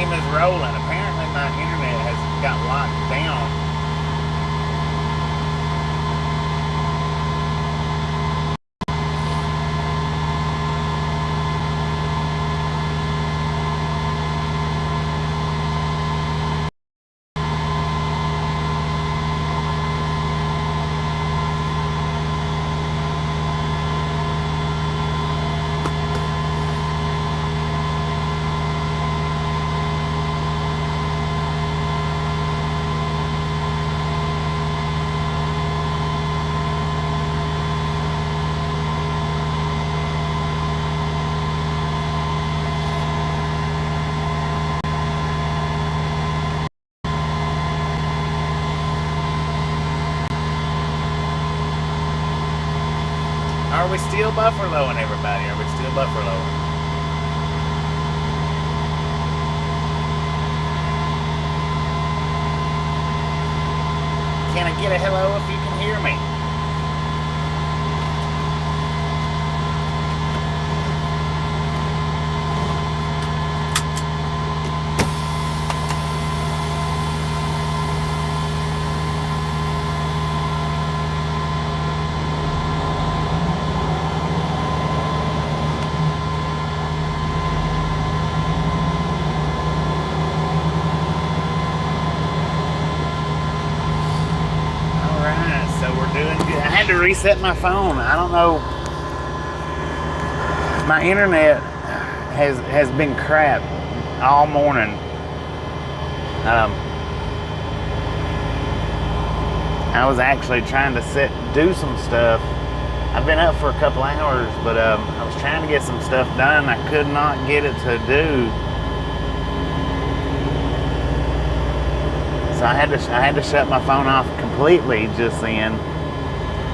stream is rolling. Apparently my internet has got locked down. Are we still bufferlowing, everybody? Are we still bufferlowing? Can I get a hello if you can hear me? To reset my phone. I don't know. My internet has been crap all morning. I was actually trying to do some stuff. I've been up for a couple hours, but I was trying to get some stuff done. I could not get it to do. So I had to shut my phone off completely just then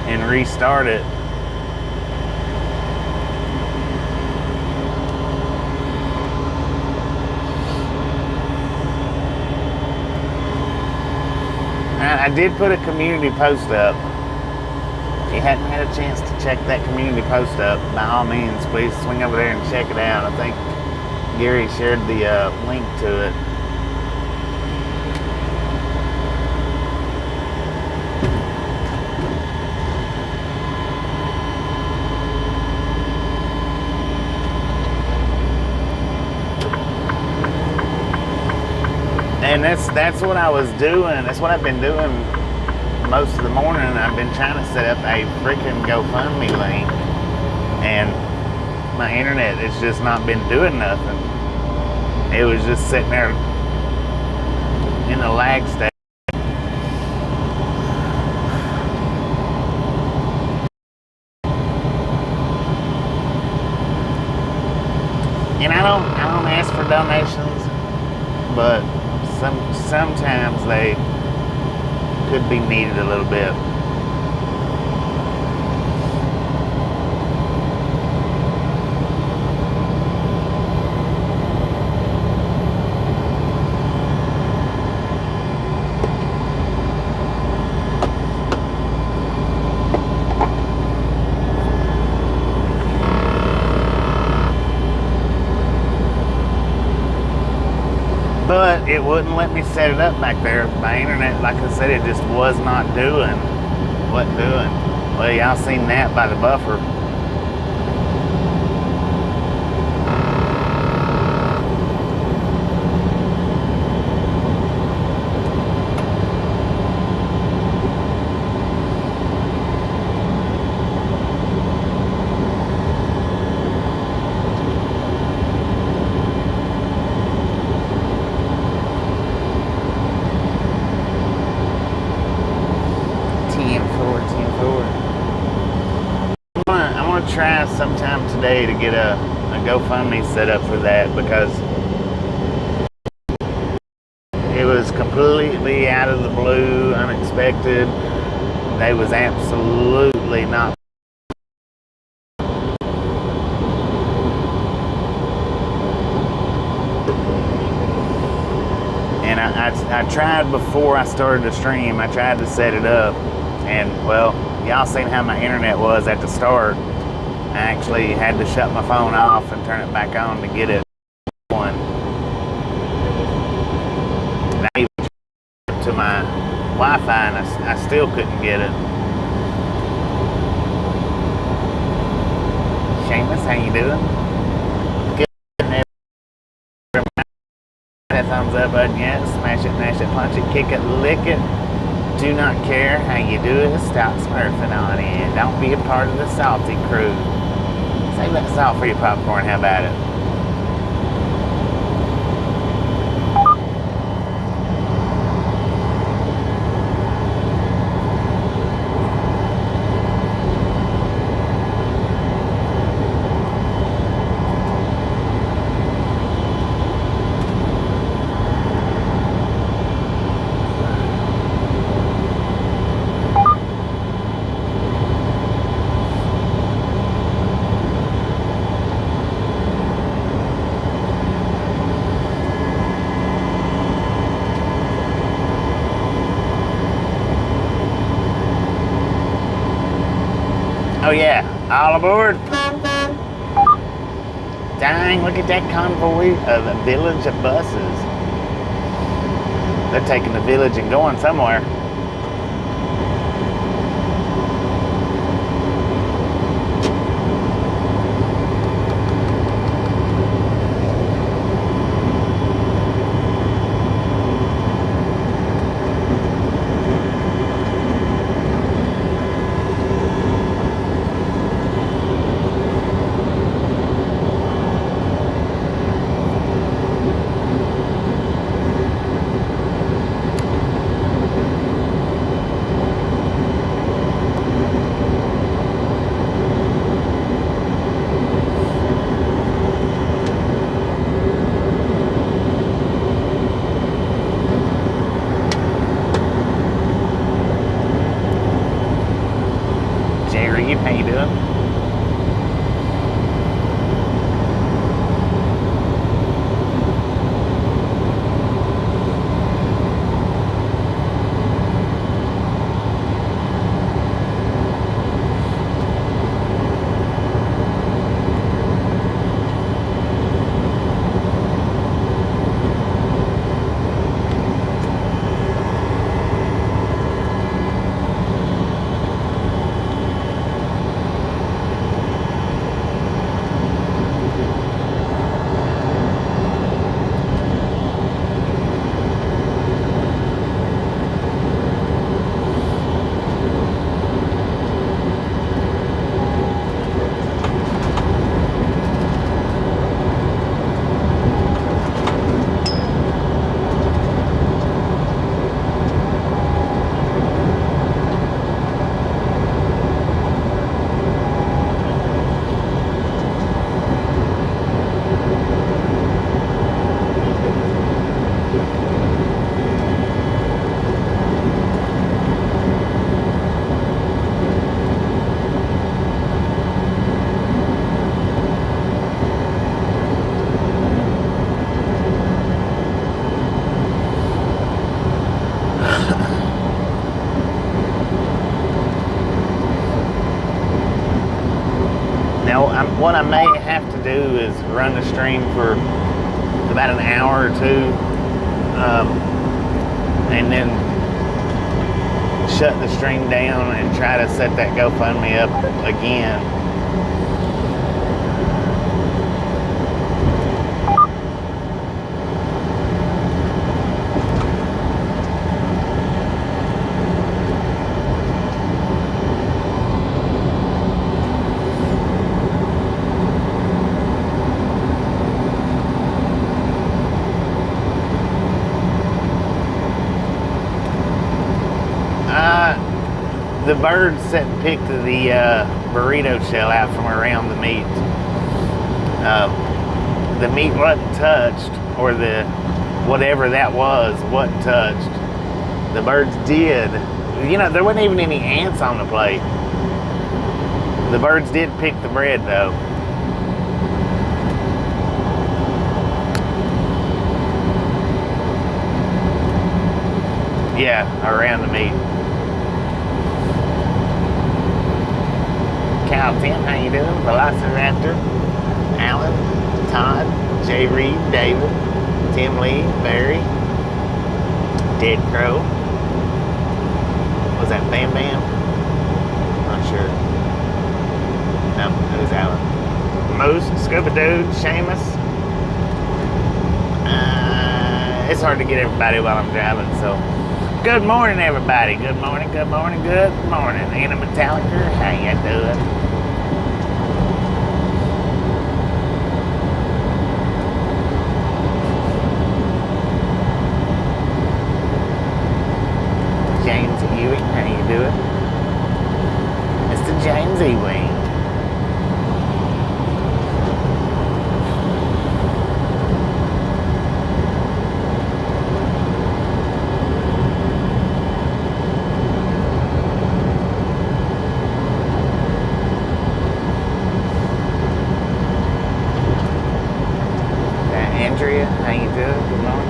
and restart it. I did put a community post up. If you hadn't had a chance to check that community post up, by all means, please swing over there and check it out. I think Gary shared the link to it. And that's what I was doing. That's what I've been doing most of the morning. I've been trying to set up a freaking GoFundMe link, and my internet has just not been doing nothing. It was just sitting there in the lag state. And I don't ask for donations, but sometimes they could be needed a little bit. But it wouldn't let me set it up back there. My internet, like I said, it just wasn't doing. Well, y'all seen that by the buffer. Try sometime today to get a GoFundMe set up for that, because it was completely out of the blue, unexpected. They was absolutely not. And I tried before I started the stream. I tried to set it up, and well, y'all seen how my internet was at the start. I actually had to shut my phone off and turn it back on to get it going. to my Wi-Fi and I still couldn't get it. Seamus, how you doing? Good. That thumbs up button, yes. Smash it, mash it, punch it, kick it, lick it. Do not care how you do it. Stop smurfing on it. Don't be a part of the salty crew. Save that salt for your popcorn. How about it? Oh yeah, all aboard. Dang, look at that convoy of a village of buses. They're taking the village and going somewhere. How you doing? What I may have to do is run the stream for about an hour or two, and then shut the stream down and try to set that GoFundMe up again. The birds sat and picked the burrito shell out from around the meat. The meat wasn't touched, or the whatever that was wasn't touched. The birds did. You know, there wasn't even any ants on the plate. The birds did pick the bread though. Yeah, around the meat. Cal Tim, how you doing? Velociraptor, Alan, Todd, Jay Reed, David, Tim Lee, Barry, Dead Crow. Was that Bam Bam? Not sure. No, it was Alan. Moose, Scuba Dude, Seamus. It's hard to get everybody while I'm driving, so. Good morning, everybody. Good morning, good morning, good morning. Anna Metallica, how you doing? James Ewing, how you doing? Mr. James Ewing. Andrea, how you doing? Good morning.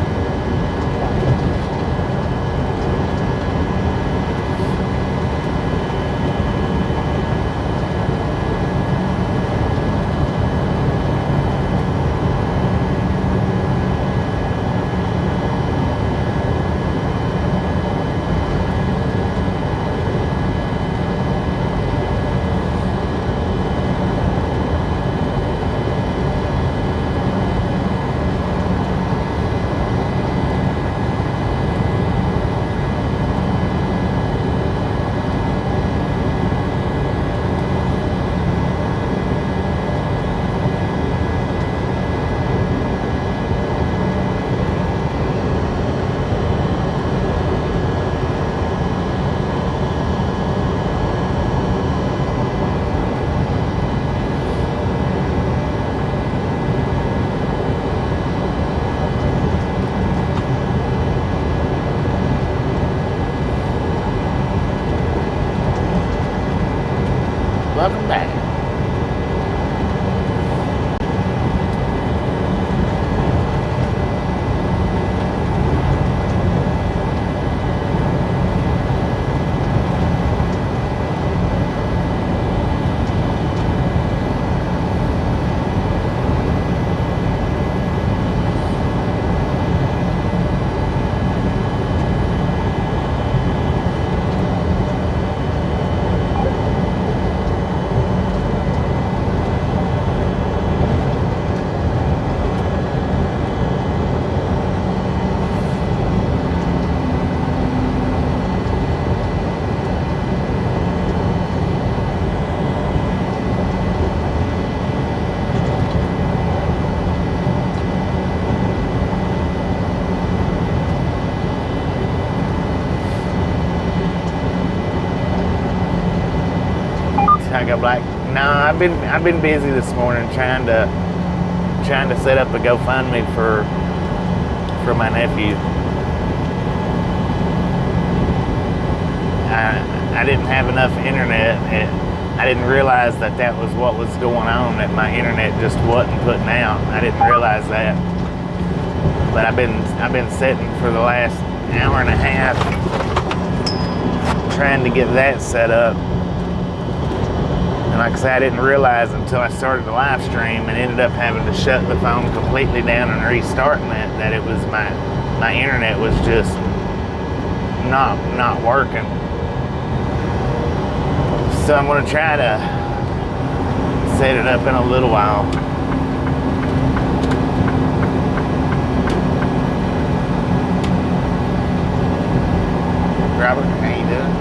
Welcome back. I got black. No, I've been busy this morning trying to set up a GoFundMe for my nephew. I didn't have enough internet, and I didn't realize that was what was going on. That my internet just wasn't putting out. I didn't realize that. But I've been sitting for the last hour and a half trying to get that set up. And like I said, I didn't realize until I started the live stream and ended up having to shut the phone completely down and restarting it that it was my internet was just not working. So I'm going to try to set it up in a little while. Robert, how you doing?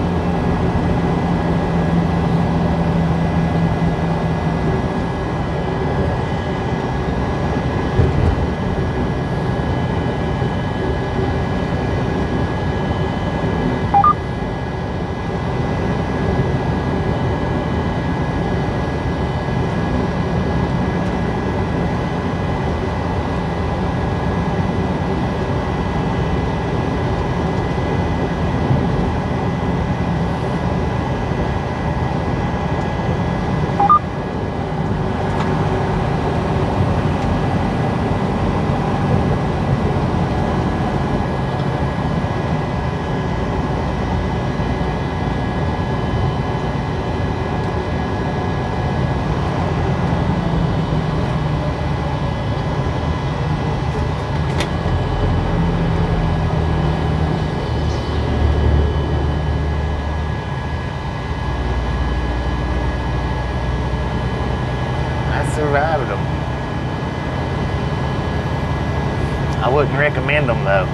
I wouldn't recommend them though.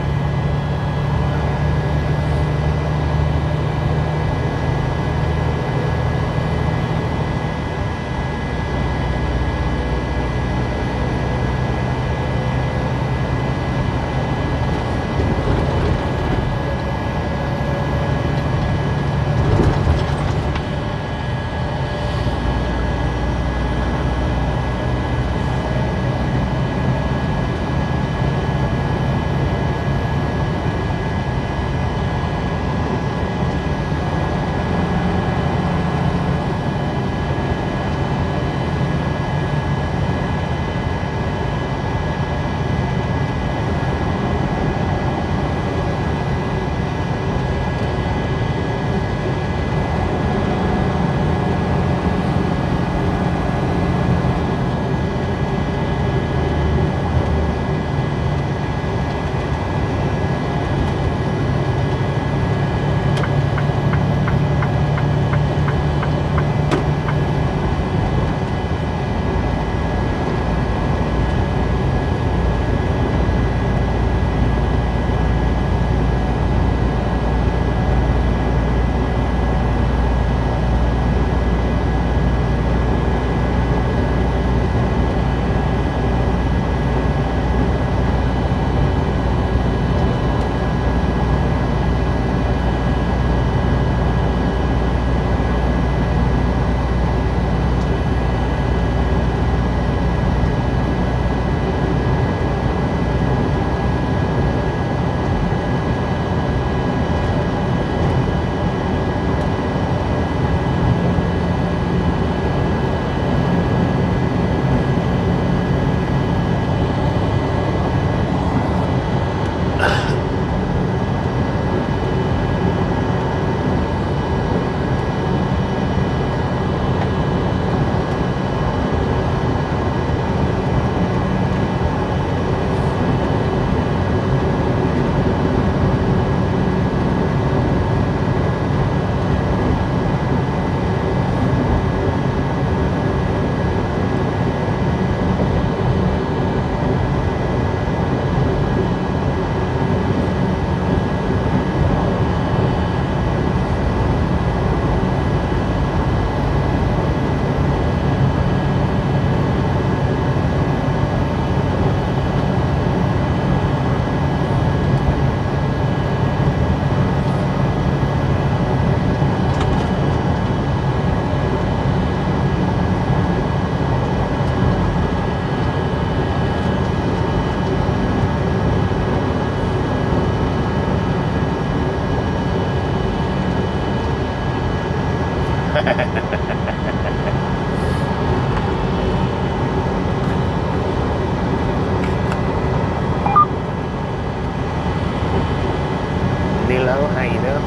Nilo, how you doing?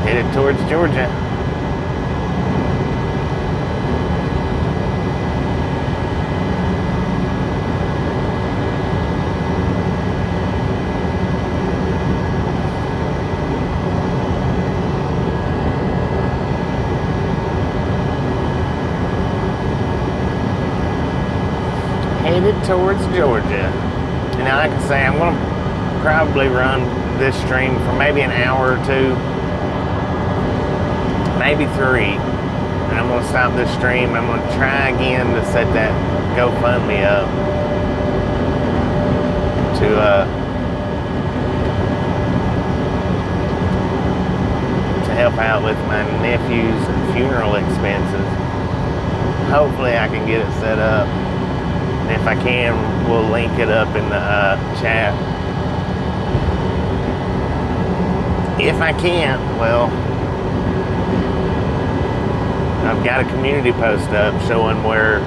Headed towards Georgia. Headed towards Georgia. And like I say, I'm going to probably run this stream for maybe an hour or two, maybe 3. And I'm going to stop this stream. I'm going to try again to set that GoFundMe up to help out with my nephew's funeral expenses. Hopefully I can get it set up. And if I can, we'll link it up in the chat. If I can't, well, I've got a community post up showing where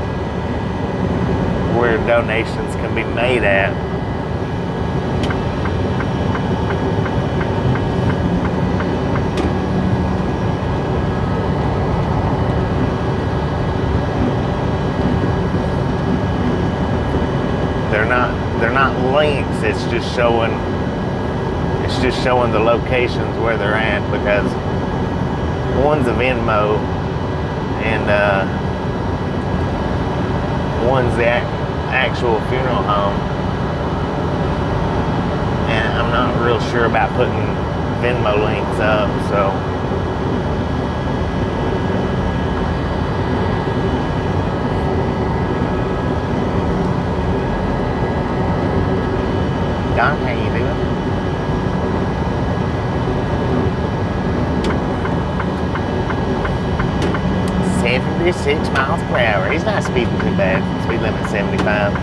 donations can be made at. links. It's just showing the locations where they're at, because one's a Venmo and one's the actual funeral home. And I'm not real sure about putting Venmo links up, so Don, how you doing? .76 miles per hour. He's not speeding too bad. Speed limit 75.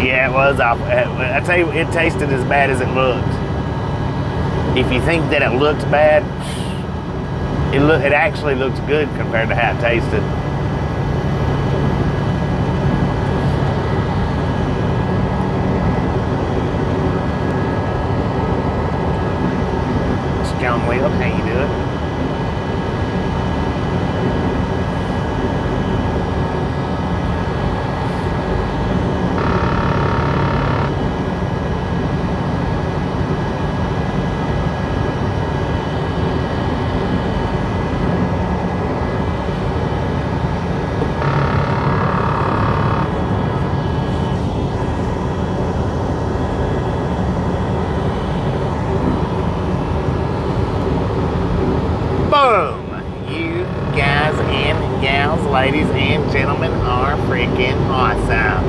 Yeah, it was awful. I tell you, it tasted as bad as it looked. If you think that it looked bad, it actually looked good compared to how it tasted. John Wheel, how you doing? Ladies and gentlemen are freaking awesome.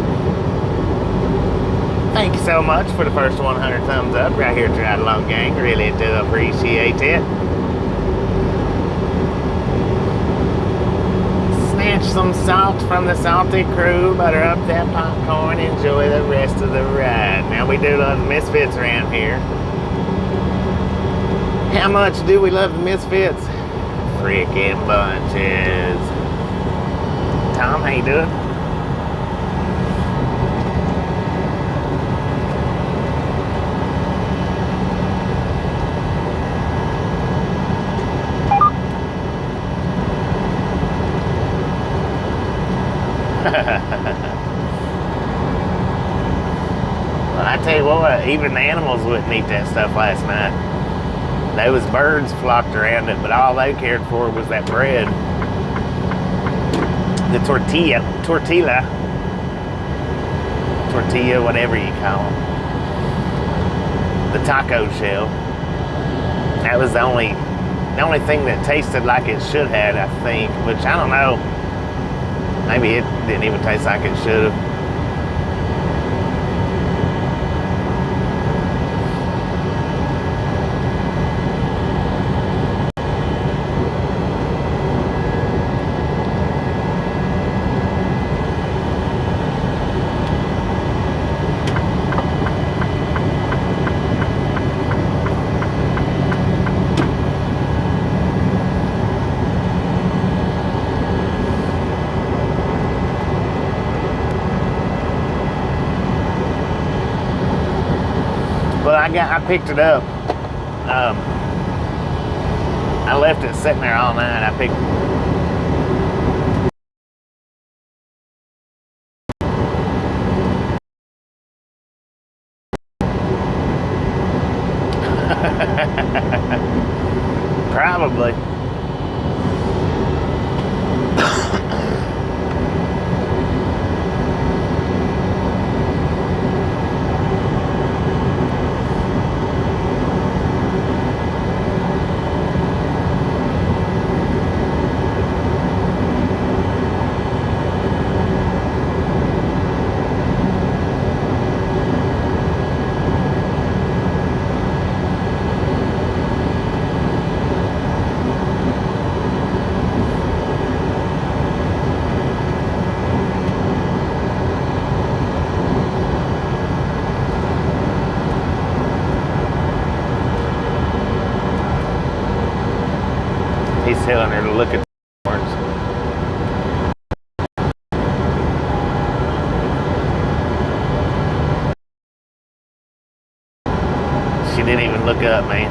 Thank you so much for the first 100 thumbs up right here at Ride Along Gang. Really do appreciate it. Snatch some salt from the salty crew, butter up that popcorn, enjoy the rest of the ride. Now, we do love the Misfits around here. How much do we love the Misfits? Freaking bunches. Tom, how you doing? Well, I tell you what, even the animals wouldn't eat that stuff last night. Those birds flocked around it, but all they cared for was that bread. The tortilla, whatever you call them. The taco shell. That was the only thing that tasted like it should have, I think, which I don't know. Maybe it didn't even taste like it should have. I picked it up. I left it sitting there all night. I picked. Probably. He's telling her to look at the horns. She did look up, man.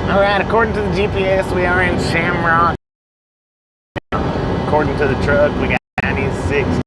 Alright, according to the GPS, we are in Shamrock. According to the truck, we got 96.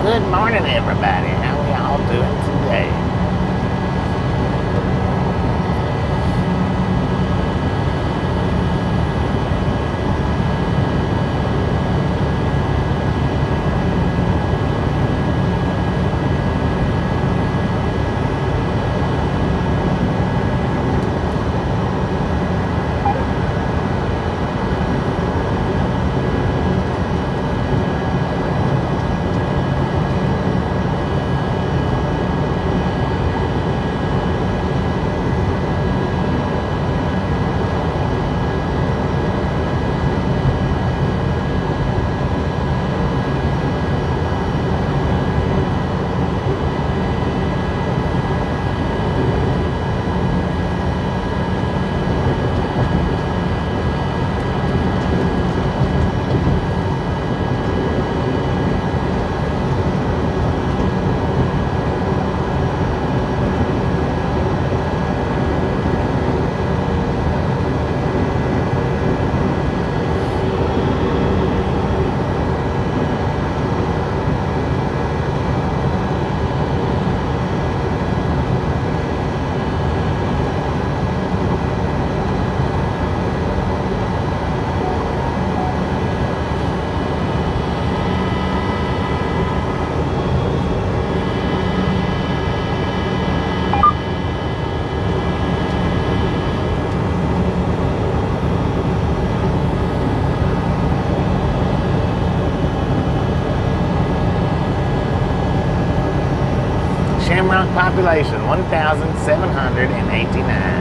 Good morning, everybody. How we all doing today? Trunk population 1,789.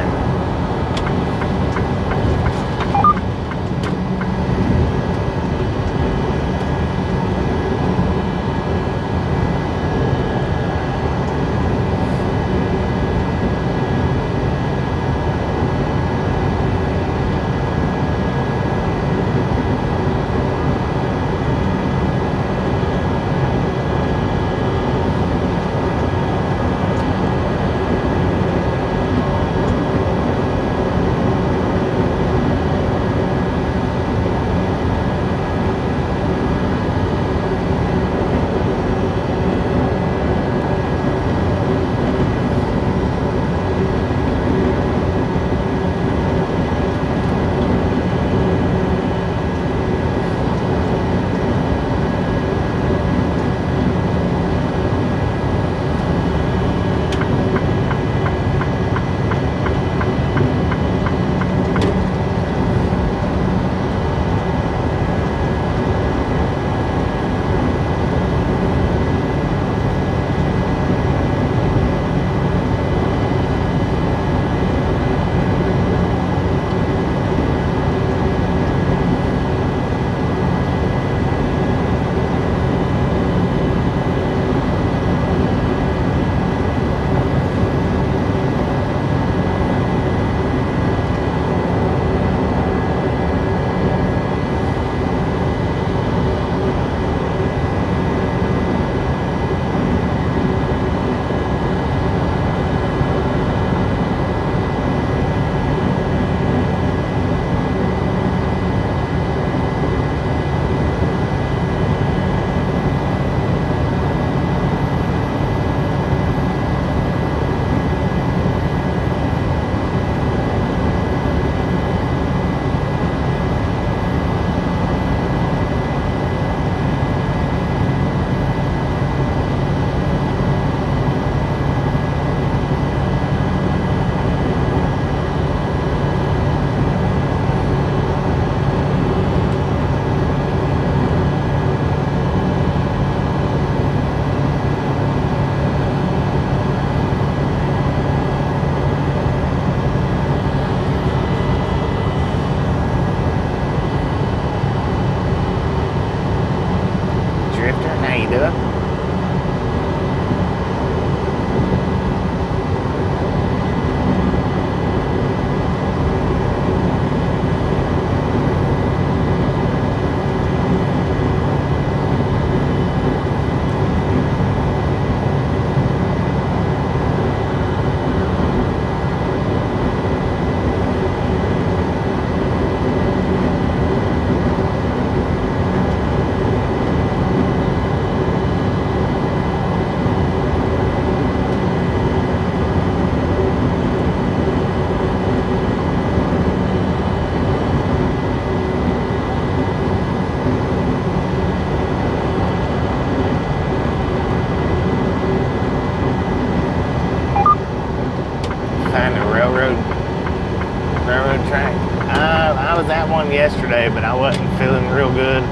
Yesterday, but I wasn't feeling real good,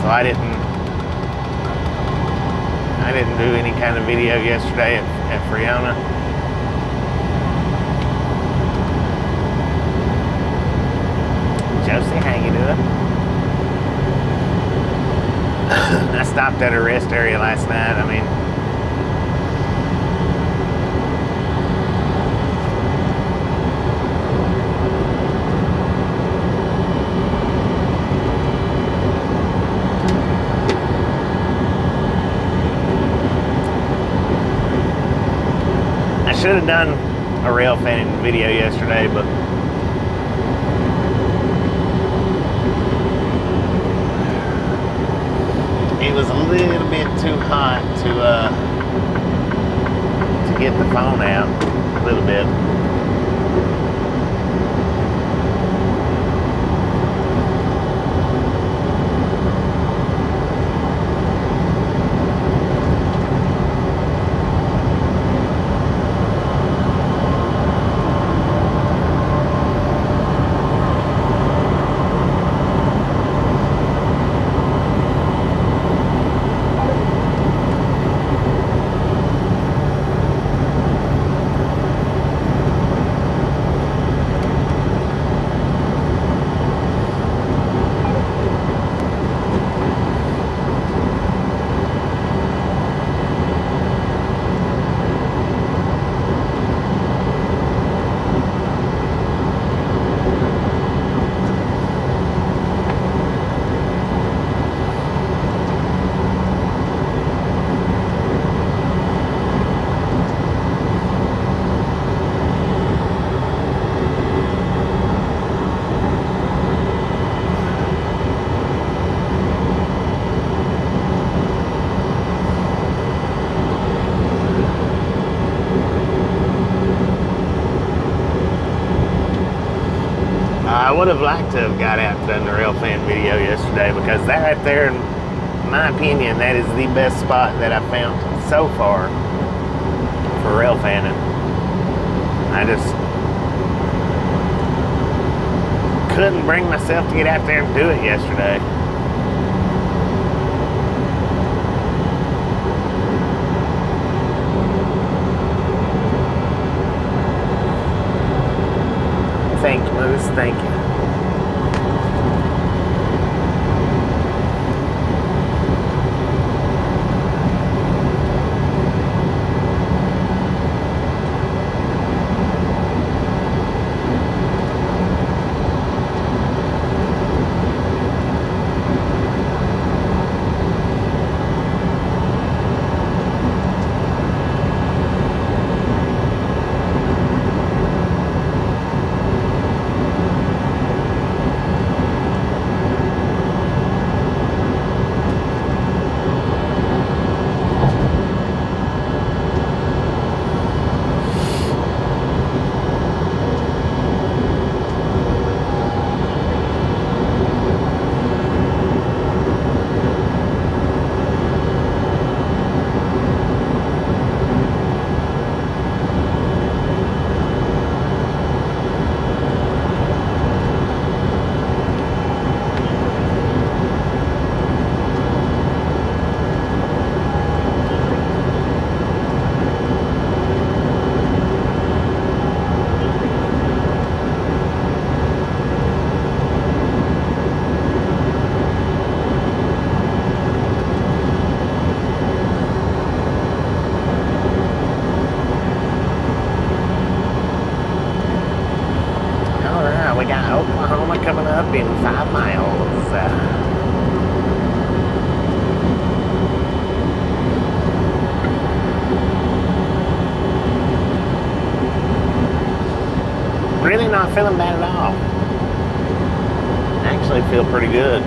so I didn't do any kind of video yesterday at Friona. Josie, how you doing? I stopped at a rest area last night. I mean, should have done a rail fanning video yesterday, but it was a little bit too hot to get the phone out a little bit. would have liked to have got out and done the railfan video yesterday, because that right there, in my opinion, that is the best spot that I've found so far for railfanning. I just couldn't bring myself to get out there and do it yesterday. Thank you, Moose. Thank you. We got Oklahoma coming up in 5 miles. Really not feeling bad at all. Actually feel pretty good.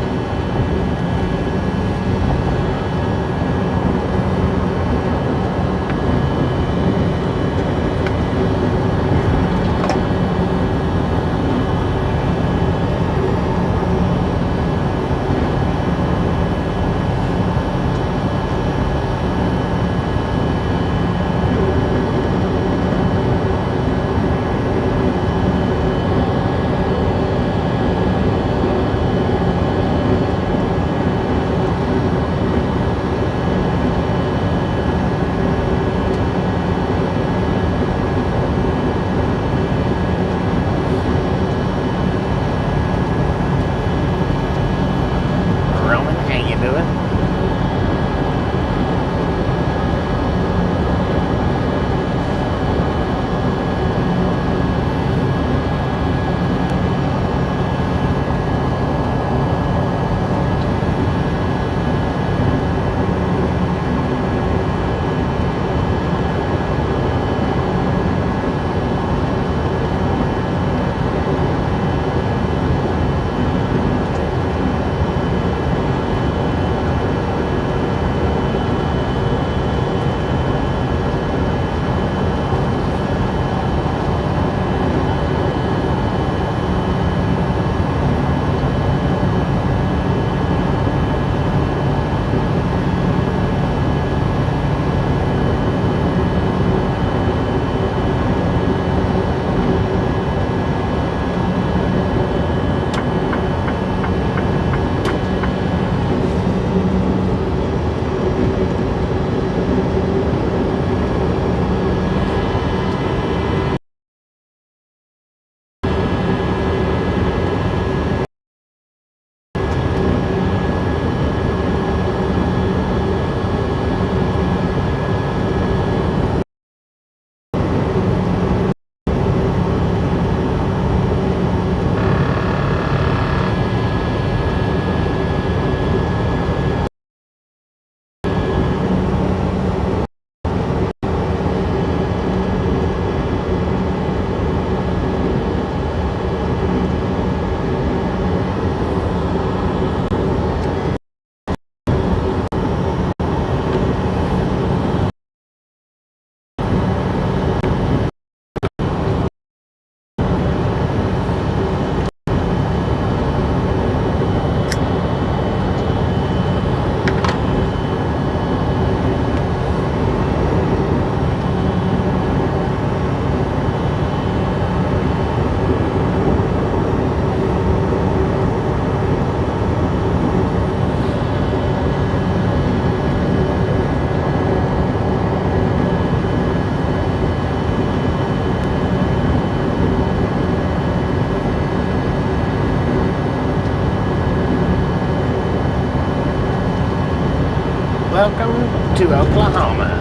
Welcome to Oklahoma.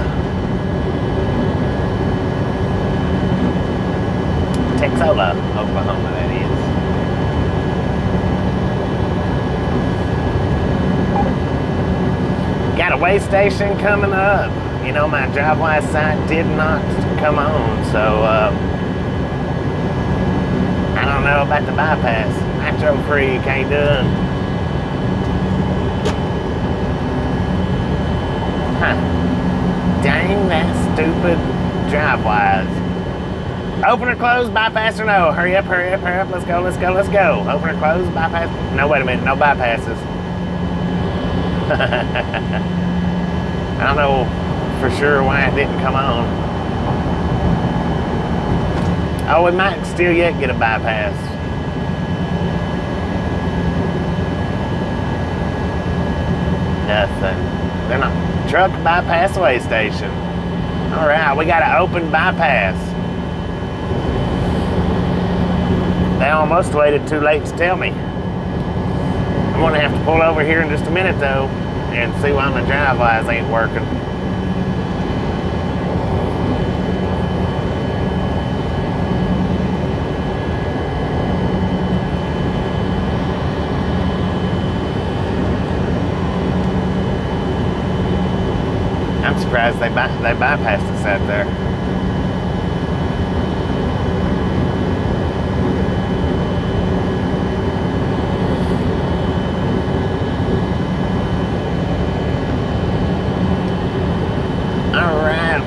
Texola, Oklahoma, that is. Got a way station coming up. You know, my driveway sign did not come on, so I don't know about the bypass. Nitro free, can't do it. Huh. Dang that stupid driveways. Open or close, bypass or no? Hurry up, hurry up, hurry up. Let's go, let's go, let's go. Open or close, bypass. No, wait a minute, no bypasses. I don't know for sure why it didn't come on. Oh, we might still yet get a bypass. Nothing. They're not. Truck bypass way station. All right, we got an open bypass. They almost waited too late to tell me. I'm gonna have to pull over here in just a minute though and see why my driveways ain't working. I'm surprised they bypassed us out there.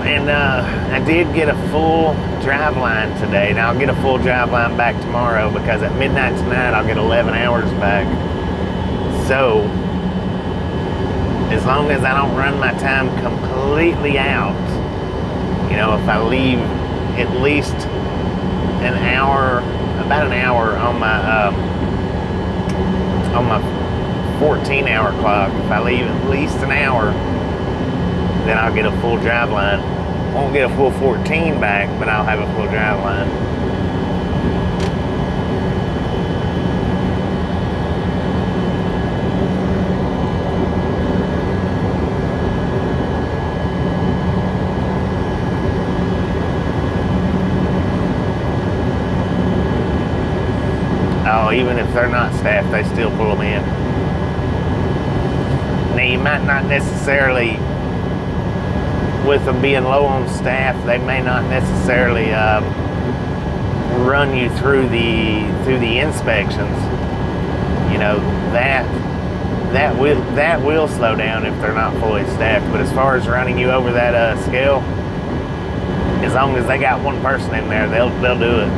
And I did get a full drive line today. Now I'll get a full drive line back tomorrow because at midnight tonight I'll get 11 hours back. So as long as I don't run my time completely out, you know, if I leave at least an hour, about an hour on my 14-hour clock, if I leave at least an hour, then I'll get a full drive line. Won't get a full 14 back, but I'll have a full drive line. Oh, even if they're not staffed, they still pull them in. Now, you might not necessarily, with them being low on staff, they may not necessarily run you through the inspections. You know, that will slow down if they're not fully staffed. But as far as running you over that scale, as long as they got one person in there, they'll do it.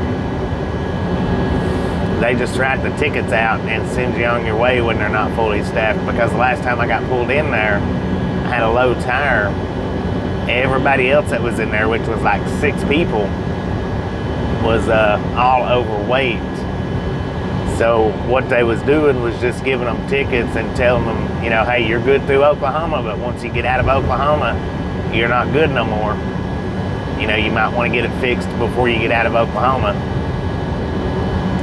They just write the tickets out and send you on your way when they're not fully staffed. Because the last time I got pulled in there, I had a low tire. Everybody else that was in there, which was like 6 people, was all overweight. So what they was doing was just giving them tickets and telling them, you know, hey, you're good through Oklahoma, but once you get out of Oklahoma, you're not good no more. You know, you might want to get it fixed before you get out of Oklahoma.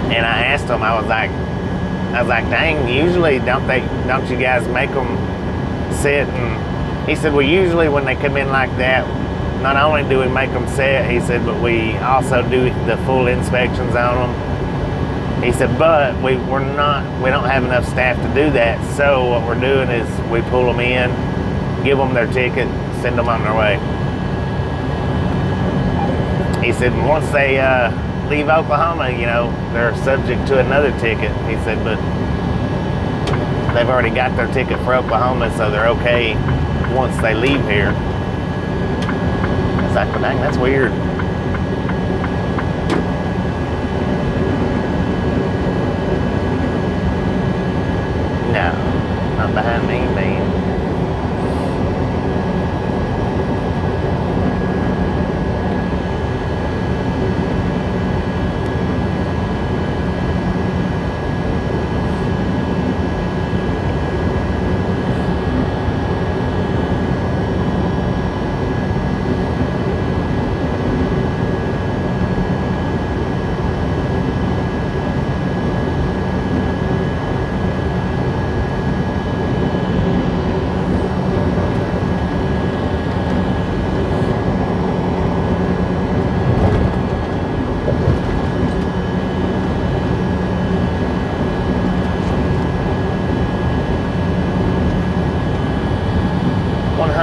And I asked them, I was like, dang, usually don't you guys make them sit? And he said, well, usually when they come in like that, not only do we make them sit, he said, but we also do the full inspections on them. He said, but we don't have enough staff to do that. So what we're doing is we pull them in, give them their ticket, send them on their way. He said, once they leave Oklahoma, you know, they're subject to another ticket. He said, but they've already got their ticket for Oklahoma, so they're okay once they leave here. I was like, well, dang, that's weird. No, not behind me, man.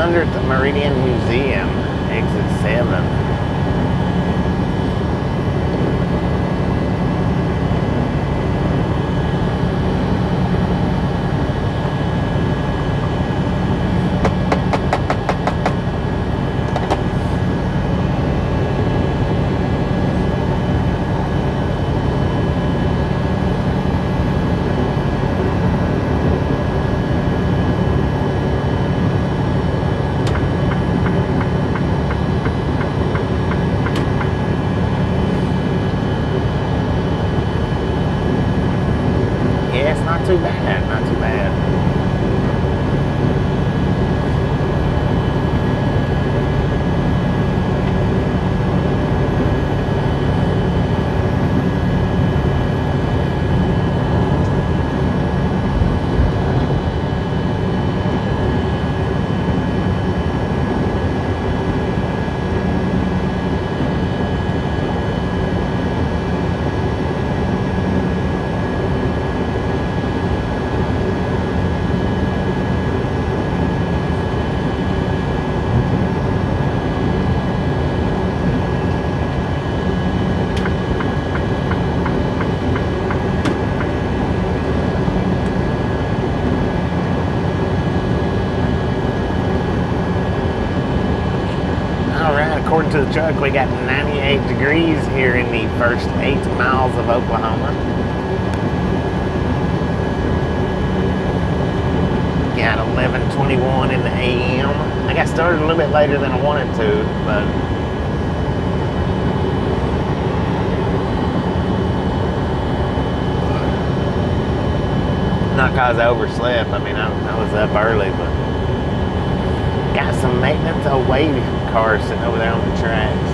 100th Meridian Museum, exit 7. Not too bad, not too bad. According to the truck, we got 98 degrees here in the first 8 miles of Oklahoma. Got 11:21 in the AM. I got started a little bit later than I wanted to, but not because I overslept. I mean, I was up early, but got some maintenance away cars sitting over there on the tracks.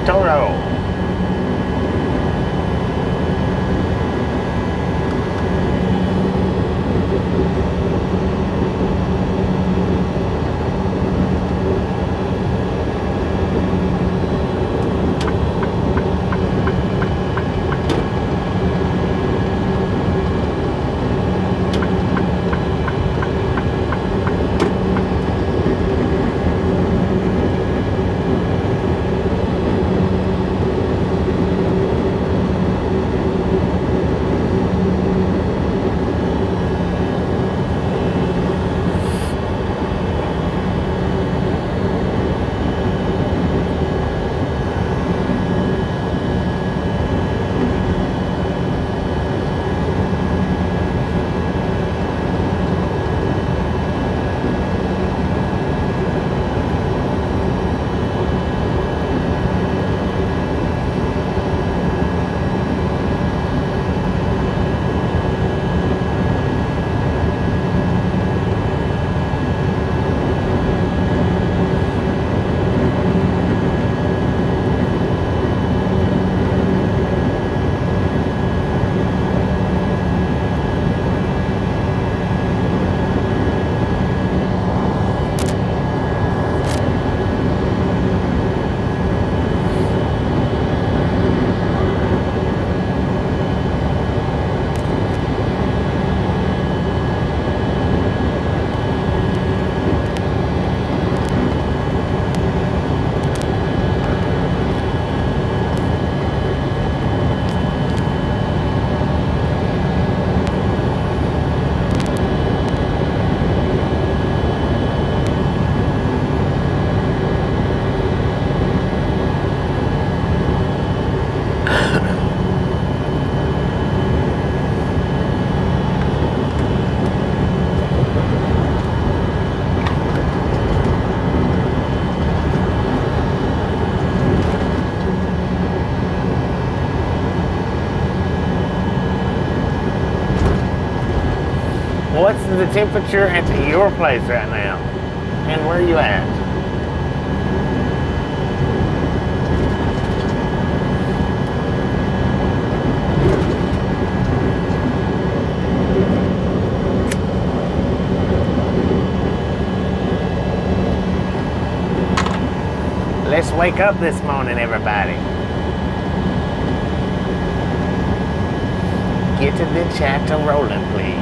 Toro. What's the temperature at your place right now? And where are you at? Let's wake up this morning, everybody. Get to the chat rolling, please.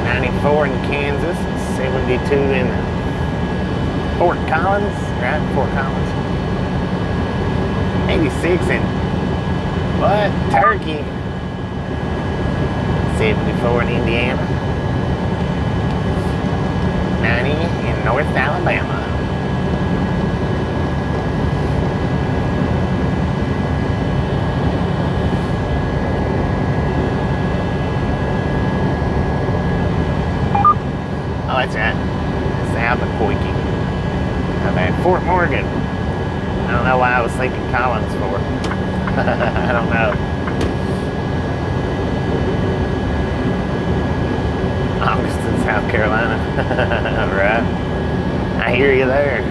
'94 in Kansas, 72 in Fort Collins, right? Fort Collins. 86 in what? Turkey. 74 in Indiana. 90 in North Alabama. Oh, that's right. It's Albuquerque. How bad? Fort Morgan. I don't know why I was thinking Collins for. I don't know. Augustin, South Carolina. Right. I hear you there.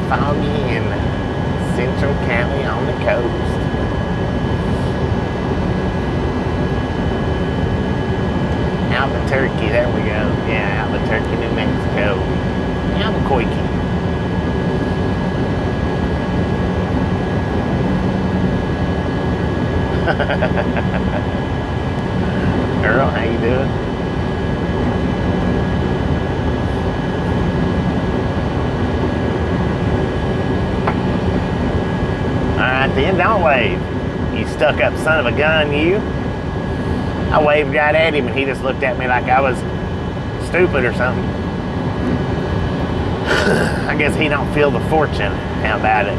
Foggy in Central County on the coast. Albuquerque, there we go. Yeah, Albuquerque, New Mexico. Albuquerque. Earl, how you doing? Alright then, don't wave. You stuck up son of a gun, you. I waved right at him and he just looked at me like I was stupid or something. I guess he don't feel the fortune. How about it?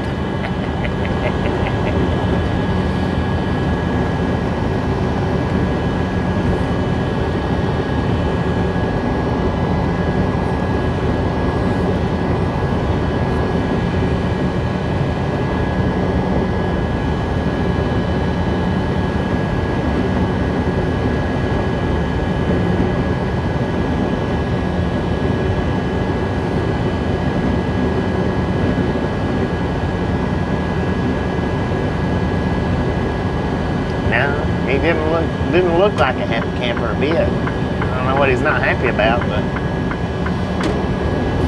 Didn't look like a happy camper a bit. I don't know what he's not happy about, but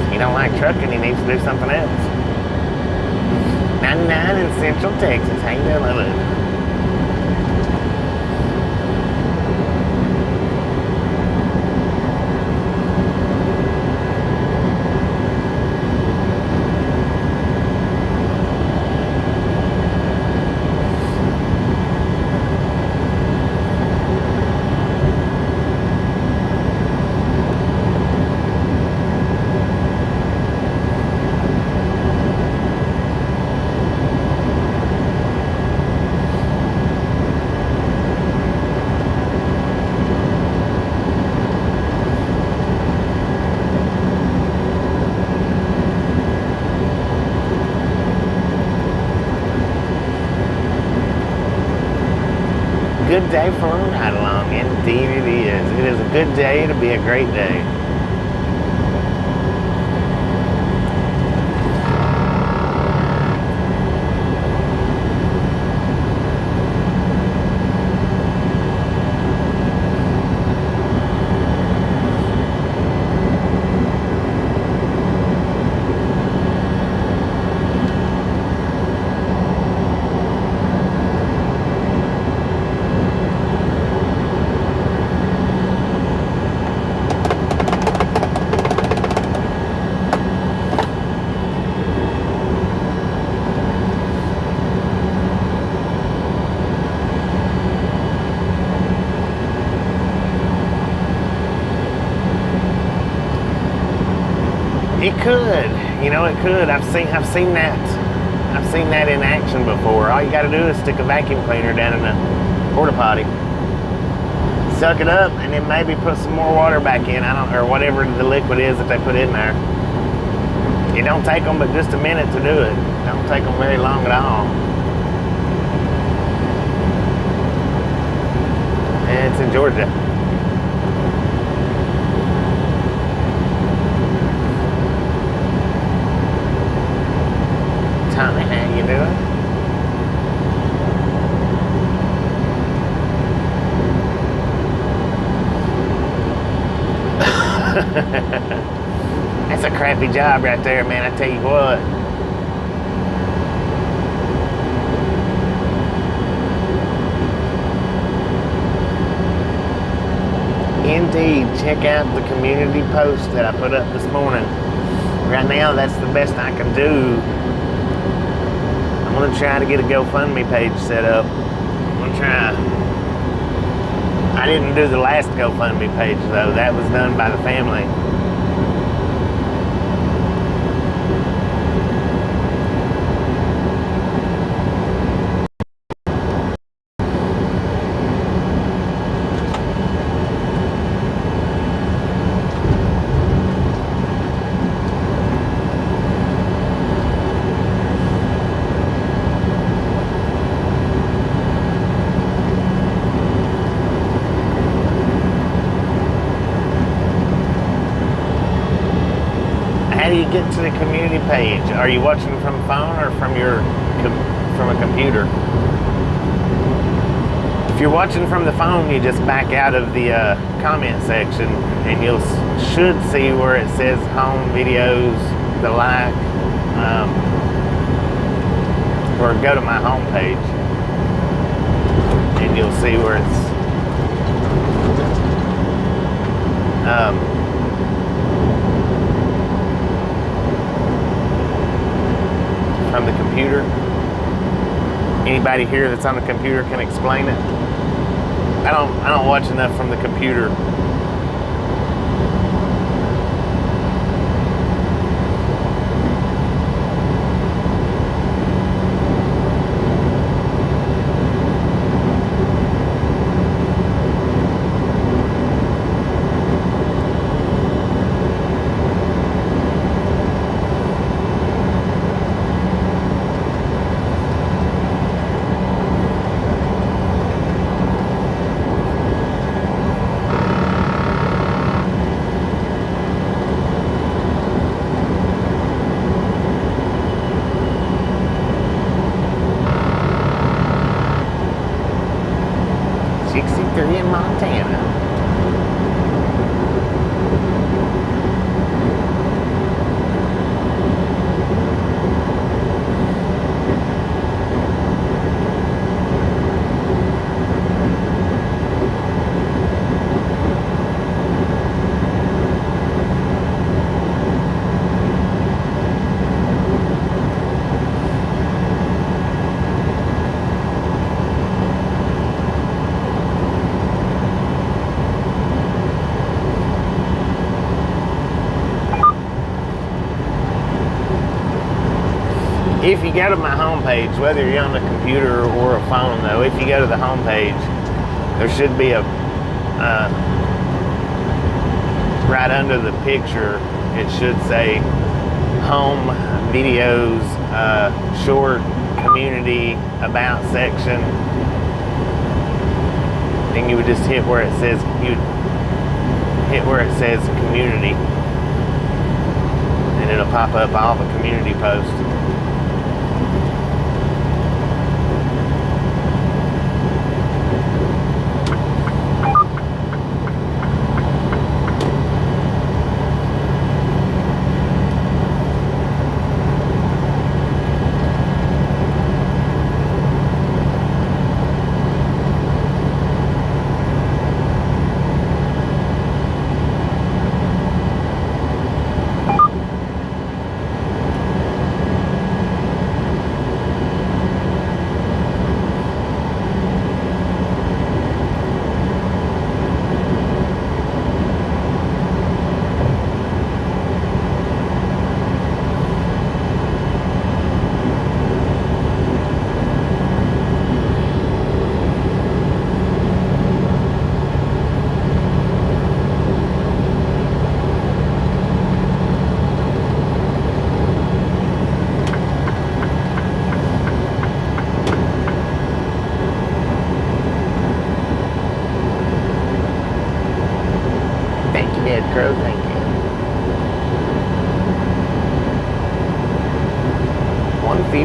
if he don't like trucking, he needs to do something else. 99 in Central Texas. How you doing, Lulu? Good day for a ride along. Indeed it is. It is a good day to be a great day. It could, you know, it could. I've seen that seen that in action before. All you got to do is stick a vacuum cleaner down in the porta potty, suck it up, and then maybe put some more water back in. Or whatever the liquid is that they put in there. It don't take them but just a minute to do it. Don't take them very long at all. And it's in Georgia. Tommy, how you doing? That's a crappy job right there, man, I tell you what. Indeed, check out the community post that I put up this morning. Right now, that's the best I can do. I'm gonna try to get a GoFundMe page set up. I'm gonna try. I didn't do the last GoFundMe page though. That was done by the family. Get to the community page. Are you watching from a phone or from a computer? If you're watching from the phone, you just back out of the comment section, and you should see where it says home videos, the like, or go to my home page, and you'll see where it's from the computer. Anybody here that's on the computer can explain it? I don't watch enough from the computer. In Montana. If you go to my homepage, whether you're on a computer or a phone though, if you go to the homepage, there should be a, right under the picture, it should say home videos, short community about section. And you would just hit where it says, community. And it'll pop up all the community posts.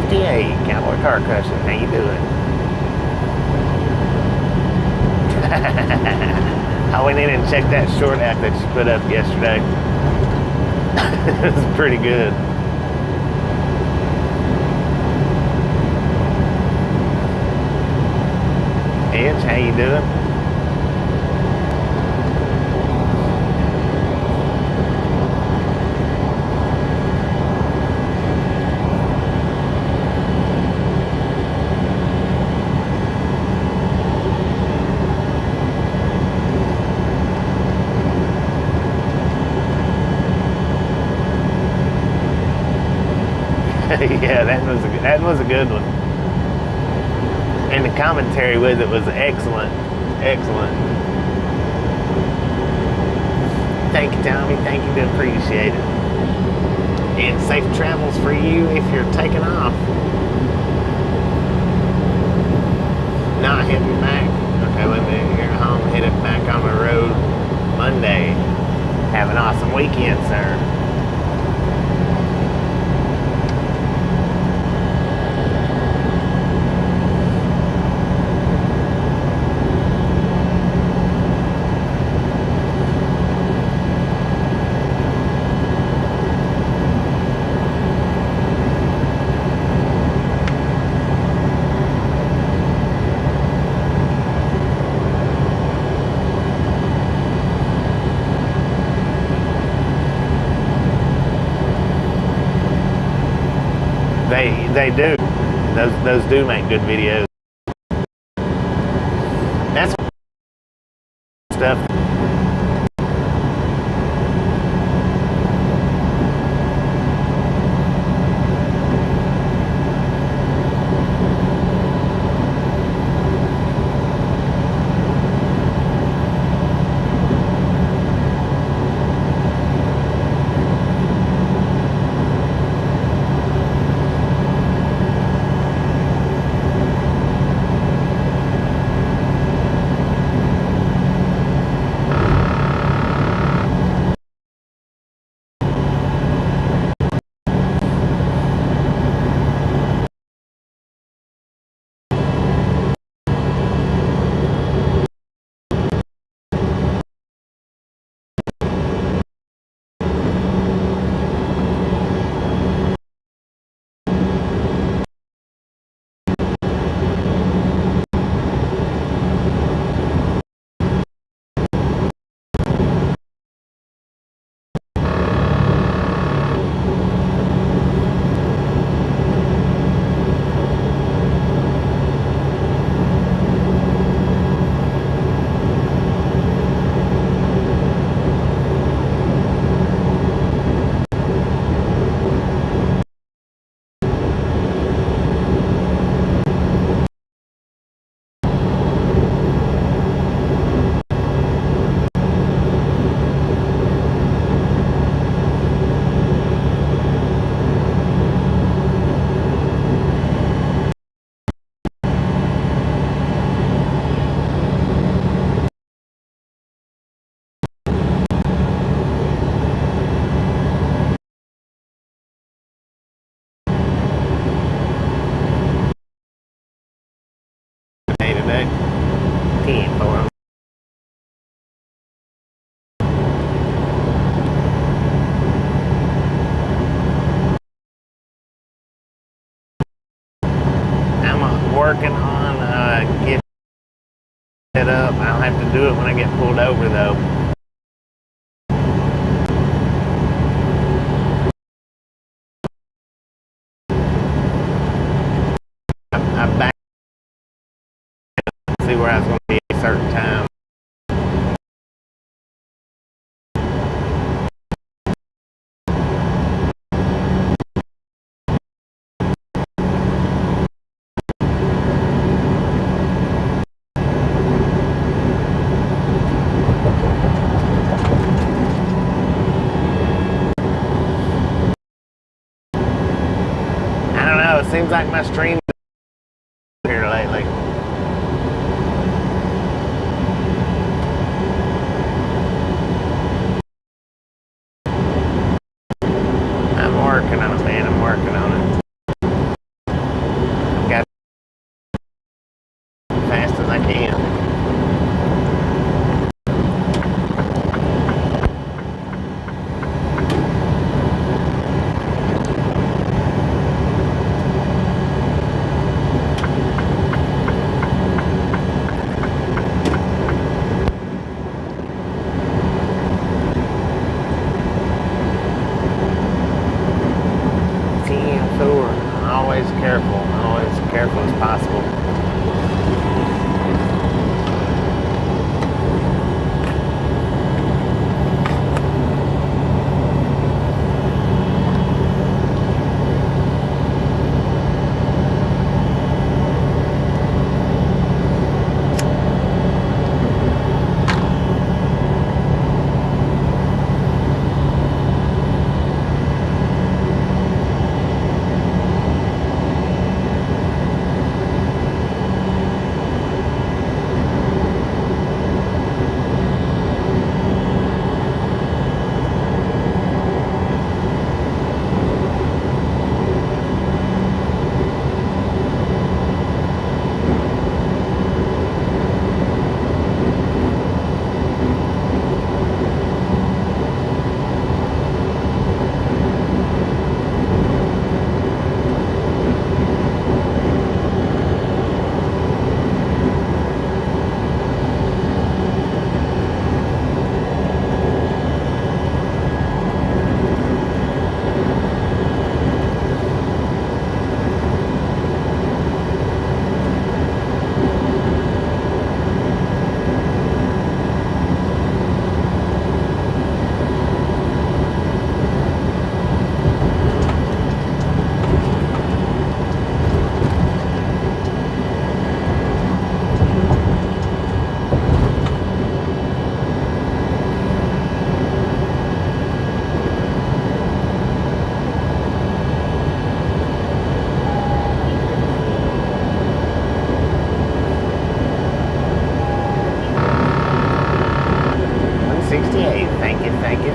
58, Cowboy Car Crushing. How you doing? I went in and checked that short out that you put up yesterday. It was pretty good. Edge, how you doing? Yeah, that was a good one. And the commentary with it was excellent. Excellent. Thank you, Tommy. Thank you. Do appreciate it. And safe travels for you if you're taking off. Not heading back. Okay, wait a minute. You're home. Headed back on the road Monday. Have an awesome weekend, sir. They do. Those do make good videos. That's stuff. Today. 10 for 'em. I'm working on getting it up. I'll have to do it when I get pulled over though. I back to see where I was going to be at a certain time. I don't know. It seems like my stream here lately. I'm working on it, man. I'm working on it. always as careful as possible.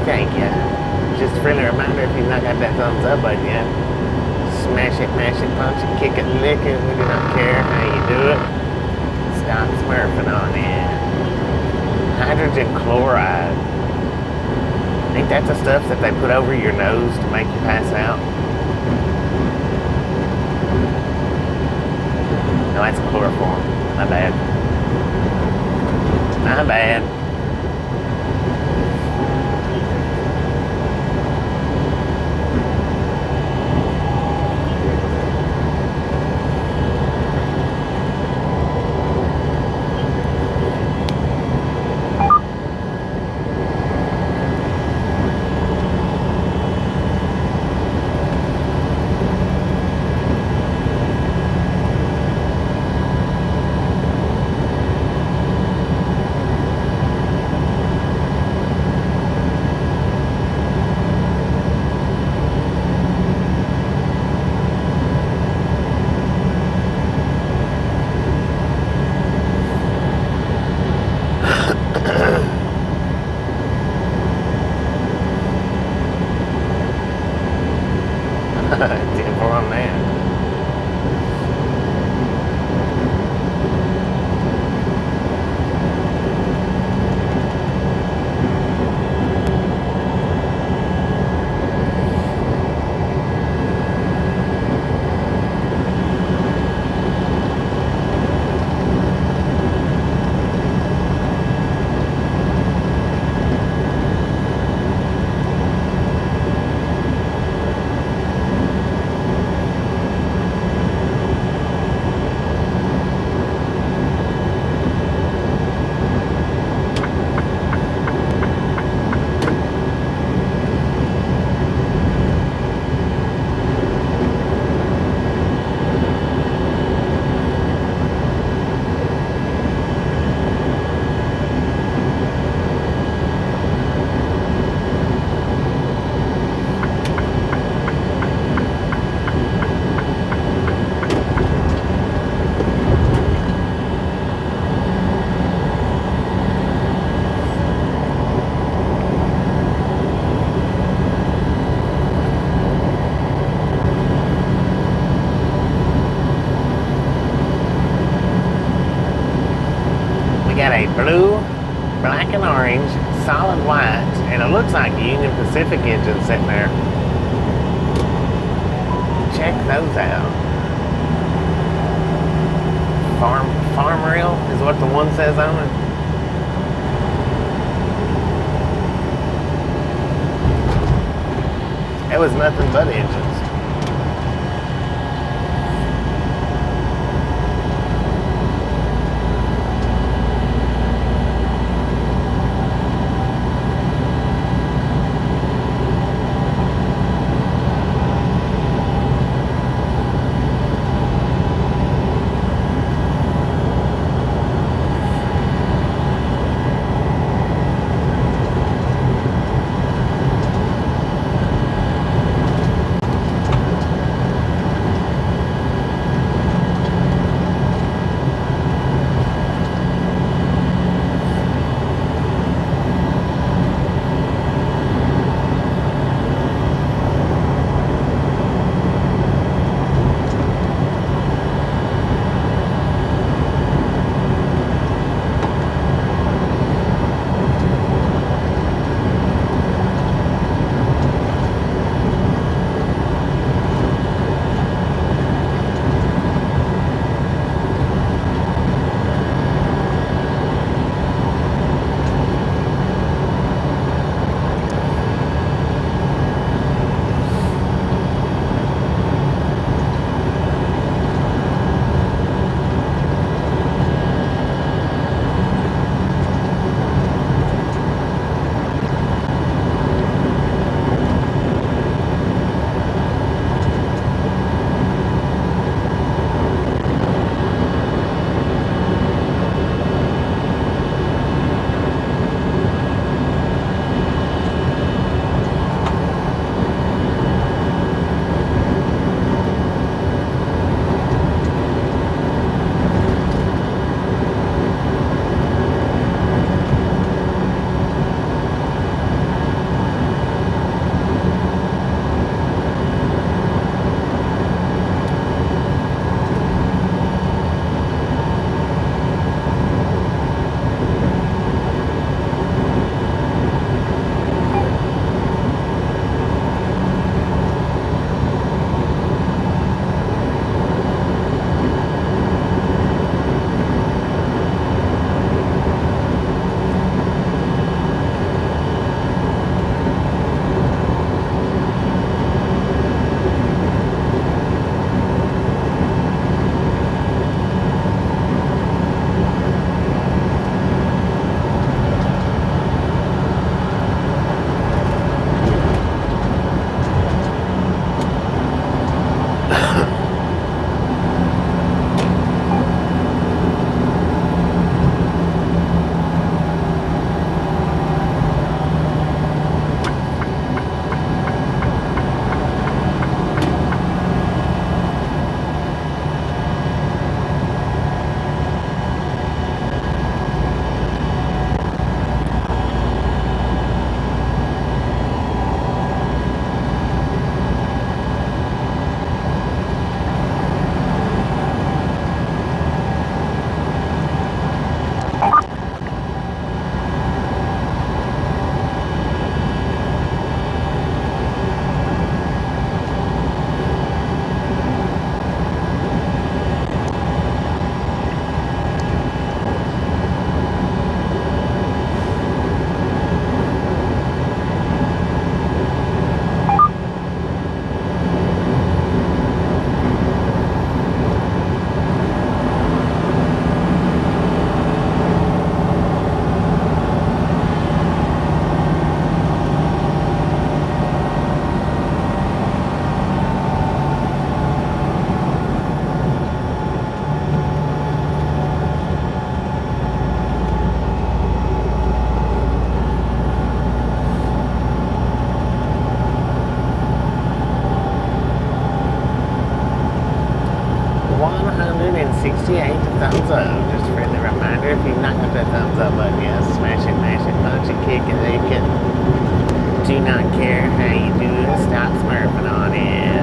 Thank you. Just a friendly reminder, if you've not got that thumbs up button yet, smash it, mash it, punch it, kick it, lick it. We do not care how you do it. Stop smurfing on it. Hydrogen chloride. Ain't that the stuff that they put over your nose to make you pass out? No, that's chloroform. My bad. My bad. Blue, black and orange, solid white, and it looks like Union Pacific engine sitting there. Check those out. Farm rail is what the one says on it. It was nothing but engines. 168 thumbs up. Just a friendly reminder, if you've not got that thumbs up button yet, smash it, mash it, punch it, kick it, lick it. Do not care how you do it, stop smurfing on it.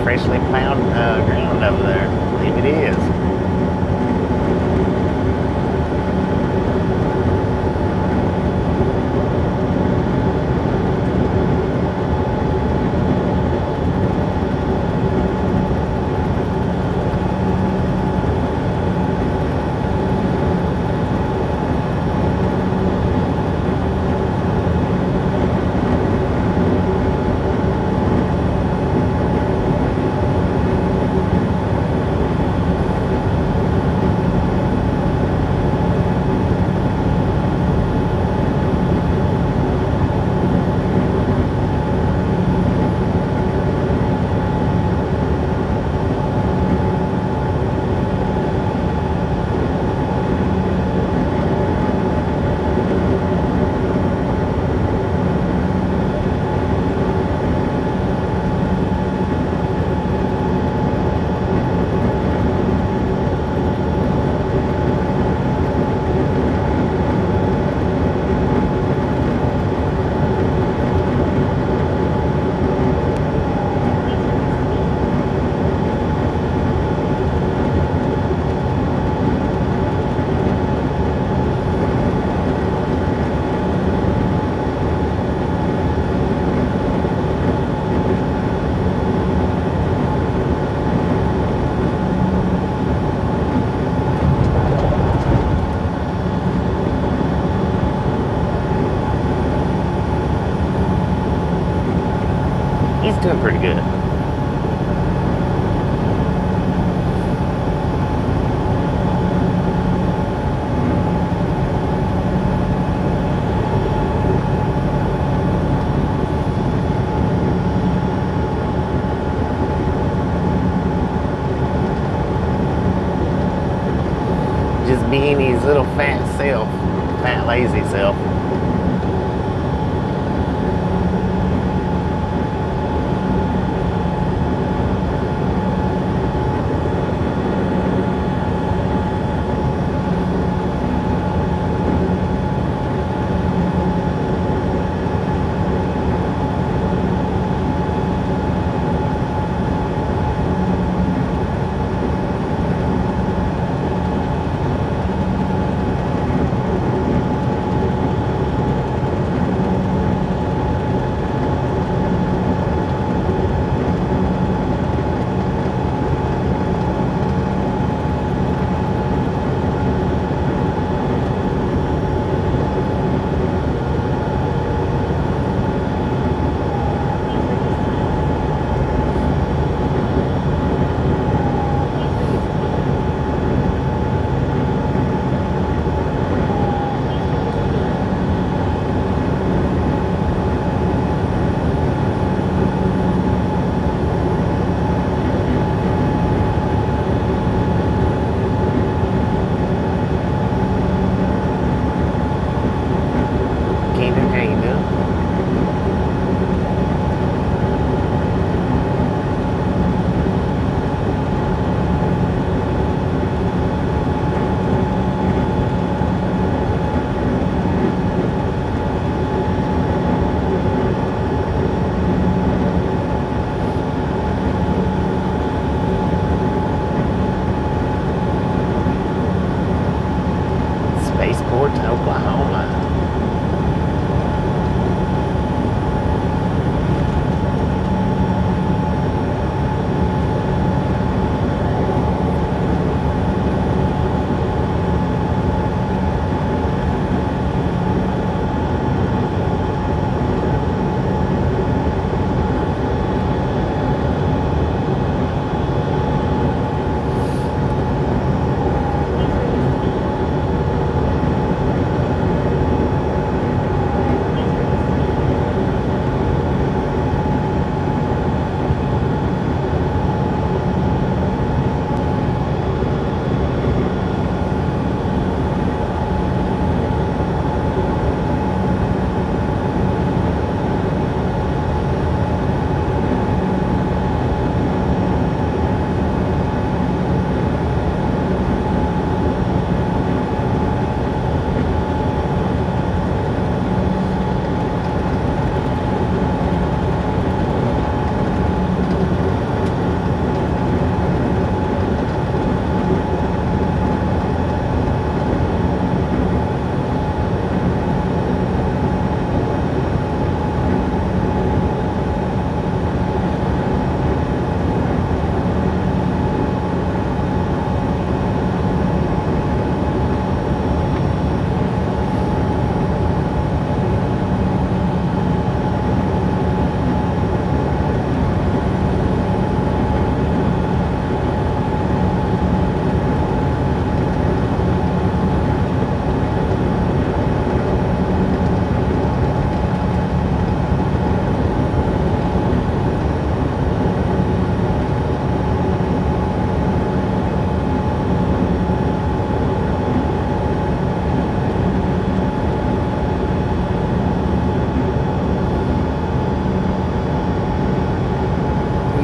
Freshly plowed ground over there. I believe it is. He's doing pretty good. Just being his little fat self, fat lazy self. airport to Oklahoma.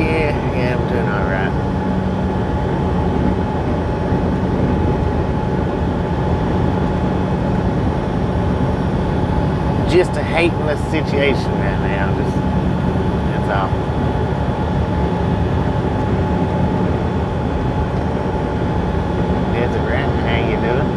Yeah, I'm doing all right. Just hating the situation right now. Just that's all. Desert Rat, how you doing?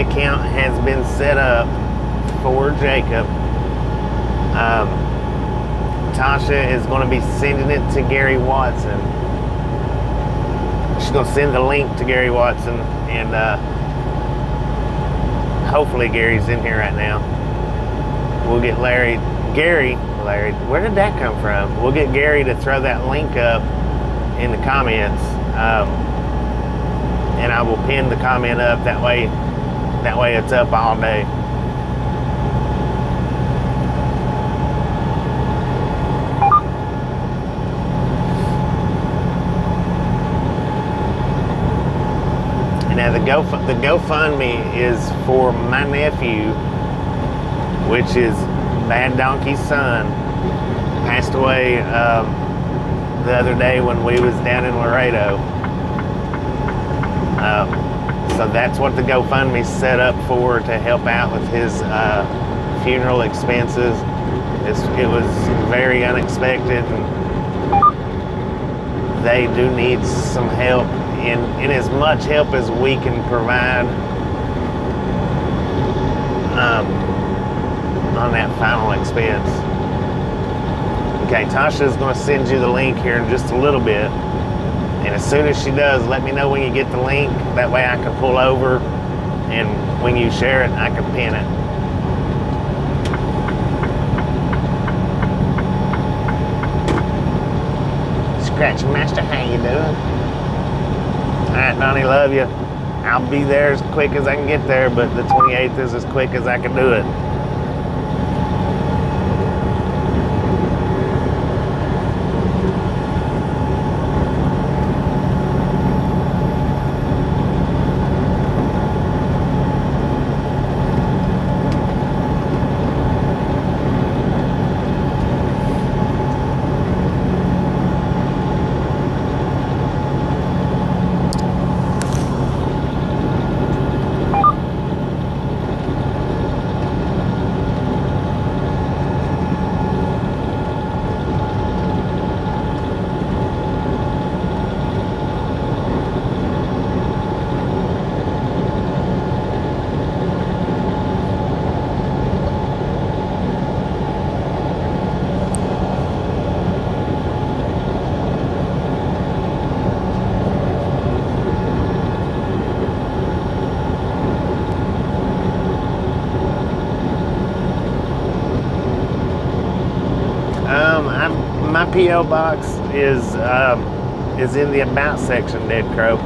GoFundMe account has been set up for Jacob. Tasha is going to be sending it to Gary Watson. She's going to send the link to Gary Watson, and hopefully Gary's in here right now. We'll get Larry, where did that come from? We'll get Gary to throw that link up in the comments, and I will pin the comment up. That way it's up all day. Now the GoFundMe is for my nephew, which is Bad Donkey's son. Passed away the other day when we was down in Laredo. So that's what the GoFundMe's set up for, to help out with his funeral expenses. It was very unexpected, and they do need some help in as much help as we can provide on that final expense. Okay, Tasha's going to send you the link here in just a little bit, and as soon as she does, let me know when you get the link. That way I can pull over, and when you share it, I can pin it. Scratch Master, how you doing? Alright, Donnie, love you. I'll be there as quick as I can get there, but the 28th is as quick as I can do it. My P.O. box is in the About section, Dead Crow.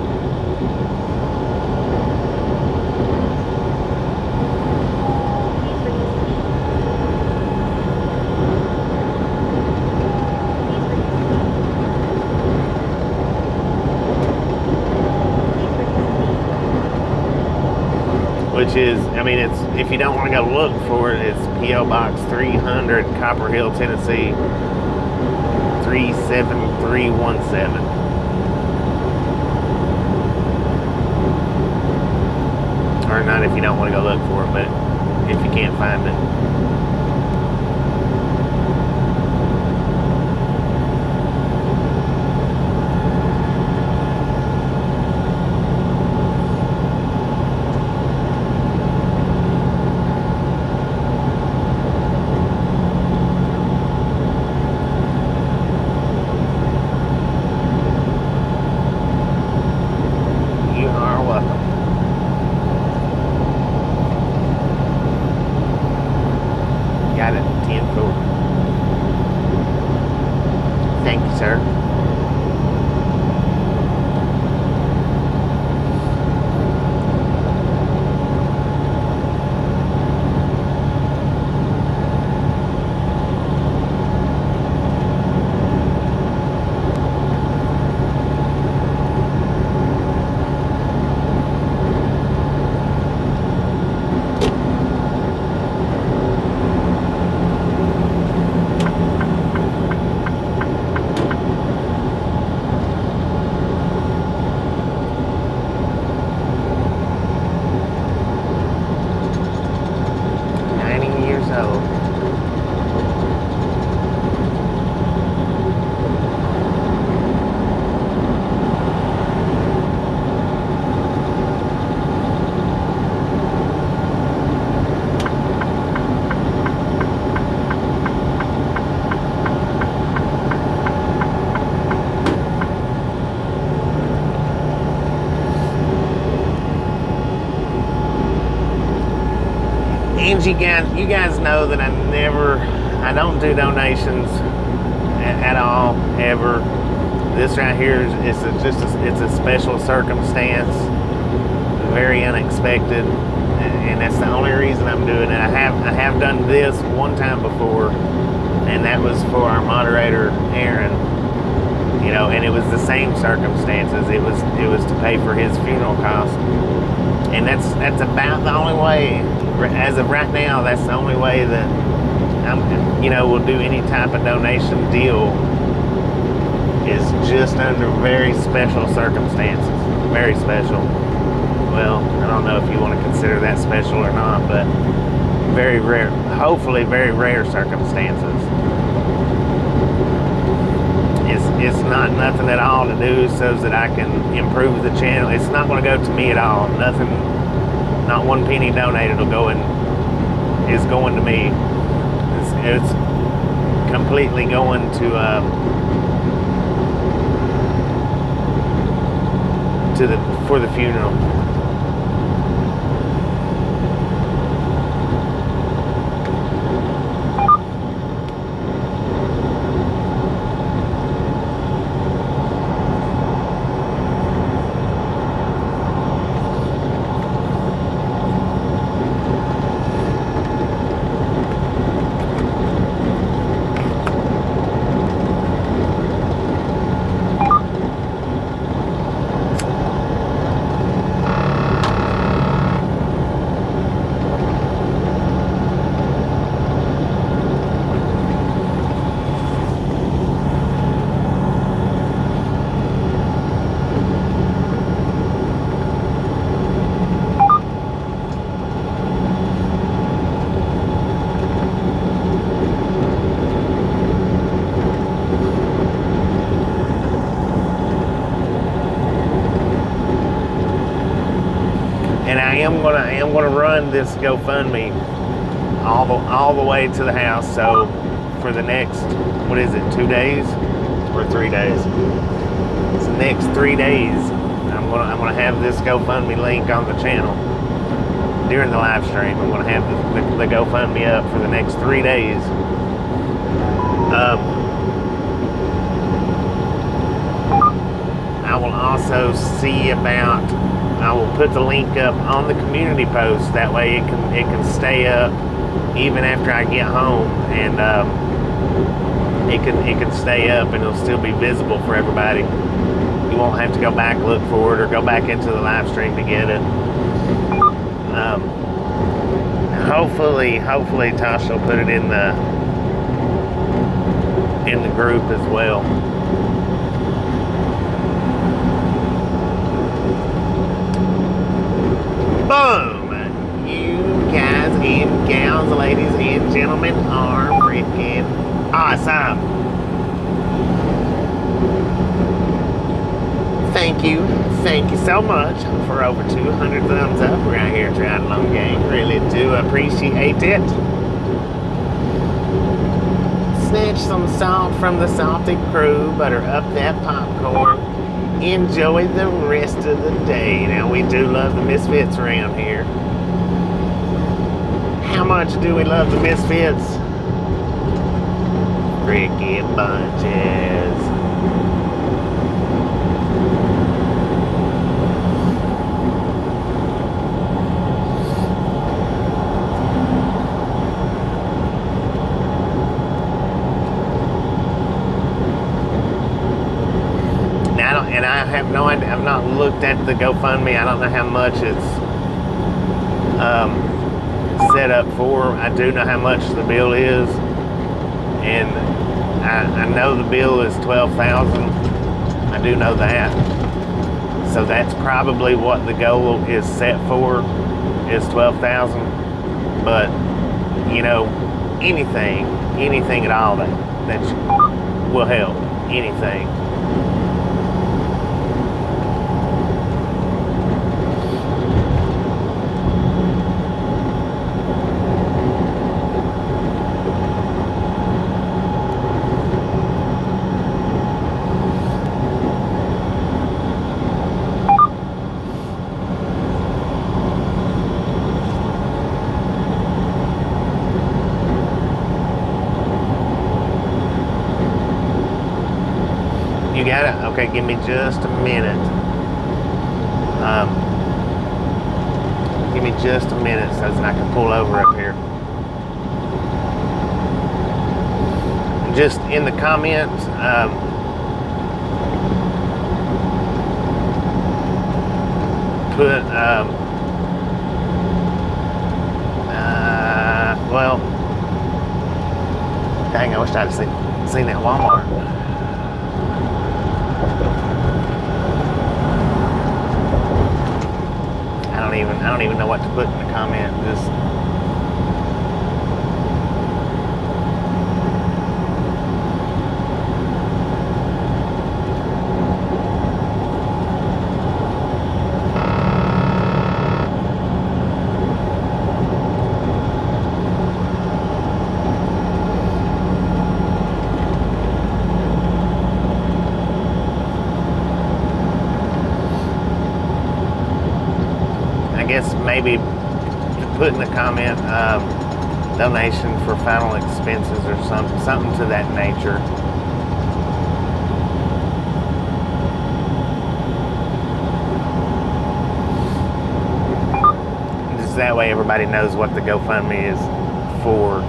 Which is, I mean, it's, if you don't want to go look for it, it's P.O. Box 300, Copper Hill, Tennessee, 37317. Or not if you don't want to go look for it, but if you can't find it. friends, you guys know that I don't do donations at all, ever. This right here is it's a special circumstance, very unexpected, and that's the only reason I'm doing it. I have done this one time before, and that was for our moderator Aaron. You know, and it was the same circumstances. It was to pay for his funeral costs, and that's about the only way. As of right now, that's the only way that we'll do any type of donation deal, is just under very special circumstances. Very special. Well, I don't know if you want to consider that special or not, but very rare, hopefully very rare circumstances. It's not nothing at all to do so that I can improve the channel. It's not going to go to me at all. Nothing, not one penny donated is going to me. It's completely going to for the funeral. I am gonna run this GoFundMe all the way to the house. So for the next, 2 days or 3 days? It's the next 3 days. I'm gonna have this GoFundMe link on the channel during the live stream. I'm gonna have the GoFundMe up for the next 3 days. I will also see about. I will put the link up on the community post. That way it can stay up even after I get home, and it can stay up and it'll still be visible for everybody. You won't have to go back, look for it, or go back into the live stream to get it. Hopefully Tasha will put it in the group as well. Boom! You guys and gals, ladies and gentlemen, are freaking awesome. Thank you so much for over 200 thumbs up right here at Ride Along Gang. Really do appreciate it. Snatch some salt from the salty crew, butter up that popcorn. Enjoy the rest of the day. Now, we do love the Misfits around here. How much do we love the Misfits? Freaking bunches. And I have no idea. I've not looked at the GoFundMe. I don't know how much it's set up for. I do know how much the bill is, and I know the bill is $12,000. I do know that. So that's probably what the goal is set for, is $12,000. But anything at all that will help. Anything. got it? Okay, give me just a minute. Give me just a minute so that I can pull over up here. Just in the comments, put, well, dang, I wish I'd seen that Walmart. I don't even know what to put in the comment. Just maybe put in the comment donation for final expenses or something to that nature. Just that way everybody knows what the GoFundMe is for.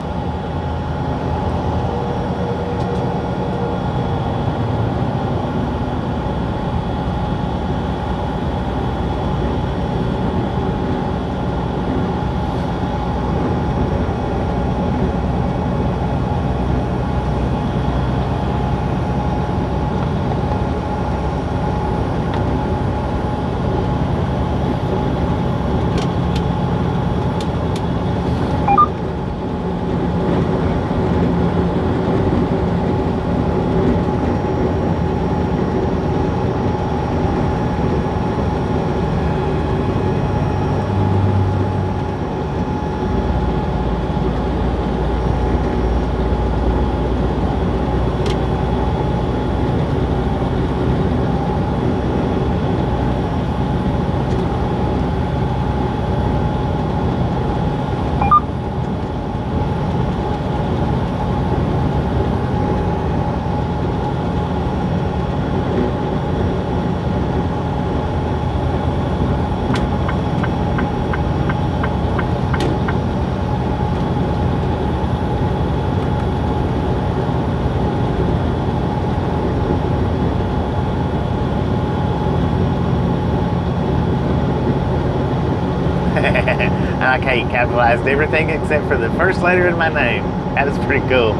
I like how you capitalized everything except for the first letter in my name. That is pretty cool.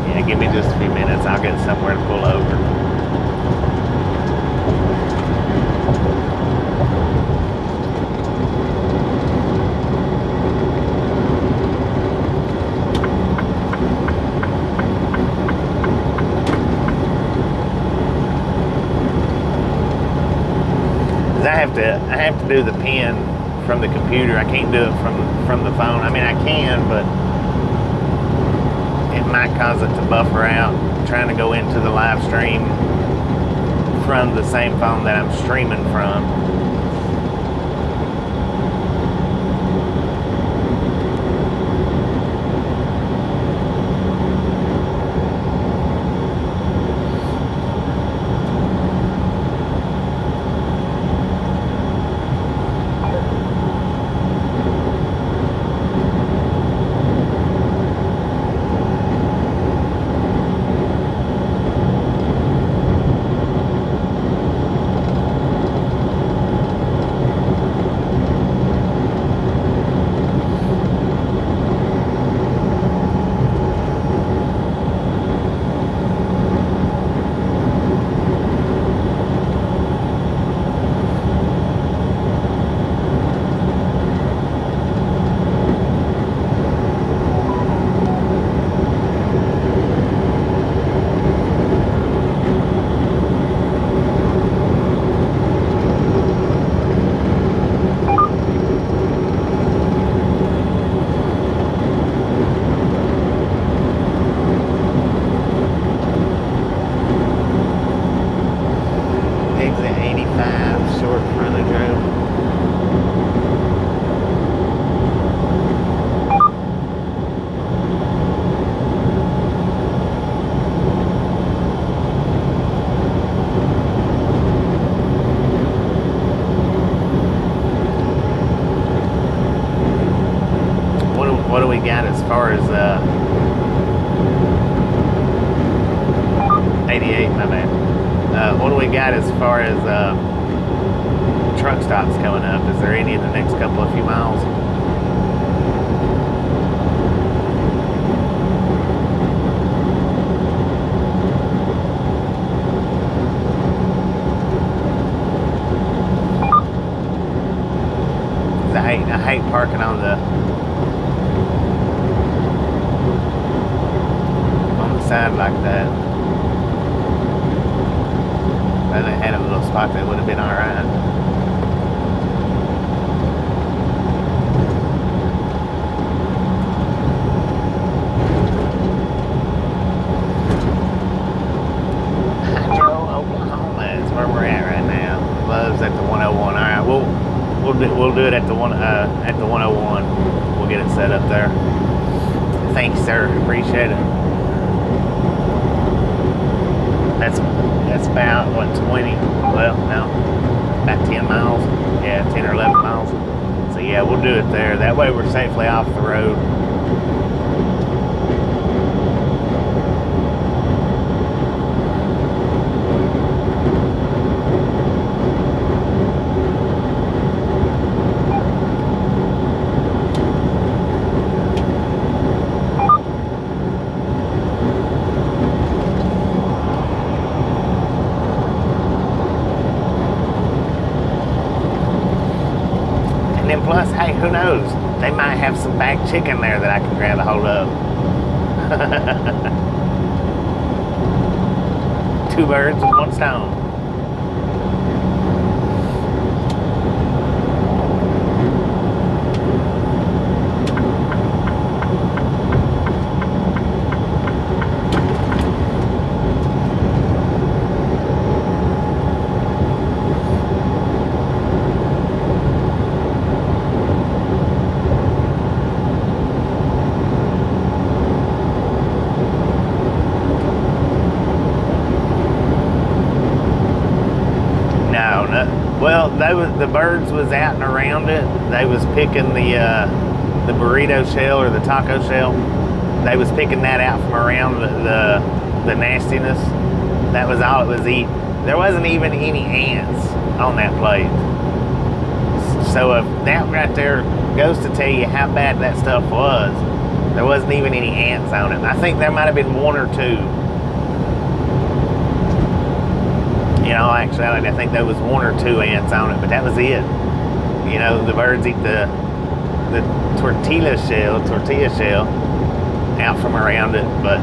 Yeah, give me just a few minutes. I'll get somewhere to pull over. I have to do the pin from the computer. I can't do it from the phone. I mean, I can, but it might cause it to buffer out trying to go into the live stream from the same phone that I'm streaming from. do we got as far as 88? My bad. What do we got as far as truck stops coming up? Is there any in the next couple of few miles? I hate parking on the side like that. If they had a little spot that would have been alright. Oklahoma is where we're at right now. Love's at the 101. All right, we'll do it at the 101. We'll get it set up there. Thanks, sir. Appreciate it. That's about what, 20? Well, no, about 10 miles. Yeah, 10 or 11 miles. So yeah, we'll do it there. That way we're safely off the road. Plus, hey, who knows? They might have some back chicken there that I can grab a hold of. Two birds with one stone. Well, the birds was out and around it. They was picking the burrito shell or the taco shell. They was picking that out from around the nastiness. That was all it was eating. There wasn't even any ants on that plate. So if that right there goes to tell you how bad that stuff was, there wasn't even any ants on it. I think there might have been one or two. You know, actually, I think there was one or two ants on it, but that was it. You know, the birds eat the tortilla shell out from around it, but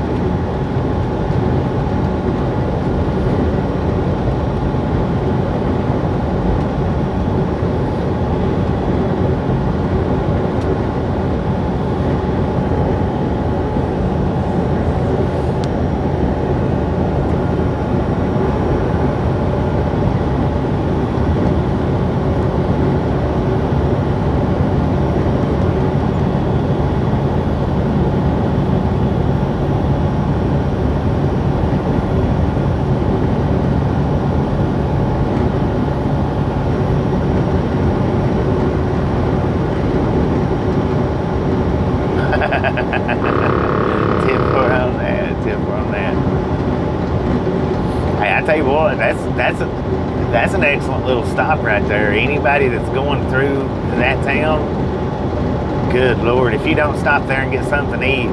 that's an excellent little stop right there. Anybody that's going through that town, good Lord, if you don't stop there and get something to eat,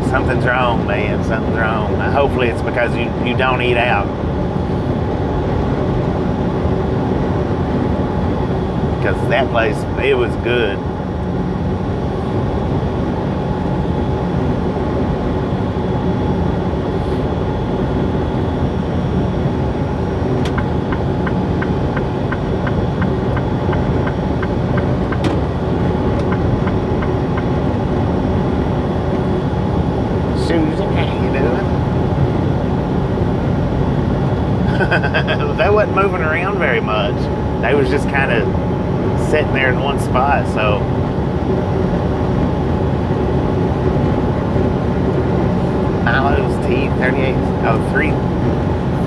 something's wrong, man. Something's wrong. Hopefully it's because you don't eat out. Because that place, it was good. They wasn't moving around very much. They was just kind of sitting there in one spot, so. Milo's T38, oh,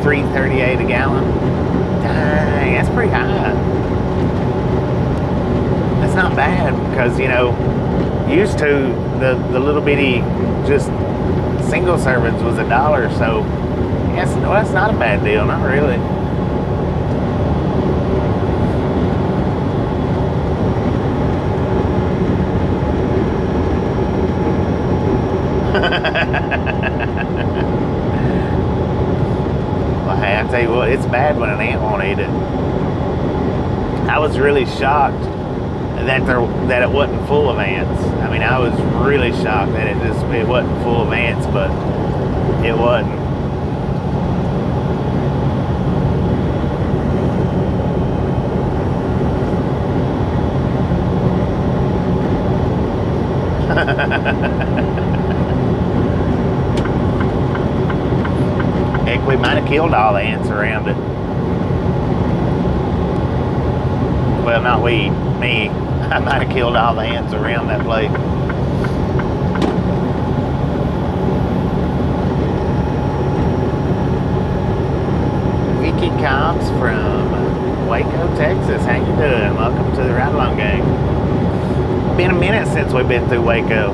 3.38 a gallon. Dang, that's pretty high. That's not bad because, you know, Used to, the little bitty, just single servings was $1, so yes, well, that's not a bad deal, not really. Well, hey, I tell you what, it's bad when an ant won't eat it. I was really shocked that it wasn't full of ants. I mean, I was really shocked that it wasn't full of ants, but it wasn't. Heck, we might have killed all the ants around it. Well, not we, me. I might have killed all the ants around that place. Vicky Cobbs from Waco, Texas. How you doing? Welcome to the Ride Along Gang. Been a minute since we've been through Waco.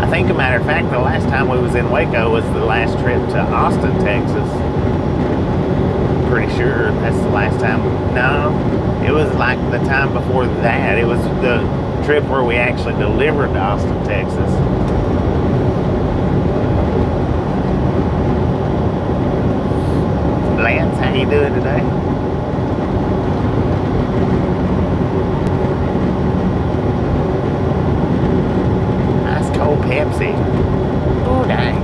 I think, a matter of fact, the last time we was in Waco was the last trip to Austin, Texas. Pretty sure that's the last time. No, it was like the time before that. It was the trip where we actually delivered to Austin, Texas. Lance, how you doing today? Nice cold Pepsi. Oh, dang.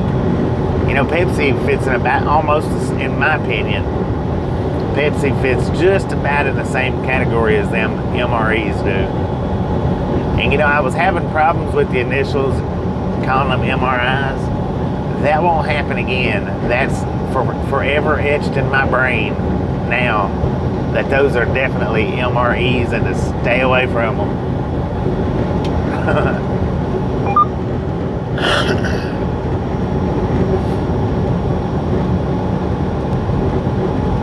You know, Pepsi fits in about almost, in my opinion, Pepsi fits just about in the same category as them MREs do. And you know, I was having problems with the initials, calling them MRIs. That won't happen again. That's forever etched in my brain now that those are definitely MREs and to stay away from them.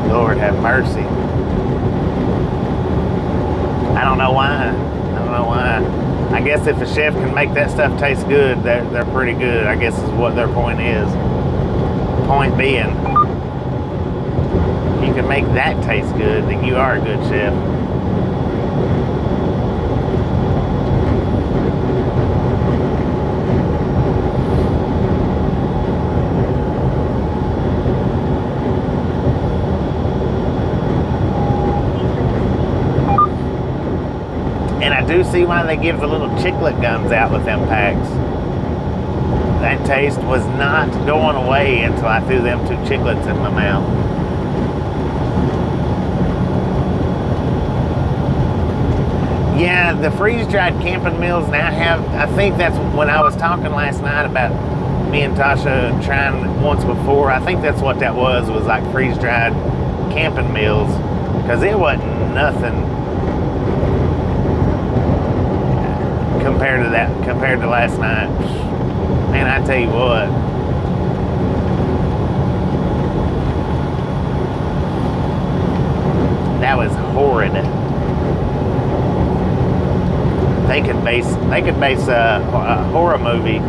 Lord have mercy. I don't know why. I guess if a chef can make that stuff taste good, they're pretty good, I guess is what their point is. Point being, if you can make that taste good, then you are a good chef. And I do see why they give the little chiclet gums out with them packs. That taste was not going away until I threw them 2 chiclets in my mouth. Yeah, the freeze-dried camping meals now have, I think that's when I was talking last night about me and Tasha trying once before, I think that's what that was like freeze-dried camping meals, because it wasn't nothing compared to last night. Man, I tell you what. That was horrid. They could base a horror movie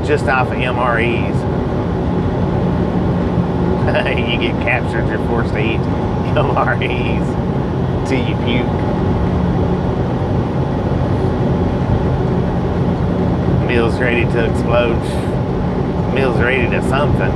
just off of MREs. You get captured, you're forced to eat MREs till you puke. Meals ready to explode. Meals ready to something.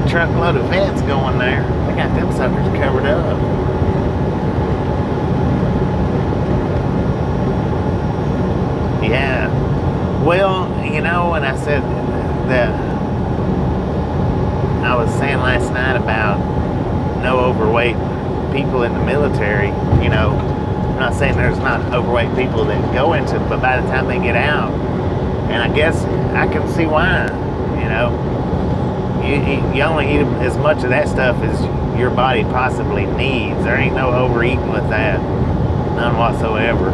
Truckload of vets going there. They got them suckers covered up. Yeah. Well, you know, when I said that, I was saying last night about no overweight people in the military. You know, I'm not saying there's not overweight people that go into it, but by the time they get out, And I guess I can see why, you know. You only eat as much of that stuff as your body possibly needs. There ain't no overeating with that. None whatsoever.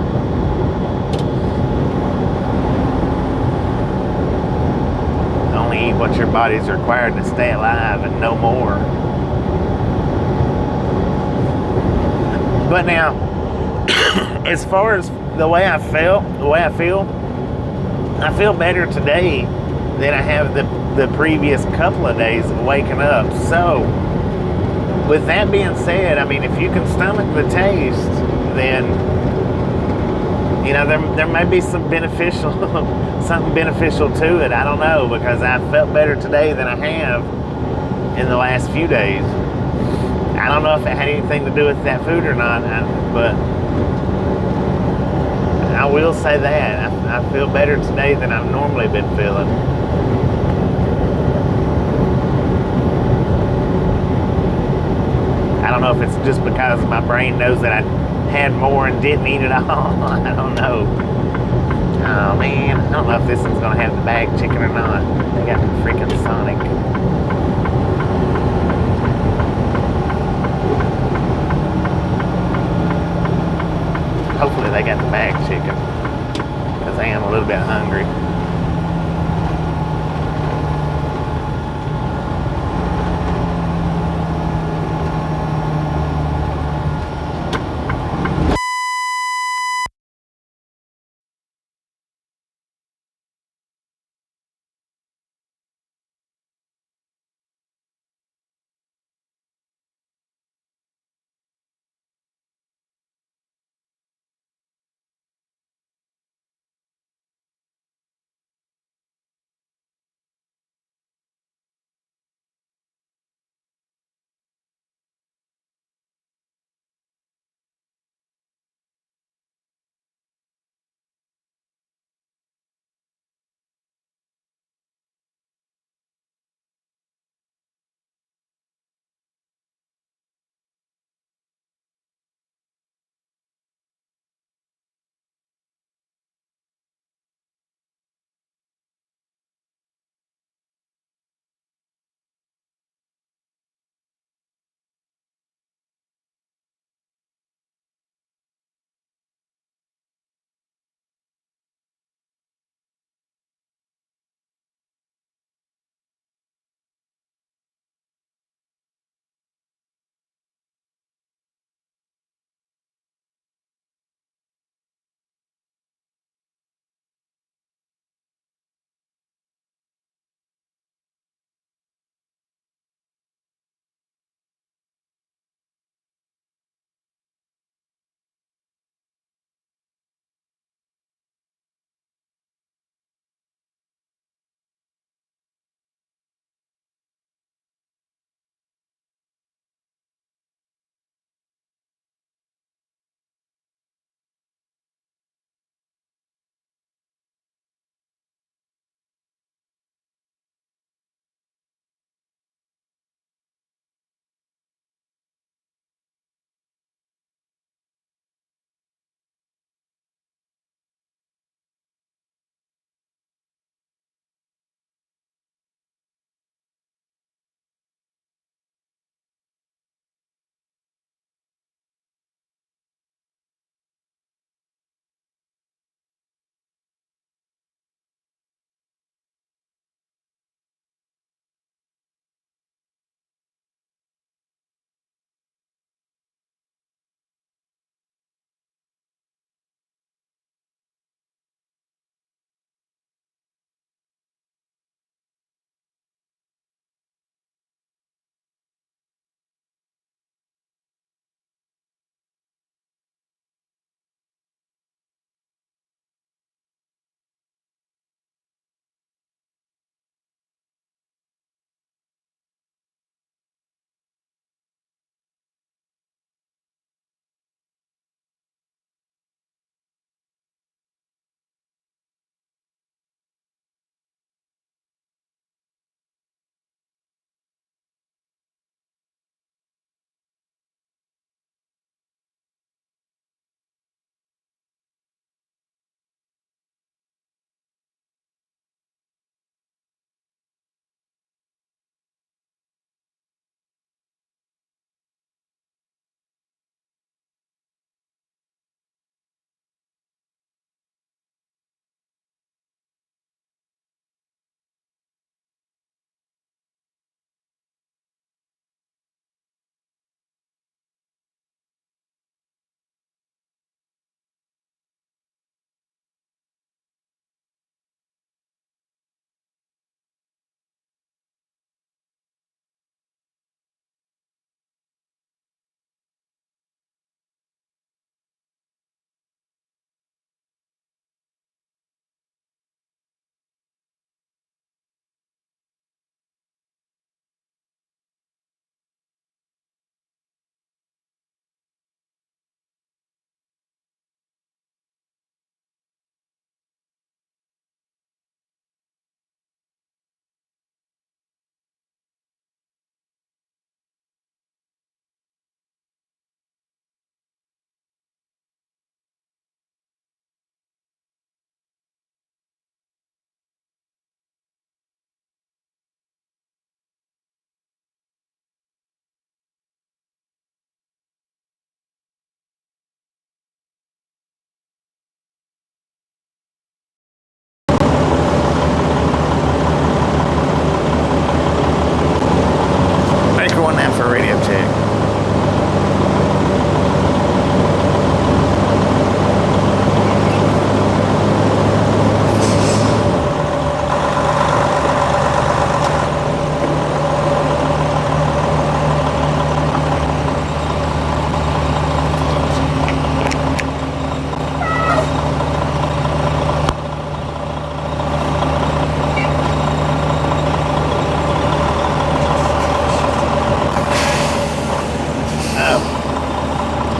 Only eat what your body's required to stay alive and no more. But now, as far as the way I feel, I feel better today than I have the previous couple of days of waking up. So, with that being said, I mean, if you can stomach the taste, then, you know, there may be some beneficial, something beneficial to it. I don't know, because I felt better today than I have in the last few days. I don't know if it had anything to do with that food or not, but I will say that. I feel better today than I've normally been feeling. I don't know if it's just because my brain knows that I had more and didn't eat it all. I don't know. Oh man, I don't know if this one's gonna have the bag chicken or not. They got the freaking Sonic. Hopefully they got the bag chicken, because I am a little bit hungry.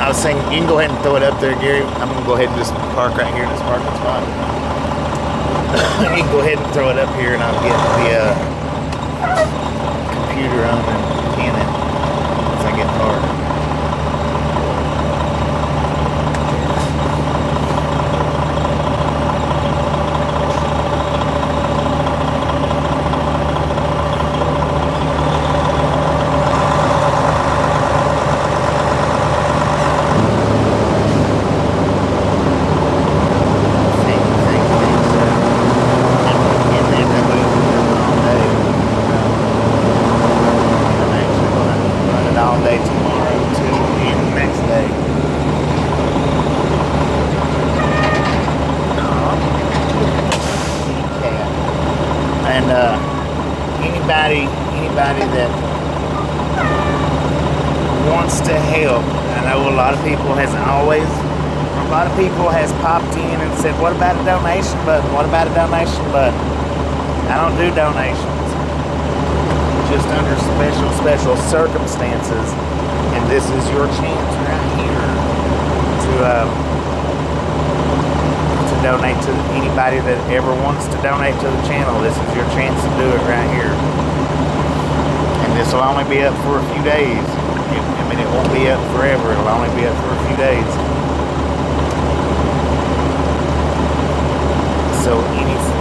I was saying, you can go ahead and throw it up there, Gary. I'm gonna go ahead and just park right here in this parking spot. You can go ahead and throw it up here, and I'll get the computer on and pin it as I get parked. Anybody that wants to help, I know a lot of people has popped in and said, what about a donation button? What about a donation button? I don't do donations, just under special circumstances, and this is your chance right here to donate to anybody that ever wants to donate to the channel. This is your chance to do it right here. And this will only be up for a few days. I mean, it won't be up forever. It'll only be up for a few days. So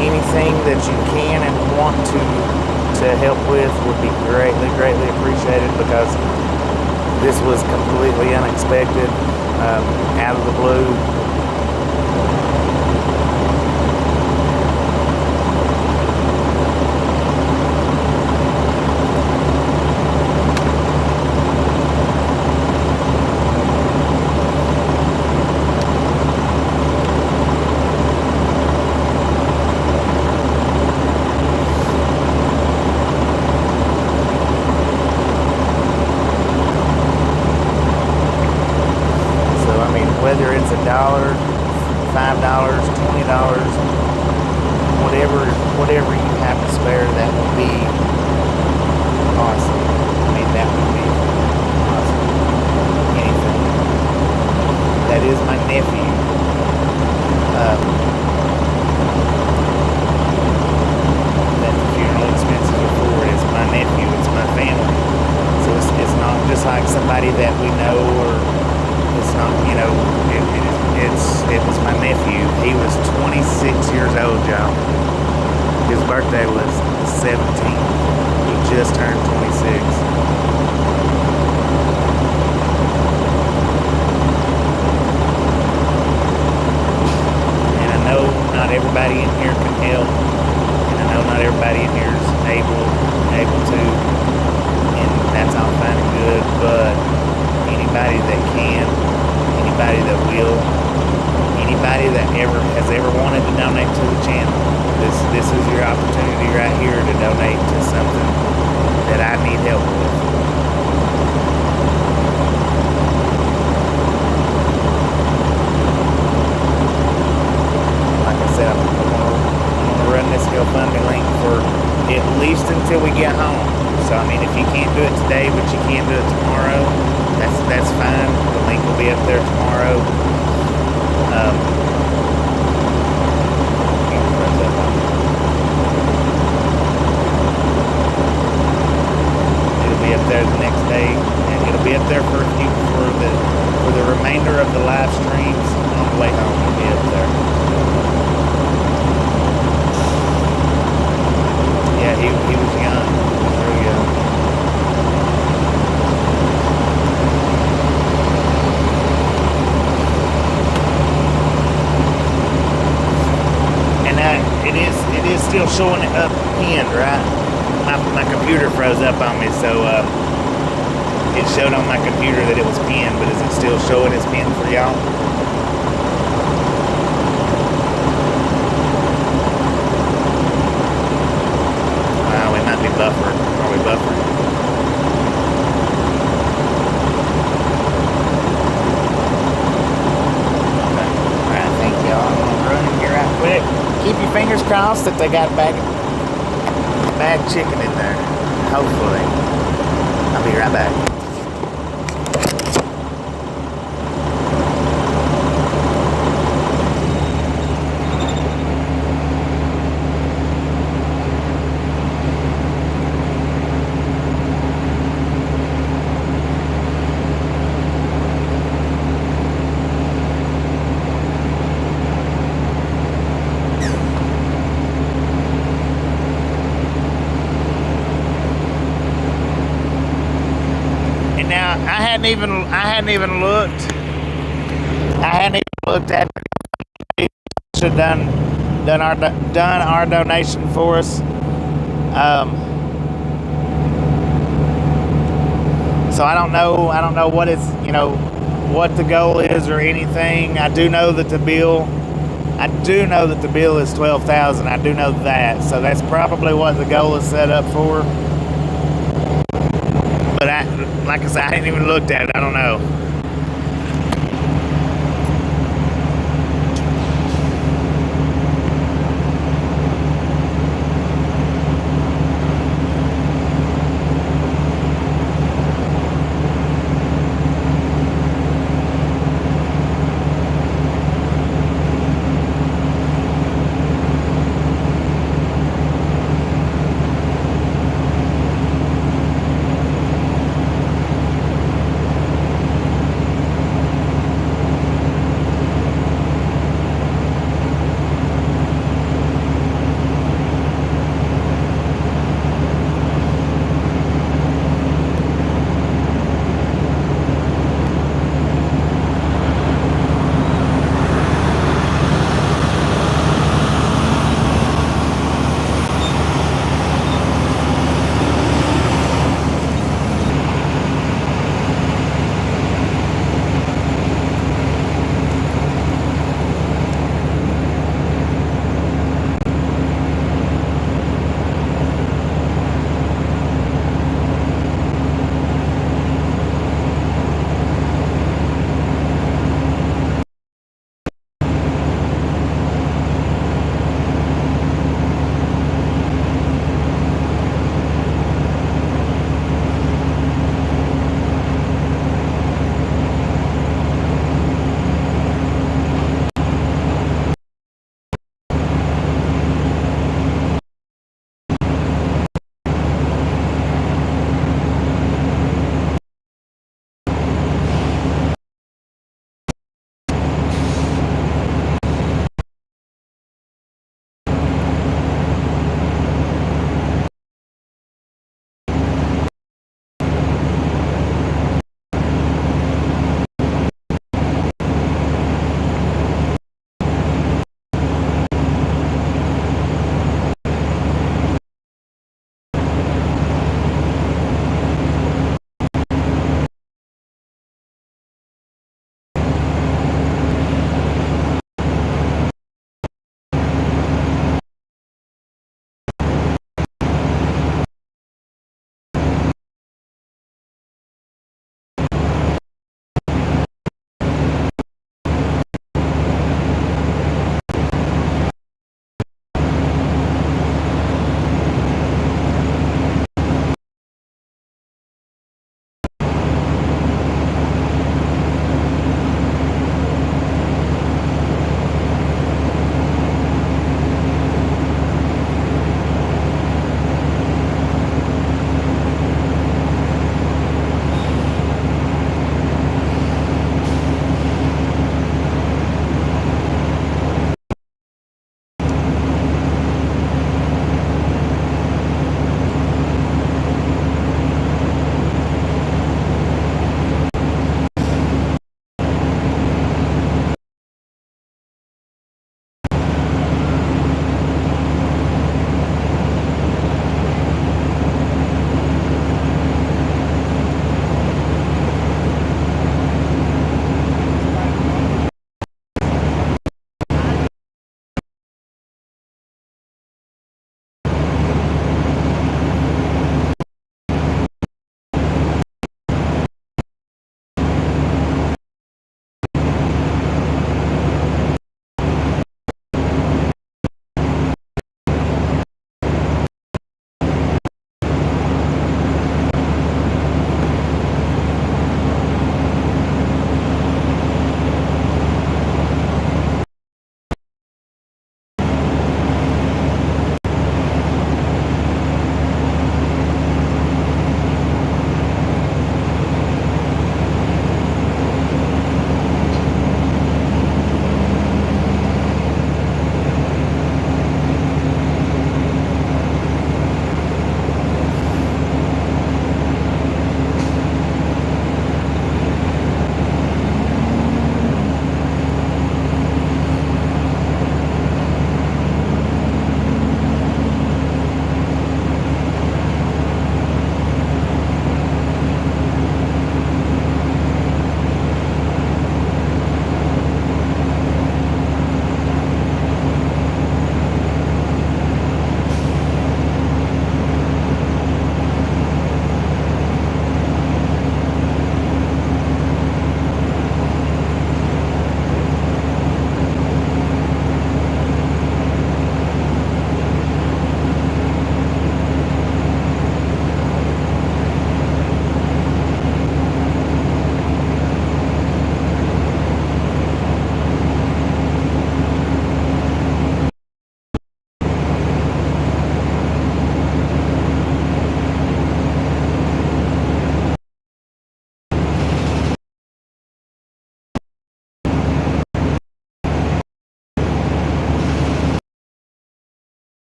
anything that you can and want to help with would be greatly appreciated, because this was completely unexpected, out of the blue. Whether it's $1, $5, $20, whatever you have to spare, that would be awesome. I mean, that would be awesome. Anything. That is my nephew. That the funeral expenses are for. It's my nephew. It's my family. So it's not just like somebody that we know, or it's not, you know, it was my nephew. He was 26 years old, y'all. His birthday was the 17th. He just turned 26. And I know not everybody in here can help, and I know not everybody in here is able to, and that's all fine and good, but anybody that can, anybody that will, anybody that has ever wanted to donate to the channel, this is your opportunity right here to donate to something that I need help with. Like I said, I'm gonna run this GoFundMe link for at least until we get home. So I mean, if you can't do it today, but you can do it tomorrow, that's fine. The link will be up there tomorrow. It'll be up there the next day, and it'll be up there for the remainder of the live streams on the way home. It'll be up there. Yeah, he was young. He was real young. It is still showing it up pinned, right? My computer froze up on me, so it showed on my computer that it was pinned, but is it still showing it's pinned for y'all? Wow, we might be buffering. Are we buffering? Okay. Alright, thank y'all. I'm gonna run in here right quick. Keep your fingers crossed that they got bag chicken in there. Hopefully. I'll be right back. now I hadn't even looked. I hadn't even looked at. Should done our donation for us. So I don't know what it's, what the goal is or anything. I do know that the bill is 12,000. I do know that. So that's probably what the goal is set up for. But like I said, I hadn't even looked at it. I don't know.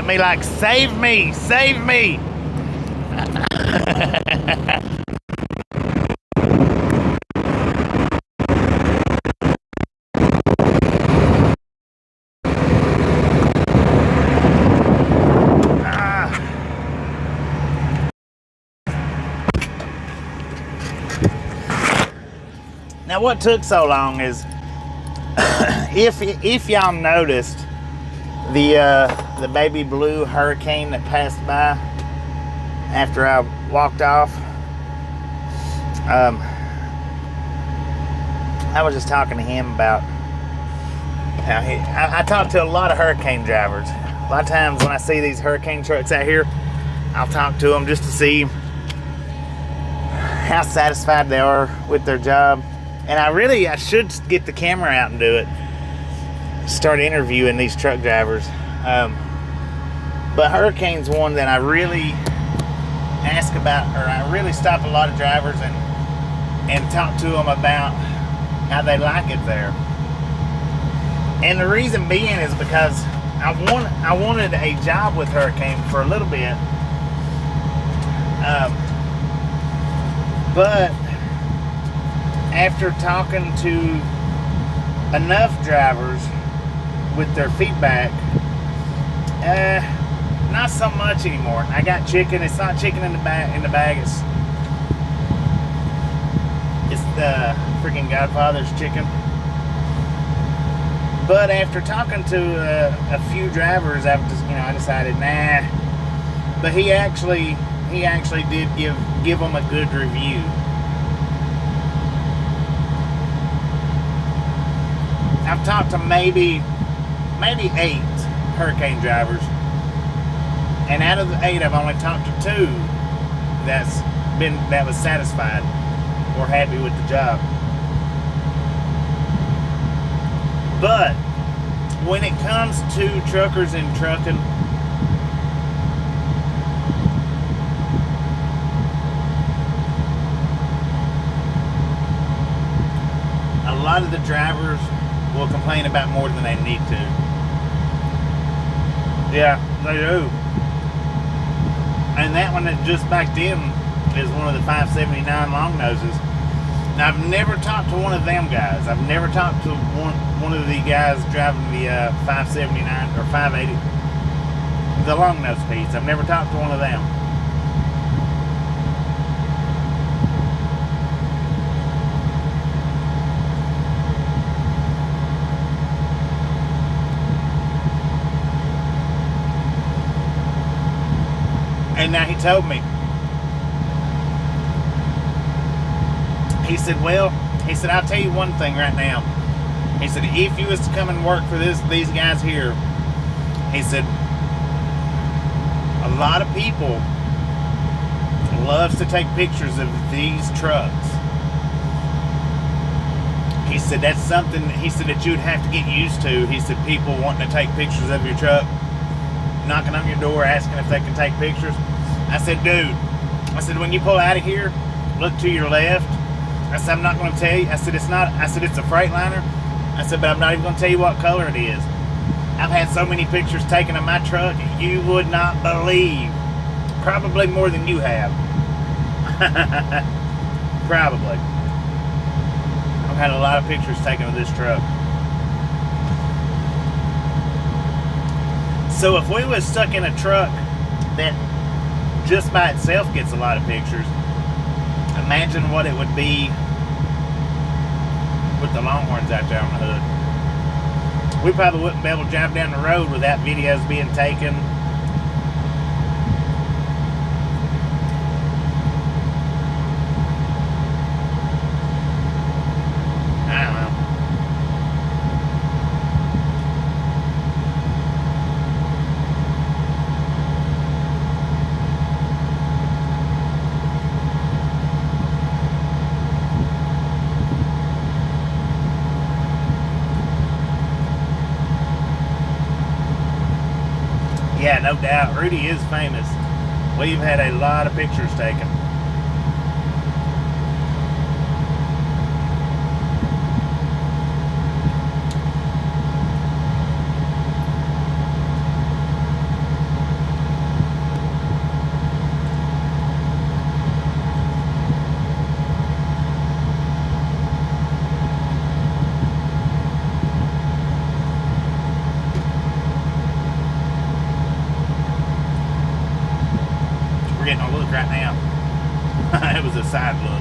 at me like, save me, save me. Now what took so long is, if y'all noticed the baby blue Hurricane that passed by after I walked off, I was just talking to him about how I talk to a lot of Hurricane drivers. A lot of times when I see these Hurricane trucks out here, I'll talk to them just to see how satisfied they are with their job. And I should get the camera out and do it. Start interviewing these truck drivers. But Hurricane's one that I really ask about, or I really stop a lot of drivers and talk to them about how they like it there. And the reason being is because I wanted a job with Hurricane for a little bit. But after talking to enough drivers with their feedback, not so much anymore. I got chicken. It's not chicken in the bag. It's the freaking Godfather's chicken. But after talking to a few drivers, I decided, nah. But he actually did give them a good review. I've talked to maybe 8 Hurricane drivers, and out of the 8, I've only talked to 2 that was satisfied or happy with the job. But when it comes to truckers and trucking, a lot of the drivers will complain about more than they need to. Yeah, they do. And that one that just backed in is one of the 579 long noses. Now, I've never talked to one of them guys. I've never talked to one of the guys driving the 579 or 580, the long nose piece. I've never talked to one of them. And now he told me, he said, I'll tell you one thing right now. He said, if you was to come and work for these guys here, he said, a lot of people loves to take pictures of these trucks. He said, that's something, he said, that you'd have to get used to. He said, people wanting to take pictures of your truck, knocking on your door, asking if they can take pictures. I said, dude, I said, when you pull out of here, look to your left. I said, I'm not going to tell you. I said, it's a Freightliner. I said, but I'm not even going to tell you what color it is. I've had so many pictures taken of my truck, you would not believe. Probably more than you have. Probably. I've had a lot of pictures taken of this truck. So if we was stuck in a truck that just by itself gets a lot of pictures, imagine what it would be with the Longhorns out there on the hood. We probably wouldn't be able to drive down the road without videos being taken. I don't know. Yeah, no doubt. Rudy is famous. We've had a lot of pictures taken. It was a side look.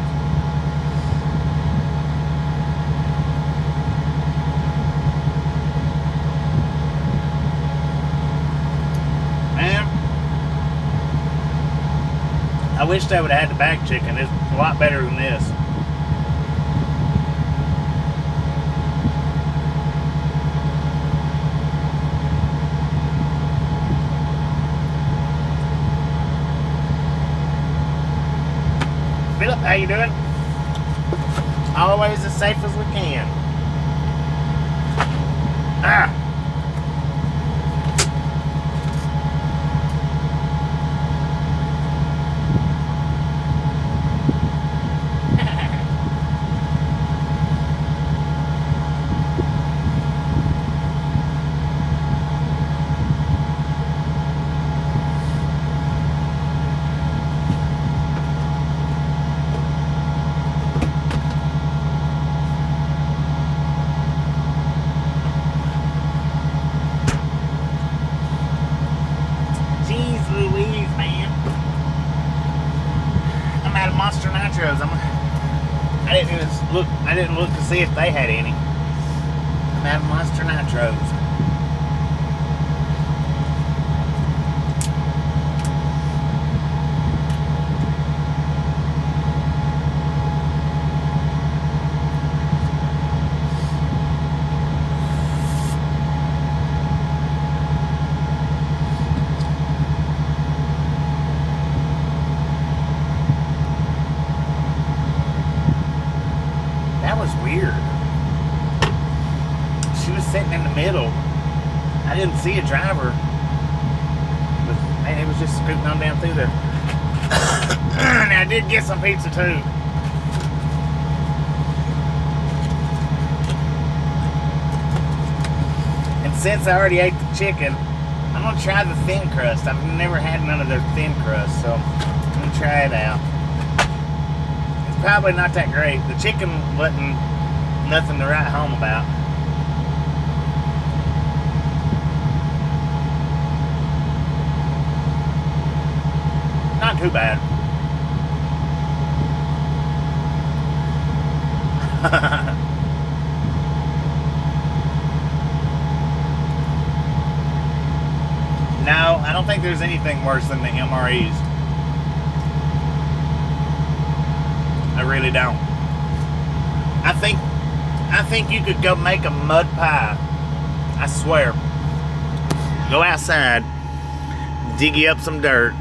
Man, I wish they would have had the bag chicken. It's a lot better than this. Philip, how you doing? Always as safe as we can. Ah. Monster Nitros. I didn't look to see if they had any. I'm out of Monster Nitros. Weird. She was sitting in the middle. I didn't see a driver. But man, it was just scooting on down through there. Now I did get some pizza too. And since I already ate the chicken, I'm gonna try the thin crust. I've never had none of their thin crust, so I'm gonna try it out. It's probably not that great. The chicken wasn't nothing to write home about. Not too bad. No, I don't think there's anything worse than the MREs. I really don't. I think you could go make a mud pie. I swear. Go outside, dig you up some dirt,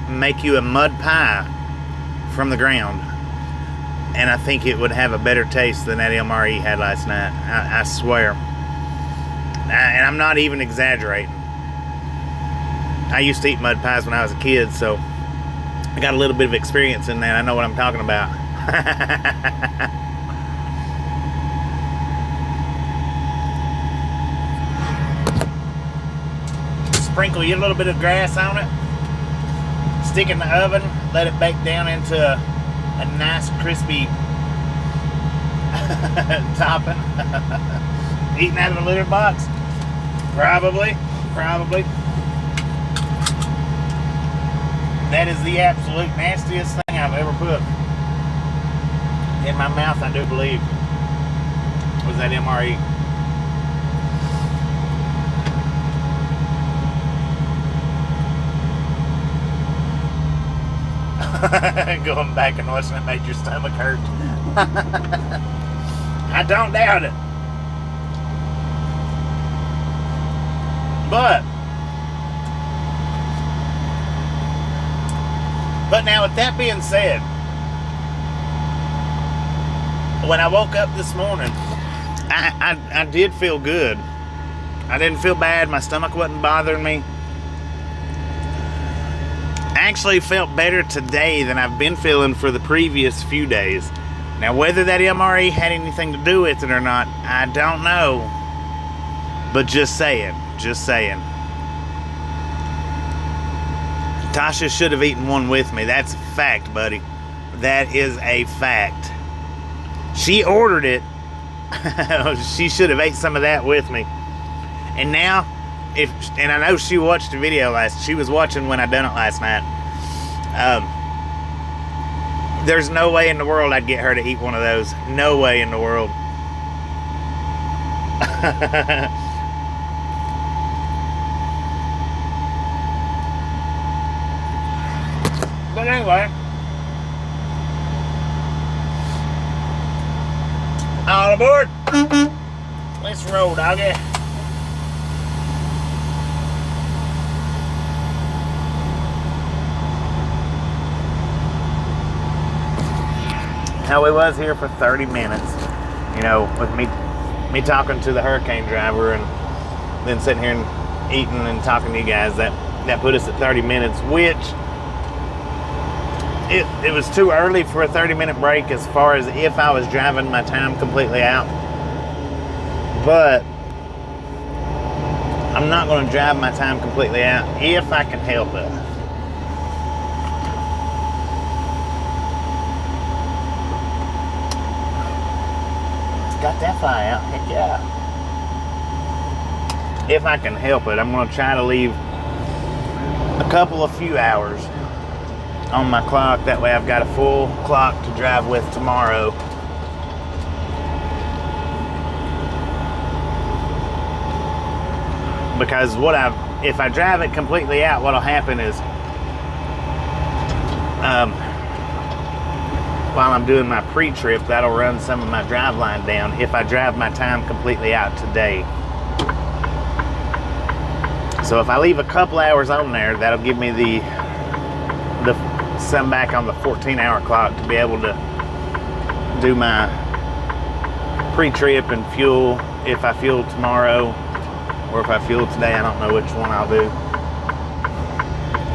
make you a mud pie from the ground, and I think it would have a better taste than that MRE had last night. I swear. And I'm not even exaggerating. I used to eat mud pies when I was a kid, so I got a little bit of experience in that. I know what I'm talking about. Sprinkle you a little bit of grass on it, stick in the oven, let it bake down into a nice crispy topping. Eating out of a litter box? Probably. That is the absolute nastiest thing I've ever put in my mouth, I do believe, was that MRE. Going back and watching it made your stomach hurt. I don't doubt it. But now, with that being said, when I woke up this morning, I did feel good. I didn't feel bad. My stomach wasn't bothering me. I actually felt better today than I've been feeling for the previous few days. Now, whether that MRE had anything to do with it or not, I don't know. But just saying. Tasha should have eaten one with me. That's a fact, buddy. That is a fact. She ordered it. She should have ate some of that with me. And now, and I know she watched the video she was watching when I done it last night. There's no way in the world I'd get her to eat one of those. No way in the world. But anyway, all aboard. Let's roll, doggy. Now we was here for 30 minutes, you know, with me talking to the hurricane driver and then sitting here and eating and talking to you guys. That put us at 30 minutes, which it was too early for a 30-minute break as far as if I was driving my time completely out. But I'm not going to drive my time completely out if I can help it. Got that fly out, heck yeah. If I can help it, I'm going to try to leave a few hours on my clock. That way I've got a full clock to drive with tomorrow. Because if I drive it completely out, what'll happen is while I'm doing my pre-trip, that'll run some of my drive line down if I drive my time completely out today. So if I leave a couple hours on there, that'll give me the some back on the 14-hour clock to be able to do my pre-trip and fuel if I fuel tomorrow, or if I fuel today. I don't know which one I'll do.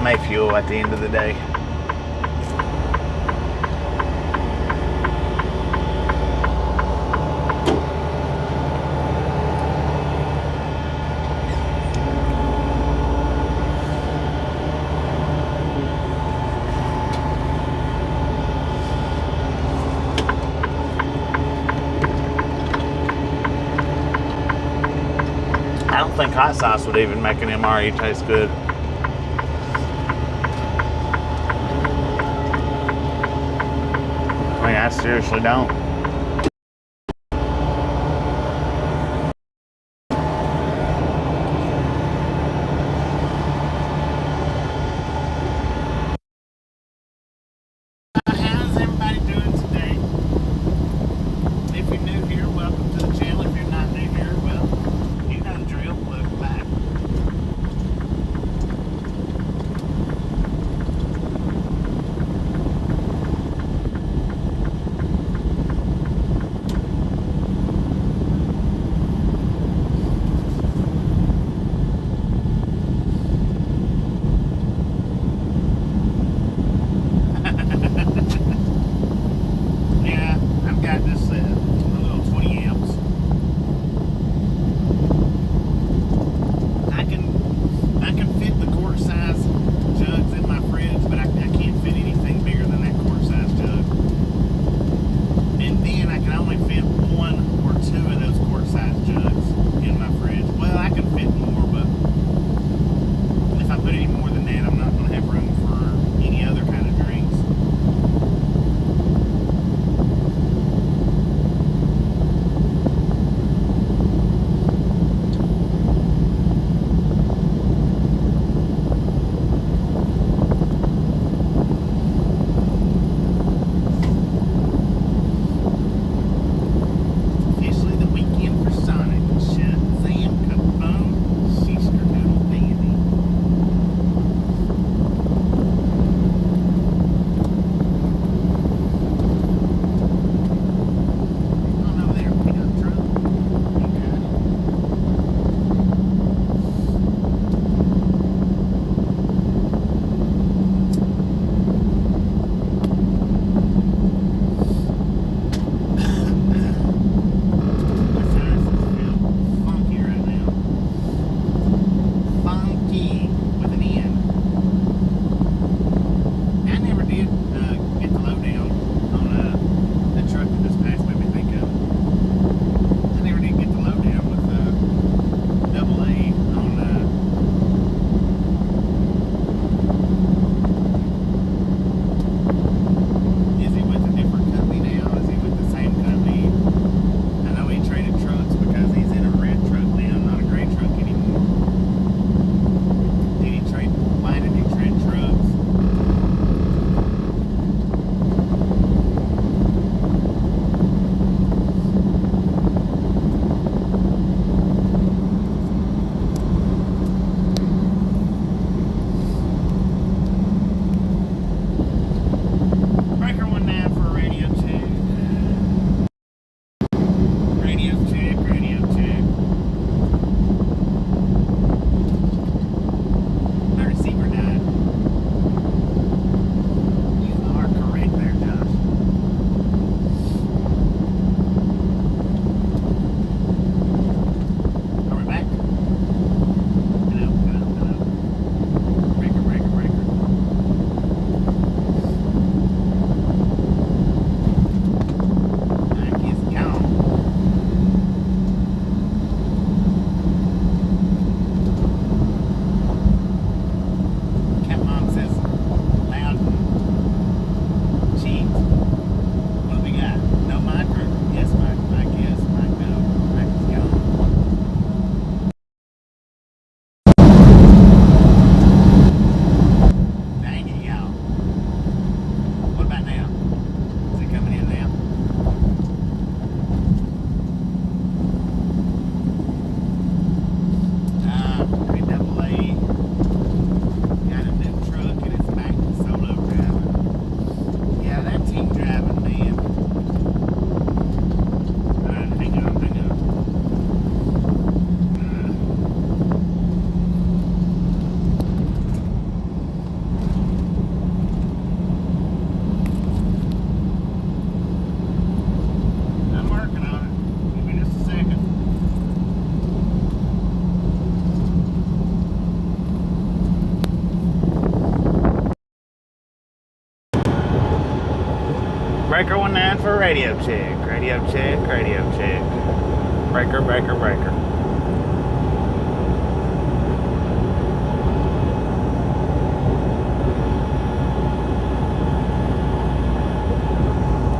May fuel at the end of the day. I don't think hot sauce would even make an MRE taste good. I mean, I seriously don't. How's everybody doing today? If you're new here, welcome to the channel. If you're not new here, well, you know the drill. Welcome back. Breaker 19 for radio check. Radio check, radio check. Breaker, breaker, breaker.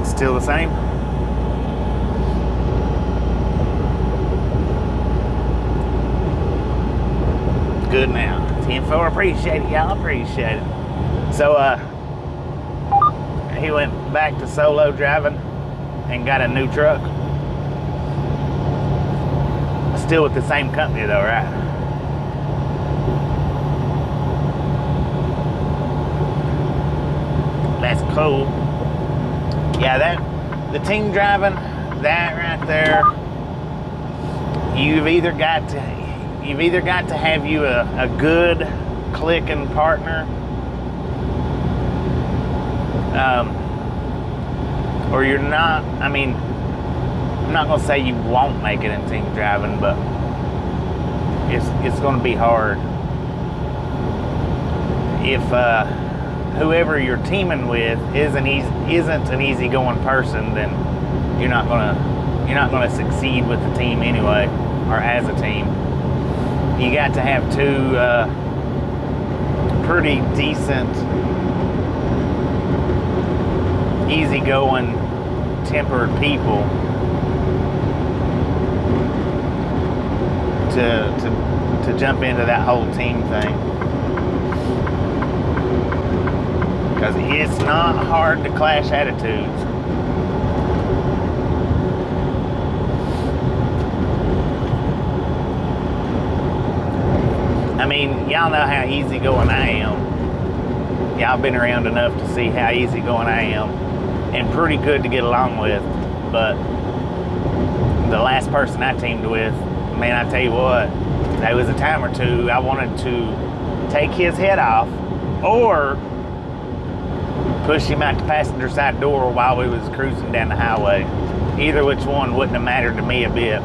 Still the same? Good now. 10-4, appreciate it, y'all, appreciate it. So, he went back to solo driving and got a new truck. Still with the same company though, right? That's cool. Yeah, the team driving, that right there, you've either got to have you a good clicking partner, or you're not. I mean, I'm not gonna say you won't make it in team driving, but it's gonna be hard if whoever you're teaming with isn't an easygoing person. Then you're not gonna succeed with the team anyway, or as a team. You got to have two pretty decent, easygoing, tempered people to jump into that whole team thing. Because it's not hard to clash attitudes. I mean, y'all know how easygoing I am. Y'all been around enough to see how easygoing I am, and pretty good to get along with. But the last person I teamed with, man, I tell you what, there was a time or two I wanted to take his head off or push him out the passenger side door while we was cruising down the highway. Either which one wouldn't have mattered to me a bit.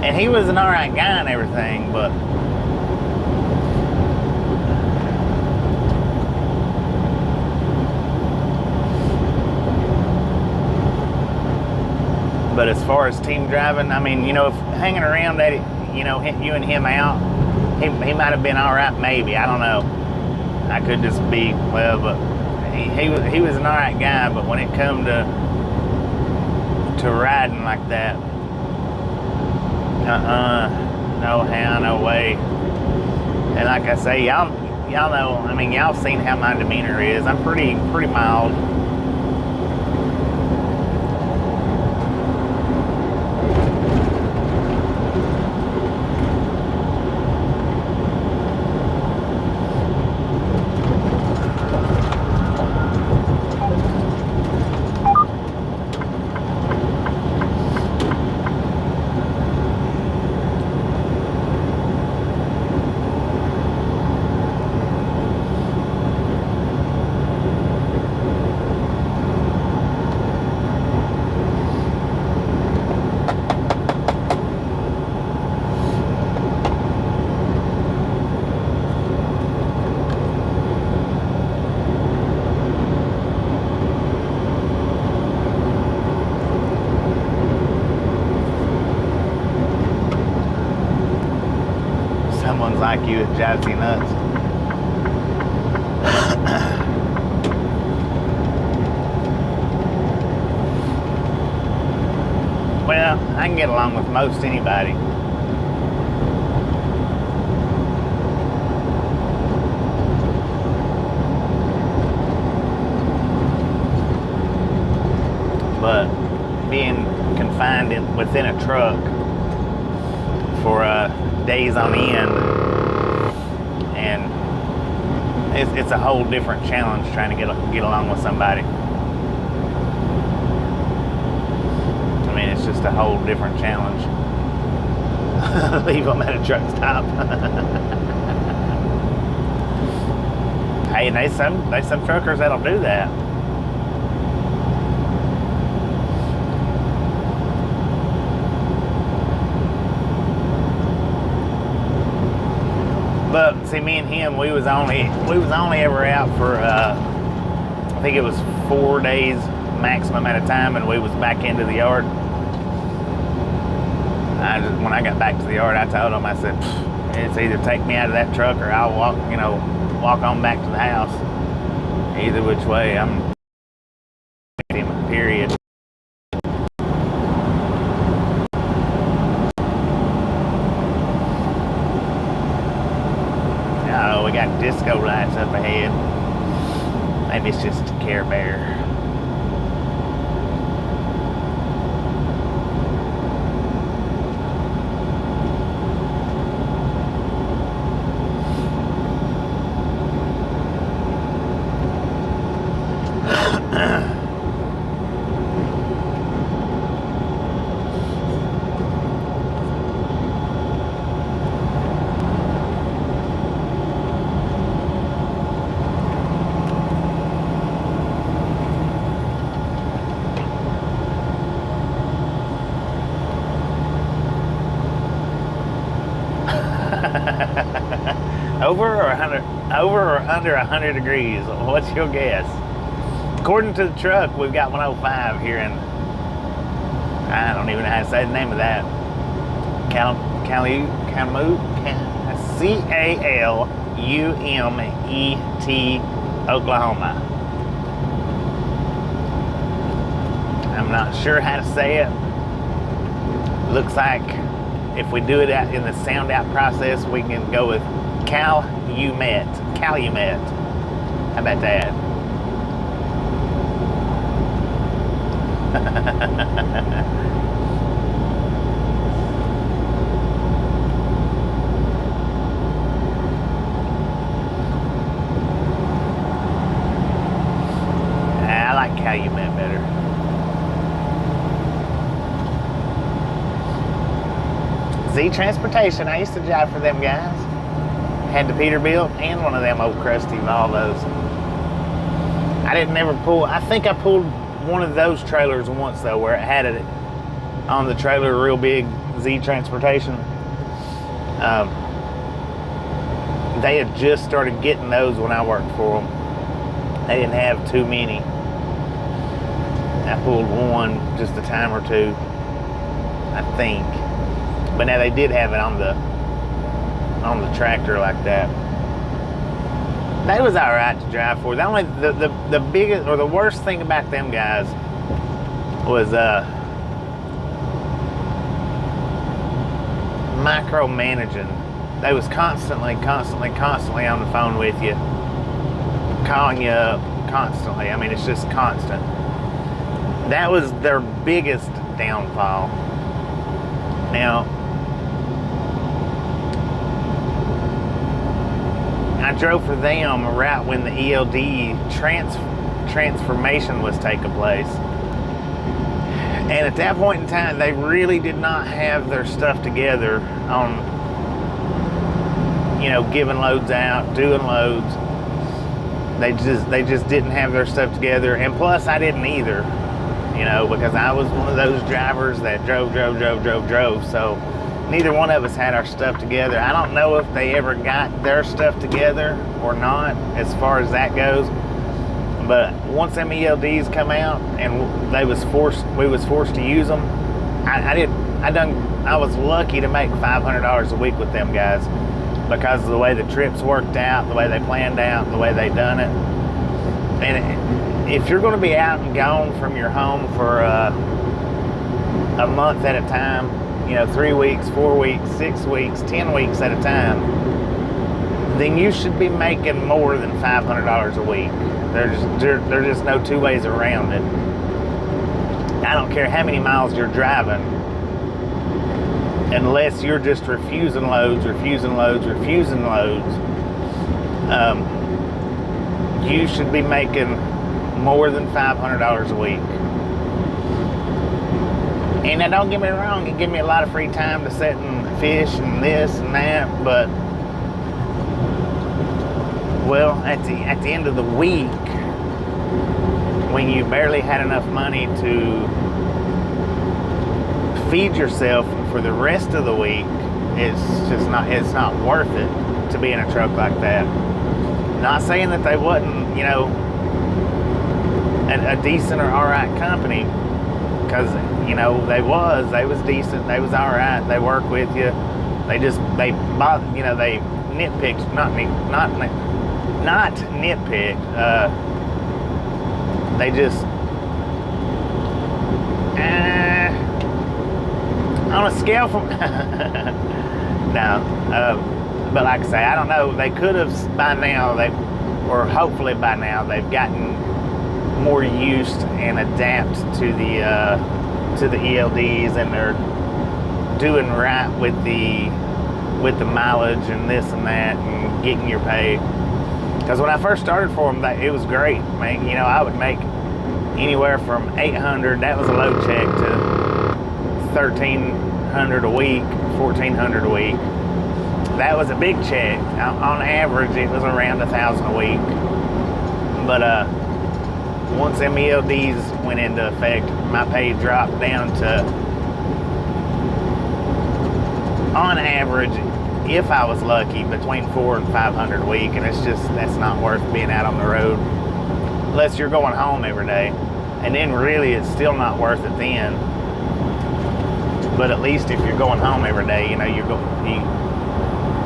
And he was an alright guy and everything, but as far as team driving, I mean, you know, if hanging around that, you know, you and him out, he might have been alright, maybe, I don't know. I could just be, well, but he was an alright guy, but when it come to riding like that, no how, no way. And like I say, y'all know, I mean, y'all seen how my demeanor is. I'm pretty mild. Someone's like you, it drives you nuts. Well, I can get along with most anybody. But being confined within a truck for days on end, and it's a whole different challenge trying to get along with somebody. I mean, it's just a whole different challenge. Leave them at a truck stop. Hey, and there's some truckers that'll do that. But see, me and him, we was only ever out for I think it was 4 days maximum at a time, and we was back into the yard. When I got back to the yard, I told him, I said, it's either take me out of that truck or I'll walk on back to the house. Either which way, I'm him, period. Oh, we got disco lights up ahead. Maybe it's just a Care Bear. Over or under 100 degrees? What's your guess? According to the truck, we've got 105 here in, I don't even know how to say the name of that. Calumet, Oklahoma. I'm not sure how to say it. Looks like if we do it in the sound out process, we can go with Calumet. How about that? I like Calumet better. Z Transportation, I used to drive for them guys. Had the Peterbilt and one of them old crusty Volvos. I didn't ever pull, I think I pulled one of those trailers once though, where it had it on the trailer real big, Z Transportation. They had just started getting those when I worked for them. They didn't have too many. I pulled one just a time or two, I think. But now they did have it on the tractor like that. They was all right to drive for. The biggest or the worst thing about them guys was micromanaging. They was constantly on the phone with you, calling you up constantly. I mean, it's just constant. That was their biggest downfall. Now, I drove for them right when the ELD transformation was taking place. And at that point in time, they really did not have their stuff together on, giving loads out, doing loads. They just didn't have their stuff together. And plus, I didn't either, because I was one of those drivers that drove. So neither one of us had our stuff together. I don't know if they ever got their stuff together or not, as far as that goes. But once them ELDs come out and we was forced to use them, I was lucky to make $500 a week with them guys because of the way the trips worked out, the way they planned out, the way they done it. And if you're going to be out and gone from your home for a month at a time, 3 weeks, 4 weeks, 6 weeks, 10 weeks at a time, then you should be making more than $500 a week. There's just no two ways around it. I don't care how many miles you're driving, unless you're just refusing loads, you should be making more than $500 a week. And now don't get me wrong, it gives me a lot of free time to sit and fish and this and that, but well, at the end of the week, when you barely had enough money to feed yourself for the rest of the week, it's not worth it. to be in a truck like that. Not saying that they wasn't, you know, a decent or all right company, because, you know, they was decent, they was all right, they work with you, they bought, you know, they nitpicked, not nitpick, they just, on a scale from, no, but like I say, I don't know, they could have by now, or hopefully by now, they've gotten more used and adapt to the ELDs, and they're doing right with the mileage and this and that, and getting your pay. Because when I first started for them, it was great, man. You know, I would make anywhere from $800, that was a low check, to $1,300 a week, $1,400 a week. That was a big check. On average, it was around $1,000 a week. But once them ELDs went into effect, my pay dropped down to, on average, if I was lucky, between $400 and $500 a week, and that's not worth being out on the road unless you're going home every day. And then really, it's still not worth it then. But at least if you're going home every day, you know,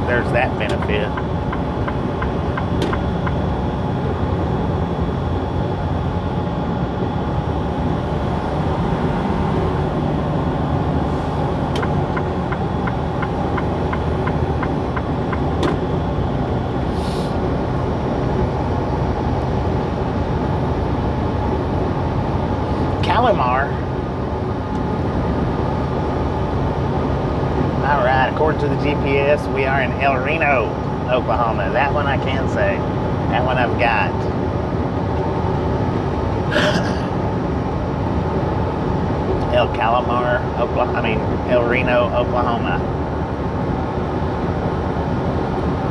there's that benefit. All right, according to the GPS, we are in El Reno, Oklahoma. That one I can say. That one I've got. El Reno, Oklahoma.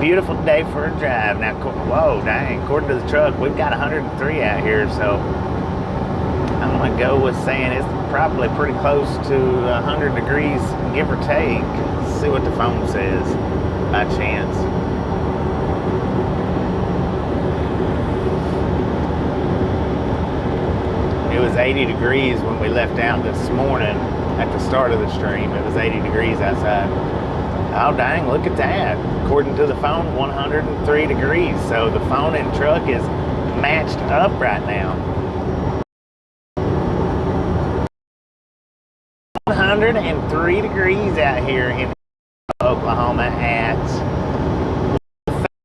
Beautiful day for a drive. Now, whoa, dang, according to the truck, we've got 103 out here, so I'm gonna go with saying it's probably pretty close to 100 degrees, give or take. Let's see what the phone says, by chance. It was 80 degrees when we left out this morning at the start of the stream. It was 80 degrees outside. Oh dang, look at that. According to the phone, 103 degrees. So the phone and truck is matched up right now. 103 degrees out here in Oklahoma at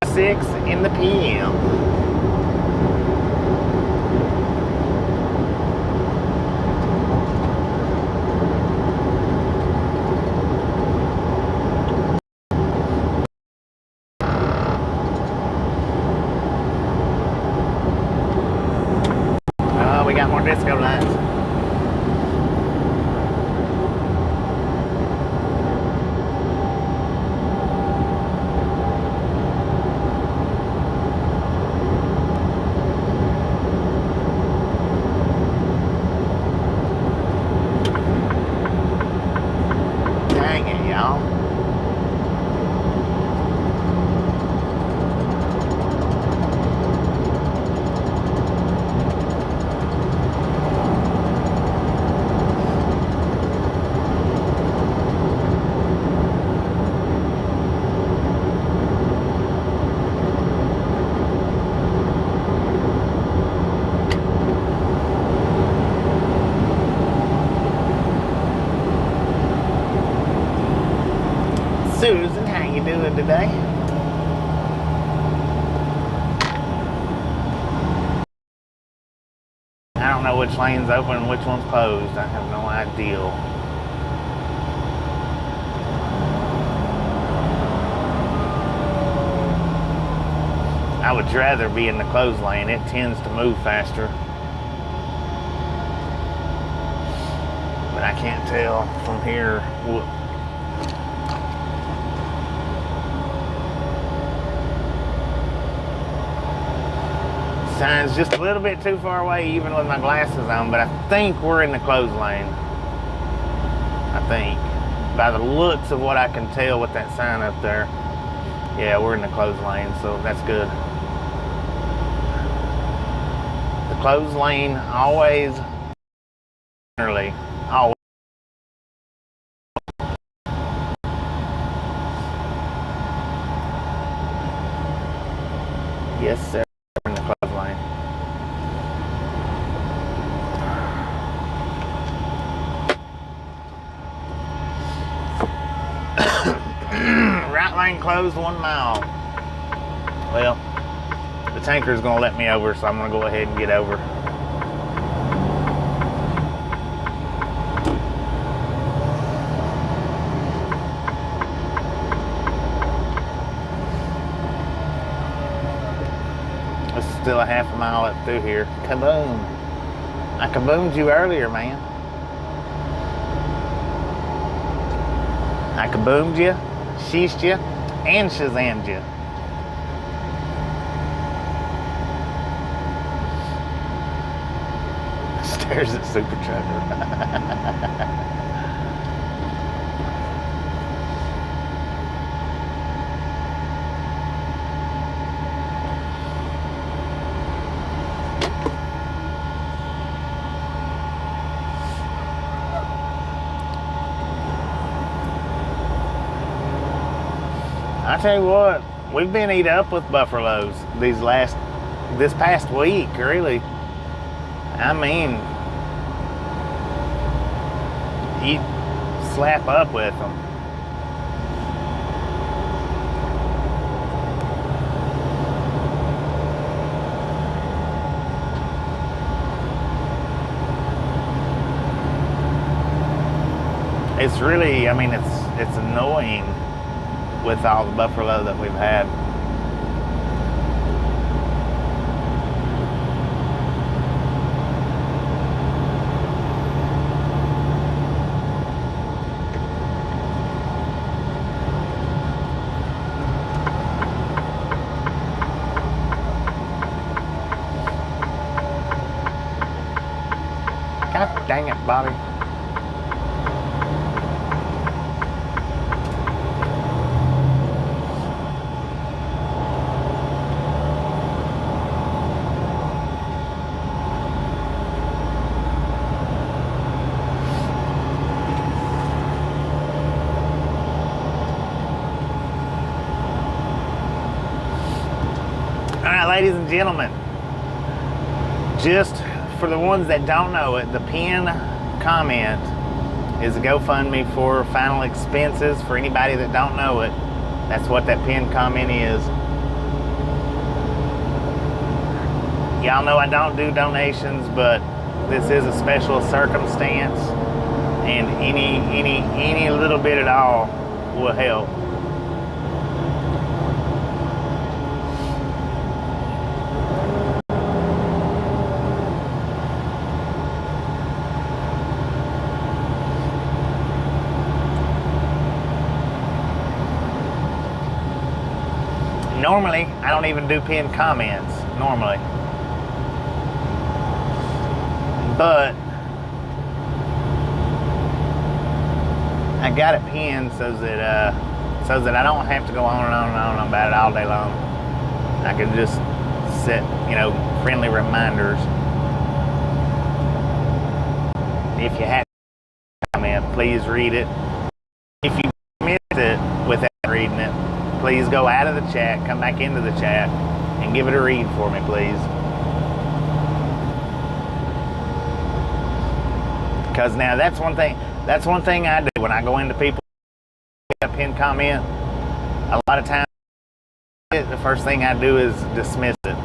6 in the PM. Oh, we got more disco lights. Susan, how you doing today? I don't know which lane's open and which one's closed. I have no idea. I would rather be in the closed lane. It tends to move faster. But I can't tell from here. Sign's just a little bit too far away even with my glasses on, but I think we're in the closed lane. I think. By the looks of what I can tell with that sign up there. Yeah, we're in the closed lane, so that's good. The closed lane always, generally, always. Yes, sir. We're in the closed lane. Right lane closed 1 mile. Well, the tanker is going to let me over, so I'm going to go ahead and get over. It's still a half a mile up through here. Kaboom. I kaboomed you earlier, man. I kaboomed you, sheeshed you, and shazammed you. Stares at Super Trucker. I tell you what, we've been eat up with buffaloes this past week, really. I mean, you slap up with them. It's really, I mean, it's annoying with all the buffalo that we've had. God dang it, Bobby. Ladies and gentlemen, just for the ones that don't know it, the pinned comment is a GoFundMe for final expenses. For anybody that don't know it, that's what that pinned comment is. Y'all know I don't do donations, but this is a special circumstance, and any little bit at all will help. Normally, I don't even do pinned comments, normally. But I got it pinned so that I don't have to go on and on and on about it all day long. I can just set, friendly reminders. If you have a comment, please read it. If you missed it without reading it, please go out of the chat, come back into the chat, and give it a read for me, please. Because now that's one thing I do when I go into people a pinned comment. A lot of times, the first thing I do is dismiss it.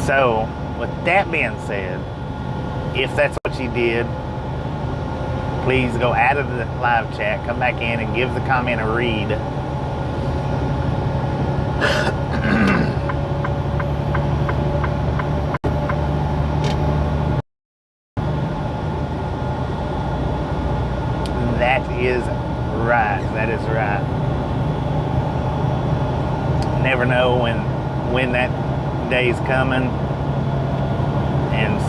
So, with that being said, if that's what you did, please go out of the live chat, come back in, and give the comment a read. That is right. Never know when that day's coming, and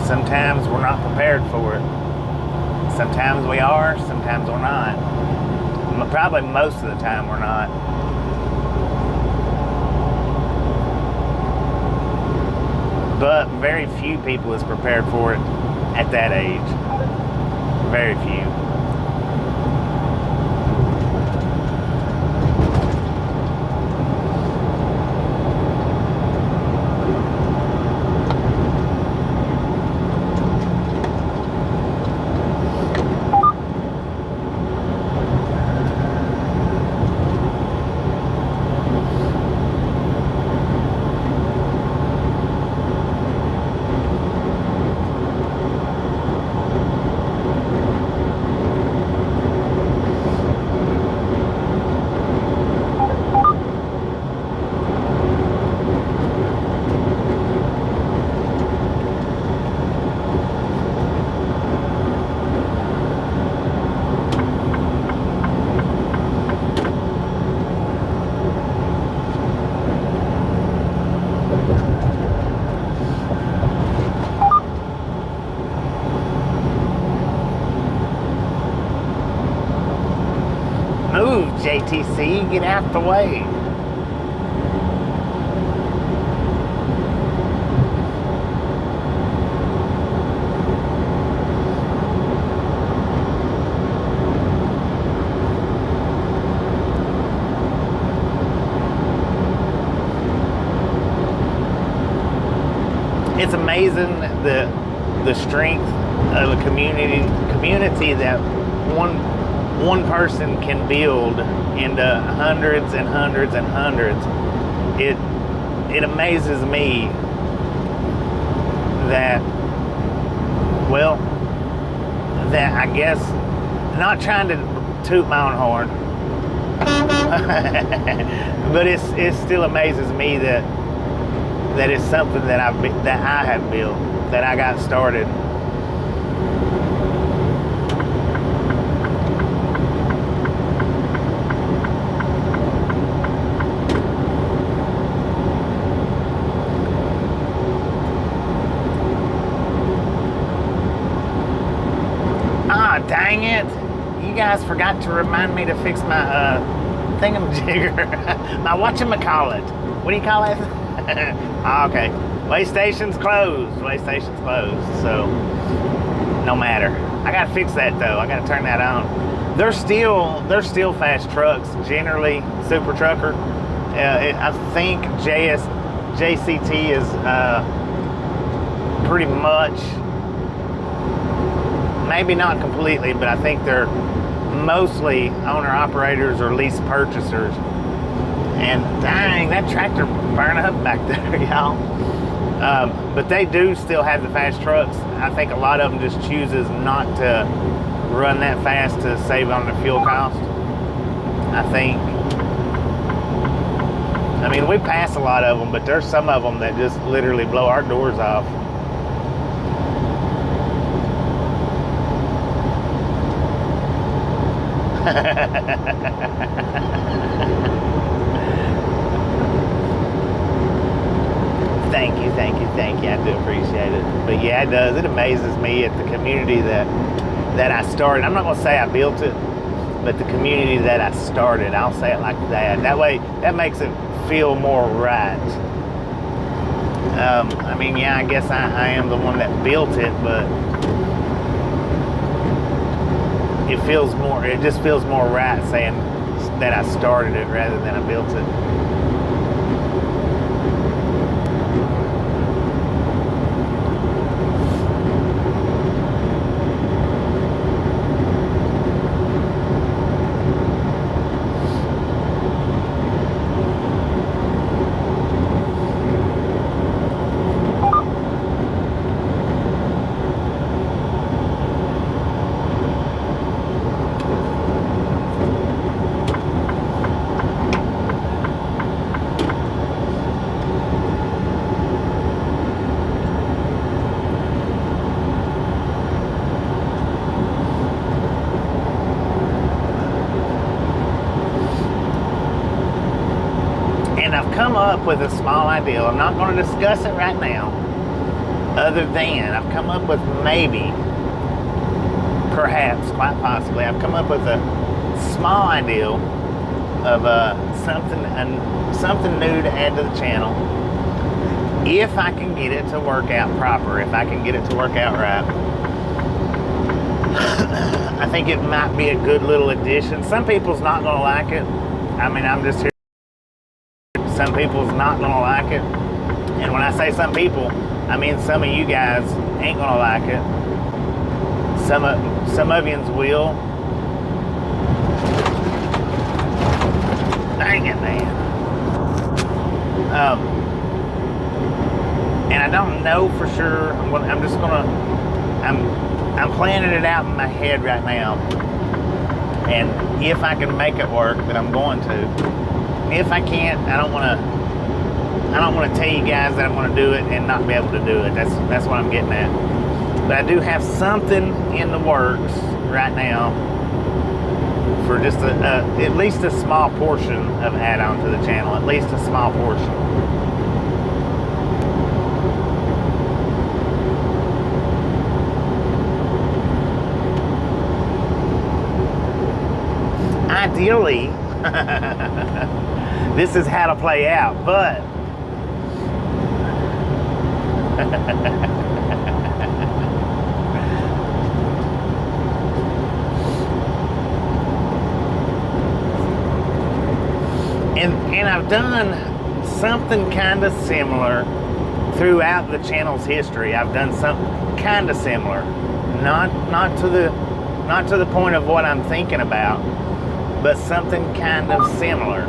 sometimes we're not prepared for it. Sometimes we are, sometimes we're not. Probably most of the time we're not. But very few people is prepared for it at that age. Very few. Move, JTC, get out the way. It's amazing the strength of a community that one person can build into hundreds and hundreds and hundreds. It amazes me that, well, that I guess, not trying to toot my own horn, but it still amazes me that it's something that I have built, that I got started. Dang it! You guys forgot to remind me to fix my thingamajigger. My whatchamacallit. What do you call it? Okay. Way station's closed. Way station's closed. So no matter. I gotta fix that though. I gotta turn that on. They're still fast trucks. Generally, super trucker. I think JCT is pretty much. Maybe not completely, but I think they're mostly owner-operators or lease purchasers. And dang, that tractor burned up back there, y'all. But they do still have the fast trucks. I think a lot of them just chooses not to run that fast to save on the fuel cost. I think. I mean, we pass a lot of them, but there's some of them that just literally blow our doors off. Thank you. I do appreciate it. But yeah, it does. It amazes me at the community that I started. I'm not going to say I built it, but the community that I started, I'll say it like that. That way, that makes it feel more right. I mean, yeah, I guess I am the one that built it, but it just feels more right saying that I started it rather than I built it. Come up with a small idea. I'm not going to discuss it right now, other than I've come up with maybe, perhaps, quite possibly, I've come up with a small idea of something new to add to the channel. if I can get it to work out proper, if I can get it to work out right, I think it might be a good little addition. Some people's not going to like it. I mean, I'm just here. Some people's not going to like it. And when I say some people, I mean some of you guys ain't going to like it. Some of yous will. Dang it, man. And I don't know for sure. I'm planning it out in my head right now. And if I can make it work, then I'm going to. If I can't, I don't want to tell you guys that I'm going to do it and not be able to do it. That's what I'm getting at. But I do have something in the works right now for just at least a small portion of add-on to the channel. At least a small portion. Ideally, this is how to play out, but and I've done something kind of similar throughout the channel's history. I've done something kind of similar, not to the point of what I'm thinking about, but something kind of similar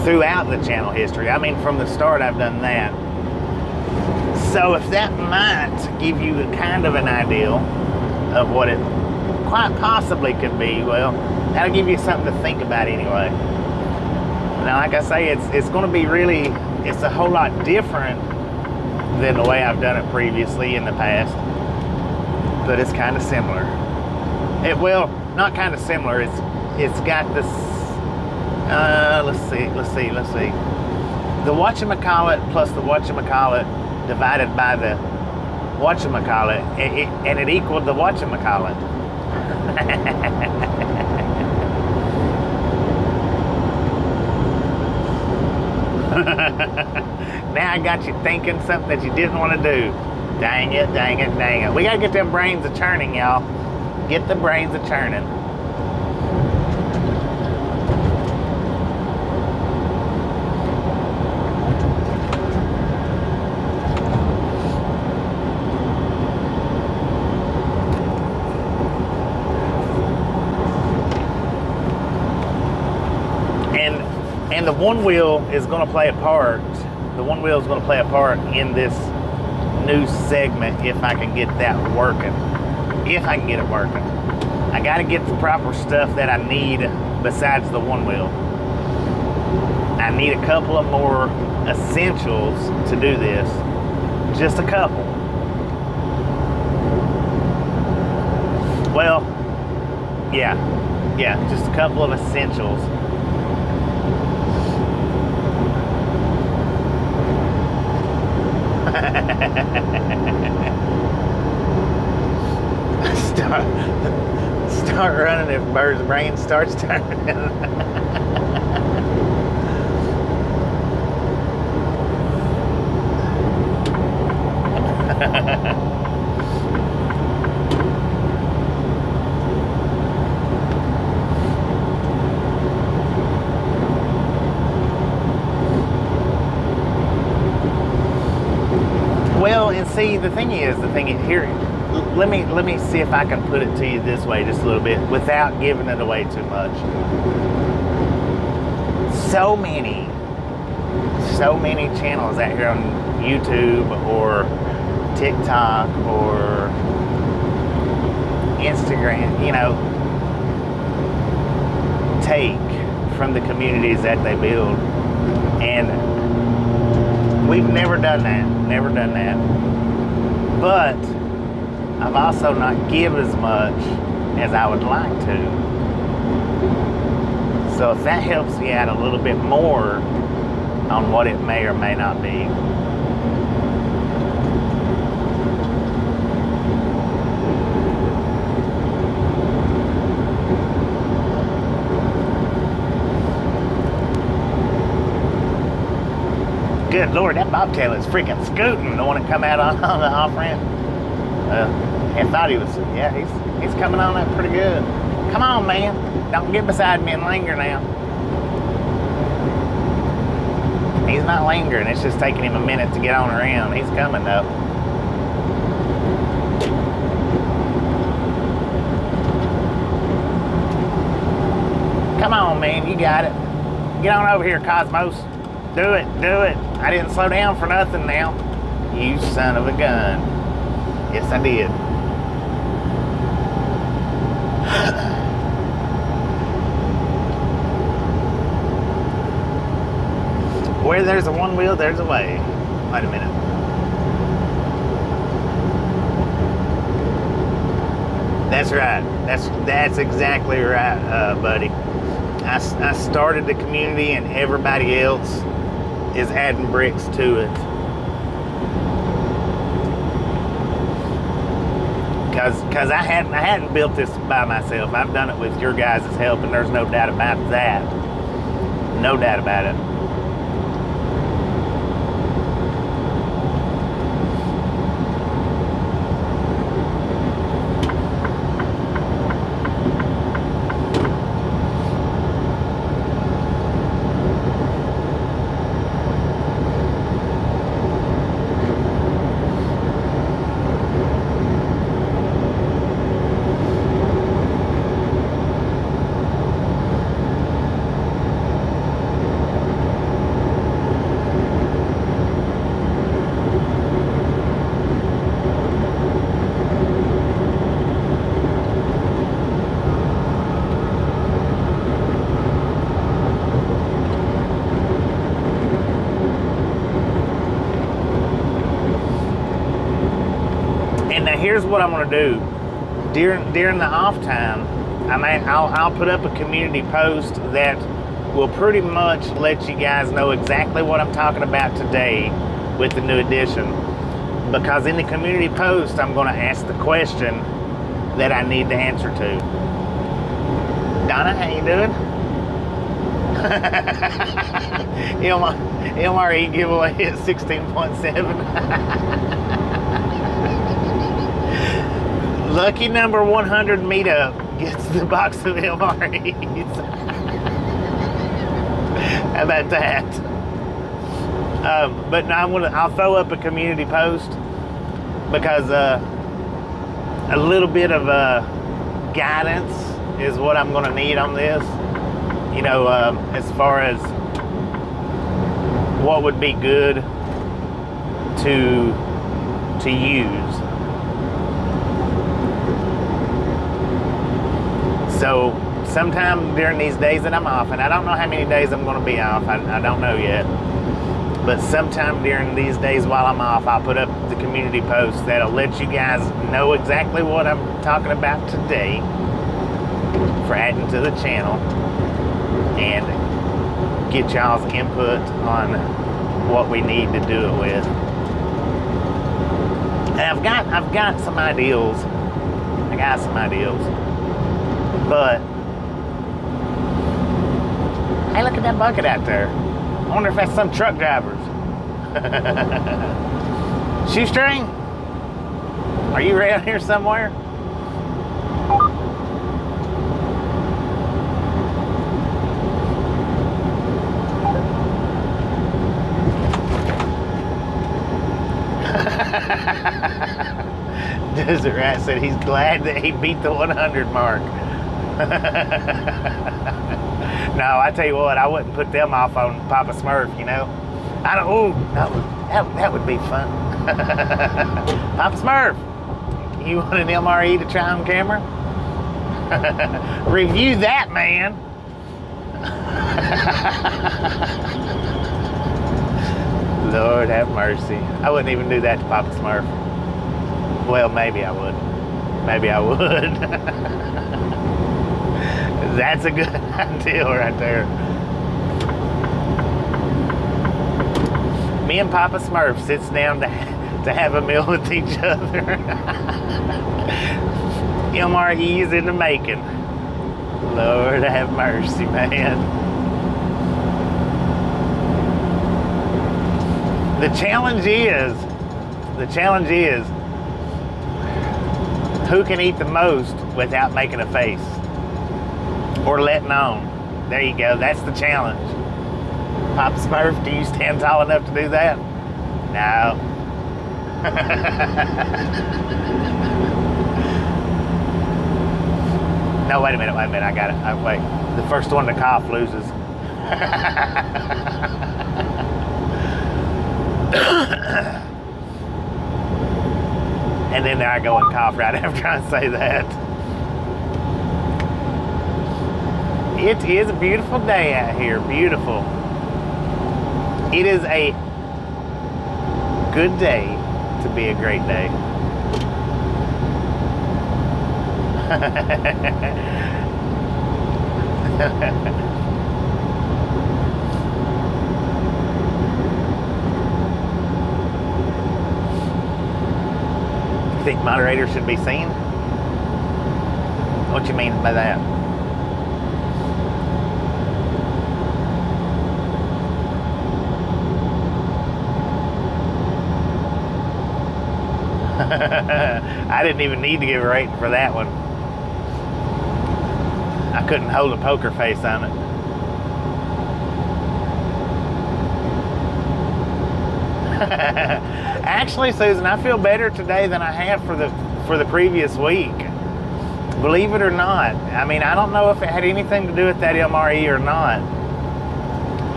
throughout the channel history. I mean, from the start, I've done that. So if that might give you kind of an idea of what it quite possibly could be, well, that'll give you something to think about anyway. Now, like I say, it's going to be really, it's a whole lot different than the way I've done it previously in the past, but it's kind of similar. Well, not kind of similar. It's got this. Let's see. The whatchamacallit plus the whatchamacallit divided by the whatchamacallit, and it equaled the whatchamacallit. Now I got you thinking something that you didn't want to do. Dang it. We gotta get them brains a churning, y'all. Get the brains a churning. And the one wheel is going to play a part. The one wheel is going to play a part in this new segment if I can get that working. If I can get it working. I got to get the proper stuff that I need besides the one wheel. I need a couple of more essentials to do this. Just a couple. Well, yeah, just a couple of essentials. Start running if Bird's brain starts turning. Well, and see, the thing is here, let me see if I can put it to you this way just a little bit without giving it away too much. So many channels out here on YouTube or TikTok or Instagram, you know, take from the communities that they build, and we've never done that. But I've also not given as much as I would like to. So if that helps you out a little bit more on what it may or may not be. Good Lord, that bobtail is freaking scooting. The one that come out on the off ramp. I thought he was. Yeah, he's coming on up pretty good. Come on, man. Don't get beside me and linger now. He's not lingering. It's just taking him a minute to get on around. He's coming though. Come on, man. You got it. Get on over here, Cosmos. Do it. Do it. I didn't slow down for nothing now. You son of a gun. Yes, I did. Where there's a one wheel, there's a way. Wait a minute. That's right. That's exactly right, buddy. I started the community and everybody else is adding bricks to it. Because I hadn't built this by myself. I've done it with your guys' help, and there's no doubt about that. No doubt about it. Here's what I'm gonna do during the off time. I'll put up a community post that will pretty much let you guys know exactly what I'm talking about today with the new edition. Because in the community post, I'm gonna ask the question that I need the answer to. Donna, how you doing? MRE giveaway at 16.7. Lucky number 100 meetup gets the box of MREs. How about that? But no, I'll throw up a community post because a little bit of guidance is what I'm going to need on this. You know, as far as what would be good to use. So sometime during these days that I'm off, and I don't know how many days I'm going to be off, I don't know yet, but sometime during these days while I'm off, I'll put up the community post that'll let you guys know exactly what I'm talking about today for adding to the channel and get y'all's input on what we need to do it with. And I've got some ideals. But hey, look at that bucket out there. I wonder if that's some truck drivers. Shoestring? Are you around here somewhere? Desert Rat said he's glad that he beat the 100 mark. No, I tell you what, I wouldn't put them off on Papa Smurf, you know. I don't. Oh, that would be fun. Papa Smurf, you want an MRE to try on camera? Review that, man. Lord have mercy. I wouldn't even do that to Papa Smurf. Well, maybe I would. That's a good idea right there. Me and Papa Smurf sits down to have a meal with each other. MRE's in the making. Lord have mercy, man. The challenge is who can eat the most without making a face or letting on. There you go. That's the challenge. Papa Smurf, do you stand tall enough to do that? No. No, wait a minute. I got it. Wait. The first one to cough loses. And then I go and cough right after I say that. It is a beautiful day out here. Beautiful. It is a good day to be a great day. You think moderators should be seen? What you mean by that? I didn't even need to give a rating for that one. I couldn't hold a poker face on it. Actually, Susan, I feel better today than I have for the previous week. Believe it or not. I mean, I don't know if it had anything to do with that MRE or not,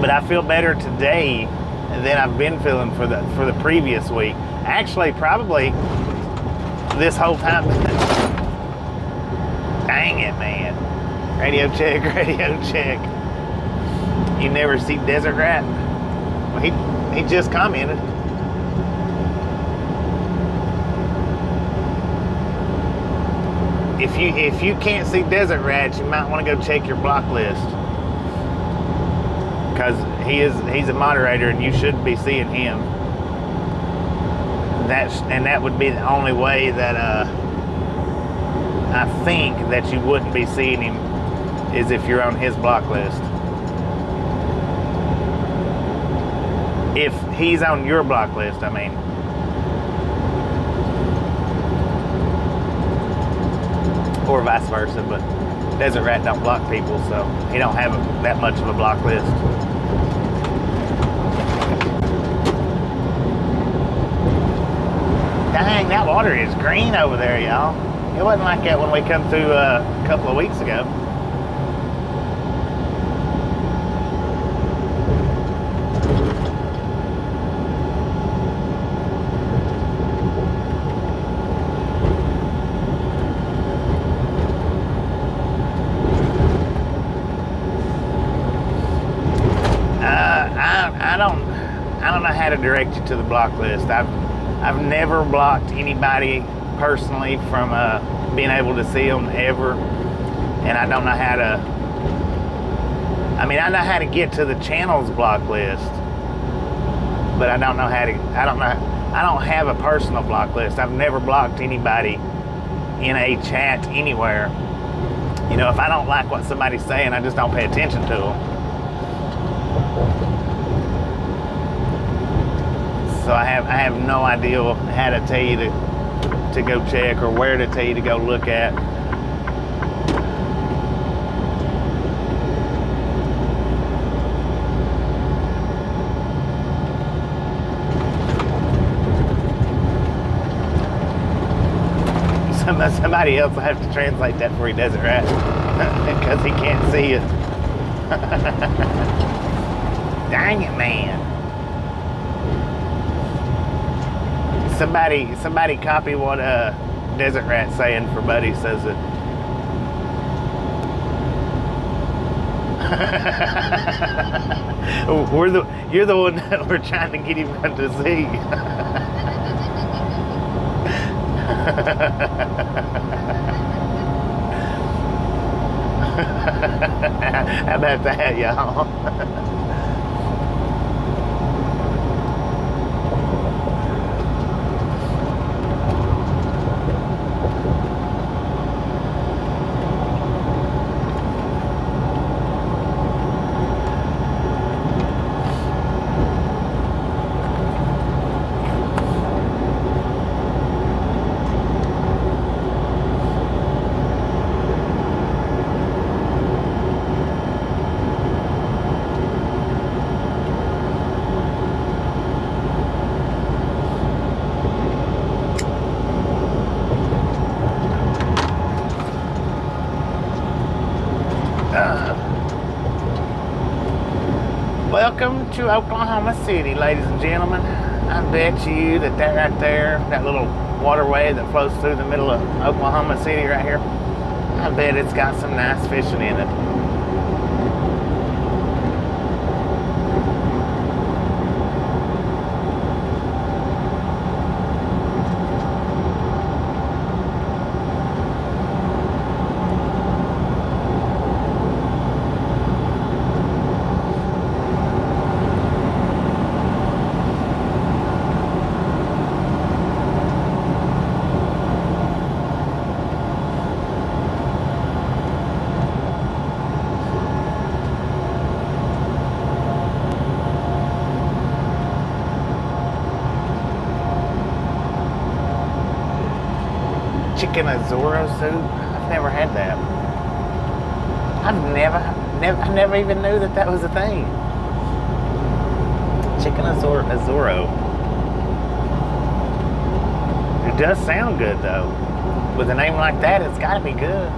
but I feel better today than I've been feeling for the previous week. Actually, probably this whole time. Dang it, man. Radio check, radio check. You never see Desert Rat? Well, he just commented. If you can't see Desert Rat, you might want to go check your block list, because he's a moderator and you should be seeing him. That would be the only way that I think that you wouldn't be seeing him, is if you're on his block list. If he's on your block list, I mean. Or vice versa, but Desert Rat don't block people, so he don't have that much of a block list. Dang, that water is green over there, y'all. It wasn't like that when we come through a couple of weeks ago. I don't know how to direct you to the block list. I've never blocked anybody personally from being able to see them ever, and I don't know how to. I mean, I know how to get to the channel's block list, but I don't know how to. I don't have a personal block list. I've never blocked anybody in a chat anywhere. You know, if I don't like what somebody's saying, I just don't pay attention to them. So I have no idea how to tell you to go check, or where to tell you to go look at. Somebody else will have to translate that for you, Desert Rat, because he can't see it. Dang it, man. Somebody copy what Desert Rat's saying for Buddy says it. You're the one that we're trying to get him to see. How about that, y'all? Welcome to Oklahoma City, ladies and gentlemen. I bet you that right there, that little waterway that flows through the middle of Oklahoma City right here, I bet it's got some nice fishing in it. Chicken Azoro soup? I've never had that. I never even knew that was a thing. Chicken Azoro. It does sound good though. With a name like that, it's gotta be good.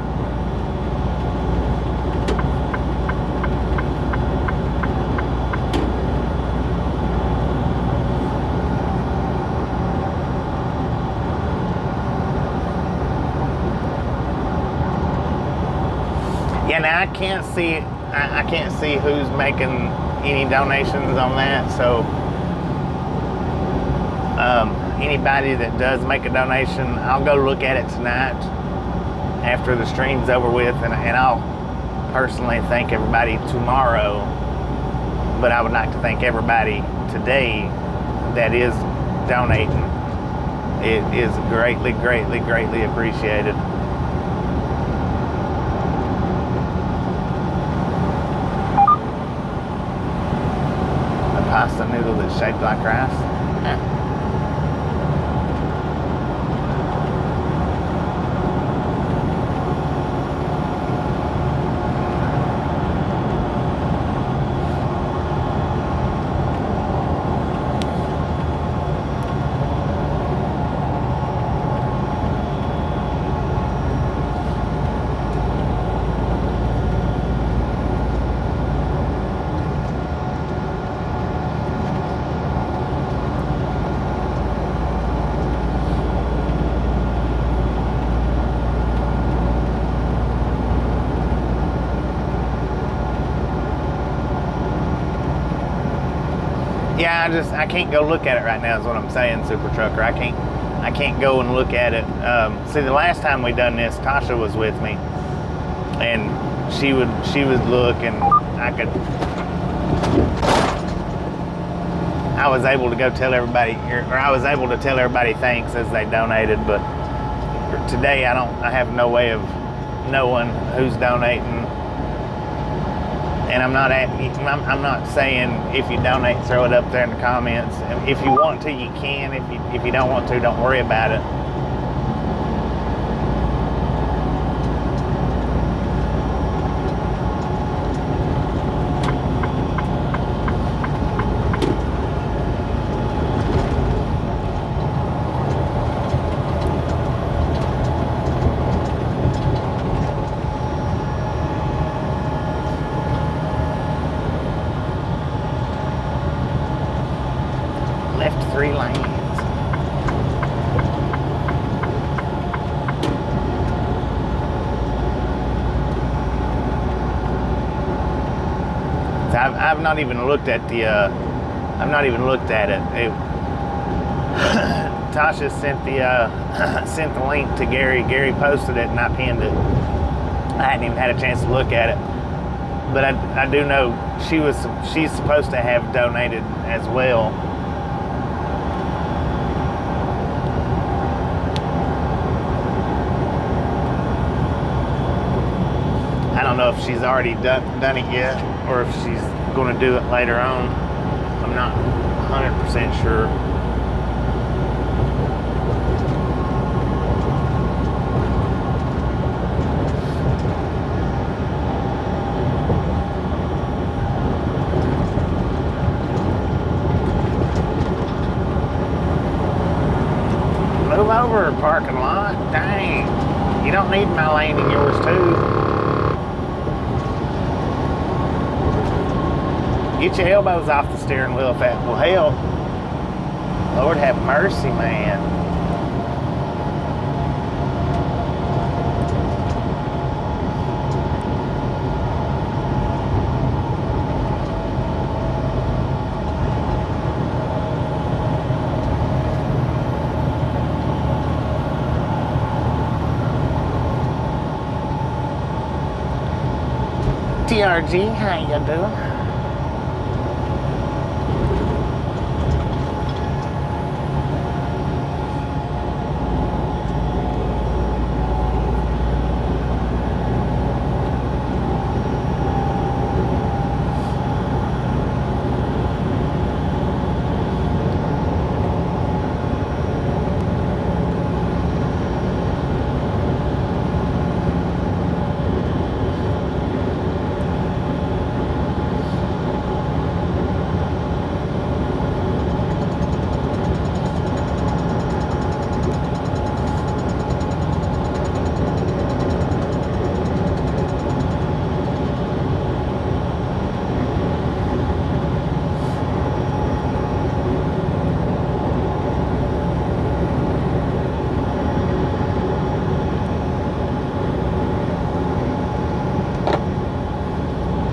Yeah, now I can't see who's making any donations on that. So anybody that does make a donation, I'll go look at it tonight after the stream's over with, and I'll personally thank everybody tomorrow. But I would like to thank everybody today that is donating. It is greatly, greatly, greatly appreciated. Pasta noodle that's shaped like rice. Yeah, I can't go look at it right now is what I'm saying, Super Trucker. I can't go and look at it. See, the last time we done this, Tasha was with me, and she would look, and I was able to go tell everybody, or I was able to tell everybody thanks as they donated. But today I have no way of knowing who's donating. And I'm not saying if you donate, throw it up there in the comments. If you want to, you can. If you don't want to, don't worry about it. Left 3 lanes. So I've not even looked at the. I've not even looked at it. Tasha sent the link to Gary. Gary posted it, and I pinned it. I hadn't even had a chance to look at it, but I do know she's supposed to have donated as well. I don't know if she's already done it yet, or if she's going to do it later on. I'm not 100% sure. Move over, parking lot. Dang. You don't need my lane in yours too. Get your elbows off the steering wheel if that will help. Lord have mercy, man. TRG, how you doing?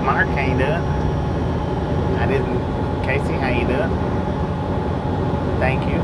Mark, how you doing? I didn't. Casey, how you doing? Thank you.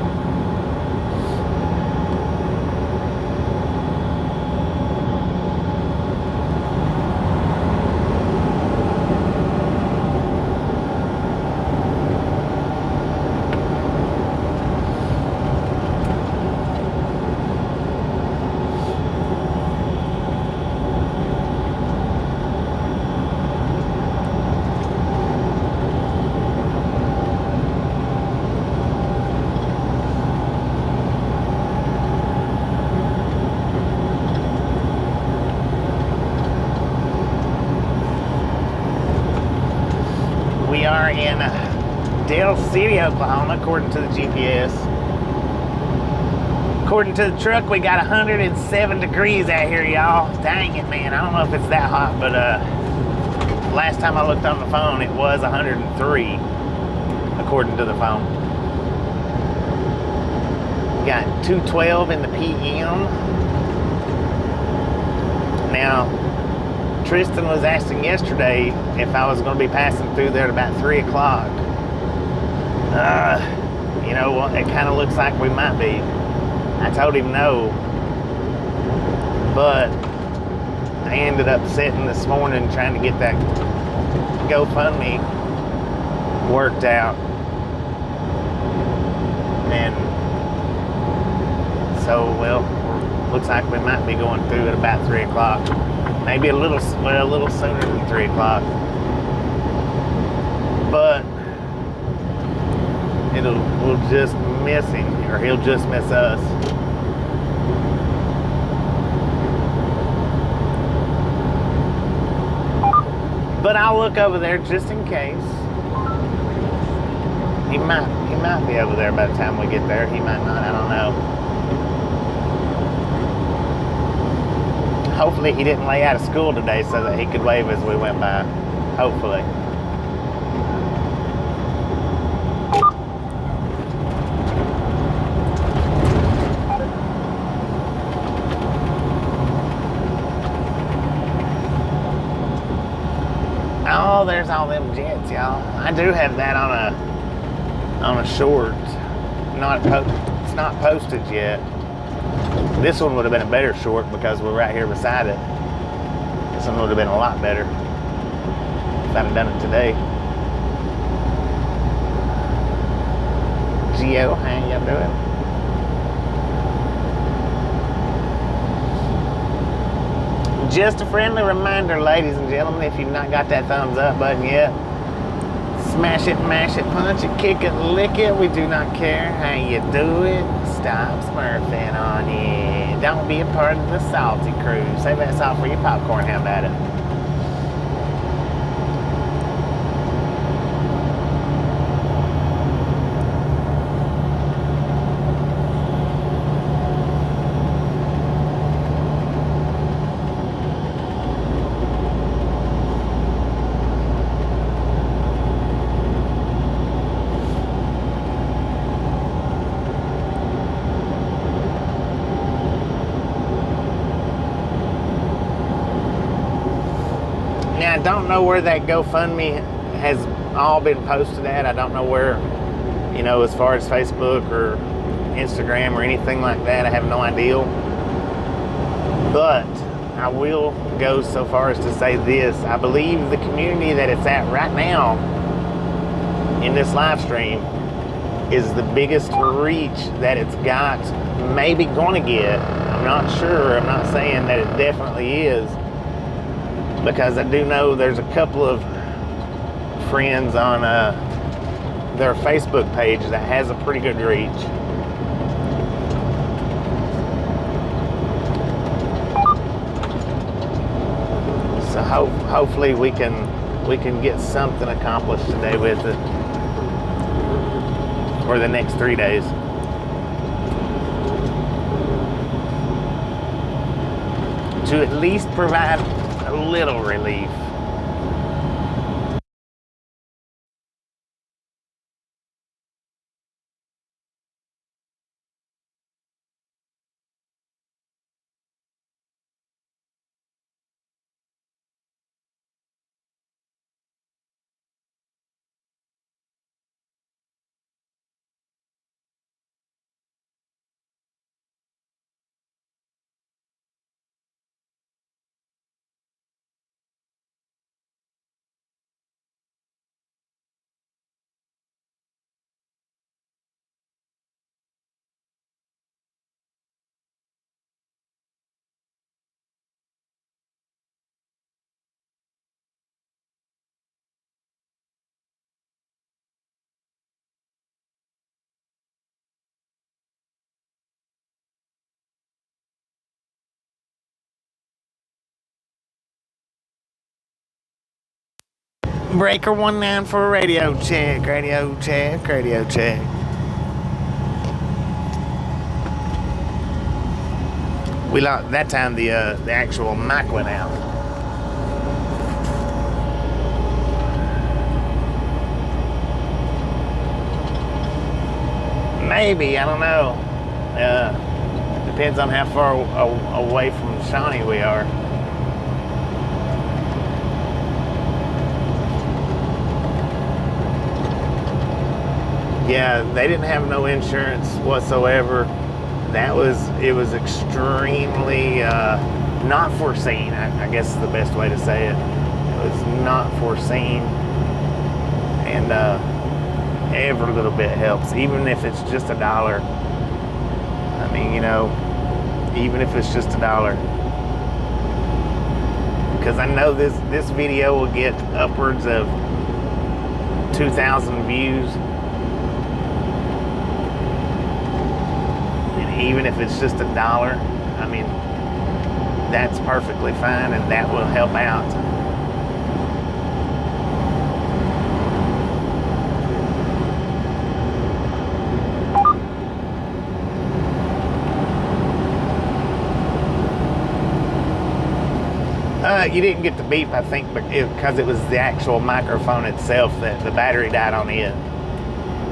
We are in Dale City, Oklahoma, according to the GPS. According to the truck, we got 107 degrees out here, y'all. Dang it, man. I don't know if it's that hot, but last time I looked on the phone, it was 103, according to the phone. We got 2:12 in the PM. Now, Tristan was asking yesterday if I was going to be passing through there at about 3 o'clock. You know what? It kind of looks like we might be. I told him no. But I ended up sitting this morning trying to get that GoFundMe worked out. And so, well, looks like we might be going through at about 3 o'clock. Maybe a little sooner than 3 o'clock. But we'll just miss him, or he'll just miss us. But I'll look over there just in case. He might be over there by the time we get there. He might not, I don't know. Hopefully he didn't lay out of school today so that he could wave as we went by. Hopefully. Oh, there's all them jets, y'all. I do have that on a short. It's not posted yet. This one would have been a better short because we're right here beside it. This one would have been a lot better if I'd have done it today. Geo, how y'all doing? Just a friendly reminder, ladies and gentlemen, if you've not got that thumbs up button yet, smash it, mash it, punch it, kick it, lick it. We do not care how you do it. Stop smurfing on it. Don't be a part of the salty crew. Save that salt for your popcorn. How about it? don't know where that GoFundMe has all been posted at. I don't know where, you know, as far as Facebook or Instagram or anything like that. I have no idea. But I will go so far as to say this. I believe the community that it's at right now in this live stream is the biggest reach that it's got, maybe going to get. I'm not sure. I'm not saying that it definitely is, because I do know there's a couple of friends on their Facebook page that has a pretty good reach. So hopefully we can get something accomplished today with it, or the next 3 days. To at least provide a little relief. Breaker 19 for a radio check, radio check, radio check. We lost that time. The actual mic went out. Maybe, I don't know. Depends on how far away from Shawnee we are. Yeah, they didn't have no insurance whatsoever. It was extremely not foreseen, I guess is the best way to say it. It was not foreseen, and every little bit helps, even if it's just $1. I mean, you know, even if it's just $1. Because I know this video will get upwards of 2,000 views. Even if it's just $1, I mean, that's perfectly fine, and that will help out. You didn't get the beep, I think, because it was the actual microphone itself that the battery died on it,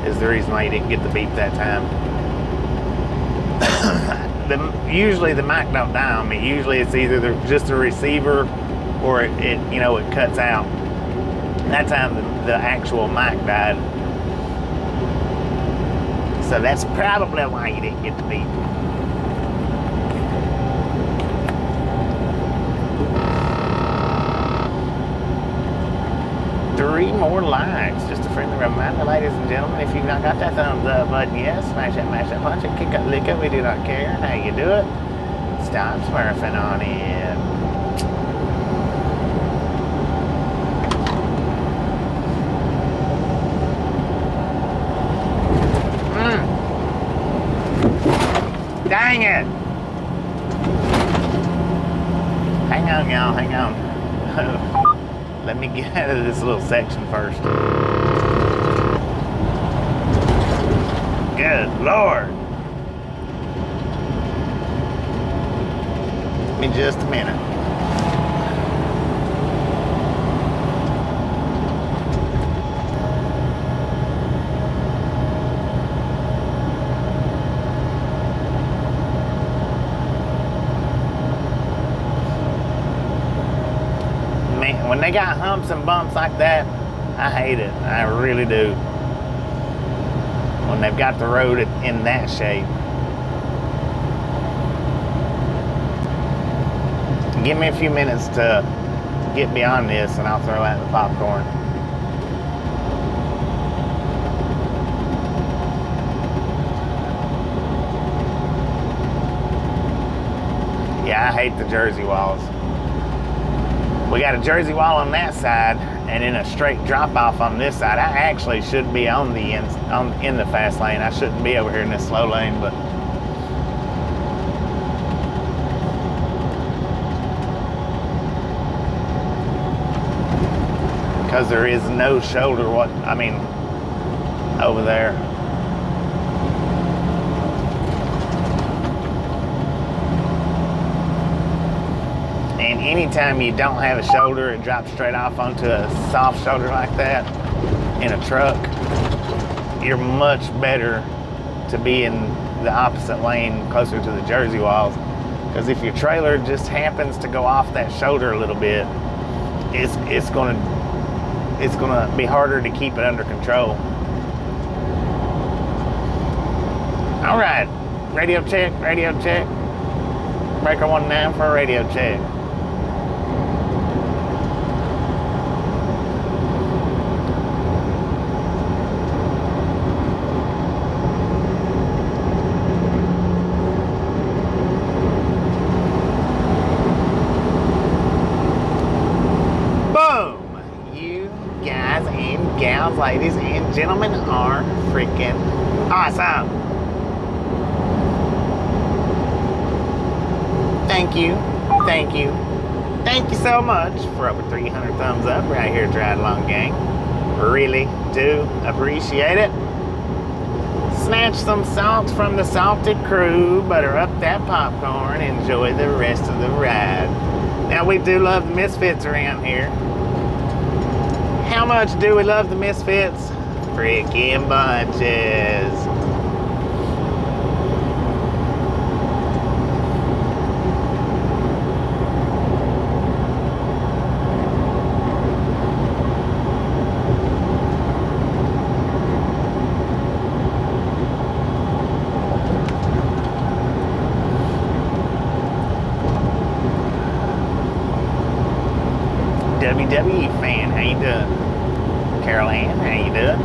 is the reason why you didn't get the beep that time. Usually the mic don't die on me. Usually it's either just the receiver or it you know, it cuts out. That time the actual mic died. So that's probably why you didn't get the beep. Three more likes. Just a friendly reminder, ladies and gentlemen, if you've not got that thumbs up button yet, smash it, mash it, punch it, kick it, lick it. We do not care how you do it. Stop smurfing on it. Dang it! Hang on, y'all, hang on. Let me get out of this little section first. Good Lord. Give me just a minute. they got humps and bumps like that, I hate it. I really do. When they've got the road in that shape. Give me a few minutes to get beyond this and I'll throw out the popcorn. Yeah, I hate the Jersey walls. We got a Jersey wall on that side and then a straight drop off on this side. I actually should be on the in the fast lane. I shouldn't be over here in this slow lane, but because there is no shoulder, over there. And anytime you don't have a shoulder, it drops straight off onto a soft shoulder like that in a truck, you're much better to be in the opposite lane closer to the Jersey walls. Because if your trailer just happens to go off that shoulder a little bit, it's gonna be harder to keep it under control. All right, radio check. Breaker 19 for a radio check. Gals, ladies, and gentlemen are freaking awesome. Thank you so much for over 300 thumbs up right here at Ride Along Gang. Really do appreciate it. Snatch some salt from the salted crew, butter up that popcorn, enjoy the rest of the ride. Now, we do love the Misfits around here. How much do we love the Misfits? Freaking bunches. WWE fan, how you doing? Carol Ann, how you doing?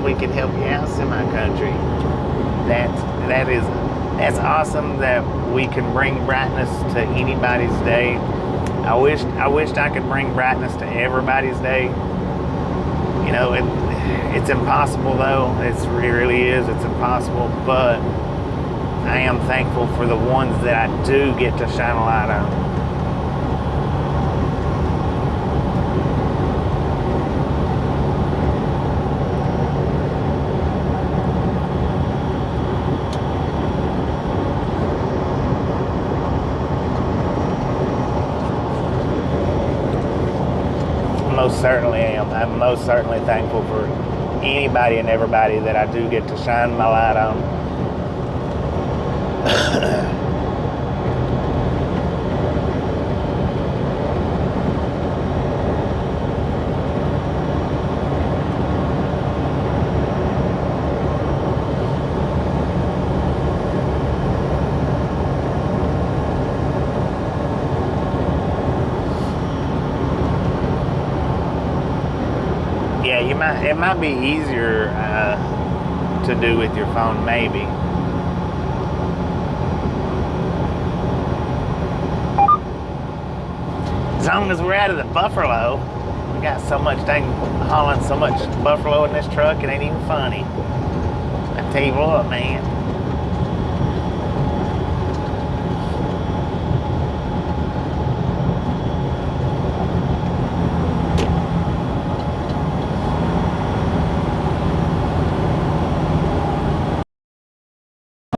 we can help you out, semi-country. That's awesome that we can bring brightness to anybody's day. I wished I could bring brightness to everybody's day. You know, it's impossible though. It really is. It's impossible, but I am thankful for the ones that I do get to shine a light on. Most certainly am. I'm most certainly thankful for anybody and everybody that I do get to shine my light on. It might be easier to do with your phone, maybe. As long as we're out of the buffalo, we got so much hauling so much buffalo in this truck, it ain't even funny. I tell you what, man.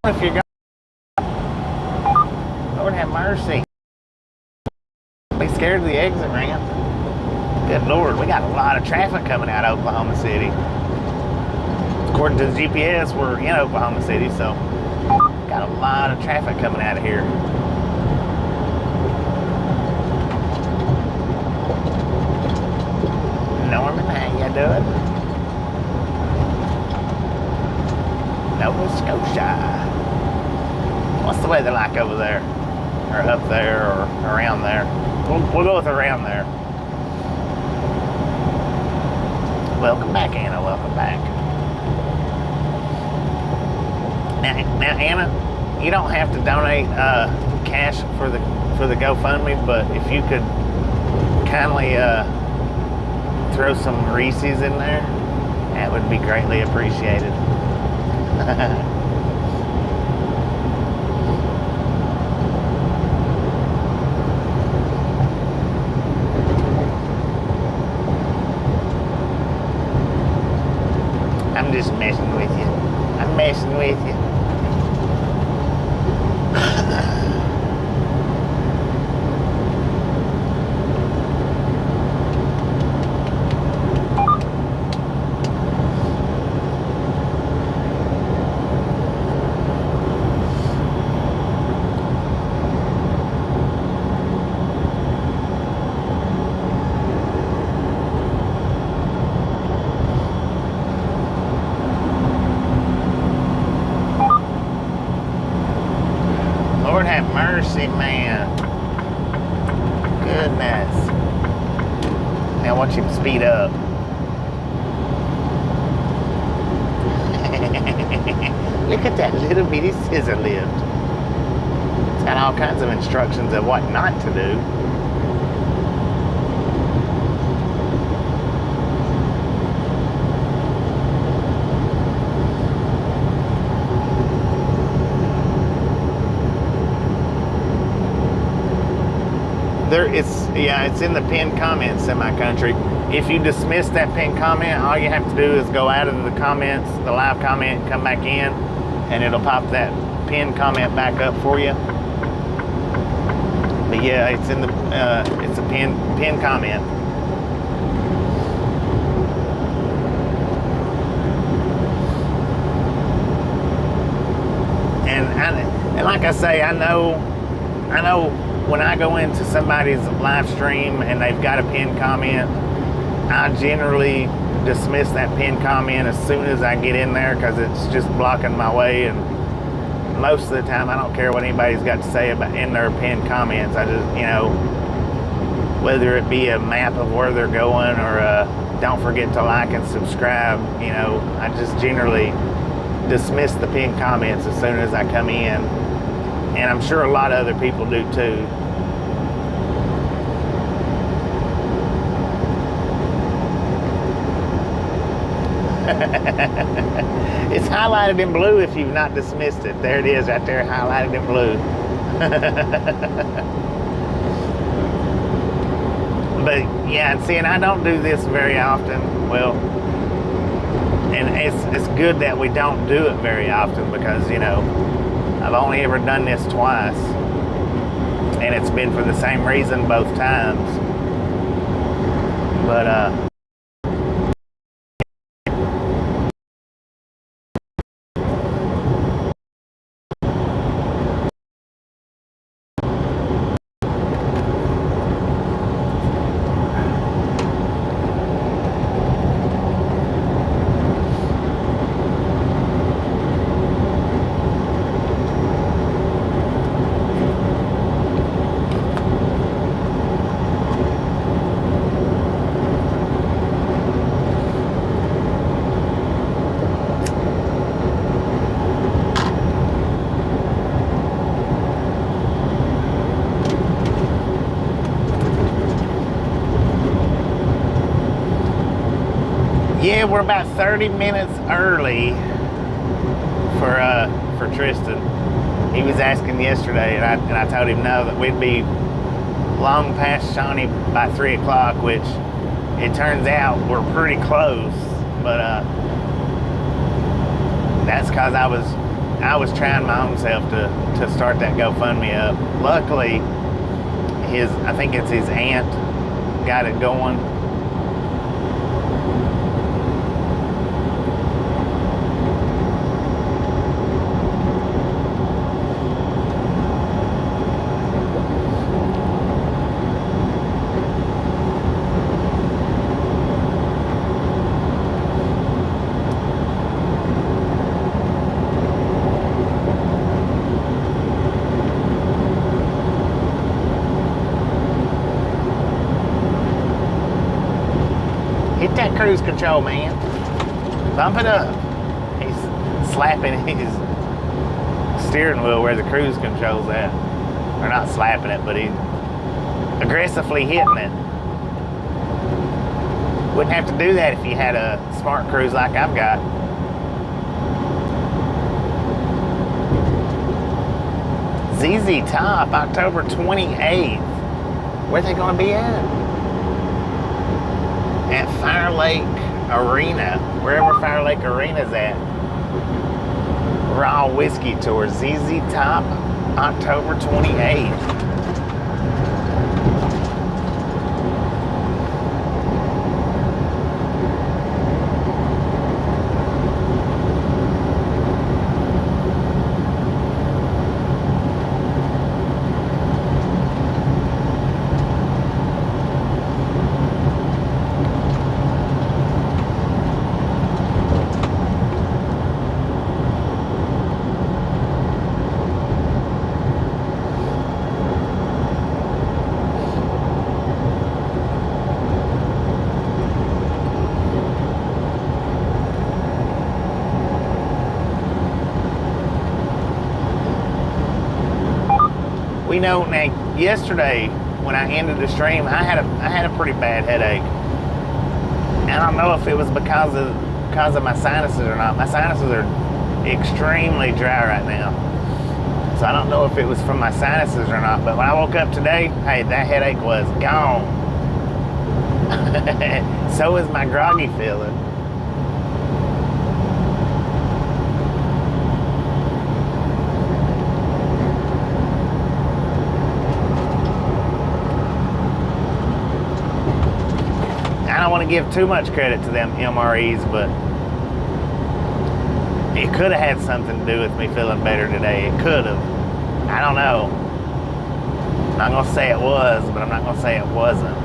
If you're going, Lord have mercy. Be scared of the exit ramp. Good Lord, we got a lot of traffic coming out of Oklahoma City. According to the GPS, we're in Oklahoma City, so got a lot of traffic coming out of here. Norman, how you doing? Nova Scotia. What's the weather like over there? Or up there, or around there? We'll go with around there. Welcome back, Anna. Welcome back. Now, Anna, you don't have to donate cash for the GoFundMe, but if you could kindly throw some Reese's in there, that would be greatly appreciated. I'm just messing with you. I'm messing with you. Lord have mercy, man. Goodness. Now I want you to speed up. Look at that little bitty scissor lift. It's got all kinds of instructions of what not to do. It's in the pinned comment, semi-country. If you dismiss that pinned comment, all you have to do is go out of the comments, the live comment, come back in, and it'll pop that pinned comment back up for you. But yeah, it's in the it's a pinned comment. And like I say, I know when I go into somebody's live stream and they've got a pinned comment, I generally dismiss that pinned comment as soon as I get in there because it's just blocking my way. And most of the time, I don't care what anybody's got to say about in their pinned comments. I just, whether it be a map of where they're going or don't forget to like and subscribe. You know, I just generally dismiss the pinned comments as soon as I come in, and I'm sure a lot of other people do too. It's highlighted in blue if you've not dismissed it. There it is right there, highlighted in blue. But yeah, see, and I don't do this very often. Well, and it's good that we don't do it very often because, you know, I've only ever done this twice, and it's been for the same reason both times. But yeah, we're about 30 minutes early for Tristan. He was asking yesterday, and I told him no, that we'd be long past Shawnee by 3 o'clock, which it turns out we're pretty close. But that's because I was trying my own self to start that GoFundMe up. Luckily, I think it's his aunt got it going. Hit that cruise control, man. Bump it up. He's slapping his steering wheel where the cruise control's at. Or not slapping it, but he's aggressively hitting it. Wouldn't have to do that if you had a smart cruise like I've got. ZZ Top, October 28th. Where they gonna be at? At Fire Lake Arena, wherever Fire Lake Arena's at. Raw Whiskey Tour, ZZ Top, October 28th. We know now. Yesterday, when I ended the stream, I had a pretty bad headache. I don't know if it was because of my sinuses or not. My sinuses are extremely dry right now, so I don't know if it was from my sinuses or not. But when I woke up today, hey, that headache was gone. So is my groggy feeling. I don't want to give too much credit to them MREs, but it could have had something to do with me feeling better today. It could have. I don't know. I'm not going to say it was, but I'm not going to say it wasn't.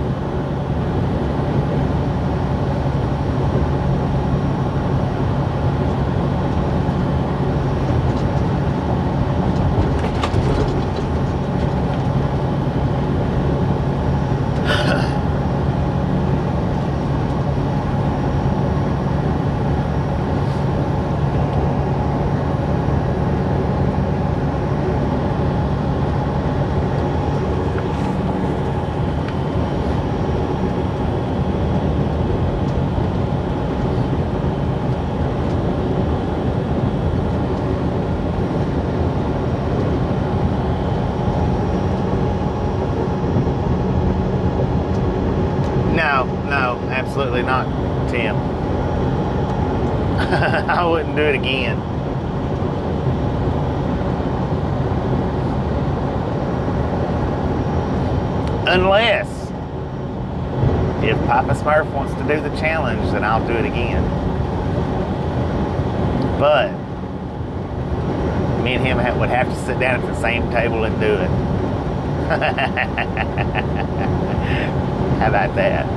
absolutely not, Tim. I wouldn't do it again. Unless if Papa Smurf wants to do the challenge, then I'll do it again. But me and him would have to sit down at the same table and do it. How about that?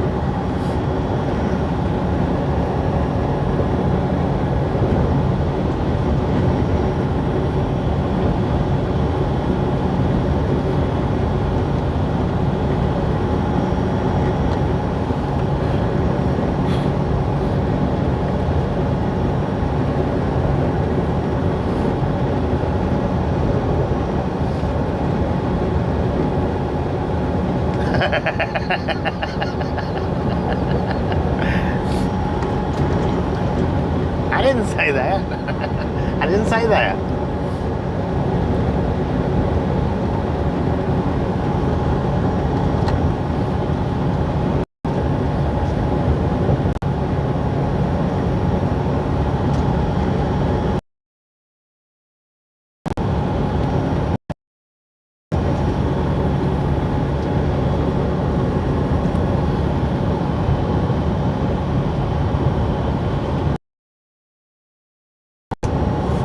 I didn't say that. I didn't say that.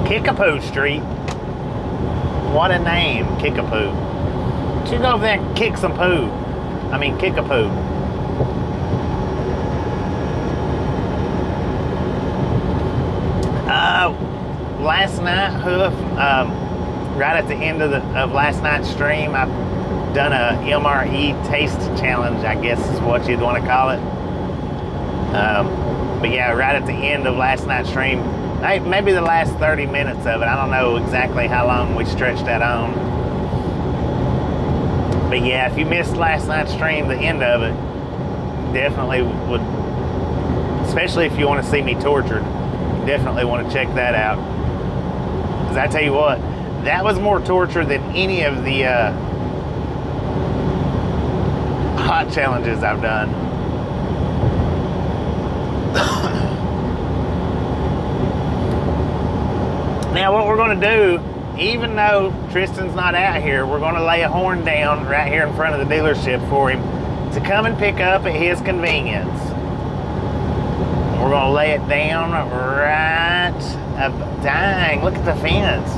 Kickapoo Street. What a name, Kickapoo. You go over there and kick some poo. I mean, Kickapoo. Last night, Hoof, right at the end of last night's stream, I've done a MRE taste challenge, I guess is what you'd want to call it. But yeah, right at the end of last night's stream, maybe the last 30 minutes of it. I don't know exactly how long we stretched that on. But yeah, if you missed last night's stream, the end of it, definitely would, especially if you want to see me tortured, definitely want to check that out. Because I tell you what, that was more torture than any of the hot challenges I've done. Now what we're going to do, even though Tristan's not out here, we're going to lay a horn down right here in front of the dealership for him to come and pick up at his convenience. We're going to lay it down right up. Dang, look at the fence.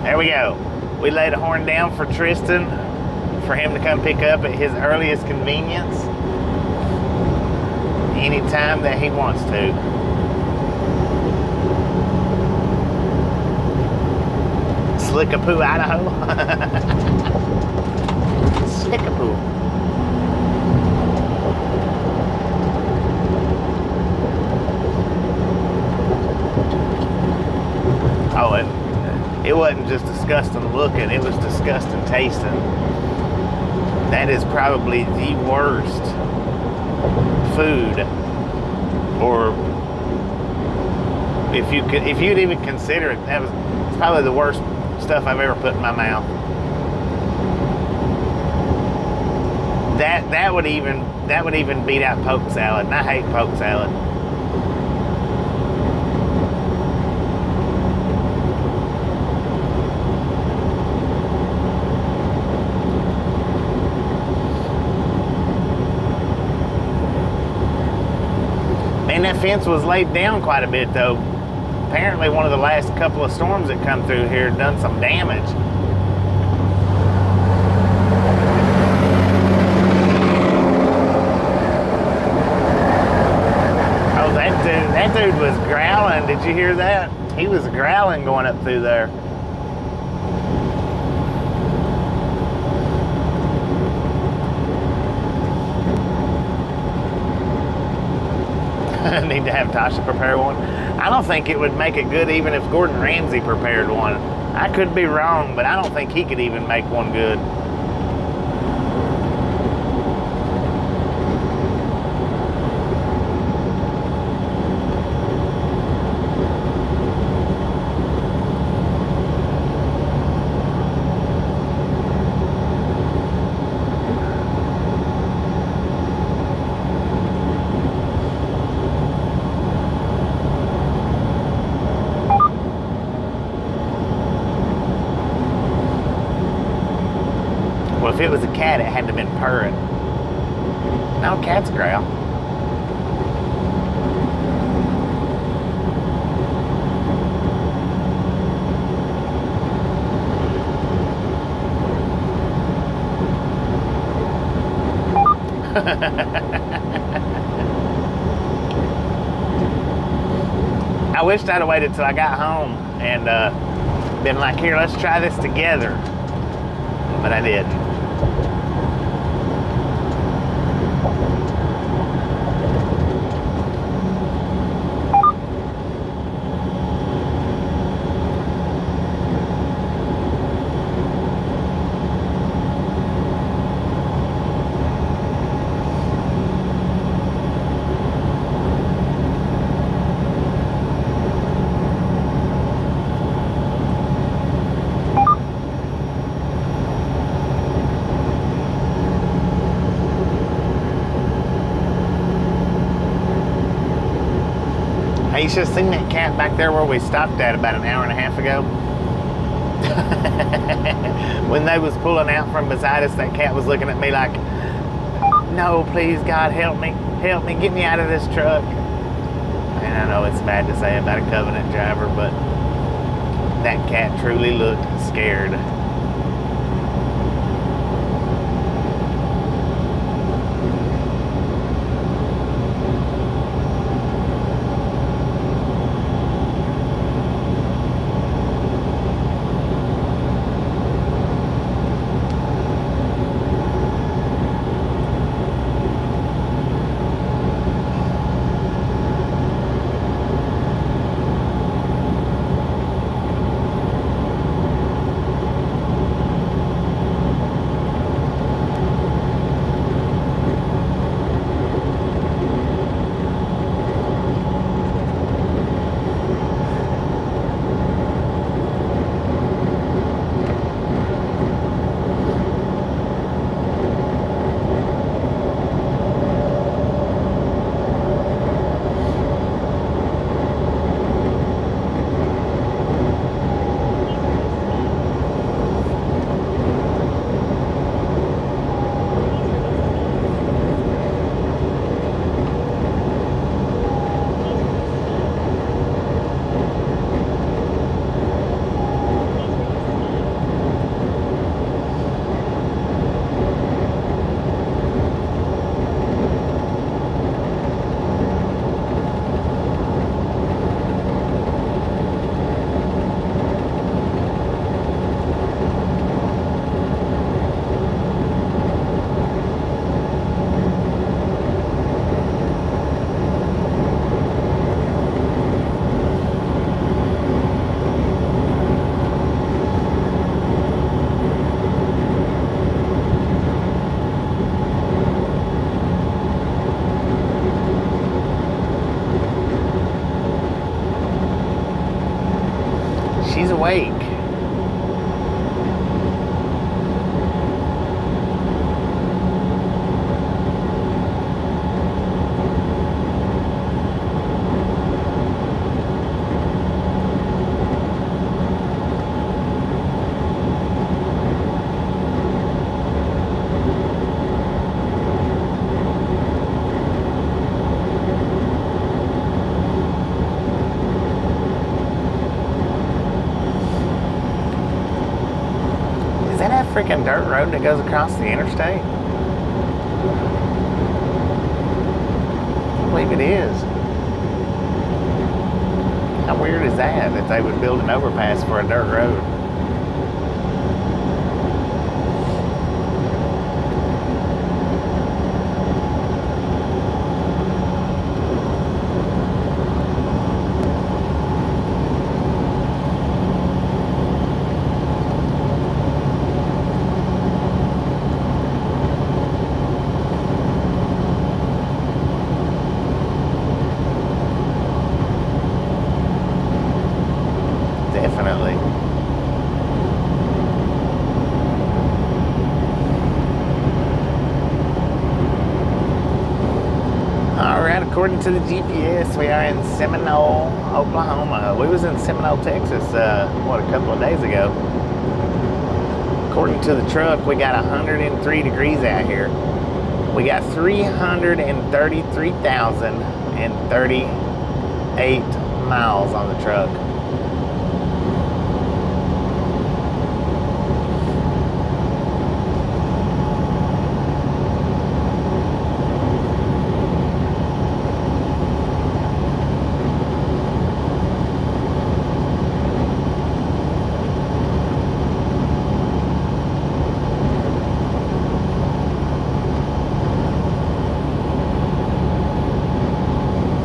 There we go. We laid a horn down for Tristan, for him to come pick up at his earliest convenience anytime that he wants to. Slickapoo, Idaho. Slickapoo. Oh, it wasn't just disgusting looking, it was disgusting tasting. That is probably the worst food, or if you'd even consider it, it's probably the worst stuff I've ever put in my mouth. That would even beat out poke salad, and I hate poke salad. And that fence was laid down quite a bit though. Apparently one of the last couple of storms that come through here done some damage. Oh, that dude was growling. Did you hear that? He was growling going up through there. I need to have Tasha prepare one. I don't think it would make it good even if Gordon Ramsay prepared one. I could be wrong, but I don't think he could even make one good. if it was a cat, it had to have been purring. No, cats growl. I wished I'd have waited till I got home and been like, here, let's try this together. But I didn't. Hey, you should have seen that cat back there where we stopped at about an hour and a half ago. When they was pulling out from beside us, that cat was looking at me like, no, please, God, help me, get me out of this truck. And I know it's bad to say about a Covenant driver, but that cat truly looked scared. She's awake. Is that freaking dirt road that goes across the interstate? I believe it is. How weird is that they would build an overpass for a dirt road? Definitely. Alright, according to the GPS, we are in Seminole, Oklahoma. We was in Seminole, Texas, a couple of days ago. according to the truck, we got 103 degrees out here. We got 333,038 miles on the truck.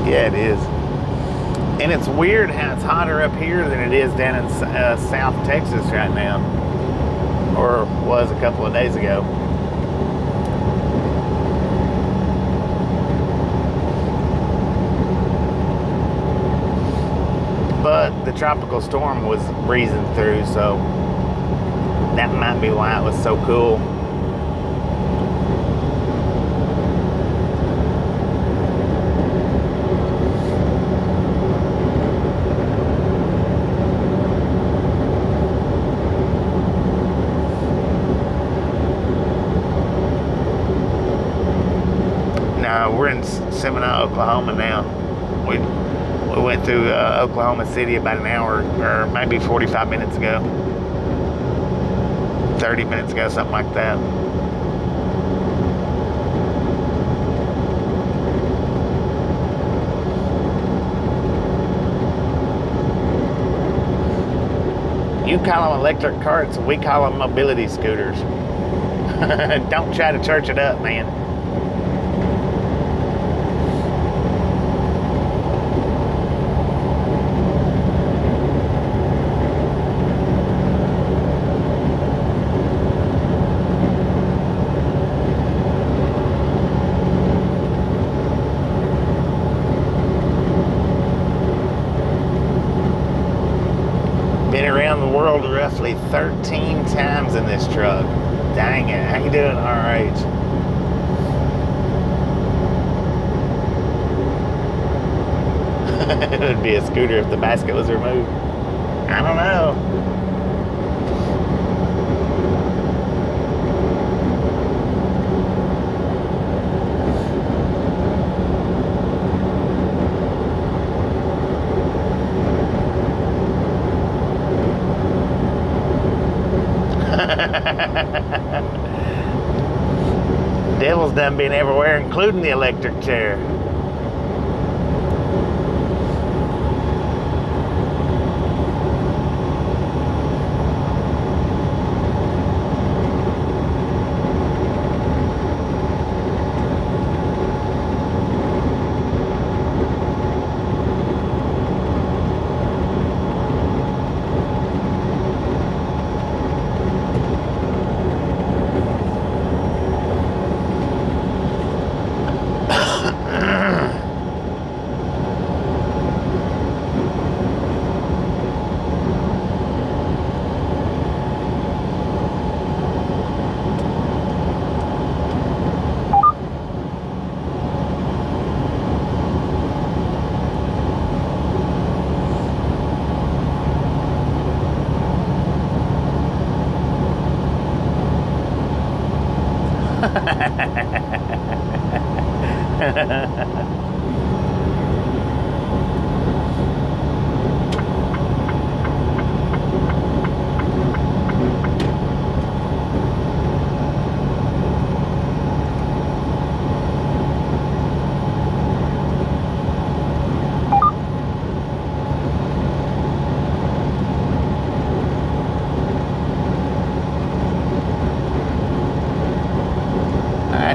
Yeah, it is. And it's weird how it's hotter up here than it is down in South Texas right now. Or was a couple of days ago. But the tropical storm was breezing through, so that might be why it was so cool. We're in Seminole, Oklahoma now. We went through Oklahoma City about an hour, or maybe 45 minutes ago. 30 minutes ago, something like that. You call them electric carts, we call them mobility scooters. Don't try to church it up, man. Been around the world roughly 13 times in this truck. Dang it, how you doing at our age? It would be a scooter if the basket was removed. I don't know. Devil's done been everywhere, including the electric chair.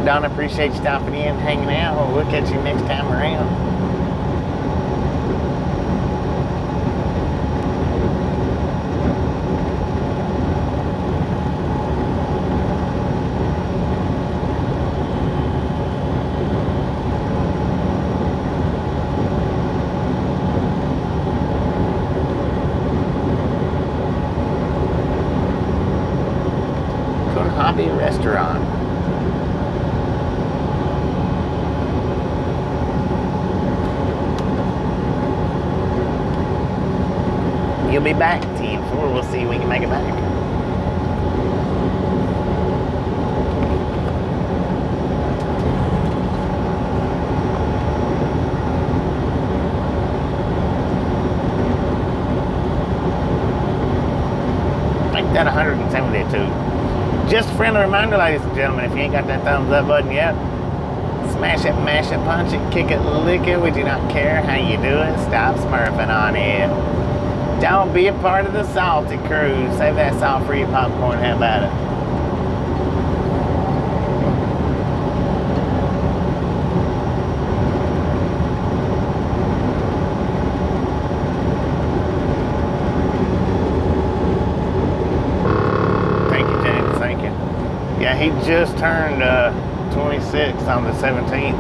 Don, appreciate you stopping in, hanging out. We'll catch you next time around. Coon Hobby Restaurant. You'll be back, 10-4. We'll see if we can make it back. Done 172. Just a friendly reminder, ladies and gentlemen, if you ain't got that thumbs up button yet, smash it, mash it, punch it, kick it, lick it. We do not care how you do it. Stop smurfing on it. Don't be a part of the salty crew. Save that salt for your popcorn. How about it? Thank you, James. Thank you. Yeah, he just turned 26 on the 17th.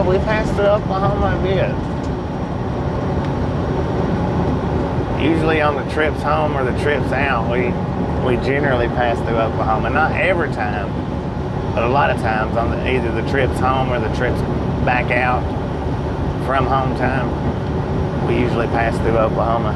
We passed through Oklahoma a bit. Usually on the trips home or the trips out, we generally pass through Oklahoma. Not every time, but a lot of times on either the trips home or the trips back out from home time, we usually pass through Oklahoma.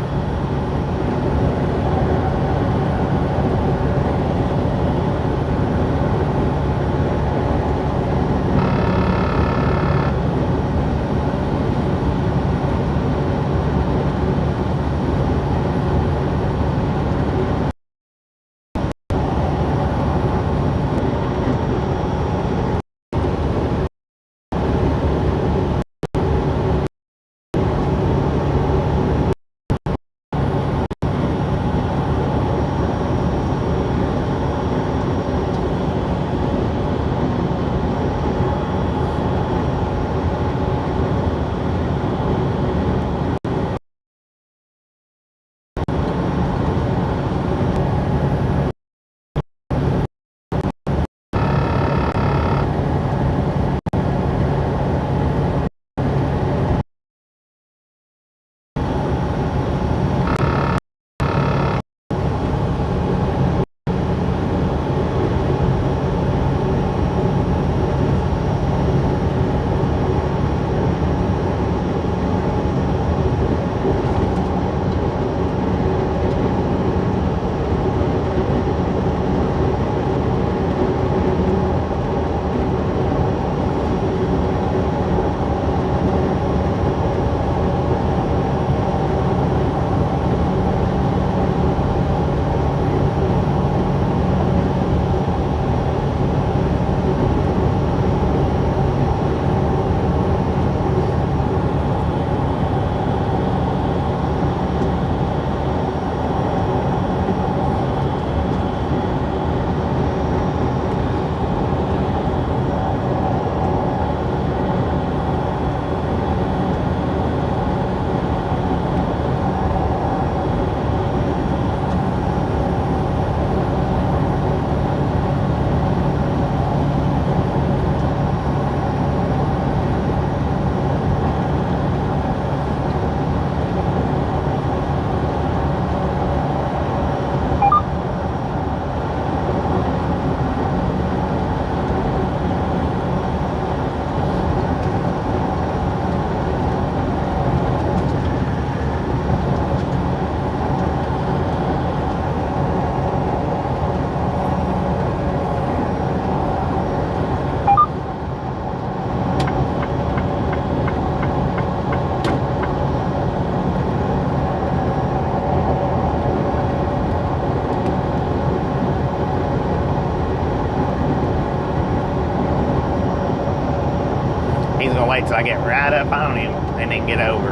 He's gonna wait till I get right up on him and then get over.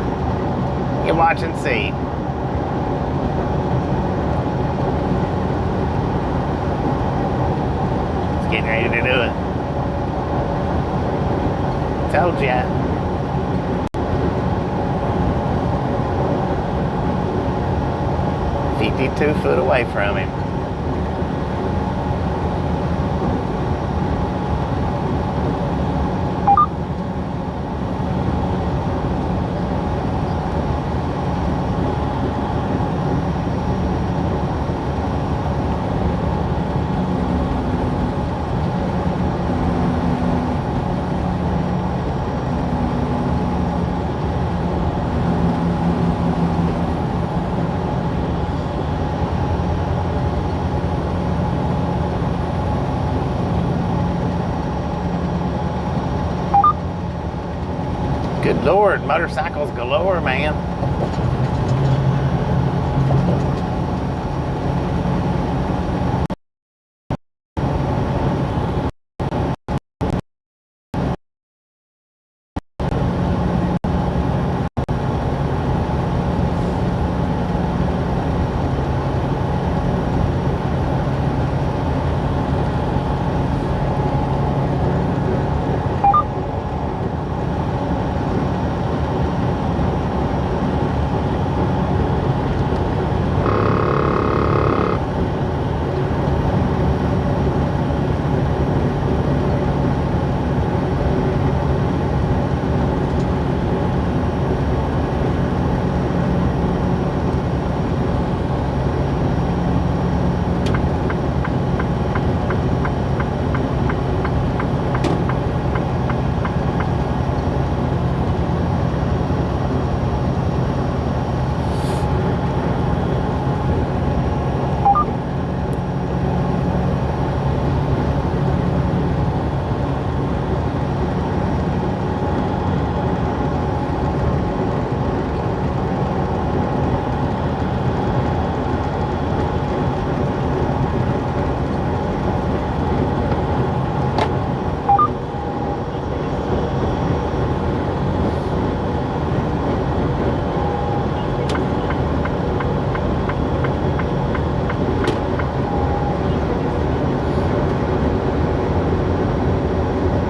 You watch and see. He's getting ready to do it. Told ya. "52 foot away from him." Good Lord, motorcycles galore, man.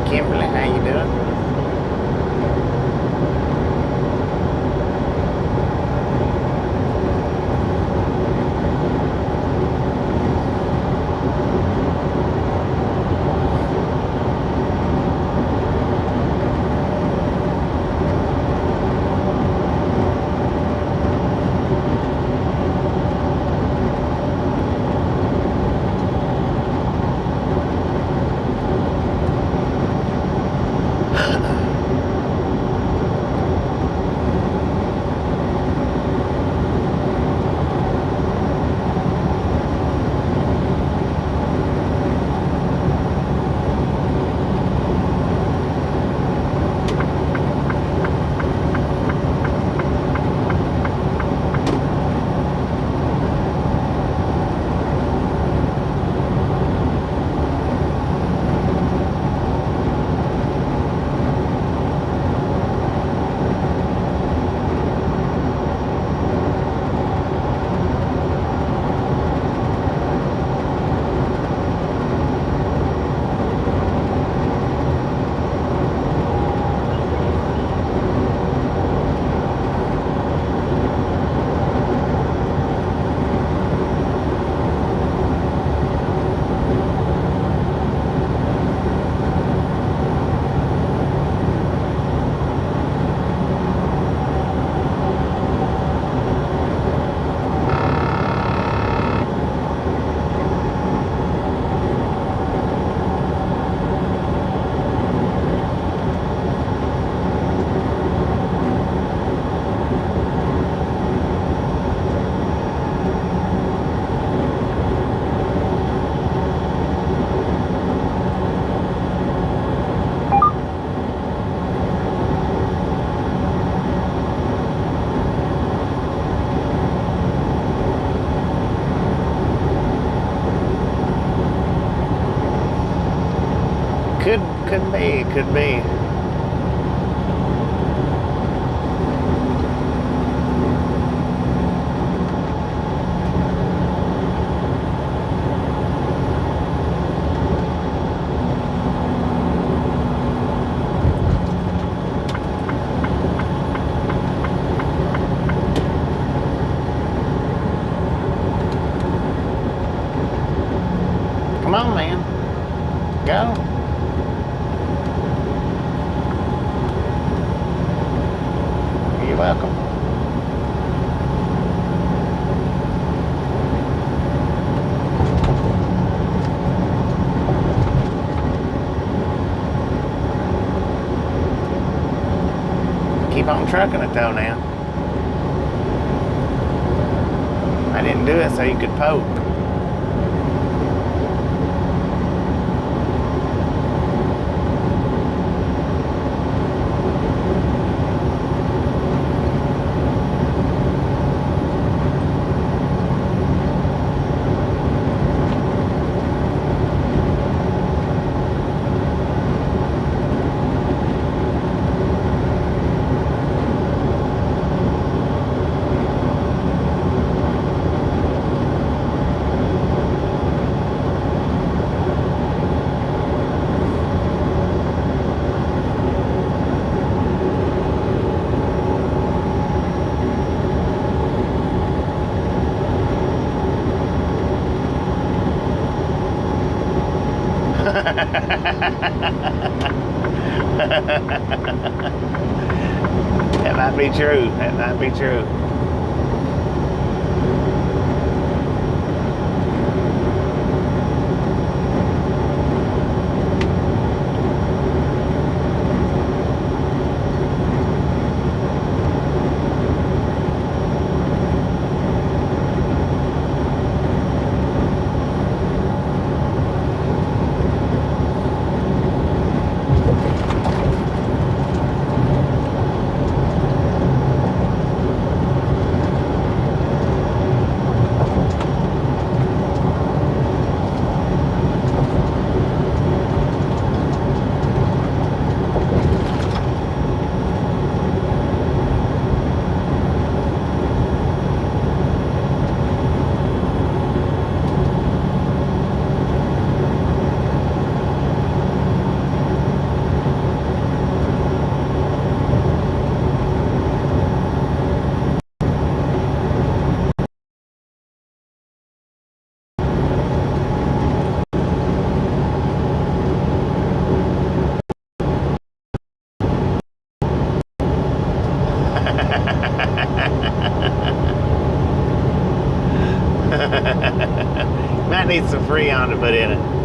Kimberly, how you doing? Could be. Come on, man. Go. You're welcome. Keep on trucking it though now. I didn't do it so you could poke. That might be true. That might be true. Might need some Freon to put in it.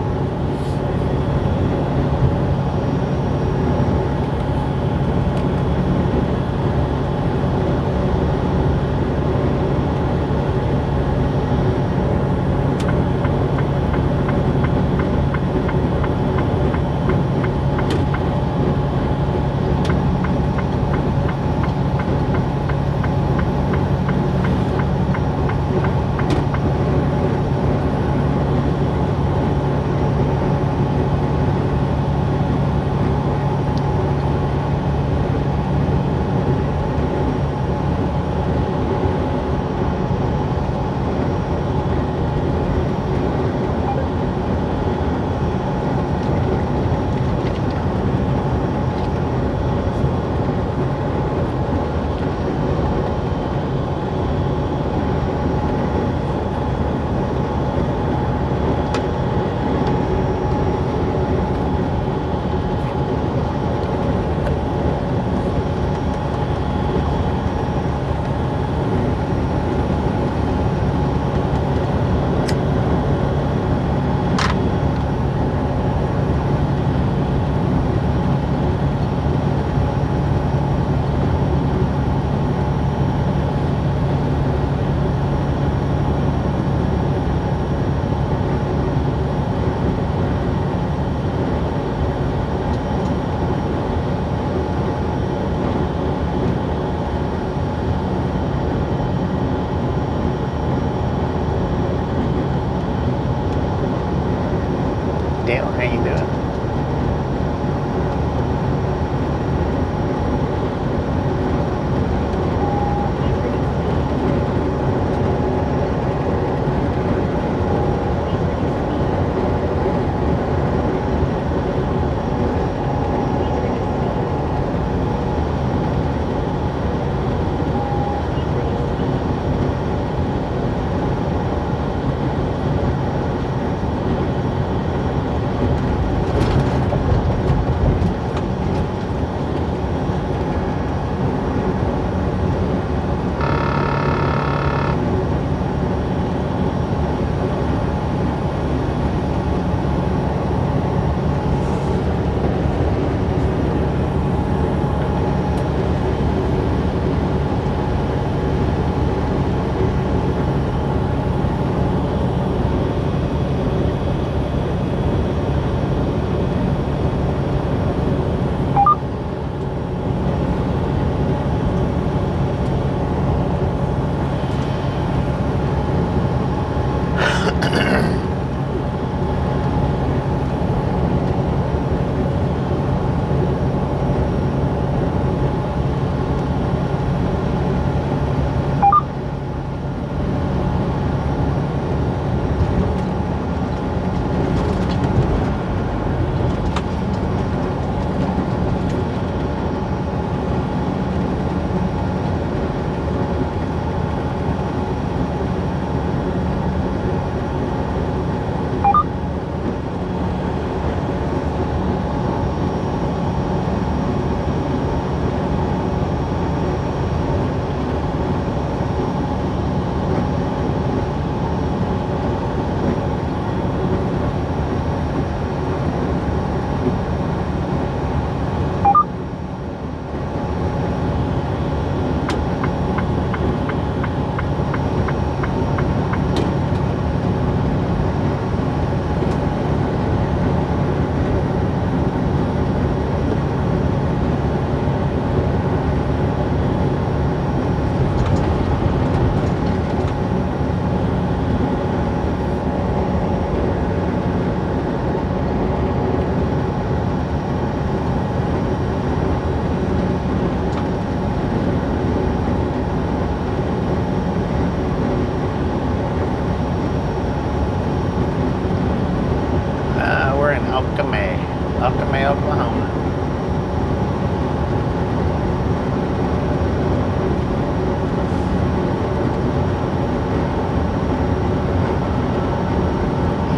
Up to May, Oklahoma.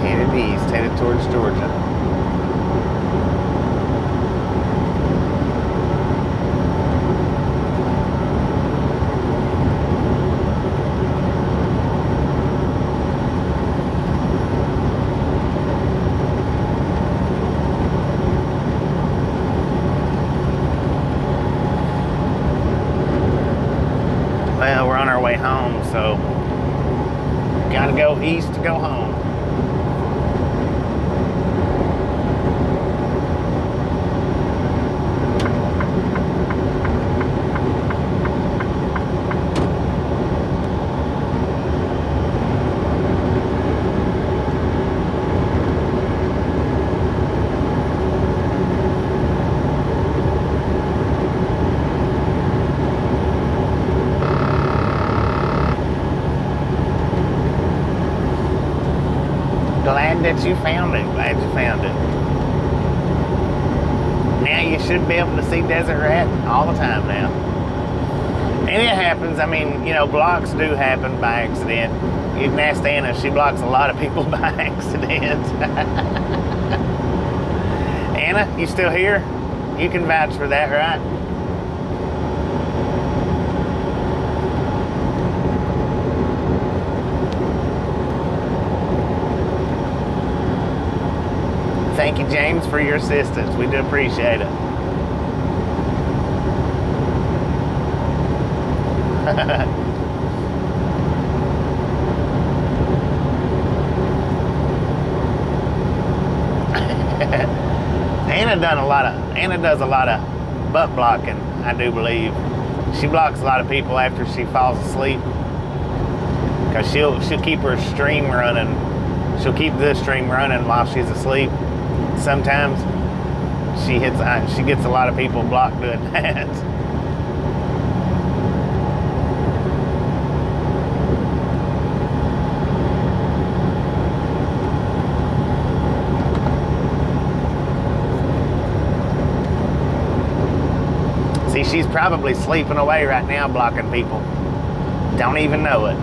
Headed east, headed towards Georgia. Well, we're on our way home, so gotta go east to go home. Glad that you found it. Glad you found it. Now you should be able to see Desert Rat all the time now. And it happens. I mean, you know, blocks do happen by accident. You can ask Anna. She blocks a lot of people by accident. Anna, you still here? You can vouch for that, right? Thank you, James, for your assistance. We do appreciate it. Anna does a lot of butt blocking, I do believe. She blocks a lot of people after she falls asleep. Because she'll keep her stream running. She'll keep this stream running while she's asleep. Sometimes she gets a lot of people blocked doing that. See, she's probably sleeping away right now blocking people. Don't even know it.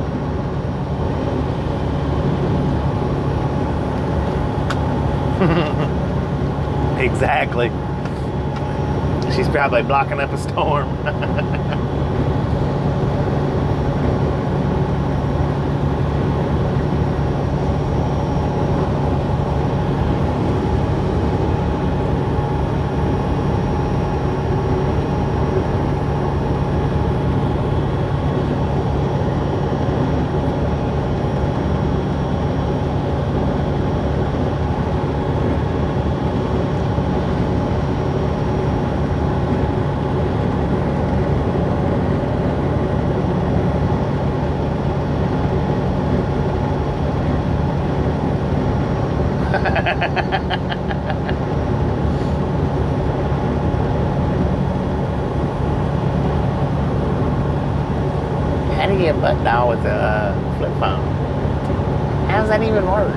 Exactly. She's probably blocking up a storm. How do you get butt dial with a flip phone? How does that even work?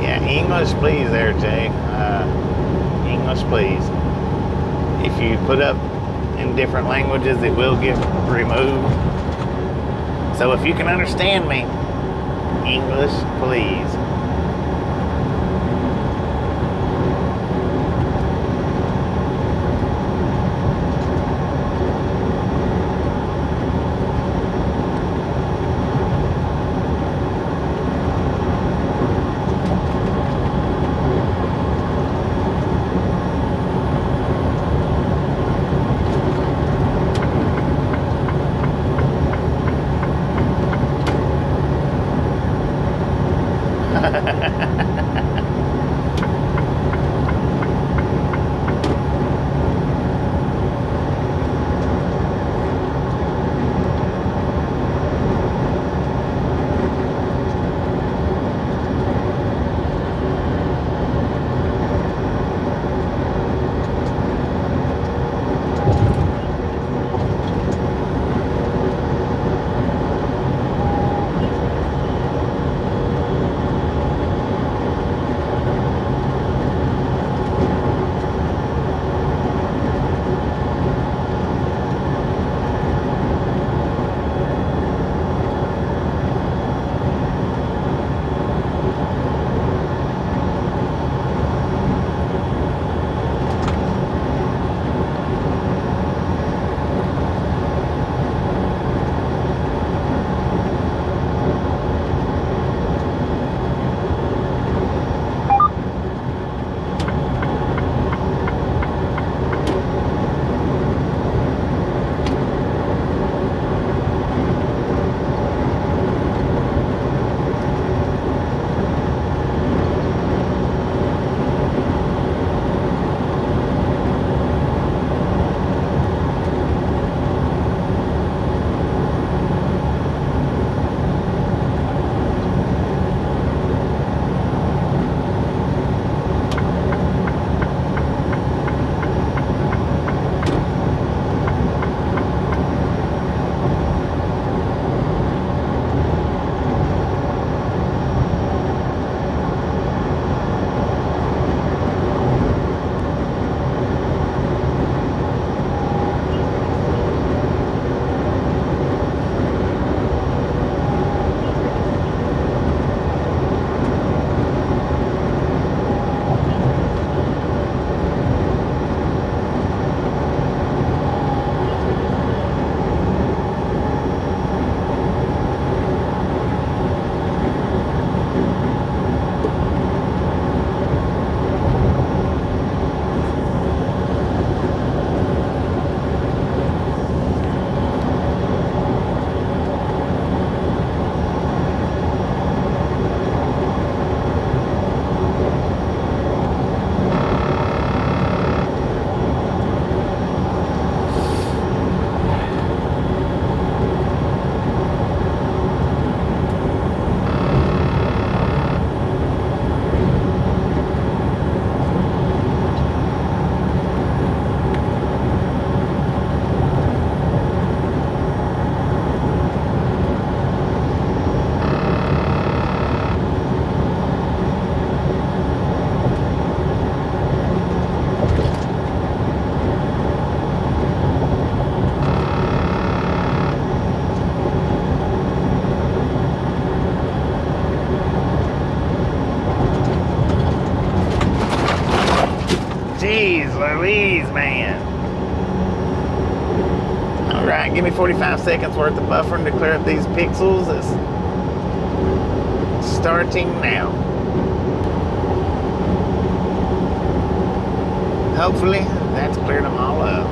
Yeah, English please there, Jay. English please. If you put up in different languages, it will get removed. So if you can understand me, English please. Please, man. All right, give me 45 seconds worth of buffering to clear up these pixels. It's starting now. Hopefully, that's cleared them all up.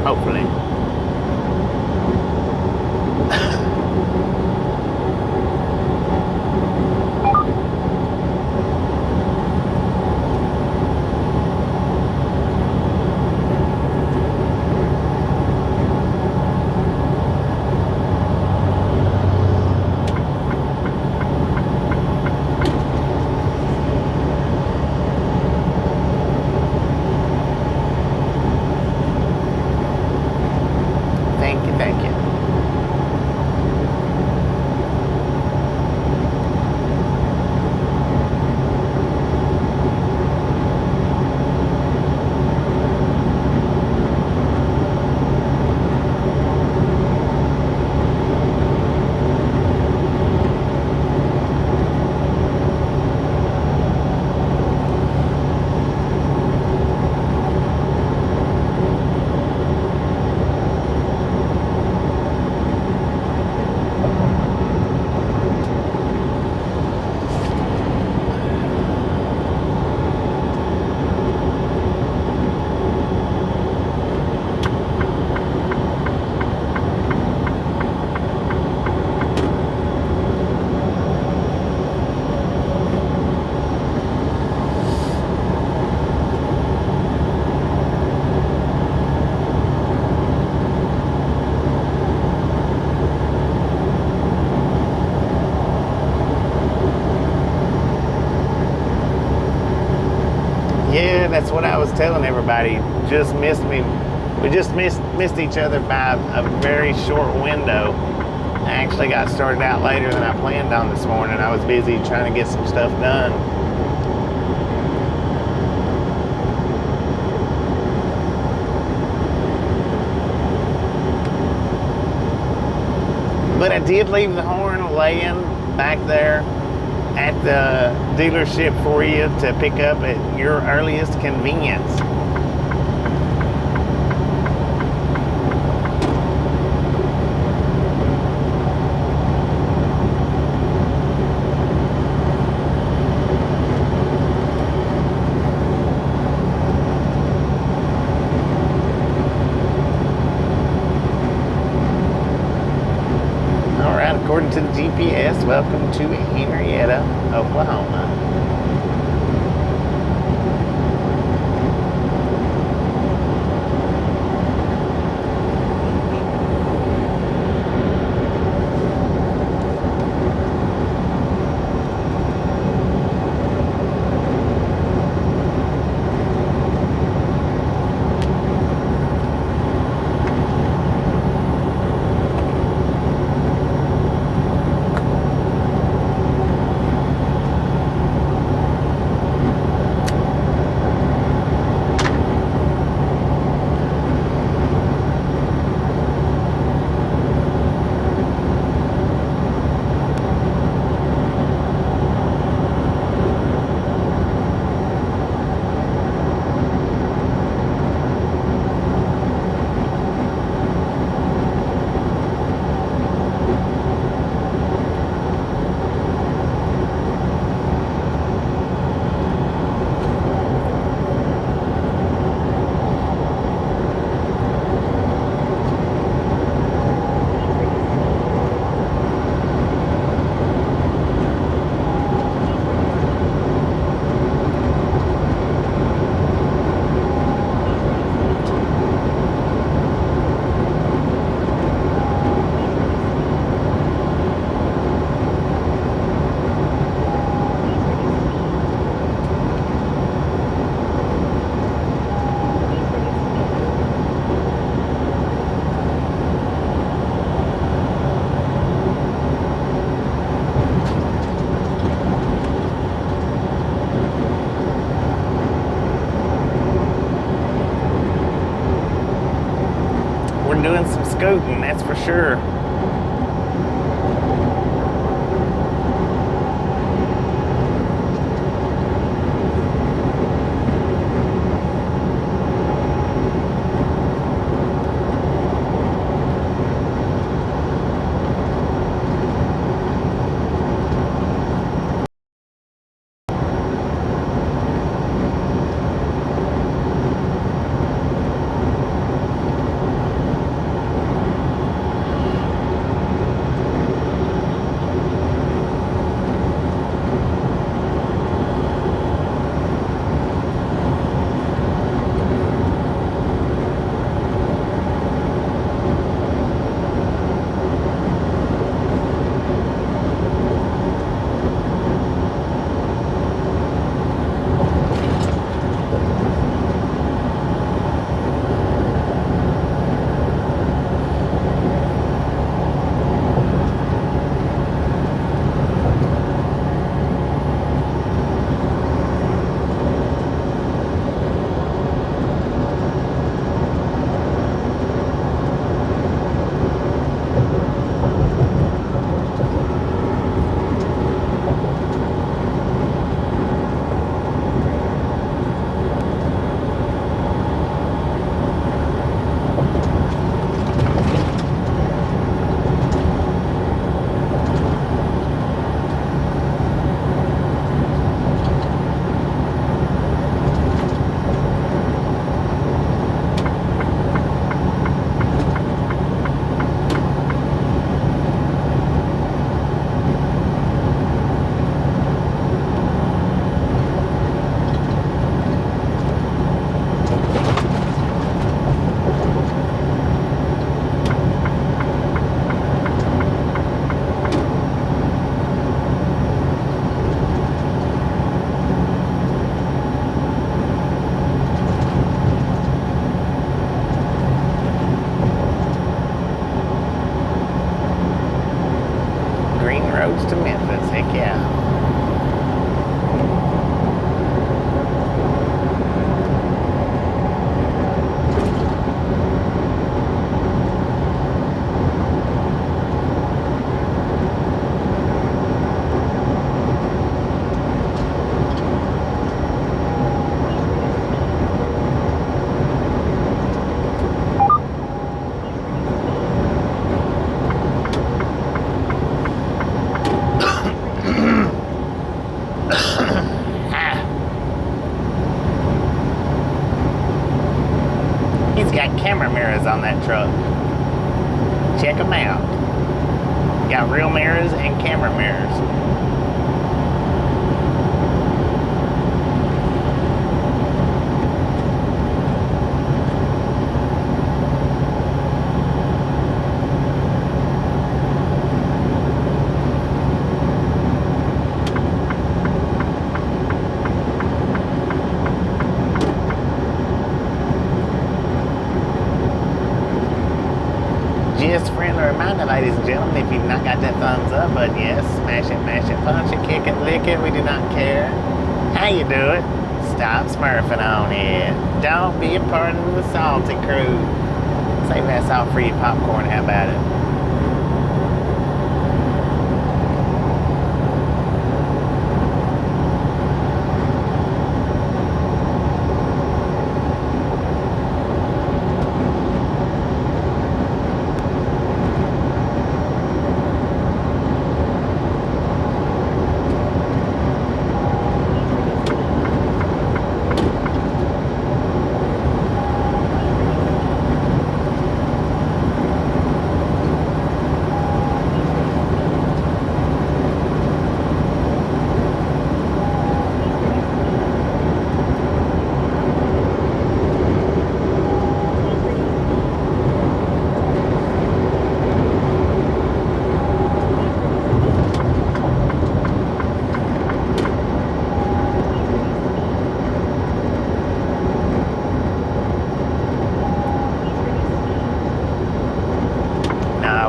Hopefully. Thank you. Yeah, that's what I was telling everybody. Just missed me. We just missed each other by a very short window. I actually got started out later than I planned on this morning. I was busy trying to get some stuff done. But I did leave the horn laying back there at the dealership for you to pick up at your earliest convenience. According to the GPS, welcome to Henrietta, Oklahoma. Doing some scooting, that's for sure. roads to Memphis. Heck yeah. He's got camera mirrors on that truck. Check them out. Got real mirrors and camera mirrors. Just friendly reminder, ladies and gentlemen, if you've not got that thumbs up button, yes, smash it, mash it, punch it, kick it, lick it, we do not care how you do it. Stop smurfing on it. Don't be a part of the salty crew. Save that salt free popcorn, how about it?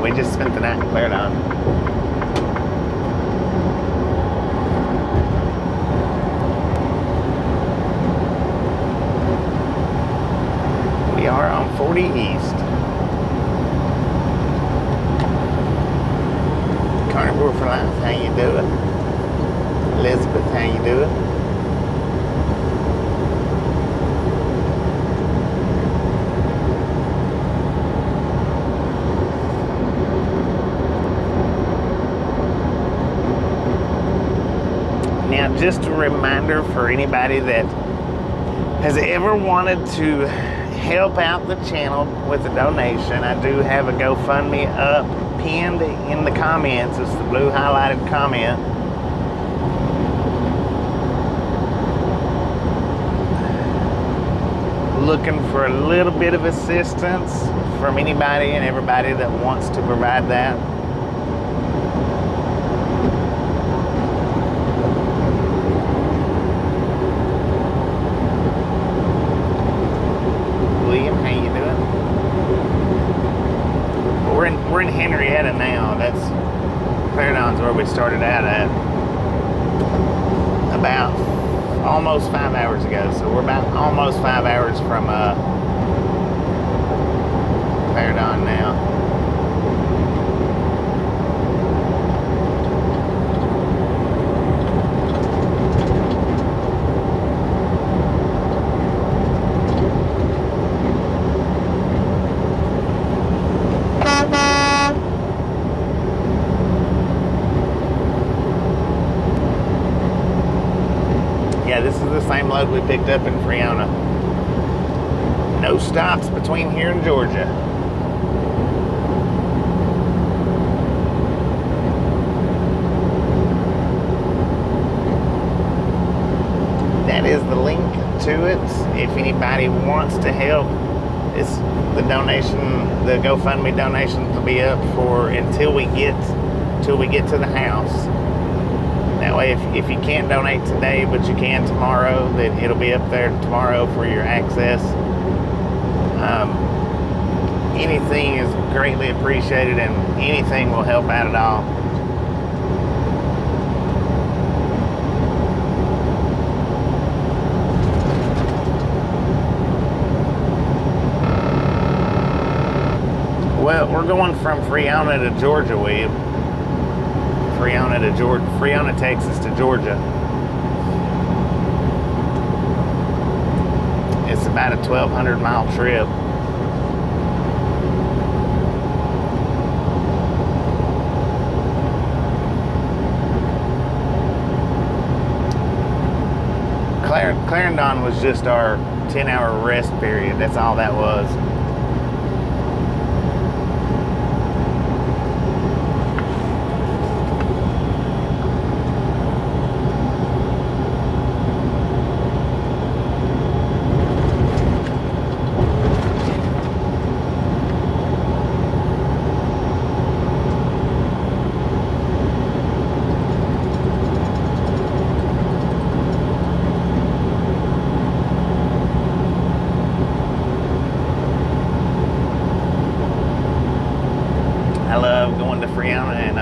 We just spent the night in Clarendon. We are on 40 East. Carnivore for Life, how you doing? Elizabeth, how you doing? Now, just a reminder for anybody that has ever wanted to help out the channel with a donation, I do have a GoFundMe up pinned in the comments. It's the blue highlighted comment. Looking for a little bit of assistance from anybody and everybody that wants to provide that. We're in Henrietta now. That's Clarendon's where we started out at about almost 5 hours ago. So we're about almost 5 hours from Clarendon now. Yeah, this is the same load we picked up in Friona. No stops between here and Georgia. That is the link to it. If anybody wants to help, it's the donation, the GoFundMe donations will be up for until we get to the house. That way, if you can't donate today, but you can tomorrow, then it'll be up there tomorrow for your access. Anything is greatly appreciated, and anything will help out at all. Well, we're going from Freona to Georgia, Webb. Freona, Texas to Georgia. It's about a 1,200 mile trip. Clarendon was just our 10-hour rest period. That's all that was. I love going to Freona and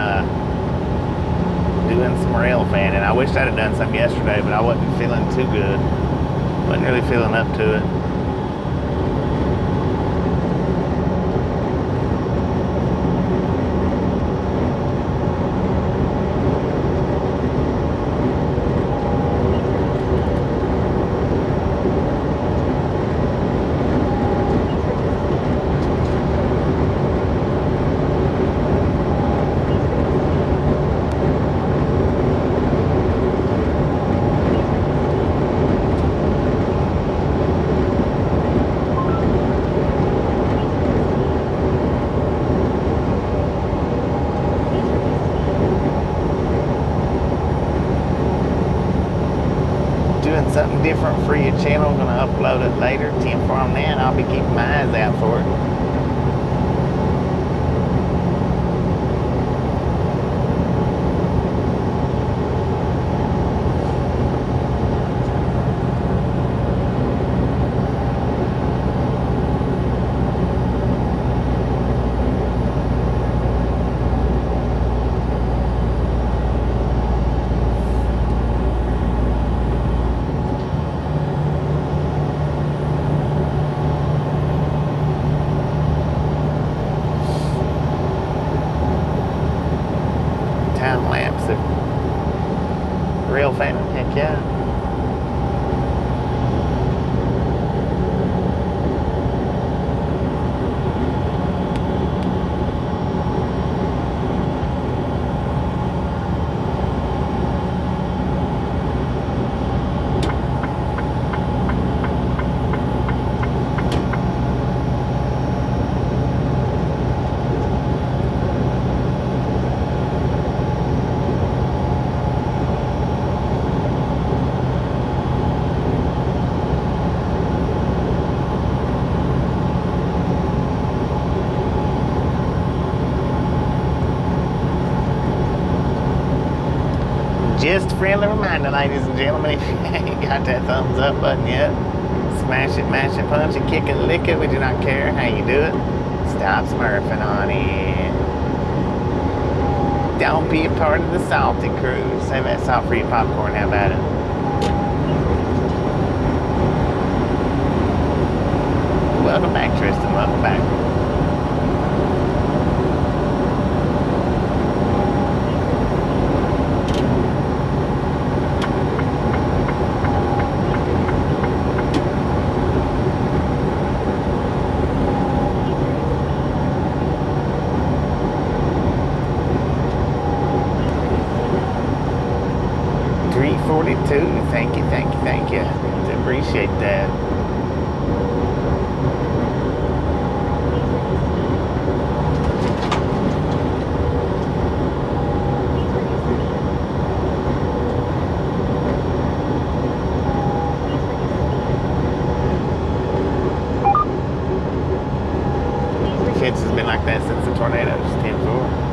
doing some rail fan. And I wished I'd have done some yesterday, but I wasn't feeling too good. Wasn't really feeling up to it. Doing something different for your channel. Gonna upload it later. 10 from now, and I'll be keeping my eyes out for it. Time lapse of rail fan. Heck yeah. Just a friendly reminder, ladies and gentlemen, if you ain't got that thumbs up button yet, smash it, mash it, punch it, kick it, lick it. We do not care how you do it. Stop smurfing on it. Don't be a part of the salty crew. Save that salt for your popcorn. How about it? Welcome back, Tristan. Welcome back. Thank you, thank you, thank you. I appreciate that. Fitz has been like that since the tornadoes, 10-4.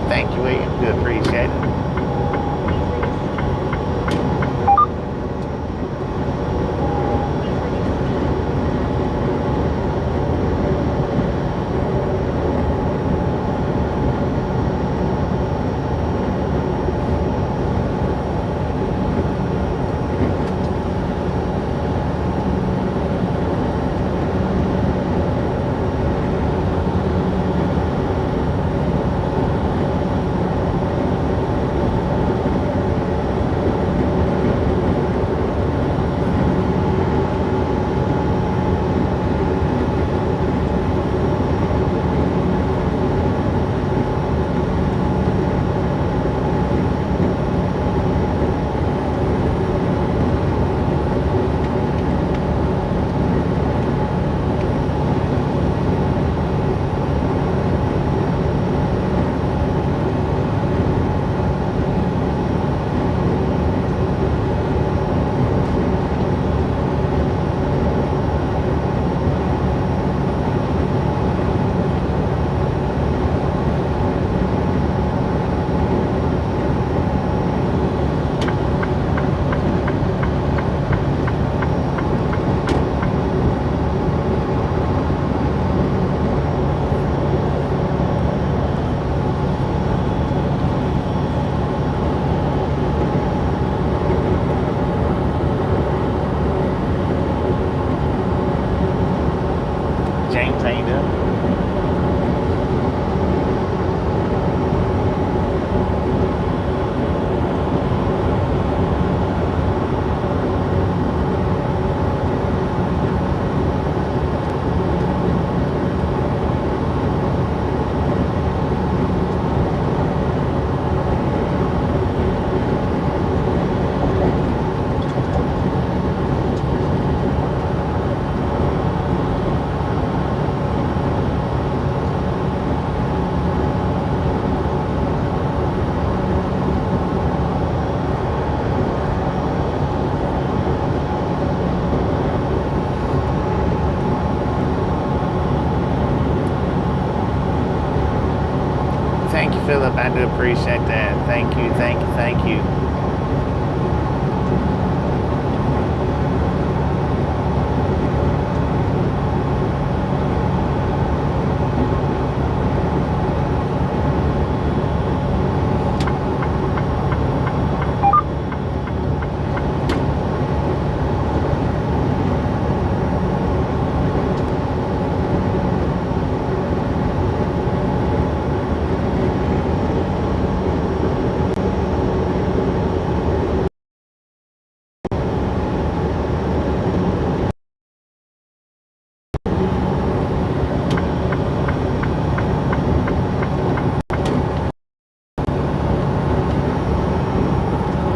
Thank you, William. Do appreciate it. I do appreciate that. Thank you, thank you, thank you.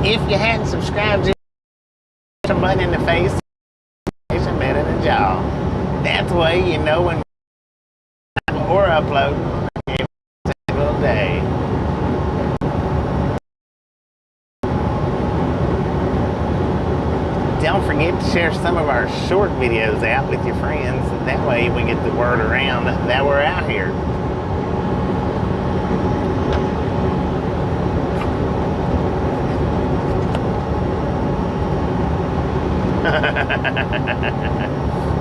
If you hadn't subscribed, just push a button in the face, it's better than jaw. That's the way you know when or upload every single day. Don't forget to share some of our short videos out with your friends. That way we get the word around that we're out here.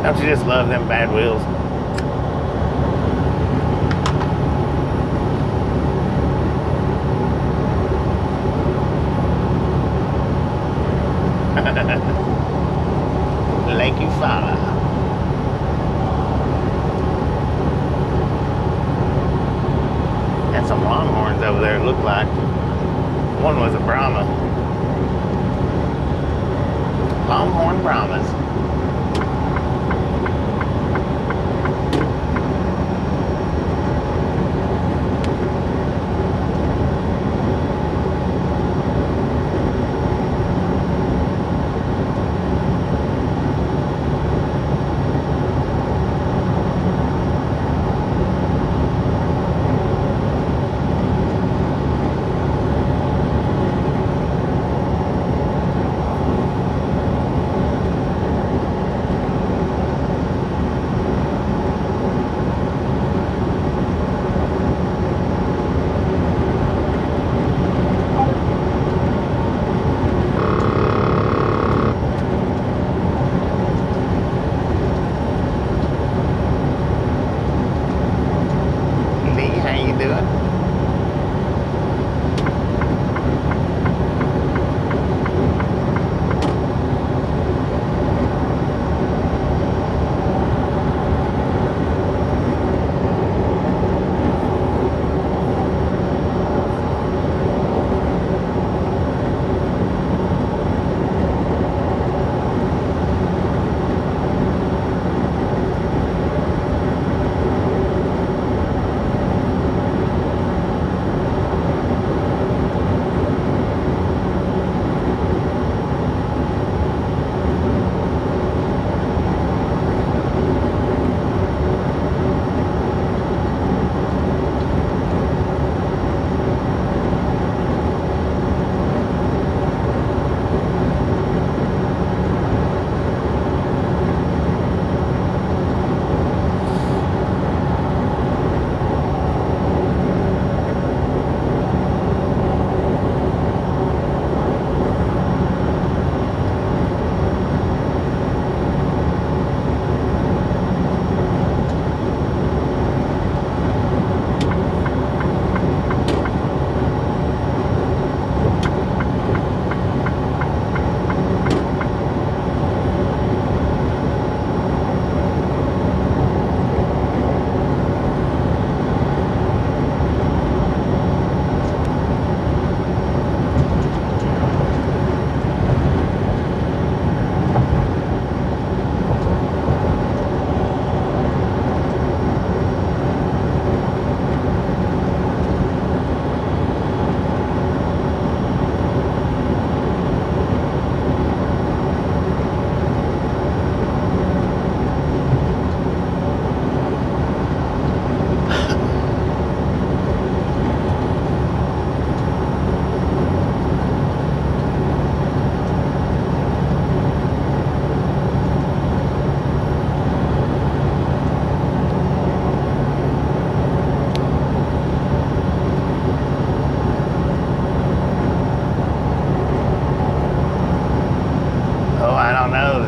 Don't you just love them bad wheels? Lake Eufaula. And some longhorns over there, it looked like. One was a Brahma. Longhorn Brahmas.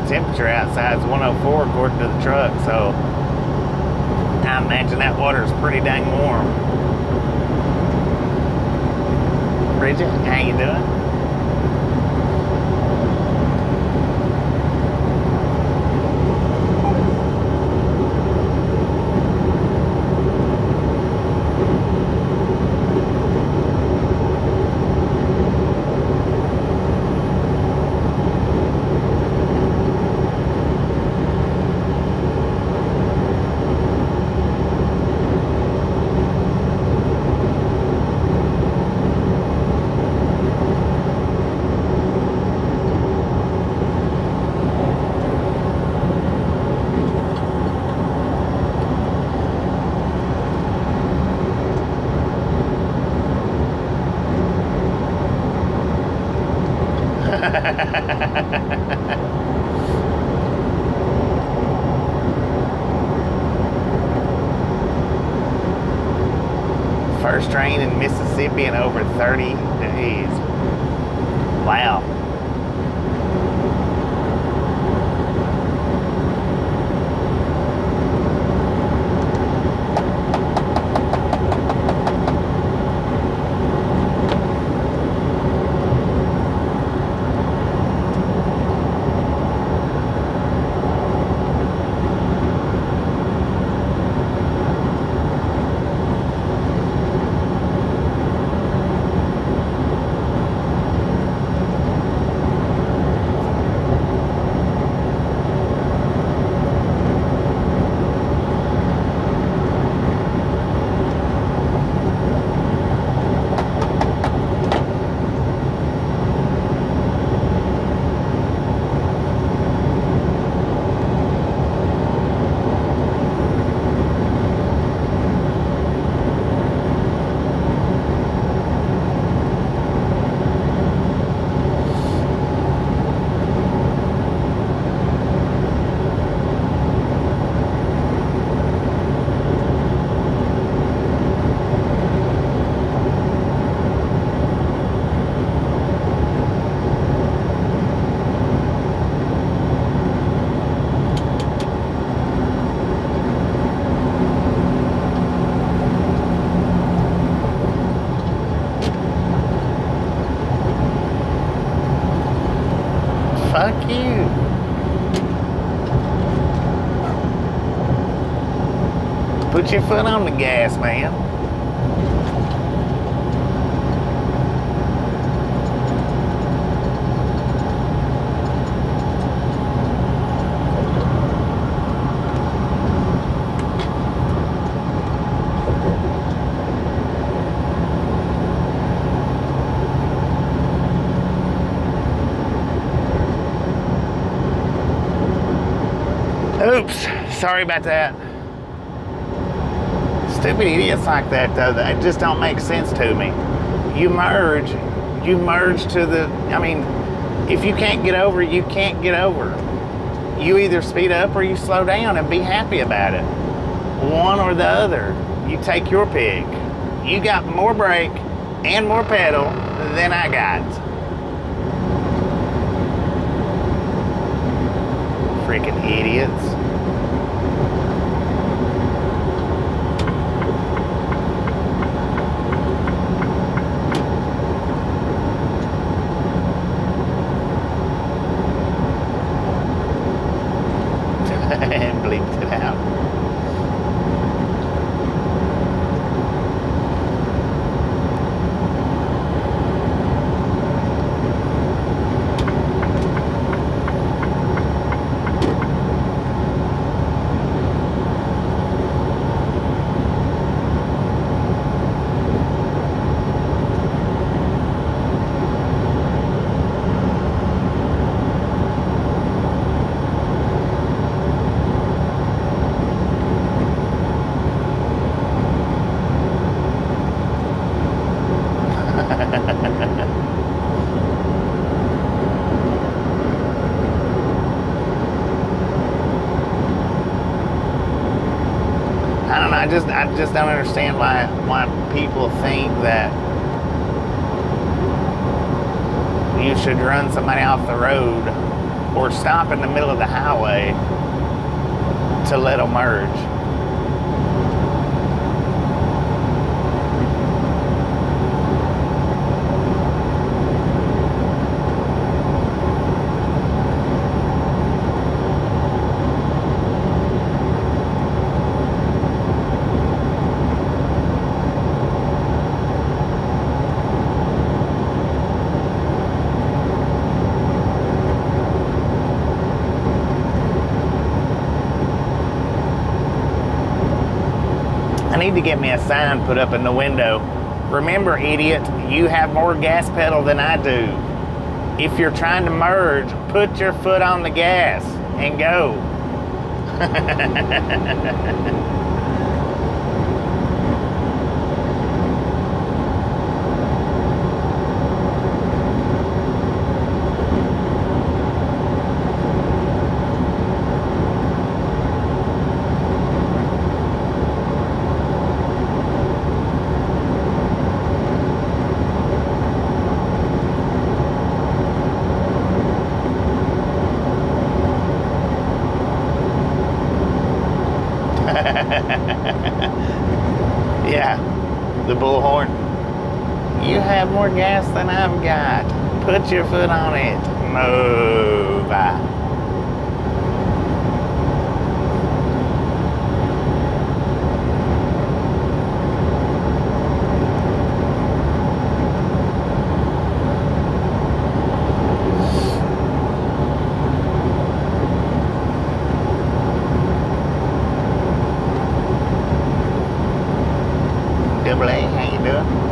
the temperature outside is 104 according to the truck, so I imagine that water is pretty dang warm. Bridget, how you doing? First train in Mississippi in over 30 days. Wow. Fuck you. Put your foot on the gas, man. Oops, sorry about that. Stupid idiots like that, though, that just don't make sense to me. You merge to the, I mean, if you can't get over, you can't get over. You either speed up or you slow down and be happy about it. One or the other. You take your pick. You got more brake and more pedal than I got. Freaking idiots. And bleeped it out. I don't know. I just don't understand why people think that you should run somebody off the road or stop in the middle of the highway to let them merge. I need to get me a sign put up in the window. Remember, idiot, you have more gas pedal than I do. If you're trying to merge, put your foot on the gas and go. Yeah, the bullhorn. You have more gas than I've got. Put your foot on it. Move. Double A, how you doing?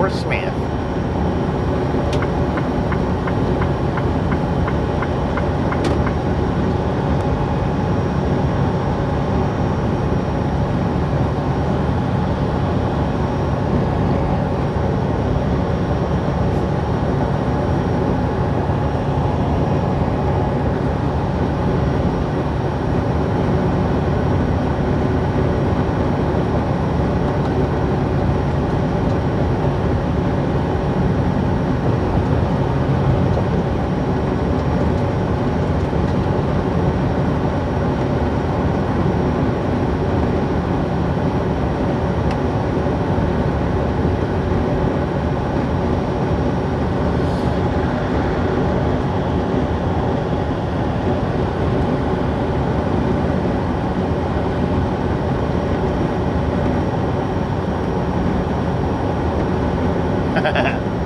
or Smith.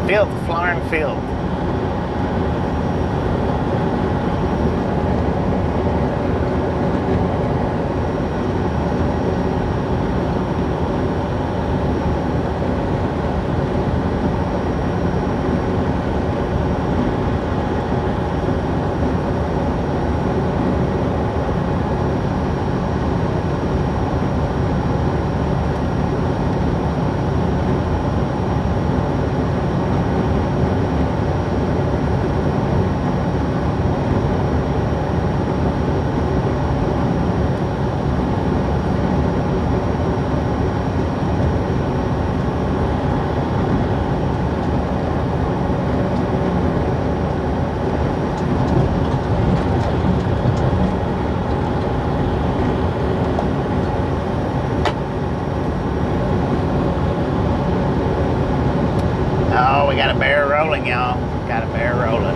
Field, Florence Field. Oh, we got a bear rolling, y'all. Got a bear rolling.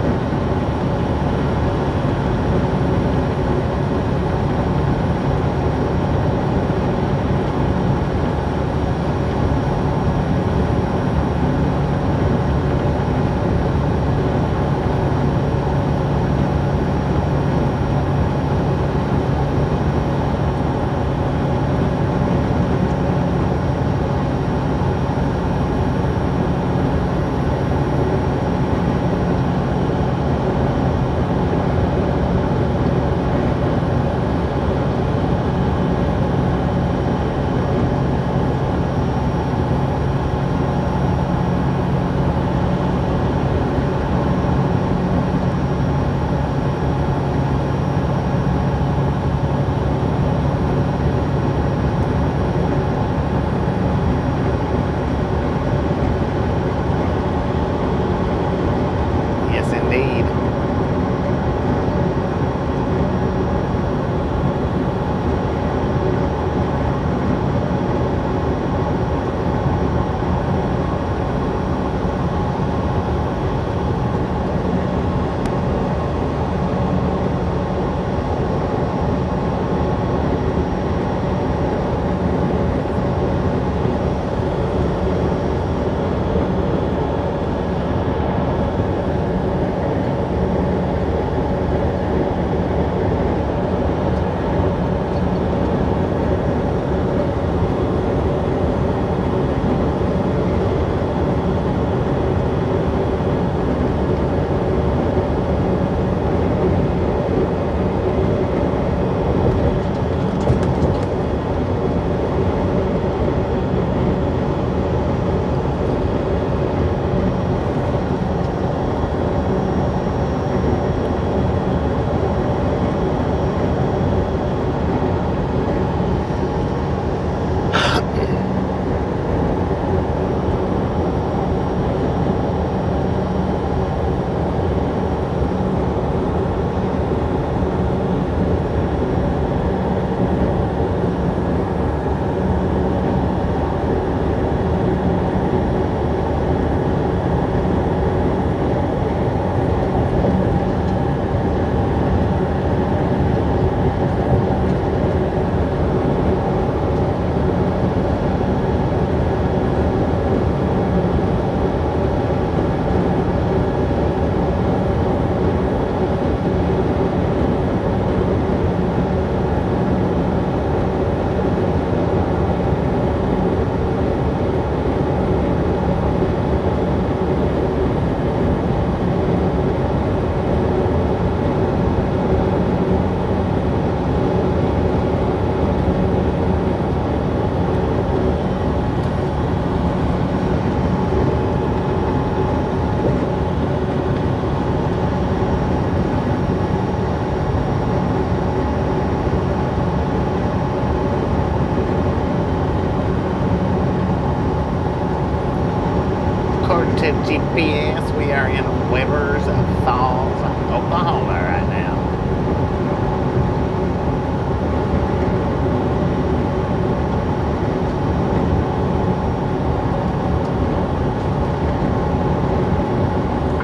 According to GPS, we are in Weber's Falls, Oklahoma right now.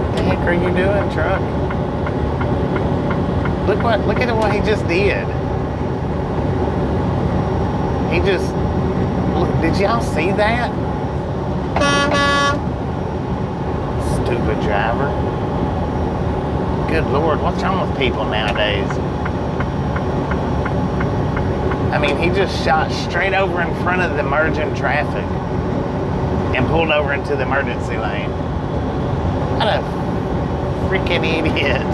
What the heck are you doing, truck? Look at what he just did. He just, look, did y'all see that? Stupid driver. Good Lord, what's wrong with people nowadays? I mean, he just shot straight over in front of the merging traffic and pulled over into the emergency lane. What a freaking idiot.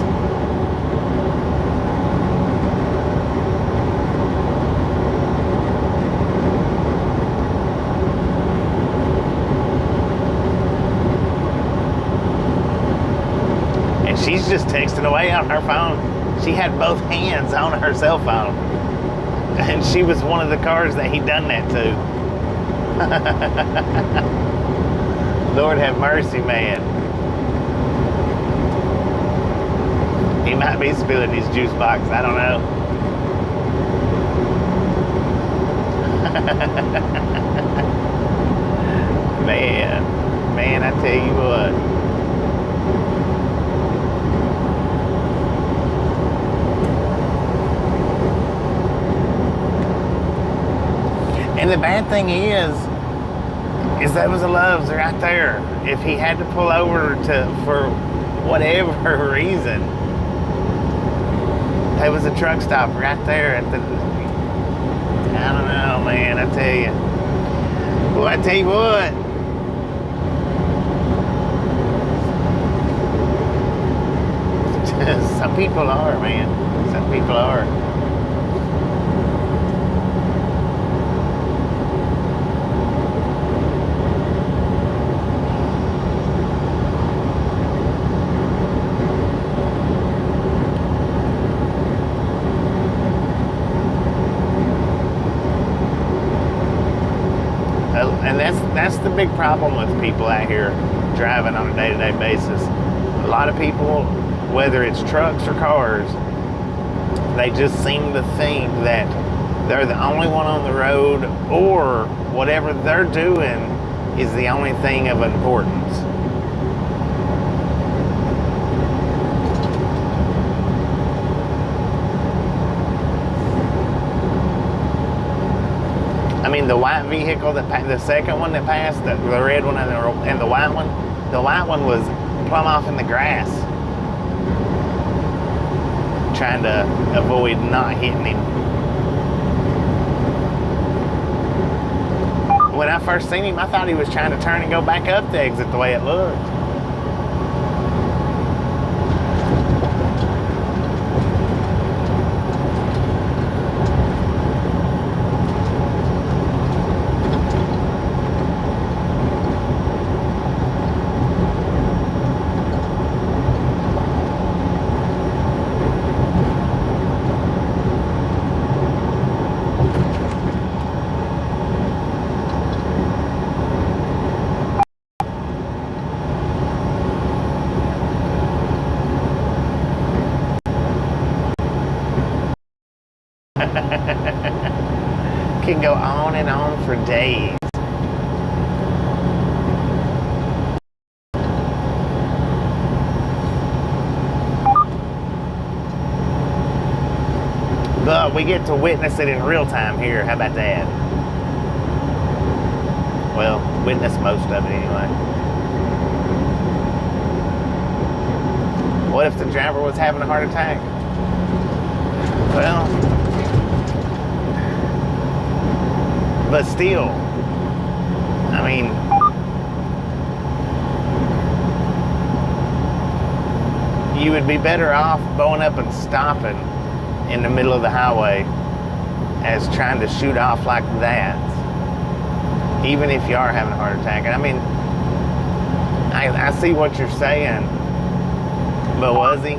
She's just texting away on her phone. She had both hands on her cell phone. And she was one of the cars that he done that to. Lord have mercy, man. He might be spilling his juice box. I don't know. Man, I tell you what. And the bad thing is those loves right there. If he had to pull over for whatever reason, there was a truck stop right there at the, I don't know, man, I tell you. Well, I tell you what. Some people are, man. Some people are. And that's the big problem with people out here driving on a day-to-day basis. A lot of people, whether it's trucks or cars, they just seem to think that they're the only one on the road, or whatever they're doing is the only thing of importance. I mean, the white vehicle, the second one that passed, the red one and the white one was plumb off in the grass, trying to avoid not hitting him. When I first seen him, I thought he was trying to turn and go back up the exit the way it looked. Can go on and on for days. But we get to witness it in real time here. How about that? Well, witness most of it anyway. What if the driver was having a heart attack? Well, but still, I mean, you would be better off going up and stopping in the middle of the highway as trying to shoot off like that, even if you are having a heart attack. And I mean, I see what you're saying, but was he?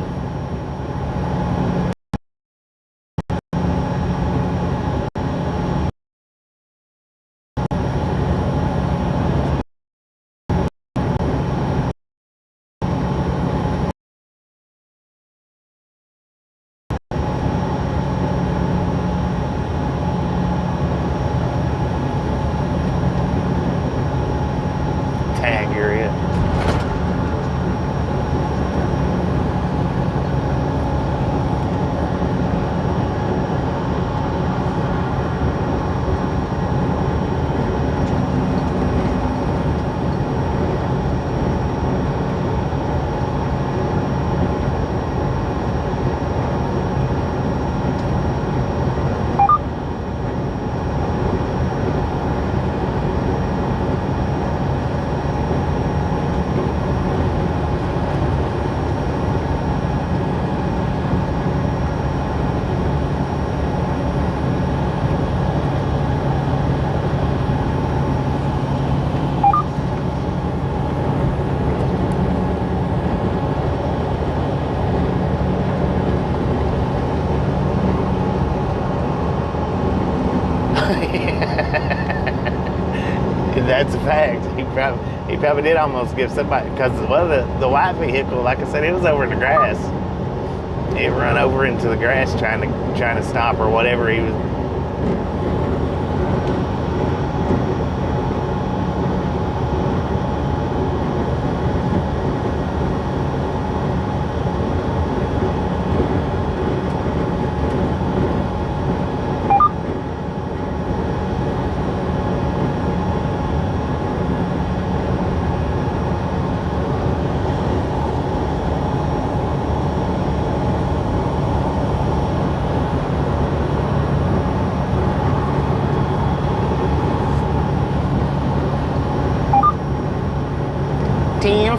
It's a fact. He probably did almost give somebody, because, well, the white vehicle, like I said, it was over in the grass. It run over into the grass trying to stop or whatever he was.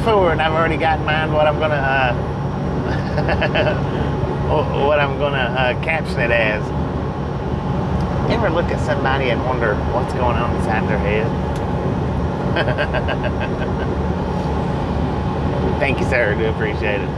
Forward. I've already got in mind what I'm gonna caption it as. You ever look at somebody and wonder what's going on inside their head? Thank you, sir. I do appreciate it.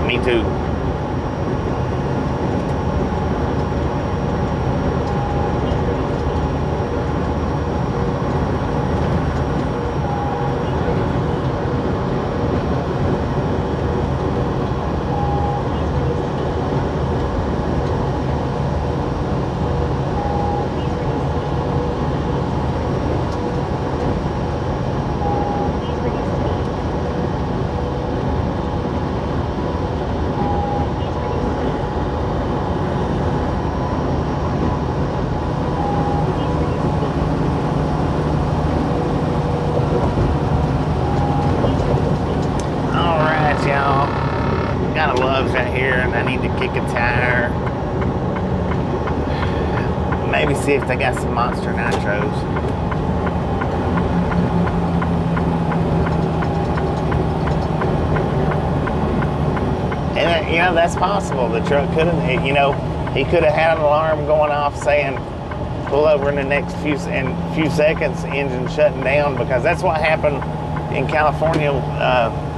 Me too. Got a Love's right here, and I need to kick a tire. Maybe see if they got some Monster Nitros. And, you know, that's possible. The truck could have, you know, he could have had an alarm going off saying, pull over in the next few seconds, engine shutting down, because that's what happened in California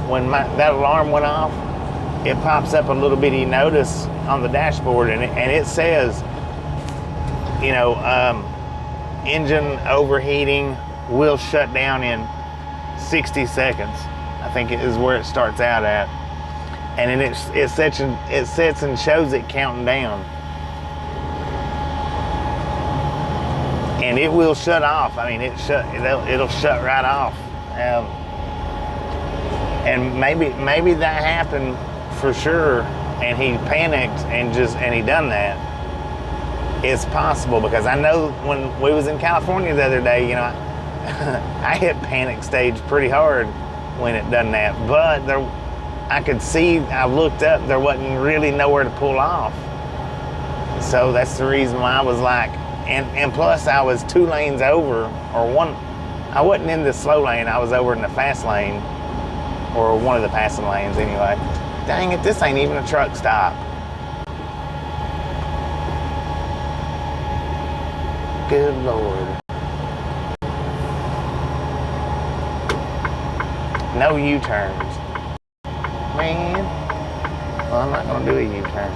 when that alarm went off. It pops up a little bitty notice on the dashboard, and it says, you know, engine overheating will shut down in 60 seconds. I think it is where it starts out at. And then it sets and shows it counting down. And it will shut off. I mean, it'll shut right off. And maybe that happened for sure, and he panicked and he done that. It's possible, because I know when we was in California the other day, you know, I hit panic stage pretty hard when it done that. But I could see, I looked up, there wasn't really nowhere to pull off. So that's the reason why I was like, and plus I was 2 lanes over, or one. I wasn't in the slow lane, I was over in the fast lane, or one of the passing lanes anyway. Dang it, this ain't even a truck stop. Good Lord. No U-turns. Man. Well, I'm not gonna do a U-turn.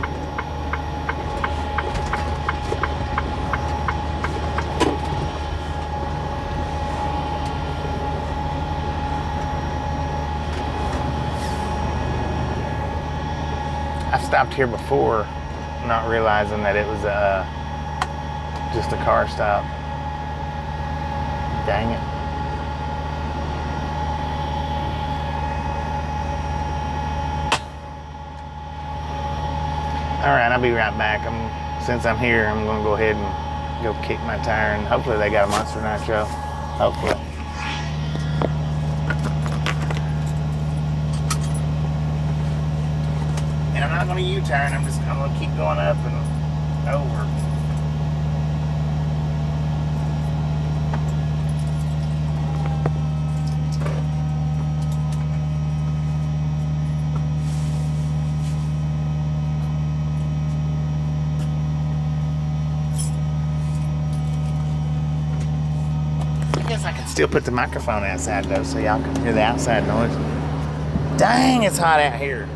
I stopped here before, not realizing that it was just a car stop. Dang it. All right, I'll be right back. Since I'm here, I'm gonna go ahead and go kick my tire, and hopefully they got a Monster Nitro. Hopefully. And I'm not gonna U-turn. I'm gonna keep going up and over. I can still put the microphone outside though, so y'all can hear the outside noise. Dang, it's hot out here.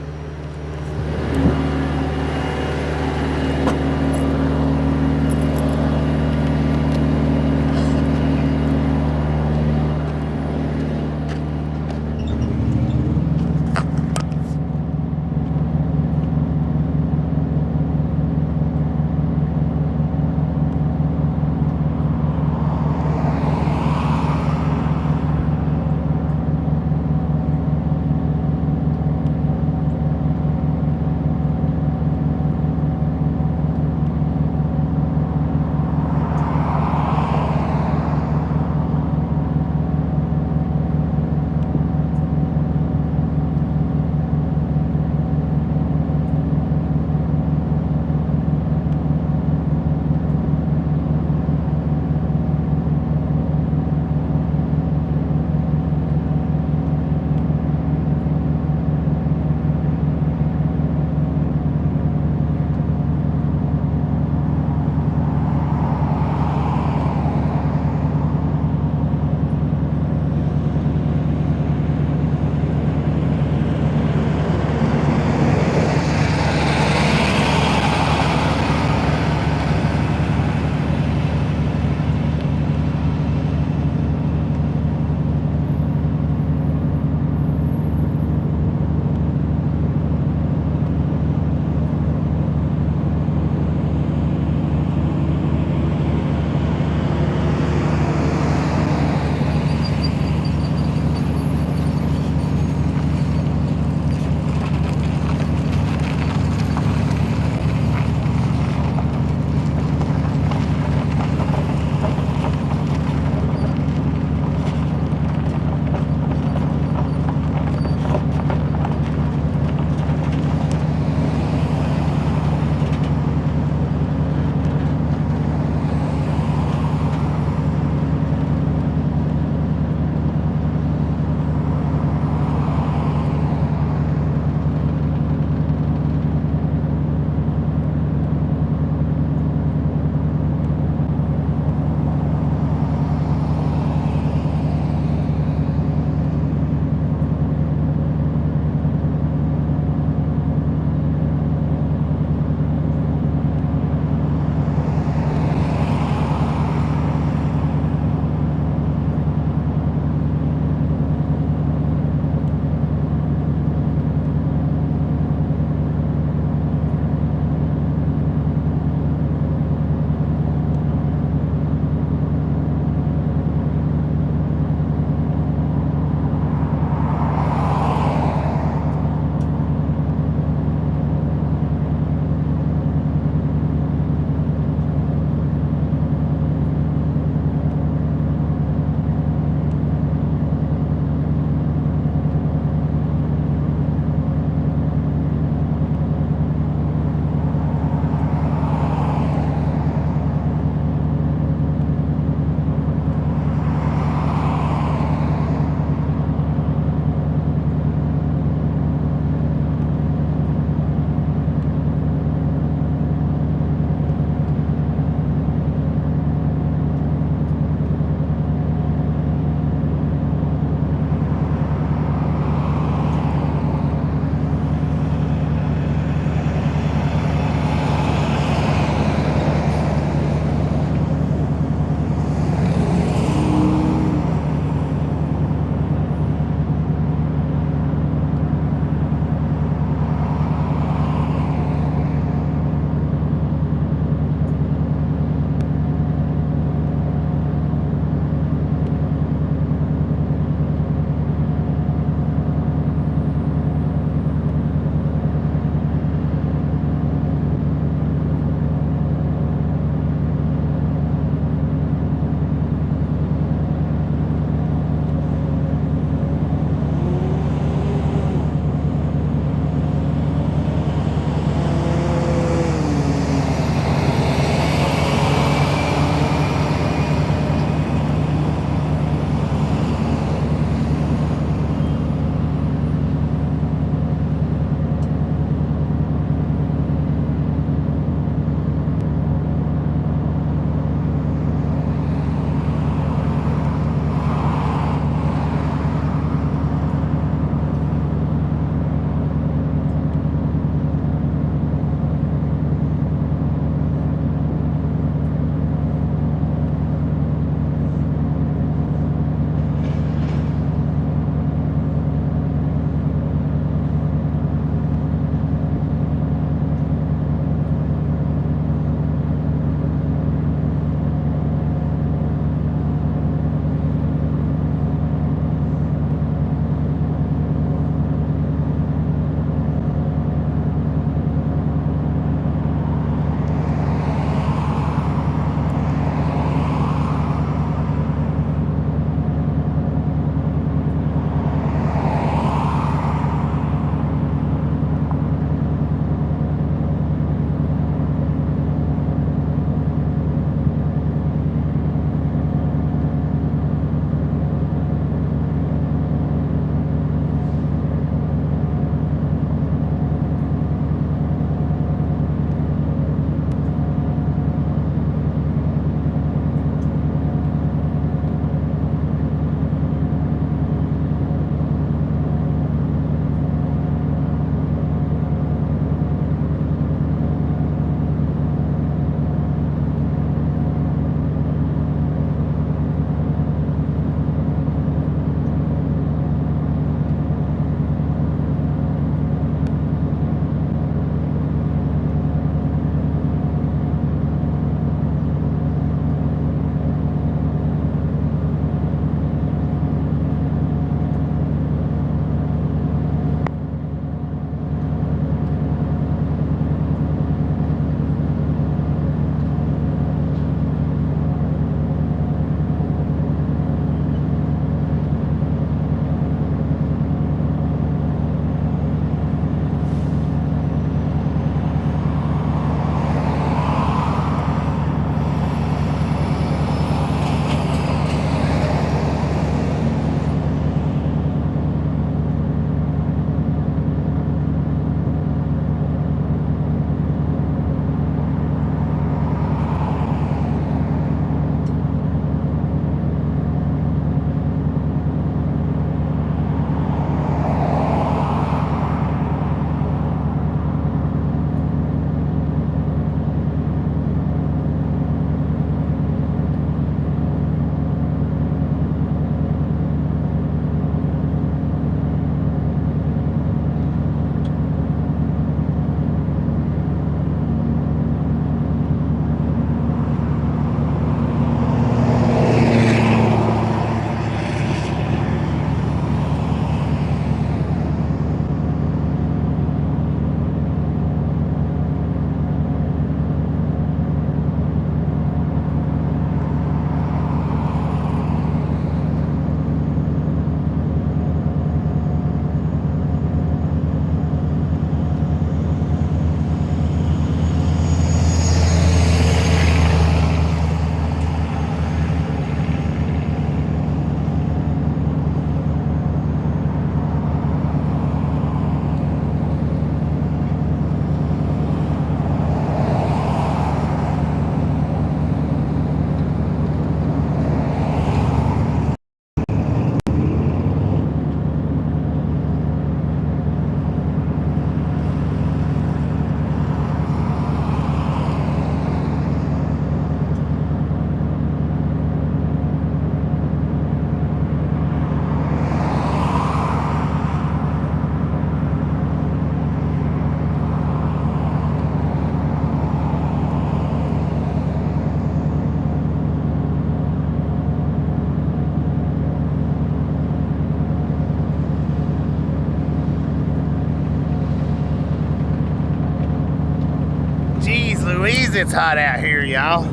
Louise, it's hot out here, y'all.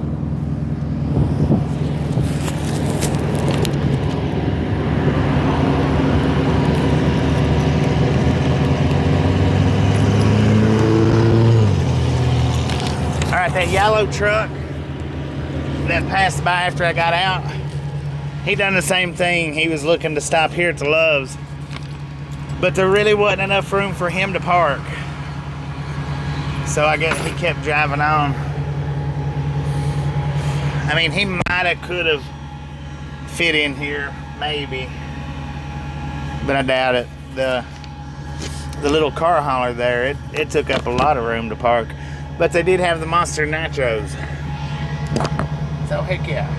Alright, that yellow truck that passed by after I got out, he done the same thing. He was looking to stop here at the Loves, but there really wasn't enough room for him to park. So I guess he kept driving on. I mean, he might have could have fit in here, maybe, but I doubt it. The little car hauler there, it took up a lot of room to park, but they did have the Monster Nitros. So heck yeah.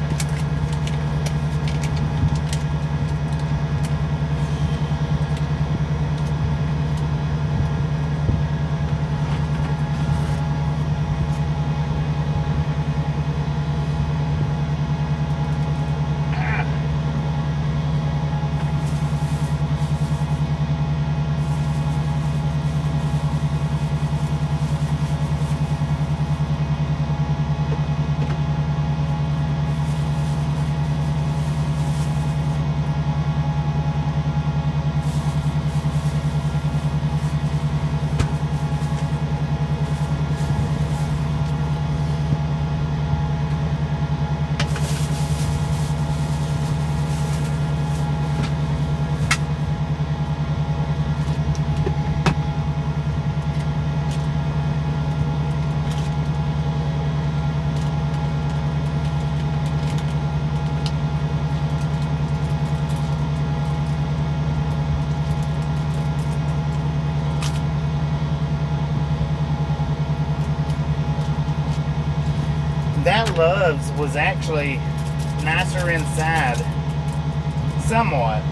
That Loves was actually nicer inside, somewhat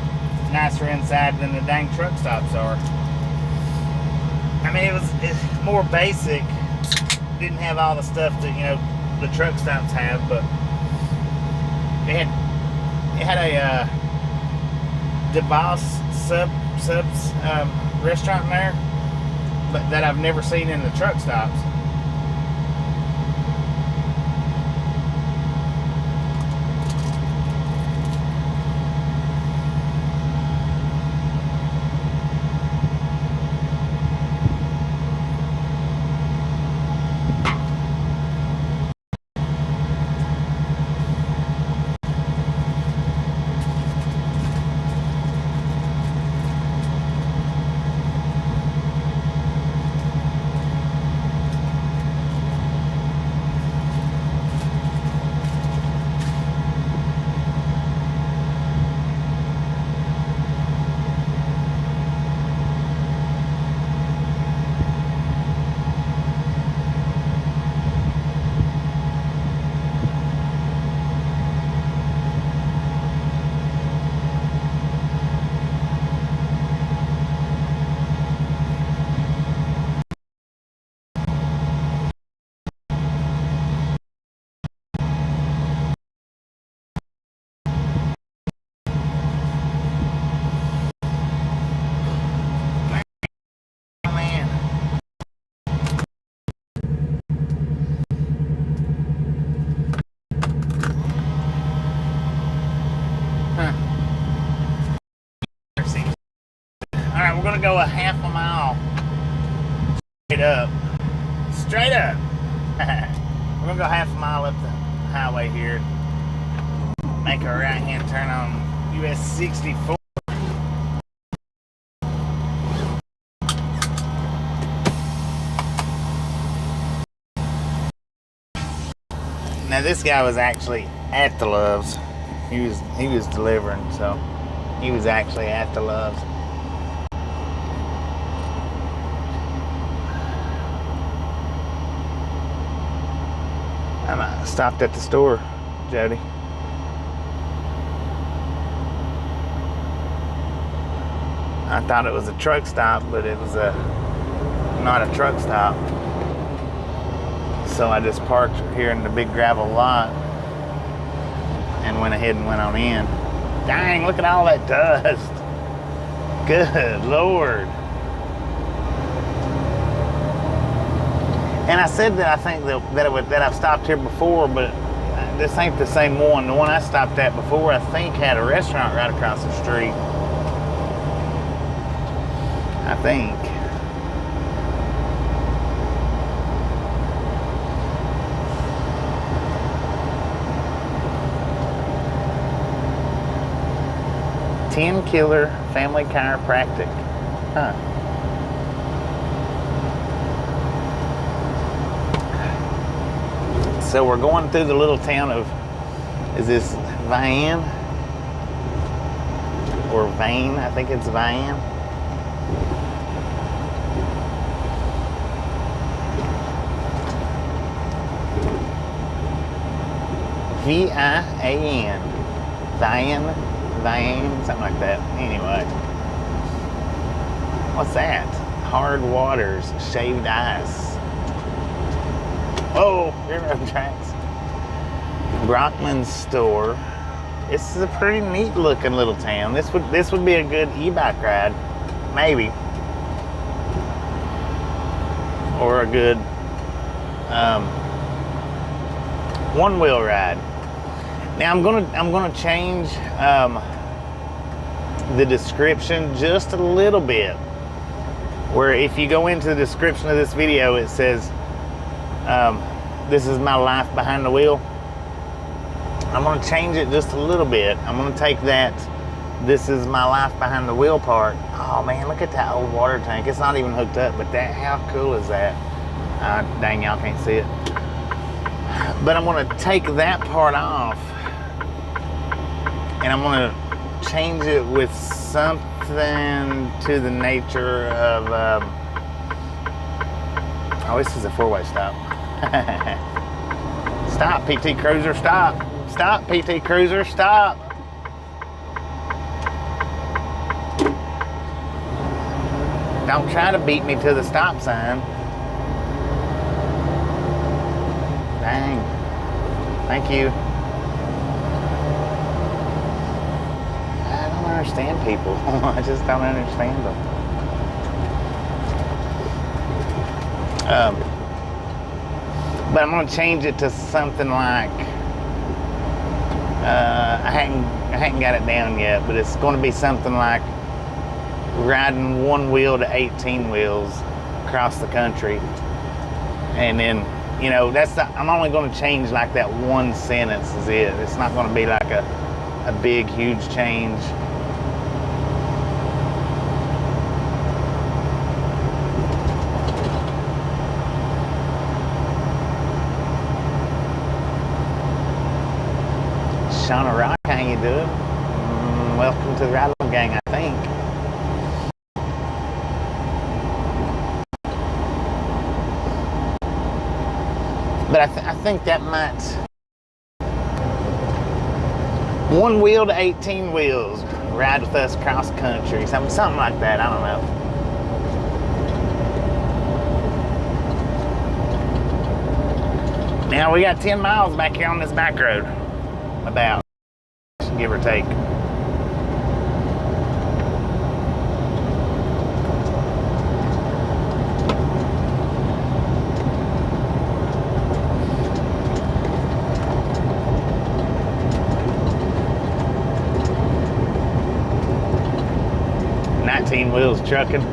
nicer inside than the dang truck stops are. I mean, it's more basic. Didn't have all the stuff that, you know, the truck stops have, but it had a DeBoss subs restaurant in there, but that I've never seen in the truck stops. Alright, we're gonna go a half a mile straight up. We're gonna go half a mile up the highway here, make a right hand turn on US 64. Now this guy was actually at the Loves. He was delivering, so he was actually at the Loves. I stopped at the store, Jody. I thought it was a truck stop, but it was not a truck stop. So I just parked here in the big gravel lot and went ahead and went on in. Dang, look at all that dust. Good Lord. And I said that I think that I've stopped here before, but this ain't the same one. The one I stopped at before, I think, had a restaurant right across the street. I think. Ten Killer Family Chiropractic. Huh. So we're going through the little town of, is this Van? Or Vane? I think it's Van. V-I-A-N. Van, something like that. Anyway. What's that? Hard Waters, Shaved Ice. Oh, railroad tracks. Brockman's store. This is a pretty neat looking little town. This would be a good e-bike ride, maybe, or a good one-wheel ride. Now I'm gonna change the description just a little bit. Where if you go into the description of this video, it says, "This is my life behind the wheel." I'm gonna change it just a little bit. I'm gonna take that "This is my life behind the wheel" part. Oh man, look at that old water tank. It's not even hooked up, but that, how cool is that? Dang, y'all can't see it. But I'm gonna take that part off, and I'm gonna change it with something to the nature of, oh, this is a four-way stop. Stop, PT Cruiser, stop. Stop, PT Cruiser, stop. Don't try to beat me to the stop sign. Dang. Thank you. I don't understand people. I just don't understand them. But I'm gonna change it to something like, I hadn't got it down yet, but it's gonna be something like riding one wheel to 18 wheels across the country. And then, you know, I'm only gonna change like that one sentence is it. It's not gonna be like a big, huge change. Shauna Rock, how you doing? Welcome to the Ride Along Gang, I think. But I think that might, one wheel to 18 wheels, ride with us cross country, something like that. I don't know. Now we got 10 miles back here on this back road. About, give or take. Wheels trucking.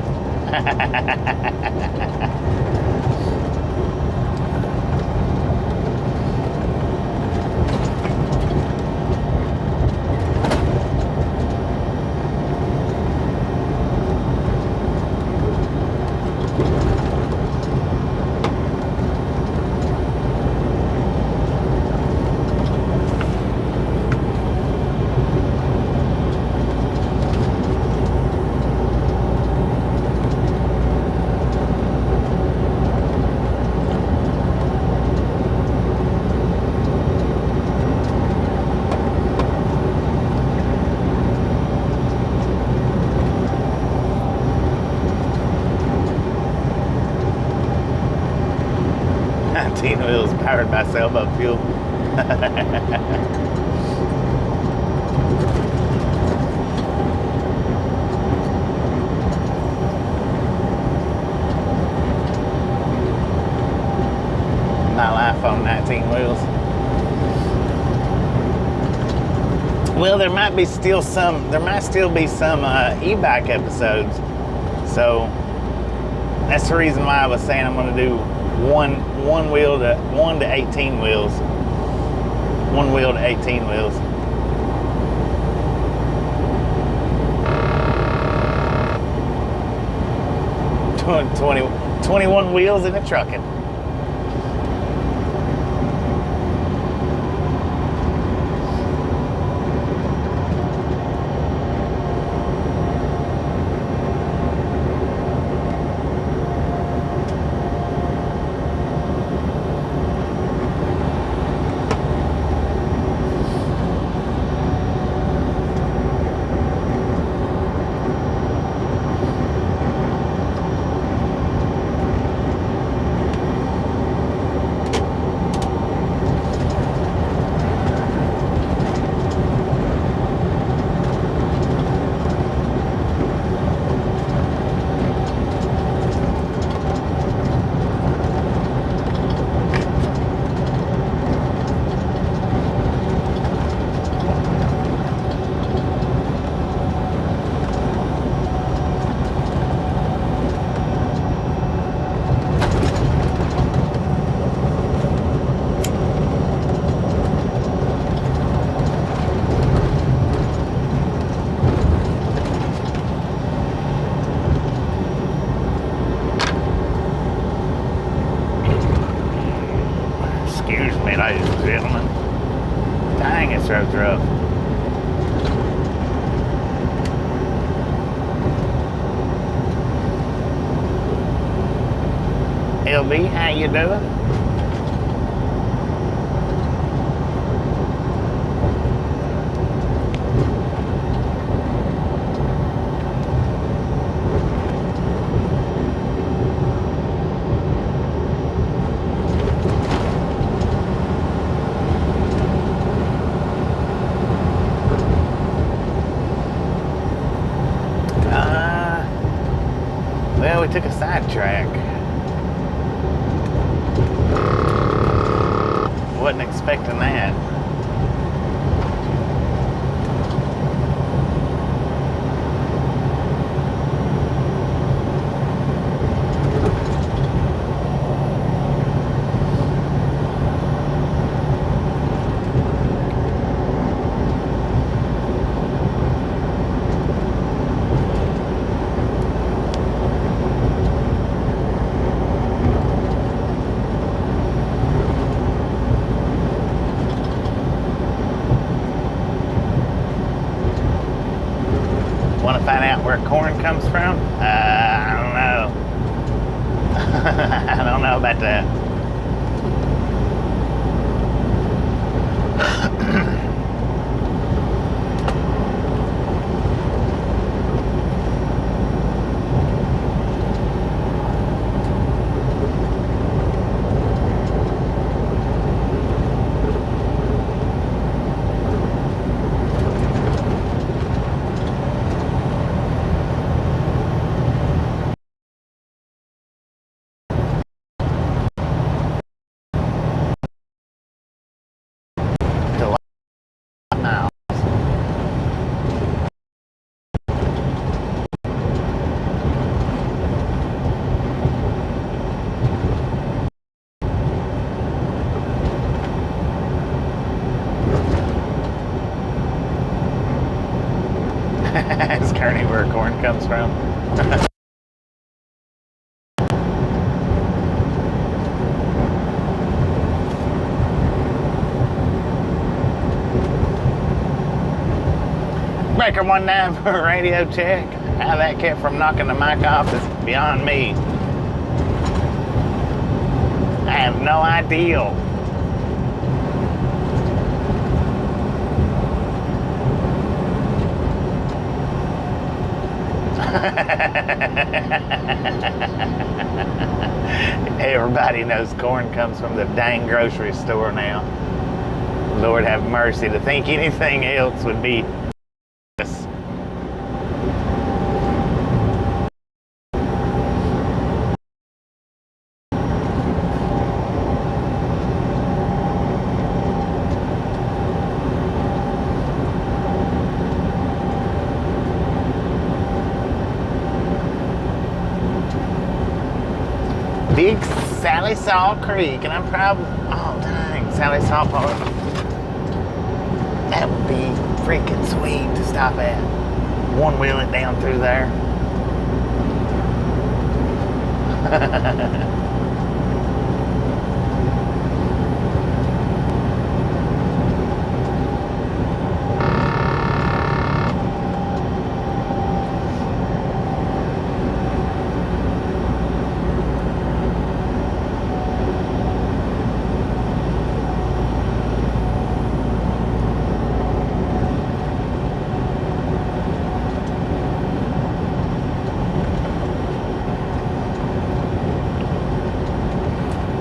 Wheels powered by sailboat fuel. on 19 wheels. Well, there might still be some e-bike episodes. So that's the reason why I was saying I'm going to do one to 18 wheels. One wheel to 18 wheels. 21 wheels in a trucking. Excuse me, ladies and gentlemen. Dang, this road's rough. LB, how you doing? Well, we took a sidetrack. Wasn't expecting that. Want to find out where corn comes from? I don't know. I don't know about that. Is Kearney where corn comes from? Breaker 19 for a radio check. How that kept from knocking the mic off is beyond me. I have no idea. Everybody knows corn comes from the dang grocery store now. Lord have mercy, to think anything else would be this. think Sally Saw Creek, and I'm probably, oh dang, Sally Saw Park. That would be freaking sweet to stop at. One wheel it down through there.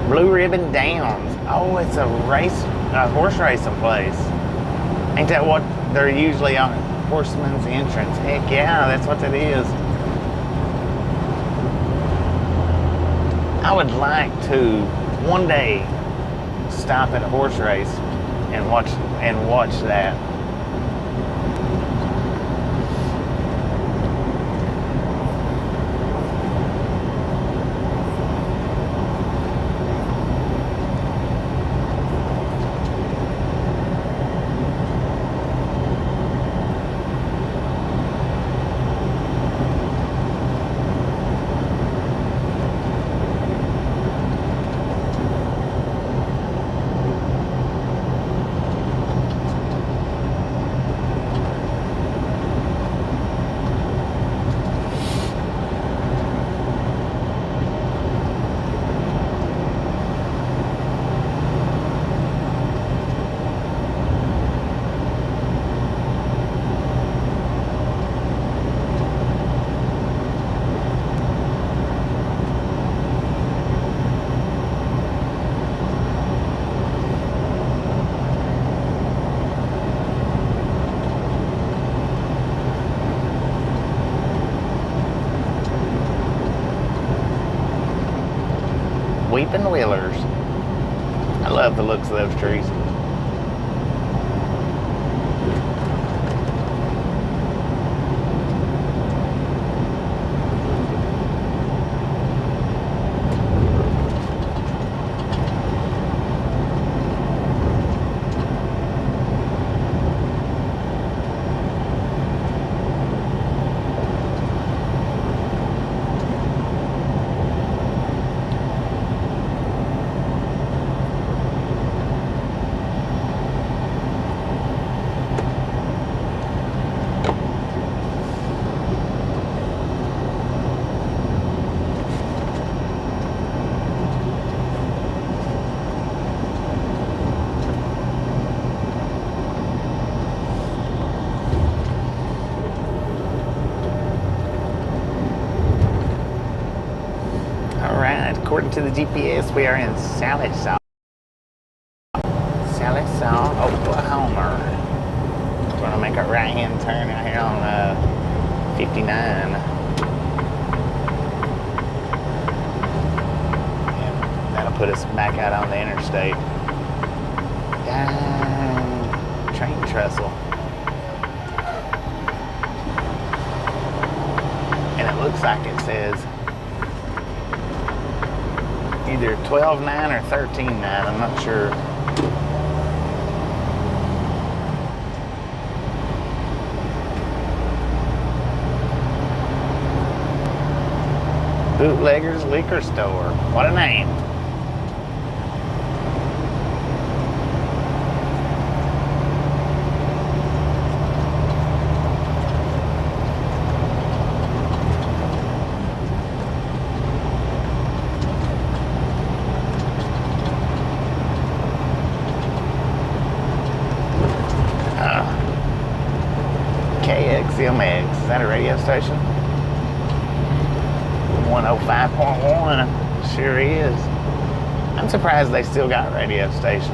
Blue Ribbon Downs. Oh, it's a horse racing place. Ain't that what they're usually on? Horseman's Entrance. Heck yeah, that's what that is. I would like to one day stop at a horse race and watch that. Weeping Willers. I love the looks of those trees. According to the GPS, we are in Salisaw, Oklahoma. We're going to make a right-hand turn out here on 59. And that'll put us back out on the interstate. Train trestle. And it looks like it says either 12.9 or 13.9, I'm not sure. Bootlegger's Liquor Store. What a name. KXMX, is that a radio station? 105.1, sure is. I'm surprised they still got radio stations.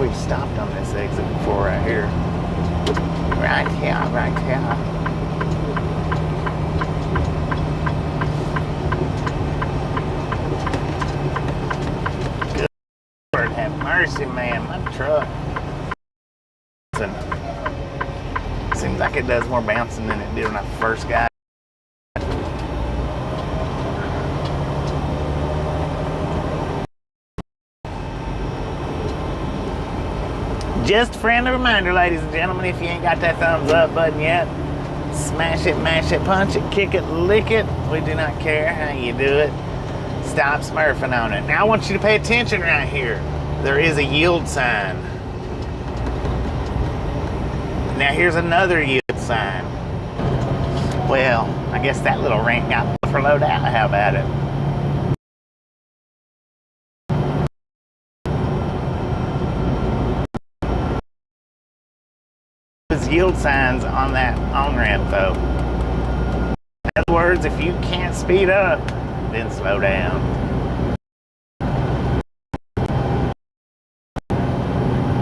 we've stopped on this exit before right here. Right here, right here. Lord have mercy, man. My truck. Seems like it does more bouncing than it did when I first got it. Just a friendly reminder, ladies and gentlemen, if you ain't got that thumbs up button yet, smash it, mash it, punch it, kick it, lick it. We do not care how you do it. Stop smurfing on it. Now I want you to pay attention right here. There is a yield sign. Now here's another yield sign. Well, I guess that little rant got overloaded out. How about it? There's yield signs on that on-ramp though. In other words, if you can't speed up, then slow down.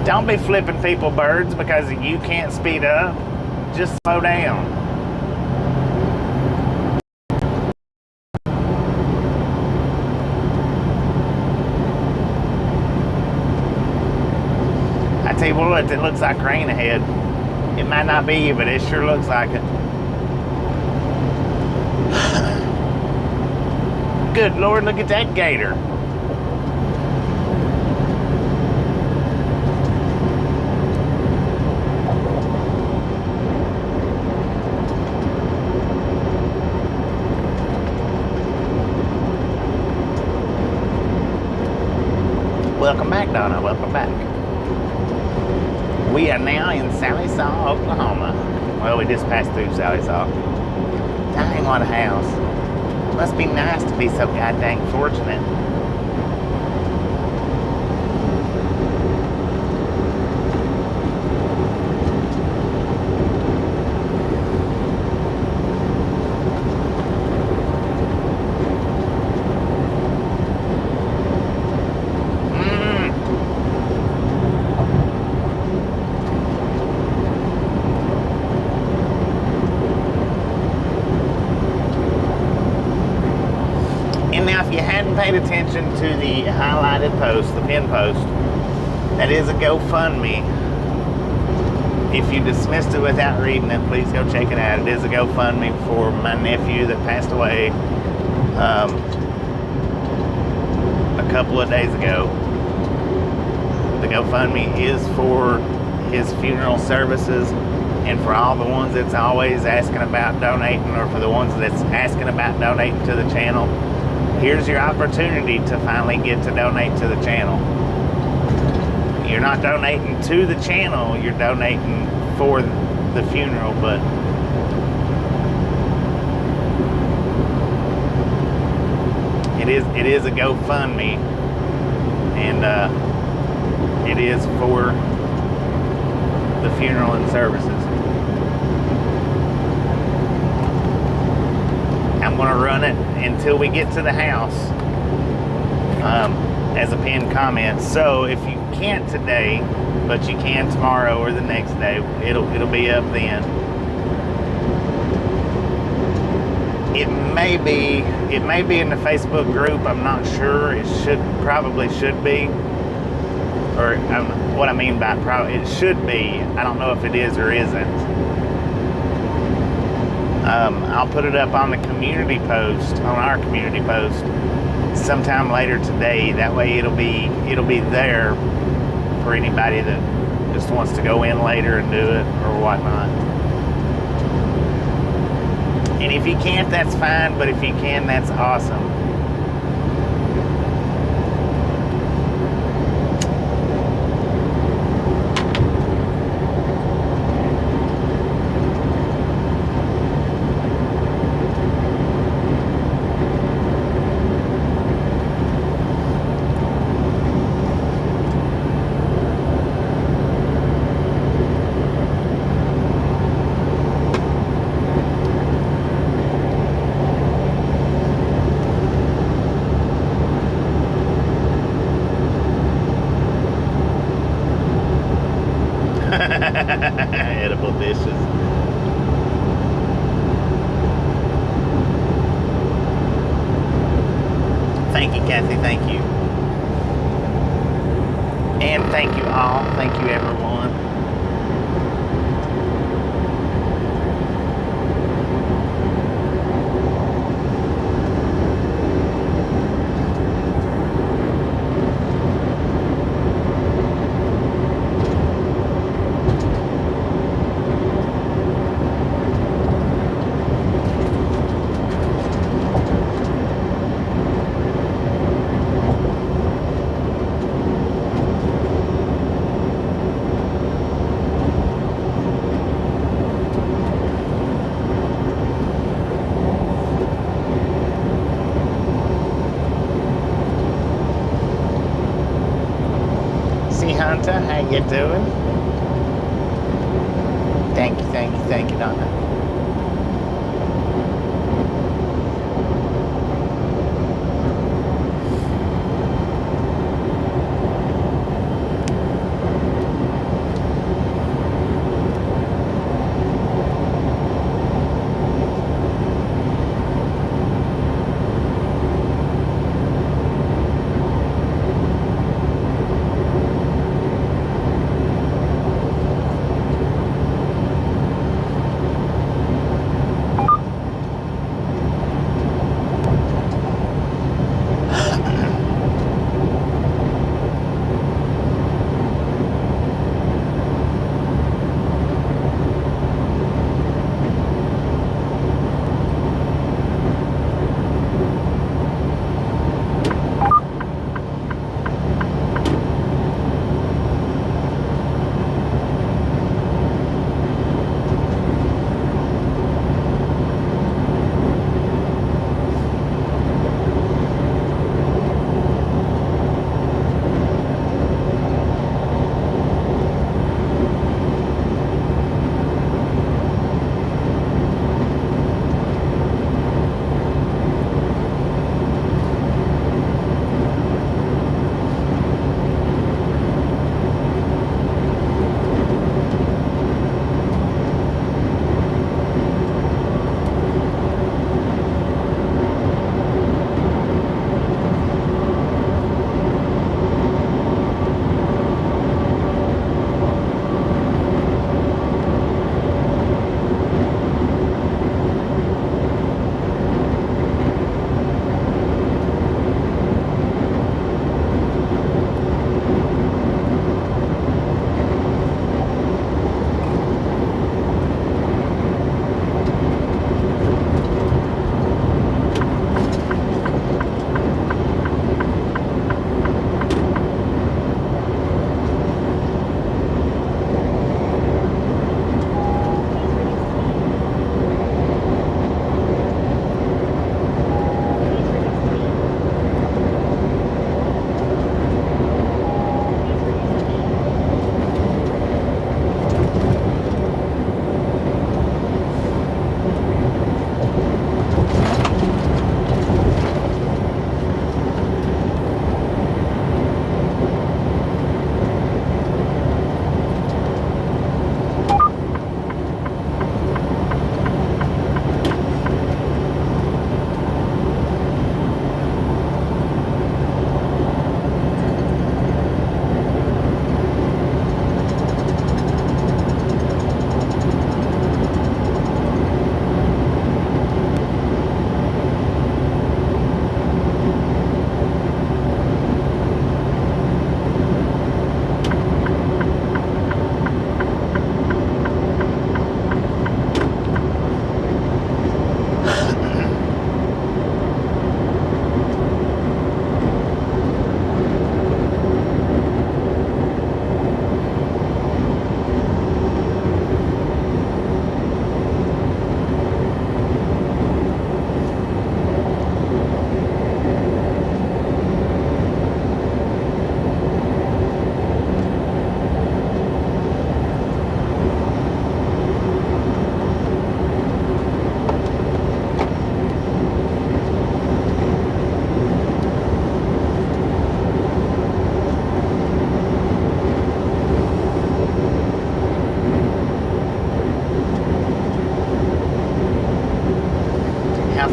Don't be flipping people birds because you can't speed up. Just slow down. I tell you what, it looks like rain ahead. It might not be, but it sure looks like it. Good Lord, look at that gator. Welcome back, Donna. Welcome back. We are now in Sallisaw, Oklahoma. Well, we just passed through Sallisaw. Dang, what a house. Must be nice to be so goddamn fortunate. Paid attention to the highlighted post, the pin post, that is a GoFundMe. If you dismissed it without reading it, please go check it out. It is a GoFundMe for my nephew that passed away a couple of days ago. The GoFundMe is for his funeral services and for all the ones that's always asking about donating, or for the ones that's asking about donating to the channel. Here's your opportunity to finally get to donate to the channel. You're not donating to the channel, you're donating for the funeral, but it is a GoFundMe, and it is for the funeral and services. I'm going to run it until we get to the house as a pinned comment. So if you can't today, but you can tomorrow or the next day, it'll be up then. It may be in the Facebook group. I'm not sure. It probably should be. Or what I mean by probably, it should be. I don't know if it is or isn't. I'll put it up on the community post, on our community post, sometime later today. That way it'll be there for anybody that just wants to go in later and do it or whatnot. And if you can't, that's fine, but if you can, that's awesome. Edible dishes. Thank you, Kathy. Thank you. And thank you all. Thank you, everyone. Hunter, how you doing? Thank you, Donna.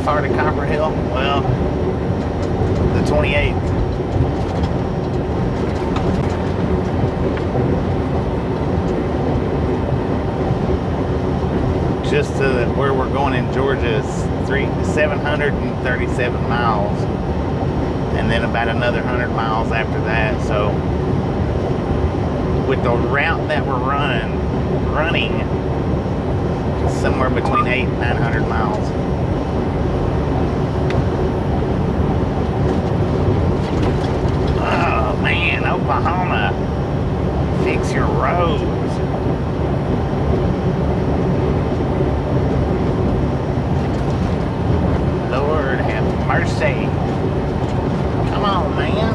far to Copper Hill? Well, the 28th. Just to where we're going in Georgia is 737 miles, and then about another 100 miles after that. So with the route that we're running somewhere between 800 and 900 miles. Oh man, Oklahoma, fix your roads. Lord have mercy. Come on, man.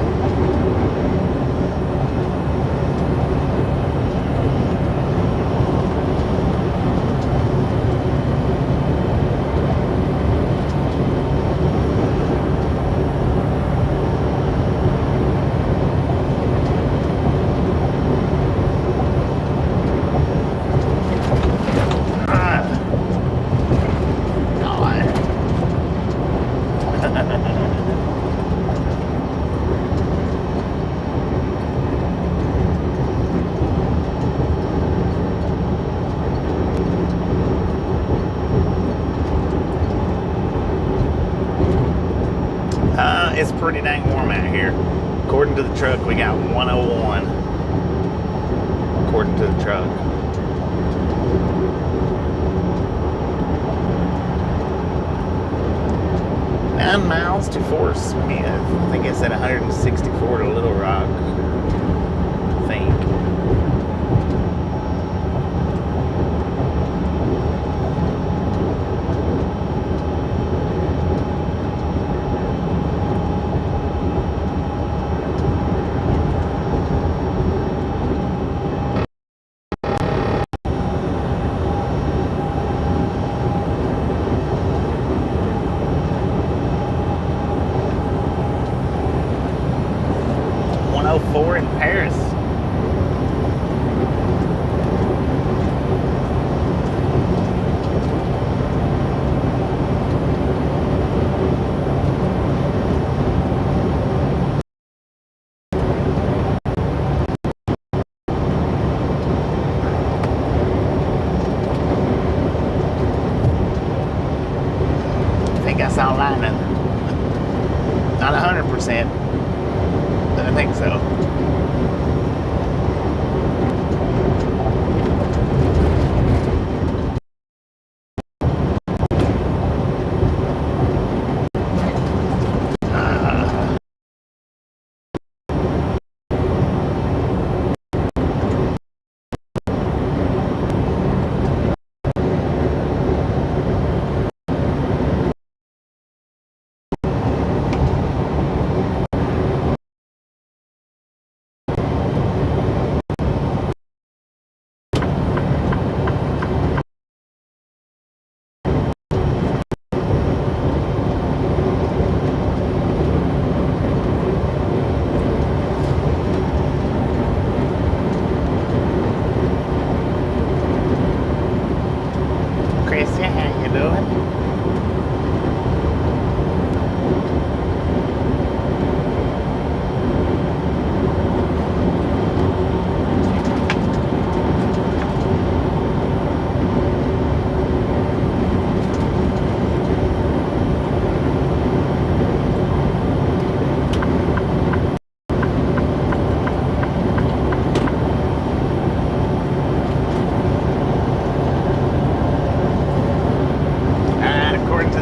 It's pretty dang warm out here. According to the truck, we got 101. According to the truck. Nine miles to Fort Smith. I think it's at 164 to Little Rock. I think. In Paris. I think I saw lightning. Not 100%, but I think so.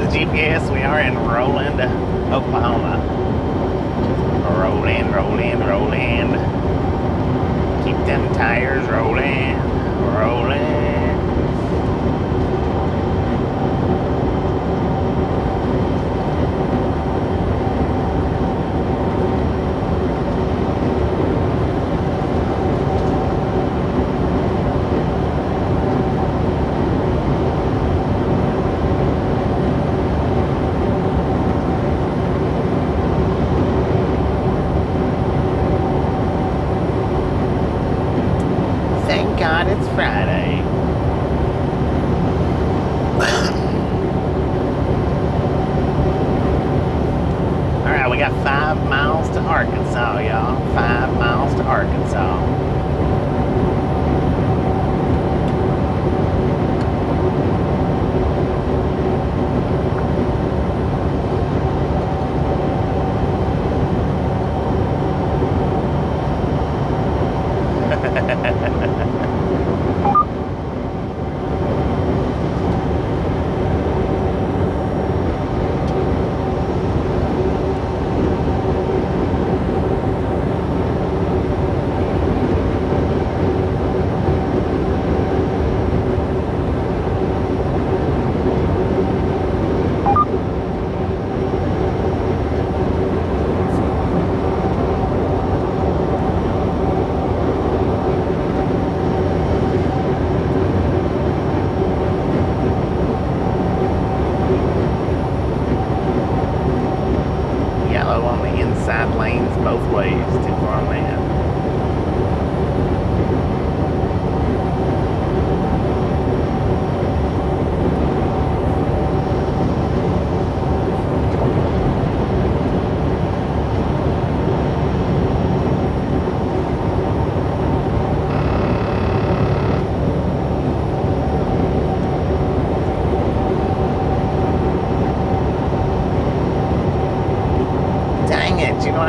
GPS, we are in Roland, Oklahoma. Rolling, rolling, rolling. Keep them tires rolling, rolling. God, it's Friday.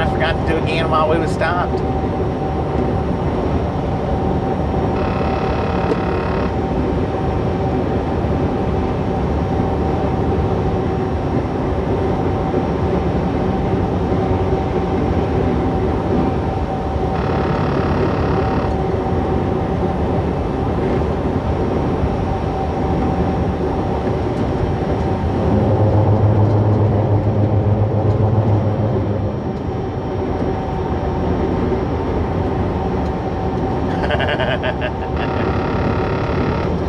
I forgot to do again while we was stopped.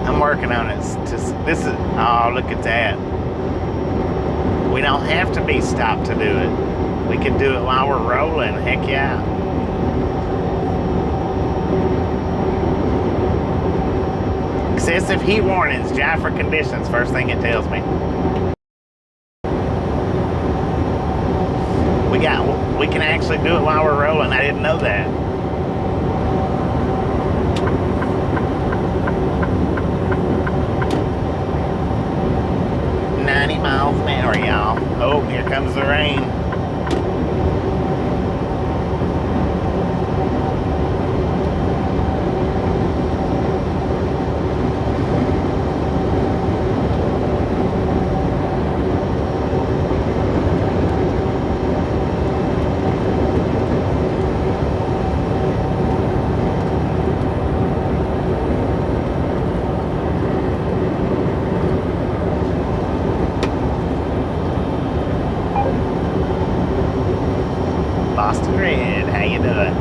I'm working on it. This is, oh, look at that. We don't have to be stopped to do it. We can do it while we're rolling. Heck yeah. Excessive heat warnings, Jaffa conditions. First thing it tells me. We can actually do it while we're rolling. I didn't know that. Miles an hour, y'all. Oh, here comes the rain. Boston Red, how you doing?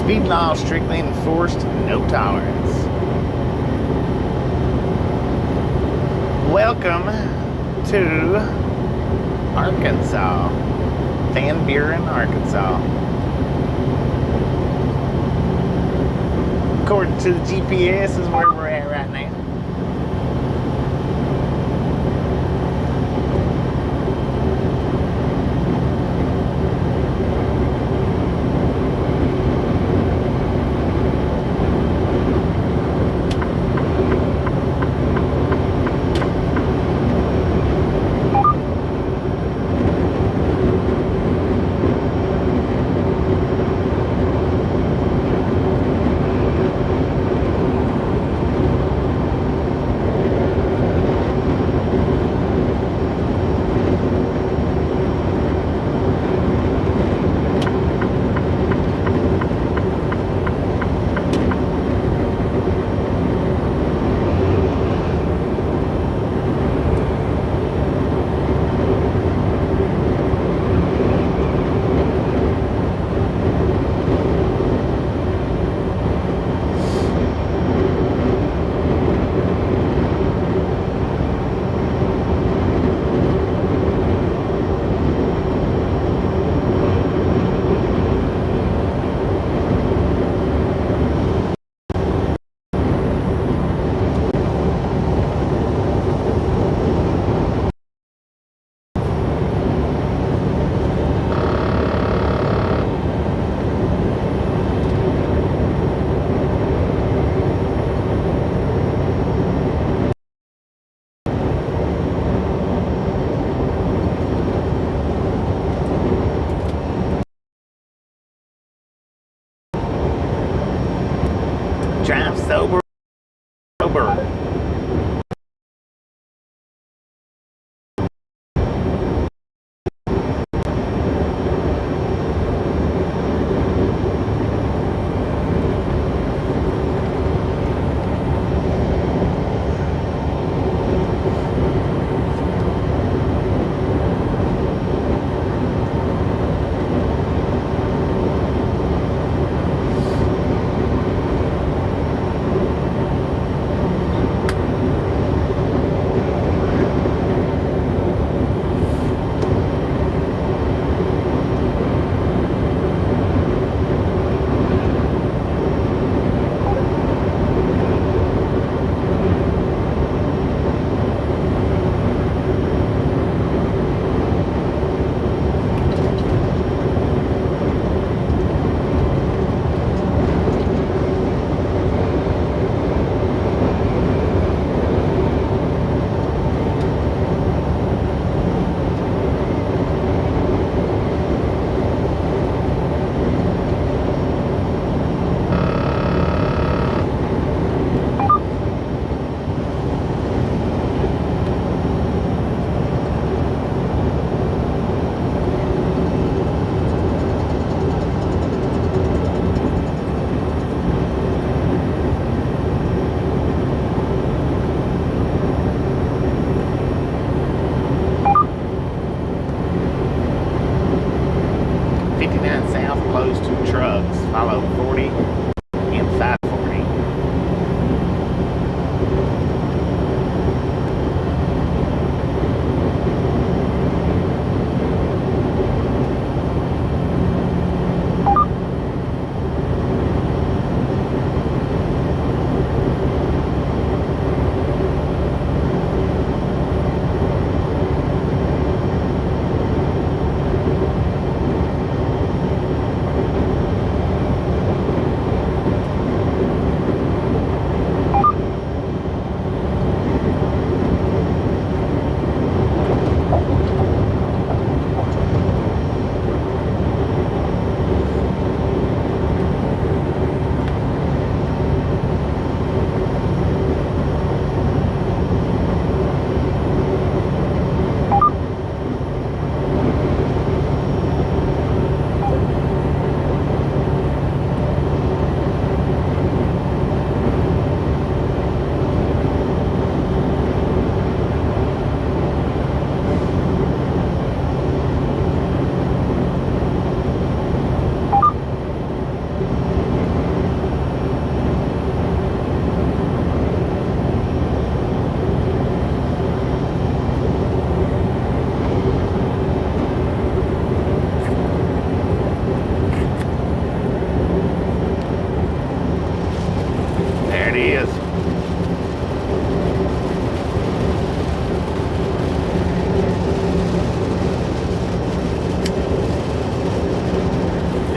Speed law strictly enforced, no tolerance. Welcome to Arkansas, Van Buren, Arkansas. According to the GPS is where we're at right now.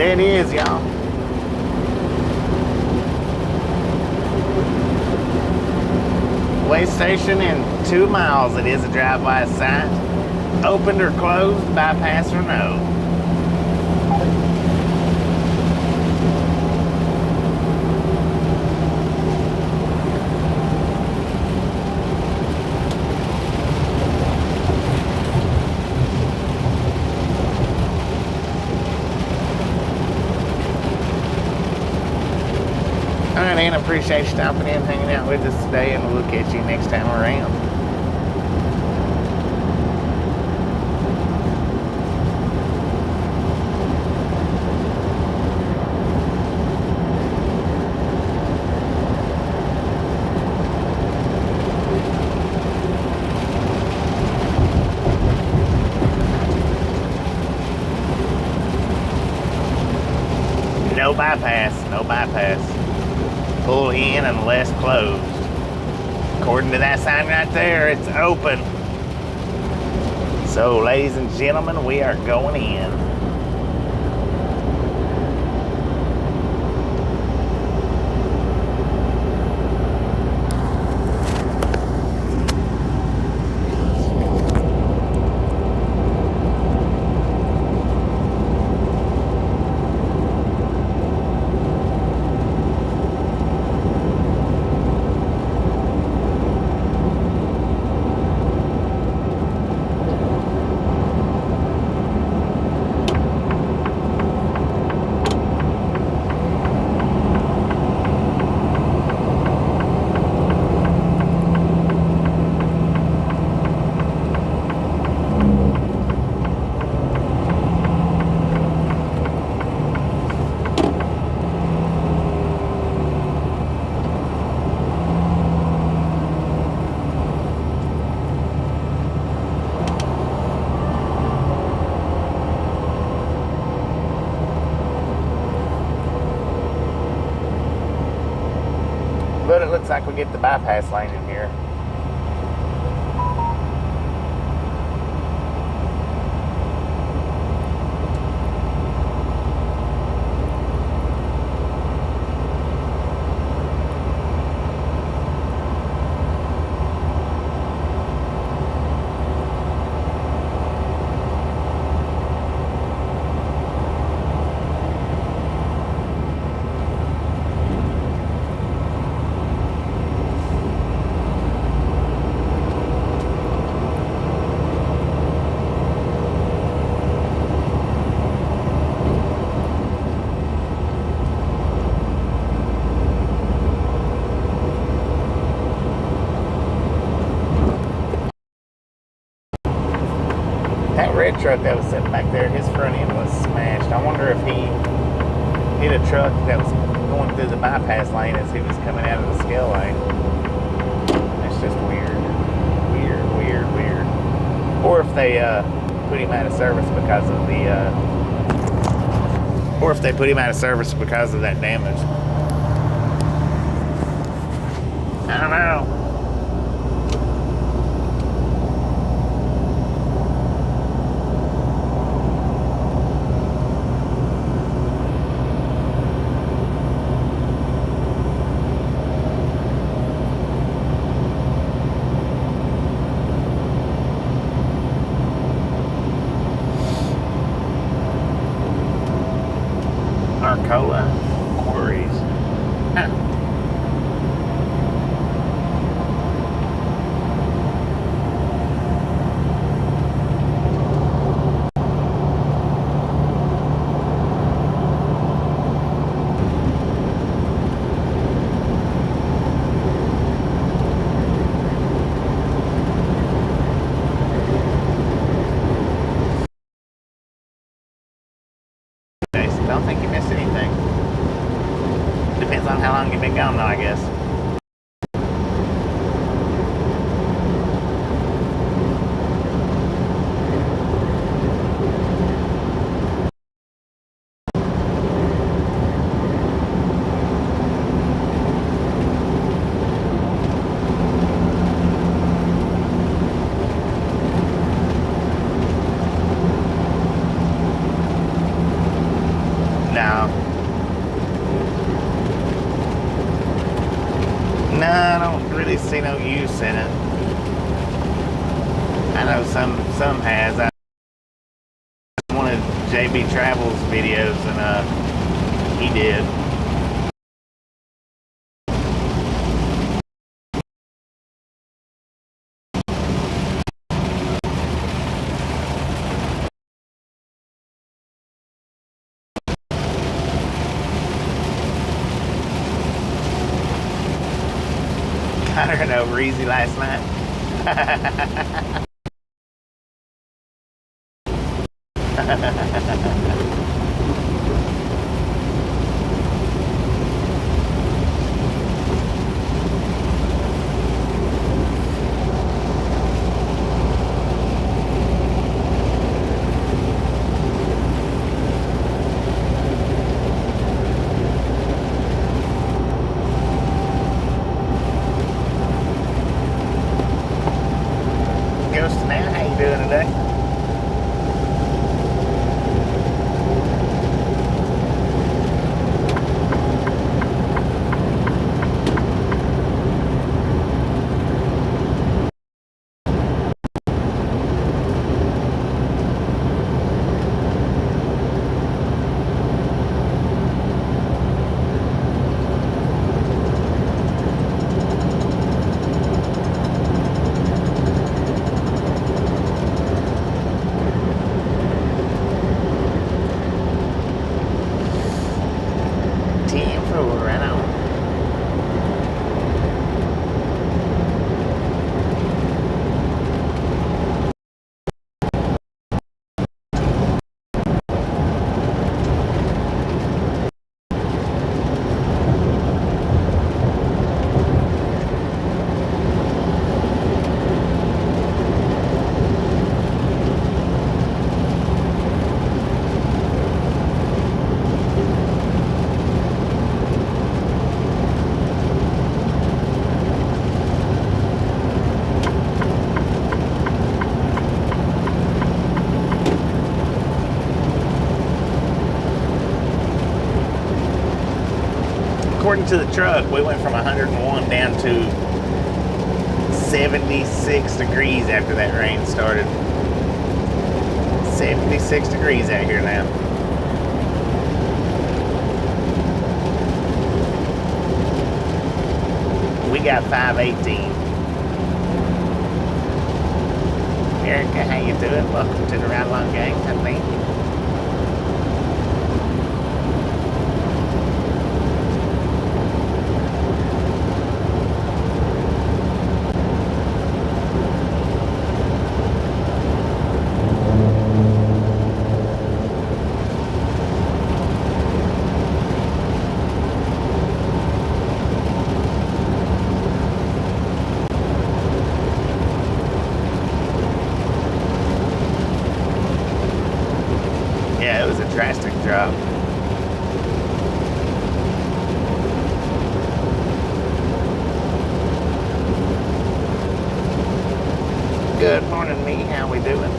It is, y'all. Way station in 2 miles. It is a drive-by site. Opened or closed, bypass or no. Alright, and appreciate you stopping in, hanging out with us today, and we'll catch you next time around. No bypass, no bypass. Pull in unless closed. According to that sign right there, it's open. So, ladies and gentlemen, we are going in. But it looks like we get the bypass lane in here. That red truck that was sitting back there, his front end was smashed. I wonder if he hit a truck that was going through the bypass lane as he was coming out of the scale lane. That's just weird. Weird. Or if they put him out of service because of the that damage. I don't know. Arcola quarries. Huh. Don't think you missed anything. Depends on how long you've been gone, though, I guess. see no use in it. I know some has. I wanted JB Travels videos, and he did. Got her over easy last night. According to the truck, we went from 101 down to 76 degrees after that rain started. 76 degrees out here now. We got 518. Erica, how you doing? Welcome to the Ride Along Gang, I think. Drastic drop. Good morning, me. How we doing?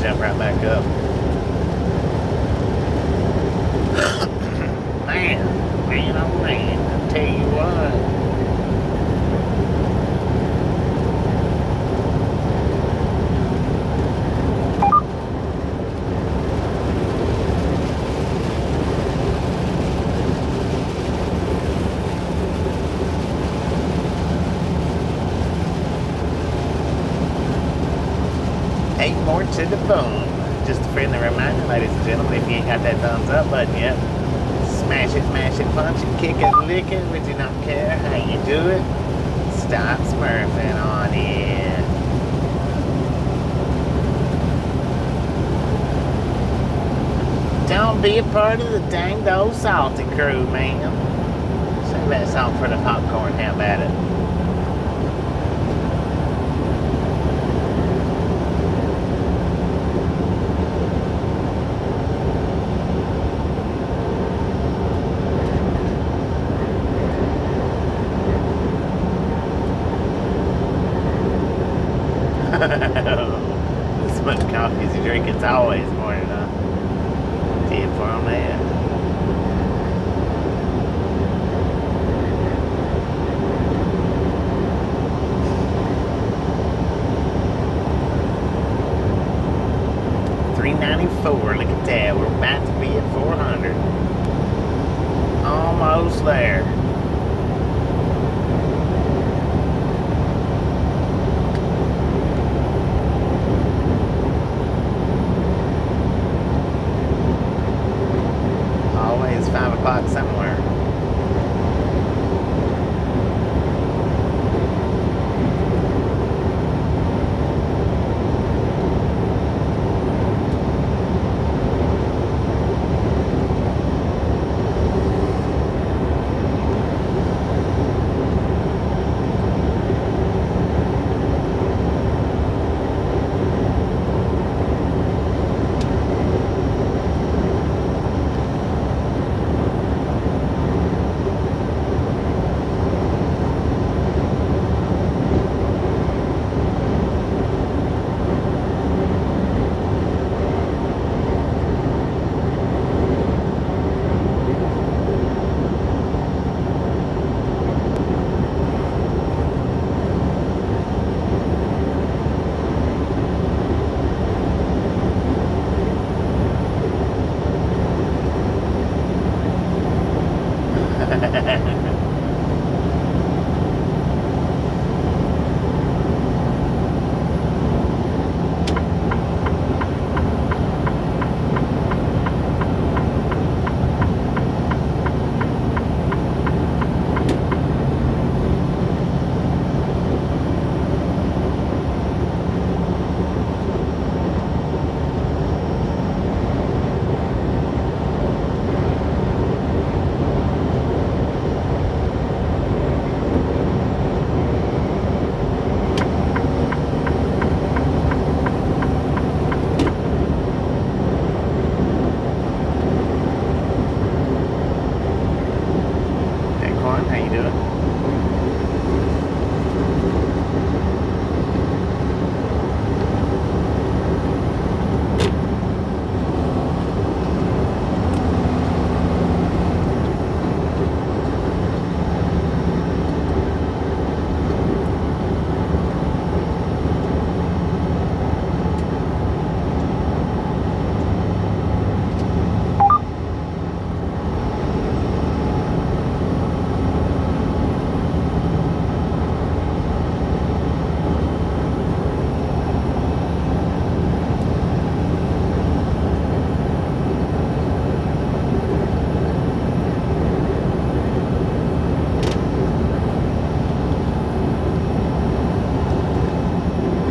Jump right back up. Man, oh man, I tell you what. More to the phone. Just a friendly reminder, ladies and gentlemen, if you ain't got that thumbs up button yet, smash it, punch it, kick it, lick it. We do not care how you do it. Stop smurfing on it. Don't be a part of the danged old salty crew, man. Save that salt for the popcorn. How about it? As much coffee as you drink, it's always more than enough. Tip for on that. $3.94. Look at that. We're about to be at 400. Almost there. Always 5 o'clock somewhere.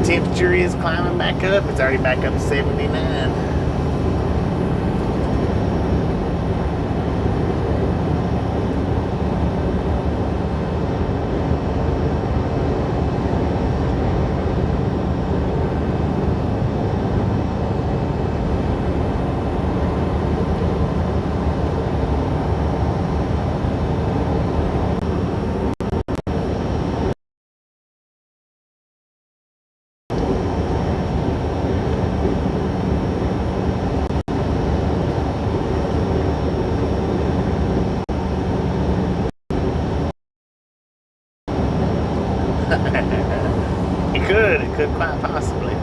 Temperature is climbing back up. It's already back up to 79. It could quite possibly.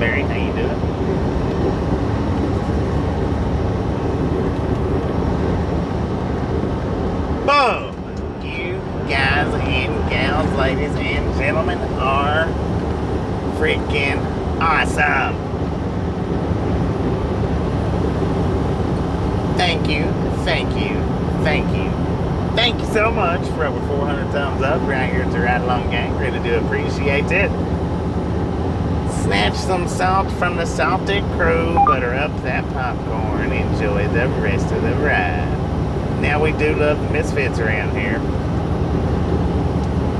Barry. How you doing? Boom! You guys and gals, ladies and gentlemen, are freaking awesome. Thank you, thank you, thank you. Thank you so much for over 400 thumbs up right here at the Ride Along Gang. Really do appreciate it. Snatch some salt from the salted crew, butter up that popcorn, enjoy the rest of the ride. Now we do love the Misfits around here.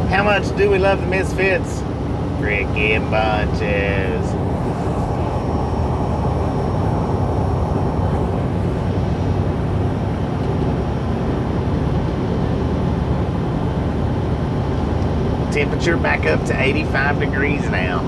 How much do we love the Misfits? Freaking bunches. Temperature back up to 85 degrees now.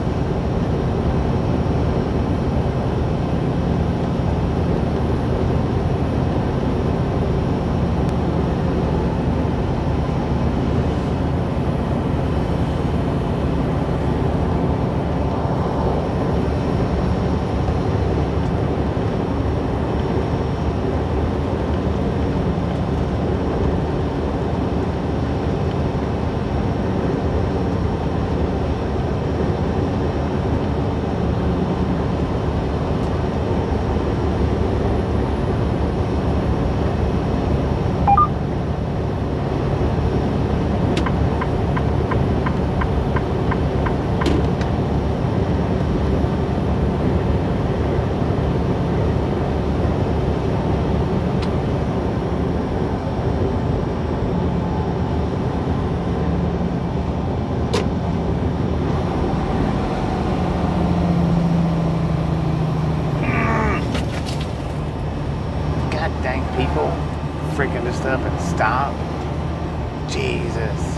People freaking just up and stop. Jesus.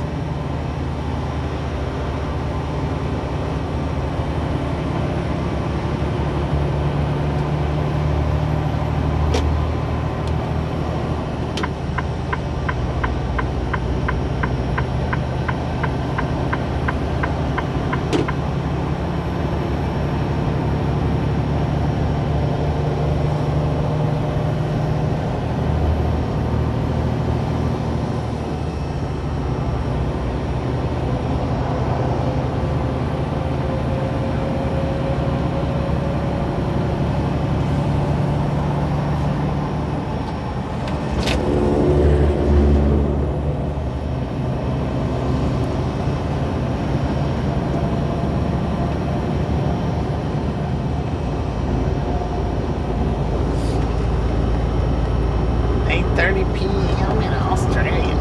p.m. in Australia.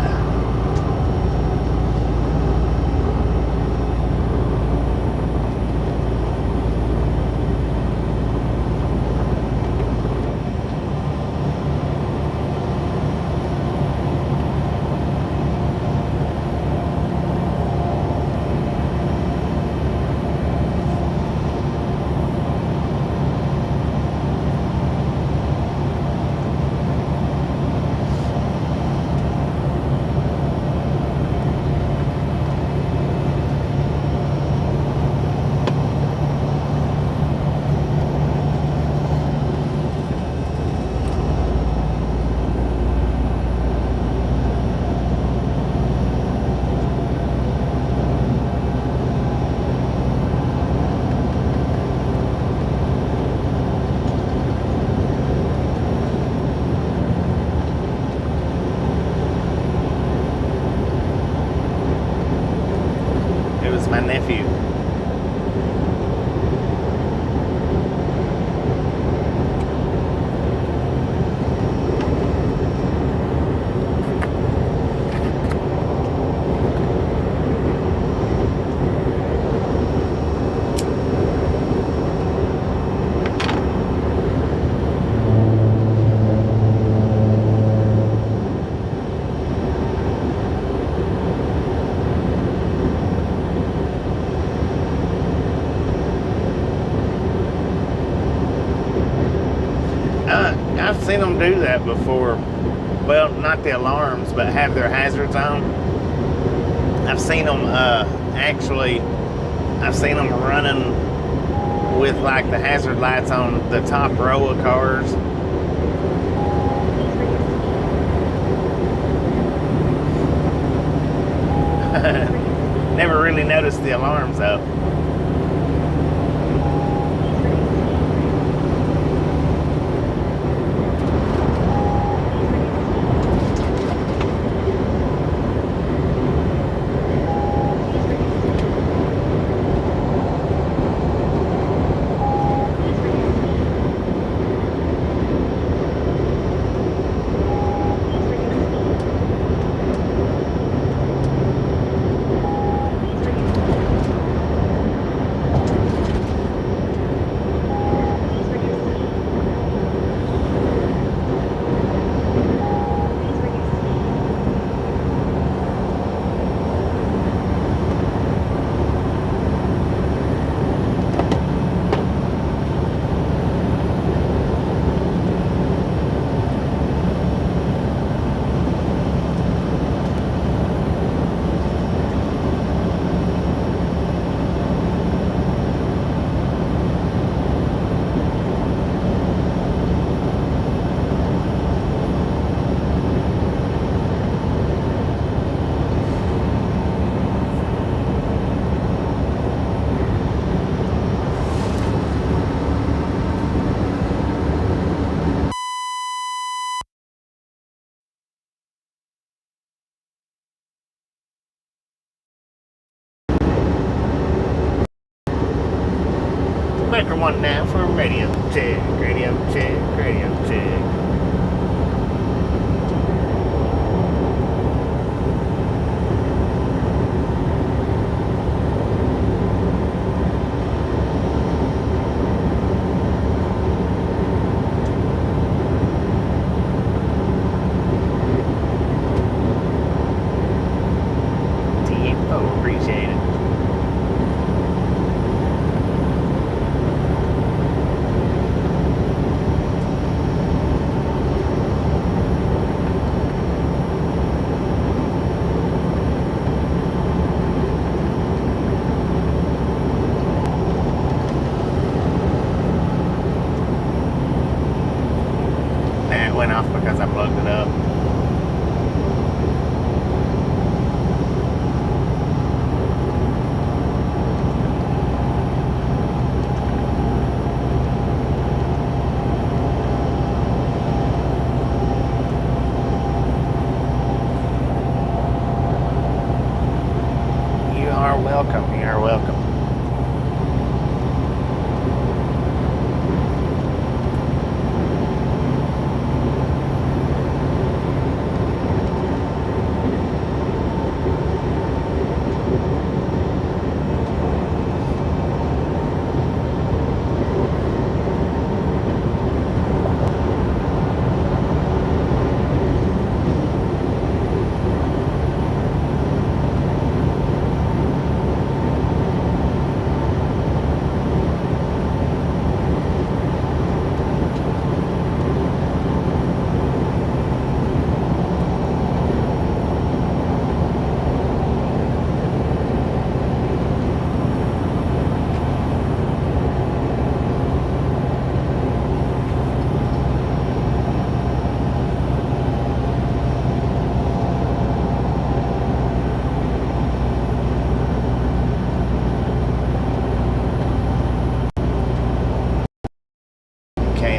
My nephew. I've seen them do that before. Well, not the alarms, but have their hazards on. I've seen them I've seen them running with like the hazard lights on the top row of cars. Never really noticed the alarms though. Backer one down for radio check, radio check, radio check. TFO, appreciate it. Went off because I plugged it up. You are welcome. You are welcome.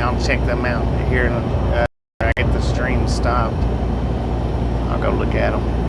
I'll check them out here and I get the stream stopped. I'll go look at them.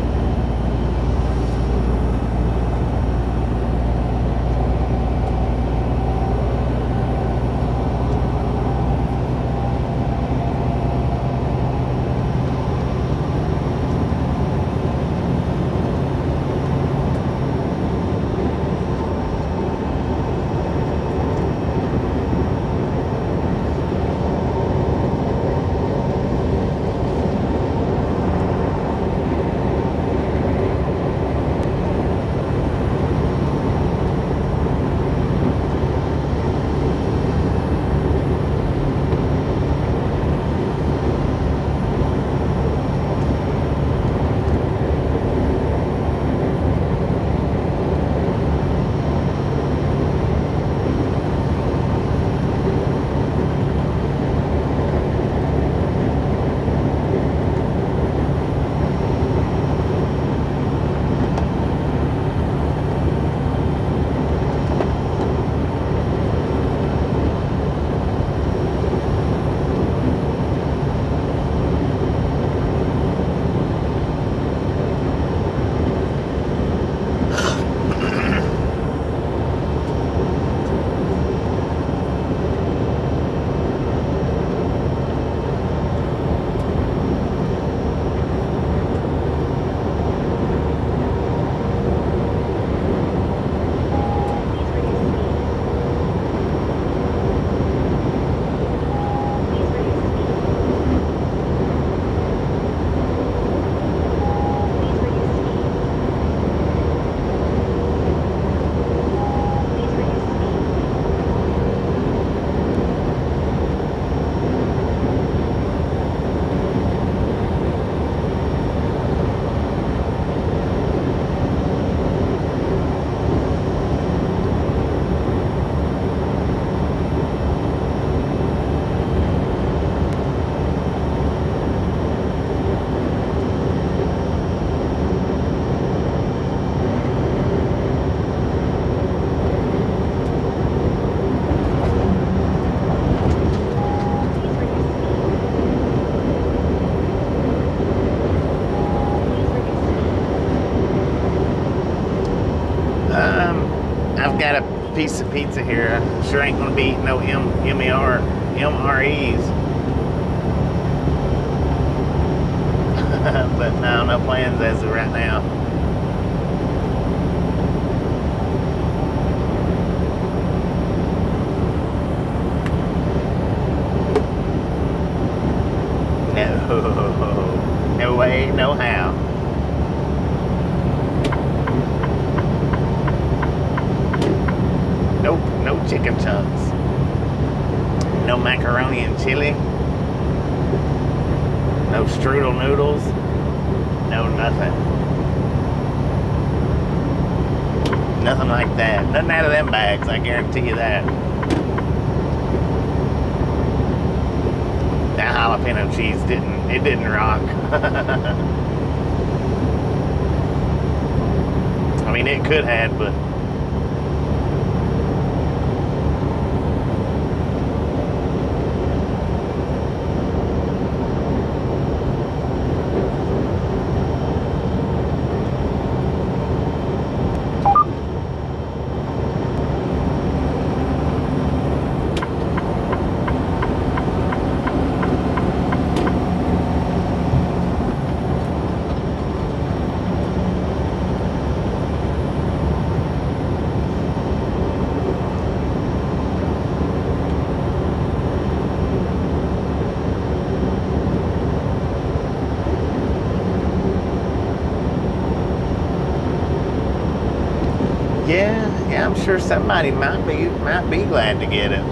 got a piece of pizza here. I sure ain't gonna be eating no MREs. But no plans as of right now. No way, no how. Nope, no chicken chunks. No macaroni and chili. No strudel noodles. No nothing. Nothing like that. Nothing out of them bags, I guarantee you that. That jalapeno cheese didn't rock. I mean, it could have, but yeah, I'm sure somebody might be glad to get it.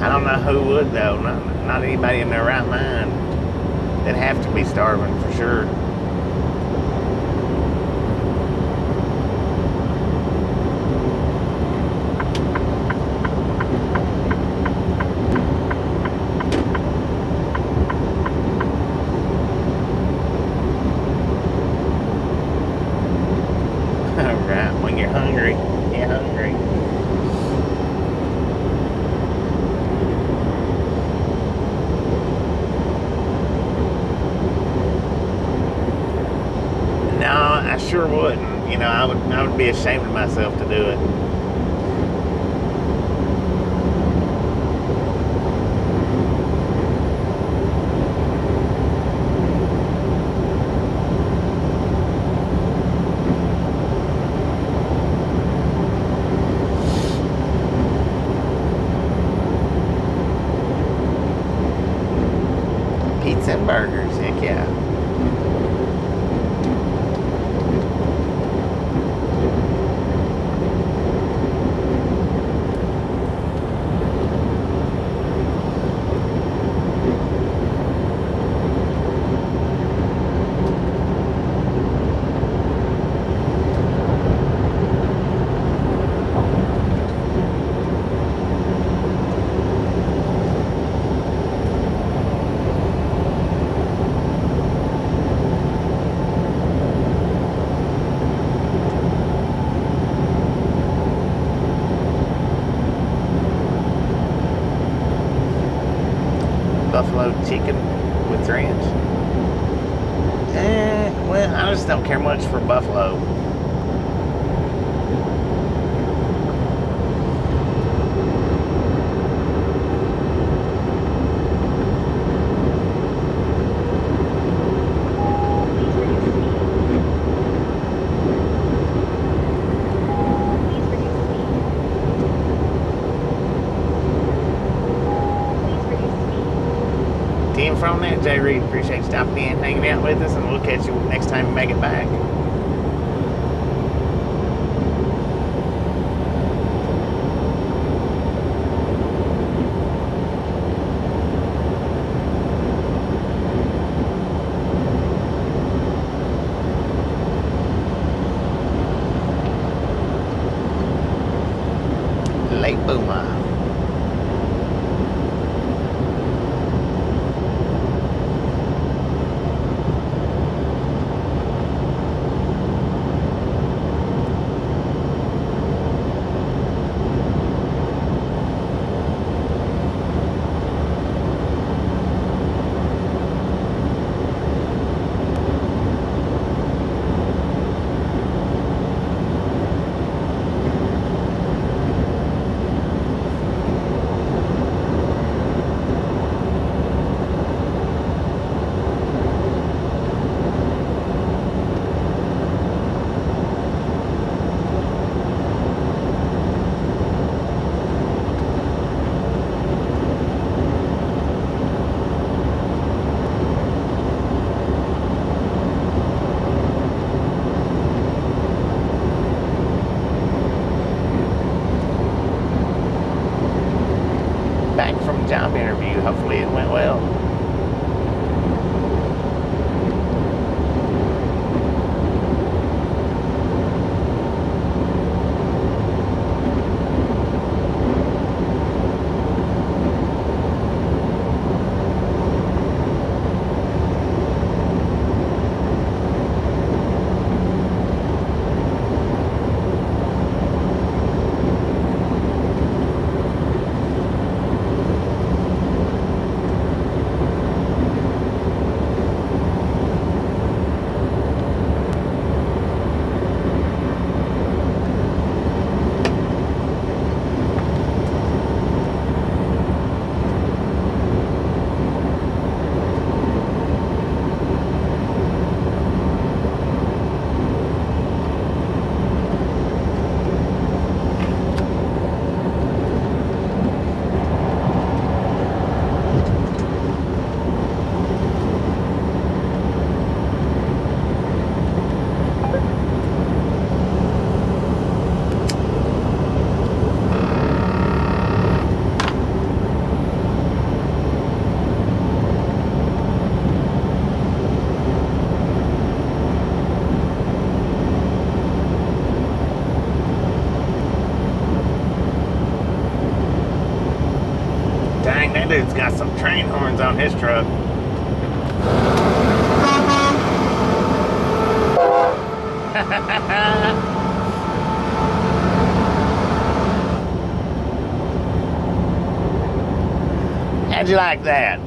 I don't know who would though. Not anybody in their right mind. They'd have to be starving for sure. Right, when you're hungry, you're hungry. No, I sure wouldn't. You know, I would be ashamed of myself to do it. Pizza and burgers, heck yeah. Buffalo chicken with ranch. Well, I just don't care much for buffalo. From that, Jay Reed, appreciate you stopping in, hanging out with us, and we'll catch you next time we make it back. Late boomer. back from a job interview. Hopefully it went well. Dang, that dude's got some train horns on his truck. How'd you like that?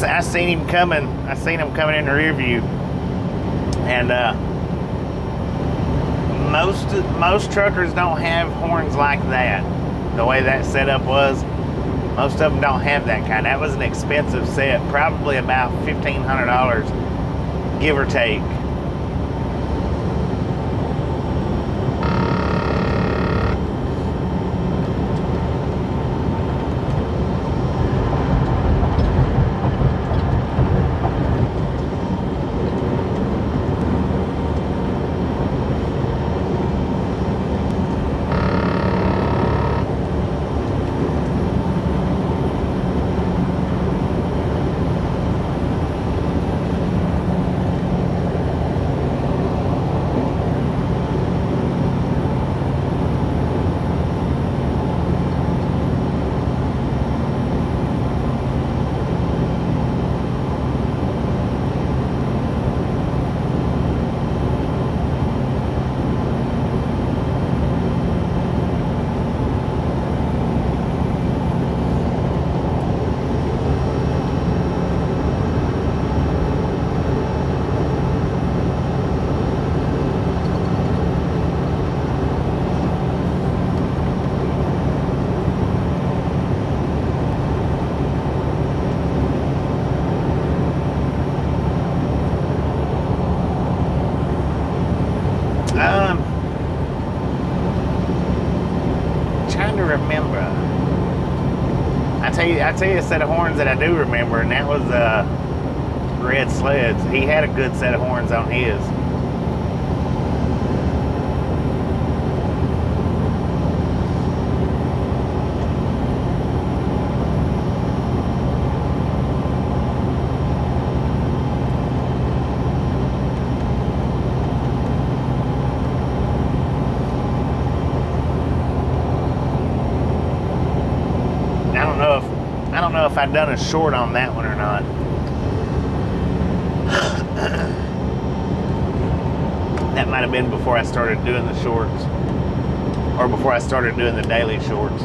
I seen him coming. I seen him coming in the rear view, and most truckers don't have horns like that. The way that setup was, most of them don't have that kind. That was an expensive set, probably about $1,500, give or take. Trying to remember. I tell you a set of horns that I do remember, and that was Red Sleds. He had a good set of horns on his. I don't know if I'd done a short on that one or not. That might have been before I started doing the shorts, or before I started doing the daily shorts.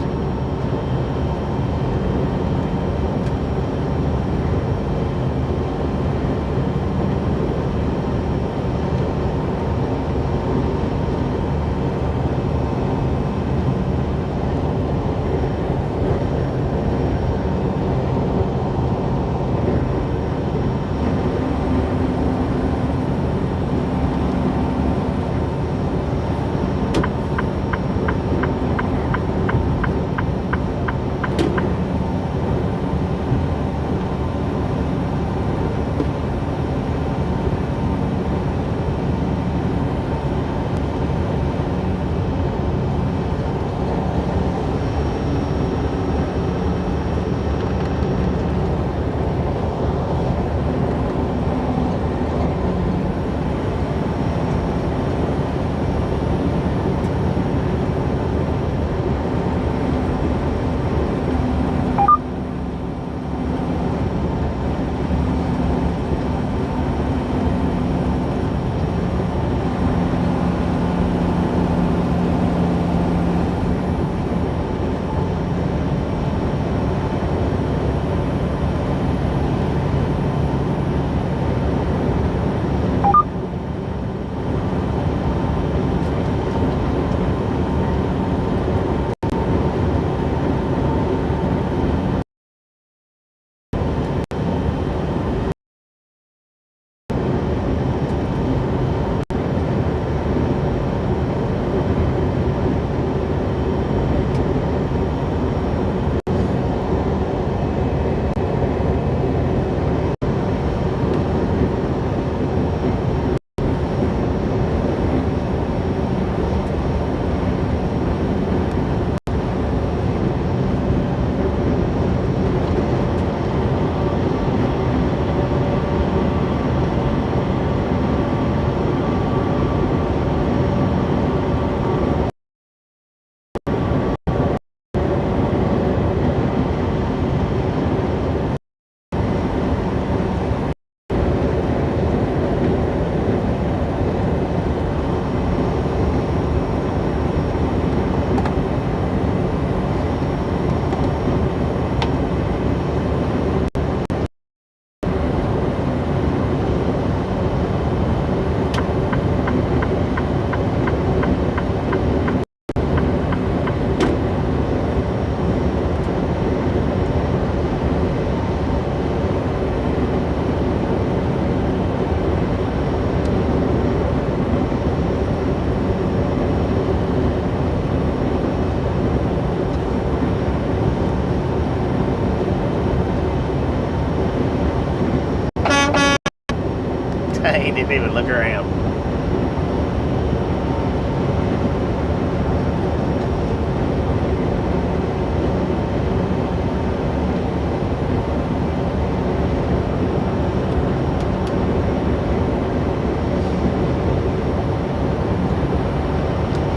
He didn't even look around.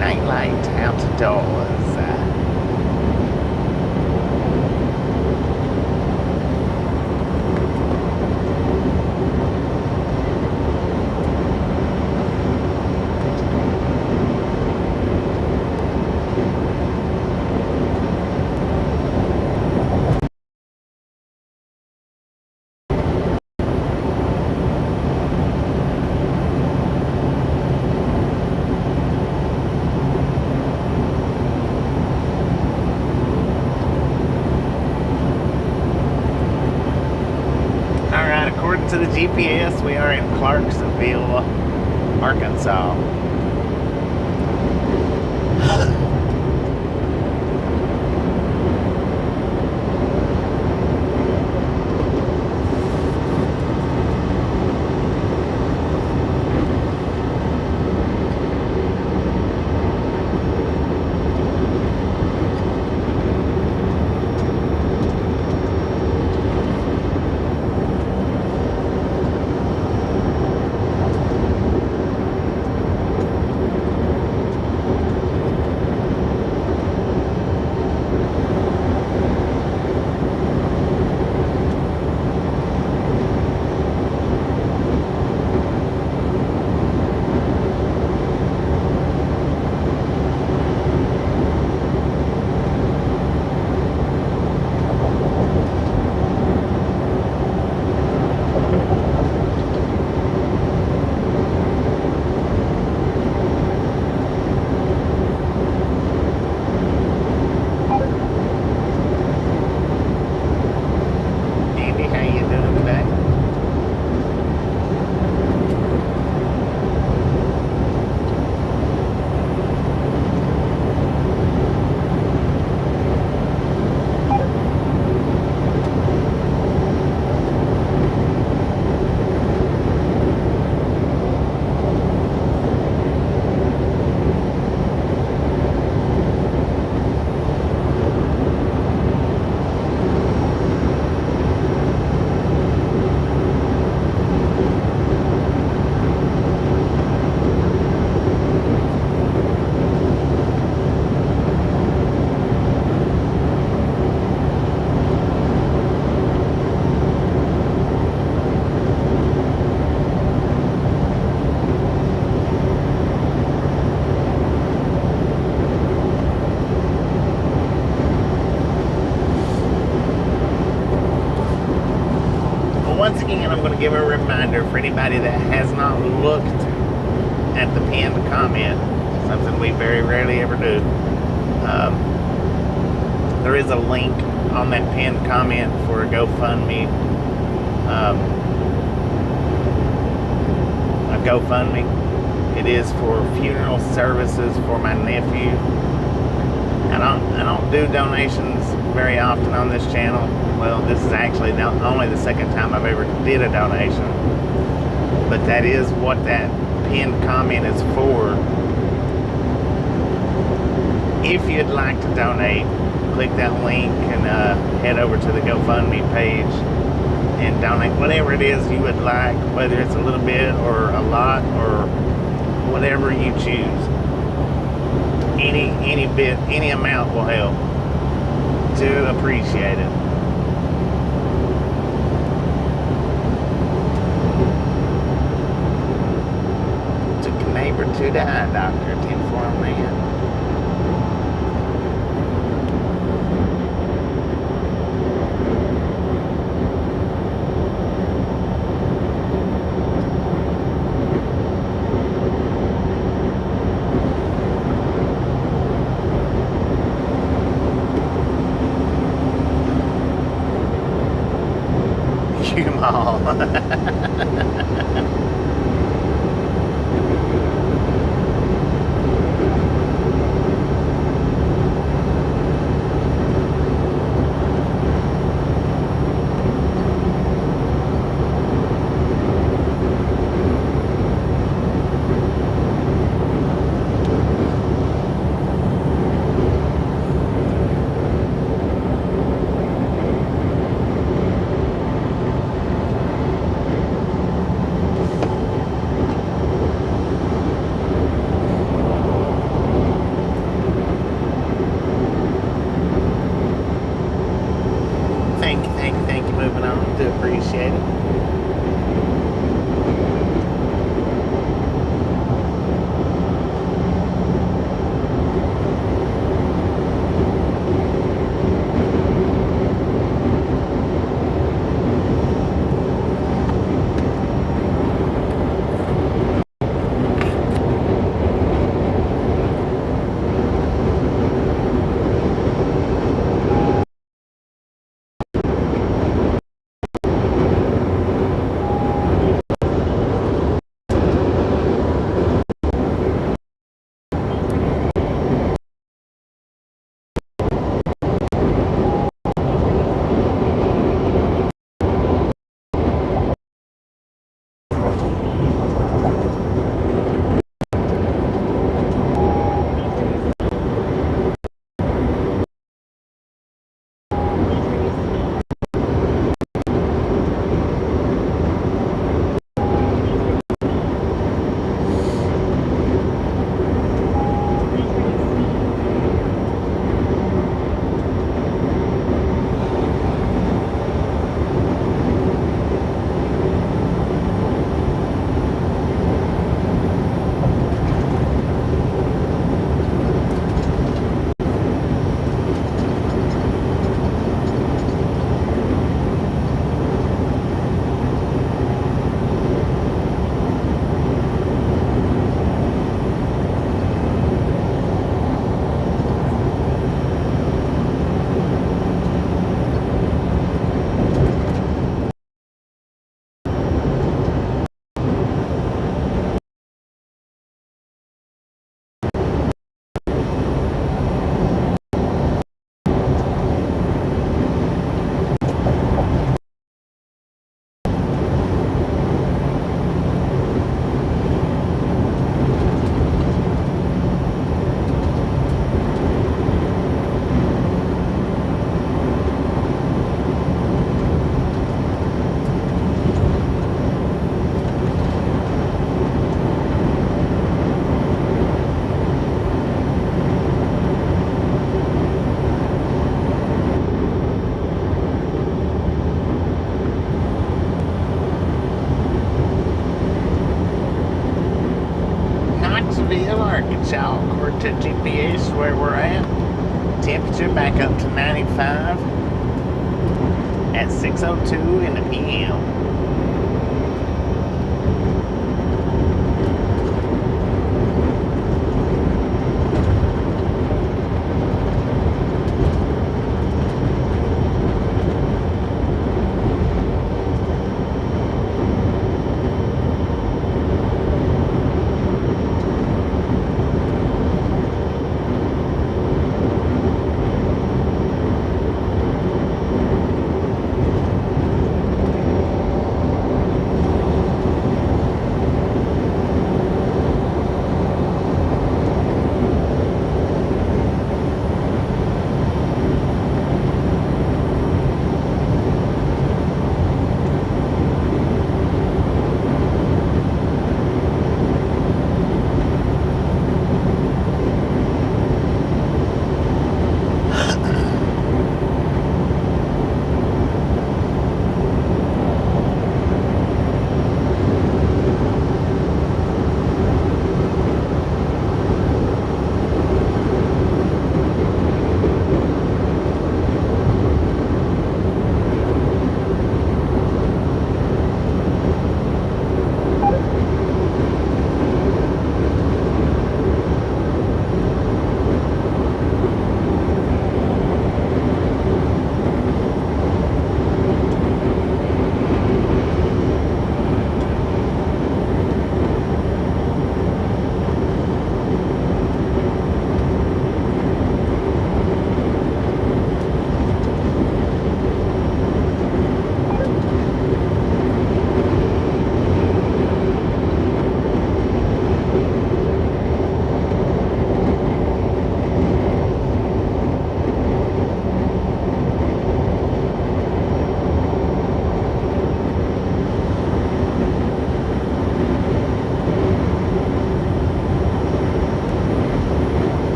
Nightlight outdoors. According to the GPS, we are in Clarksville, Arkansas. Once again, I'm going to give a reminder for anybody that has not looked at the pinned comment, something we very rarely ever do. There is a link on that pinned comment for a GoFundMe. A GoFundMe. It is for funeral services for my nephew. I don't do donations very often on this channel. Well, this is actually only the second time I've ever did a donation. But that is what that pinned comment is for. If you'd like to donate, click that link and head over to the GoFundMe page and donate whatever it is you would like, whether it's a little bit or a lot or whatever you choose. Any bit, any amount will help. Do appreciate it. Took a neighbor to the eye doctor, 10-4 man. Mall. appreciate it. Arkansas, according to GPS where we're at. Temperature back up to 95 at 6:02 in the PM.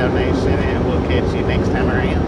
donation, and we'll catch you next time around.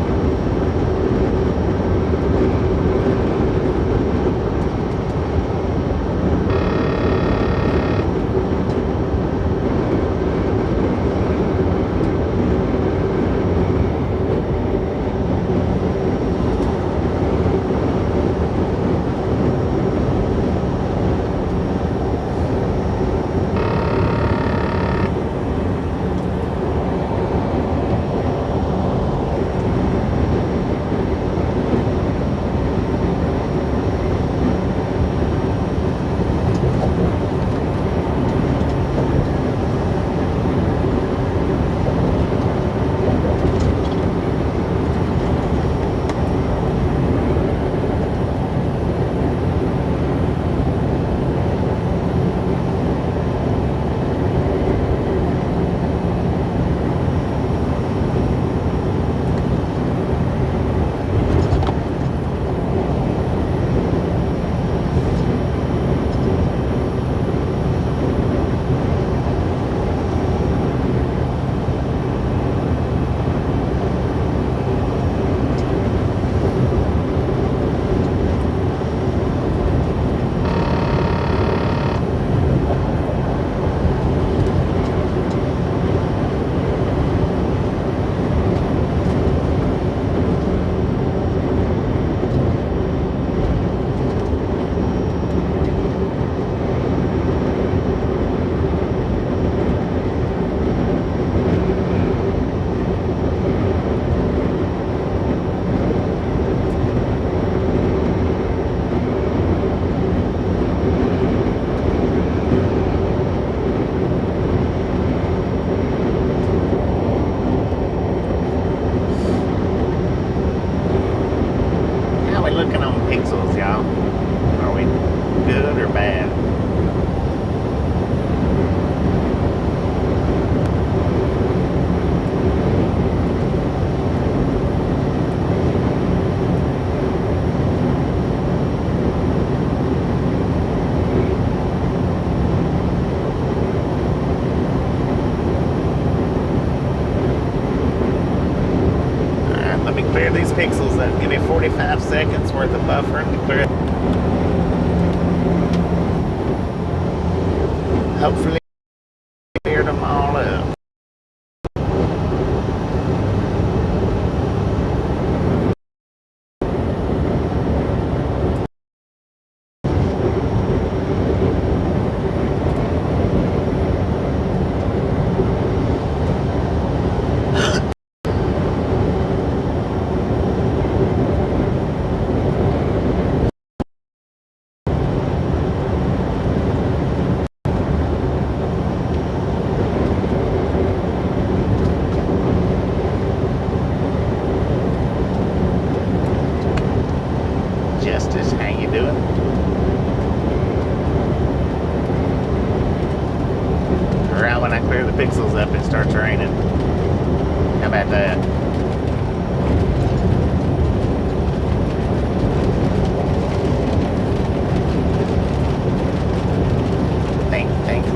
Pixels, y'all. Are we good or bad? Alright, let me clear these pixels up. Give me 45 seconds worth of buffering to clear it. Hopefully cleared them all up. Justice, how you doing? Right when I clear the pixels up, it starts raining. How about that? Thank you.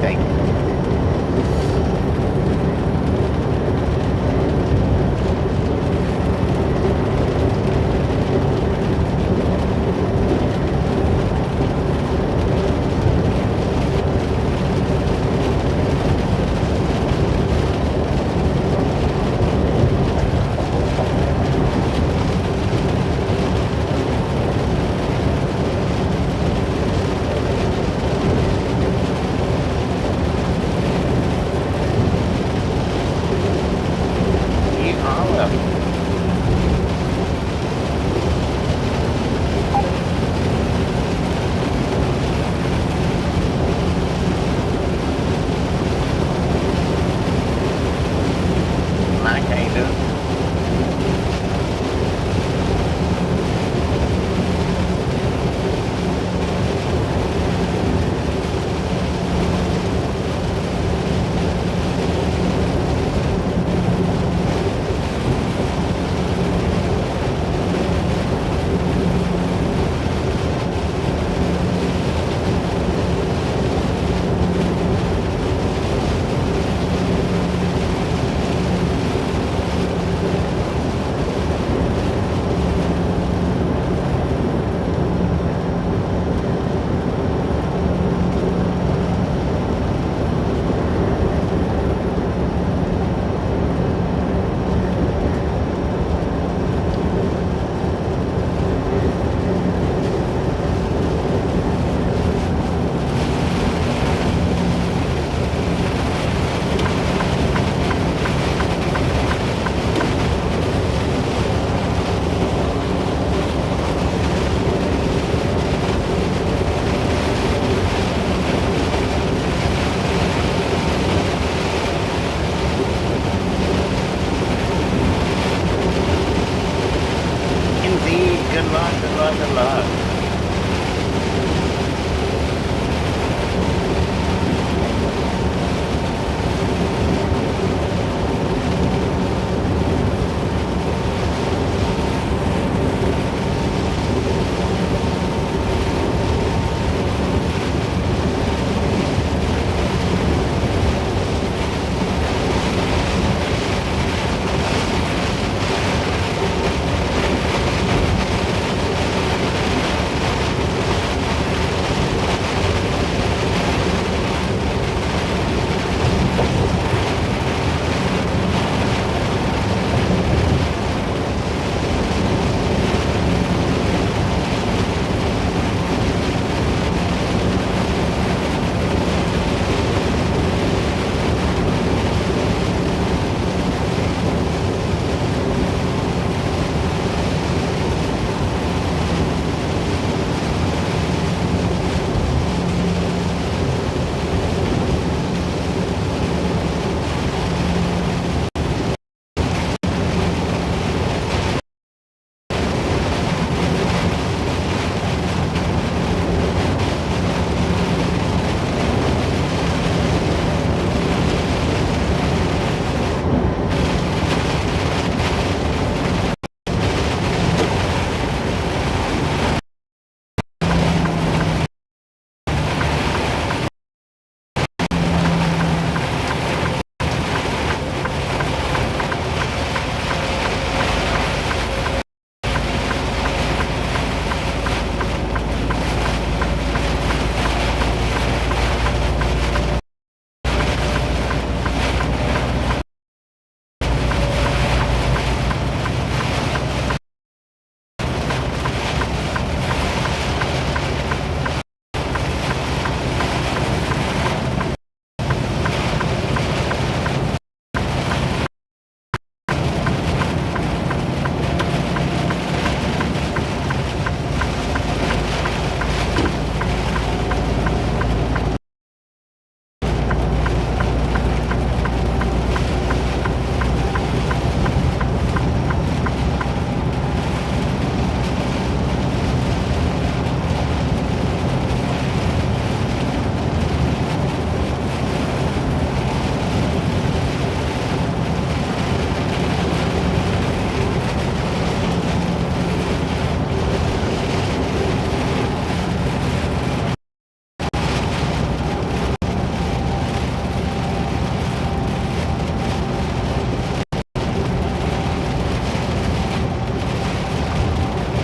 y'all good luck.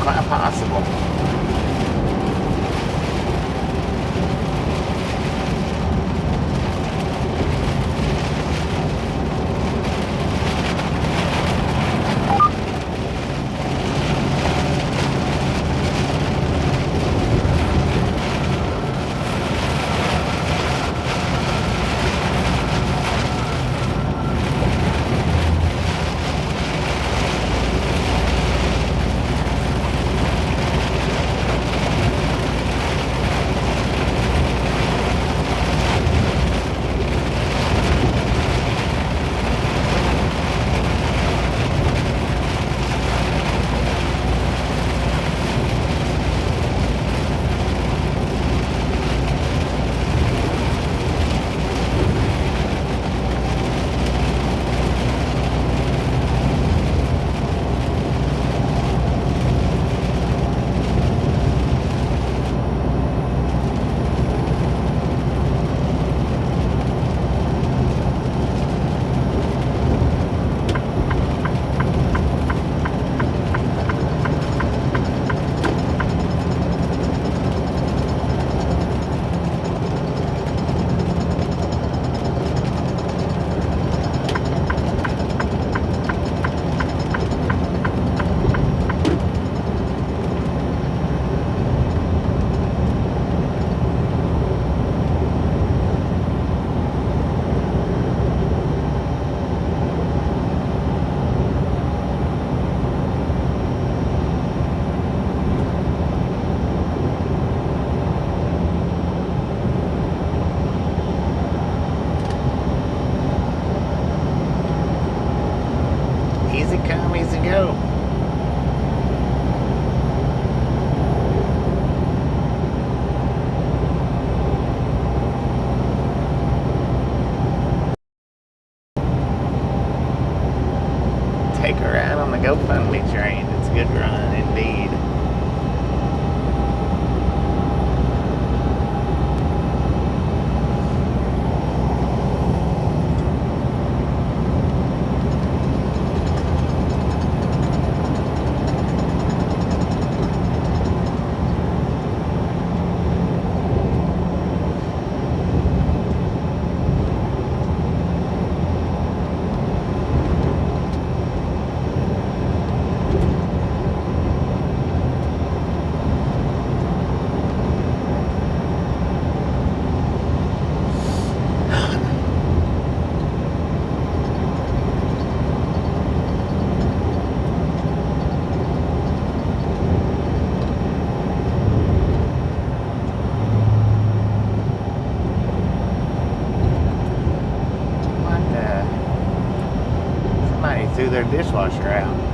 Quite possible. Easy come, easy go. GoFundMe train. It's a good run indeed. Threw their dishwasher out.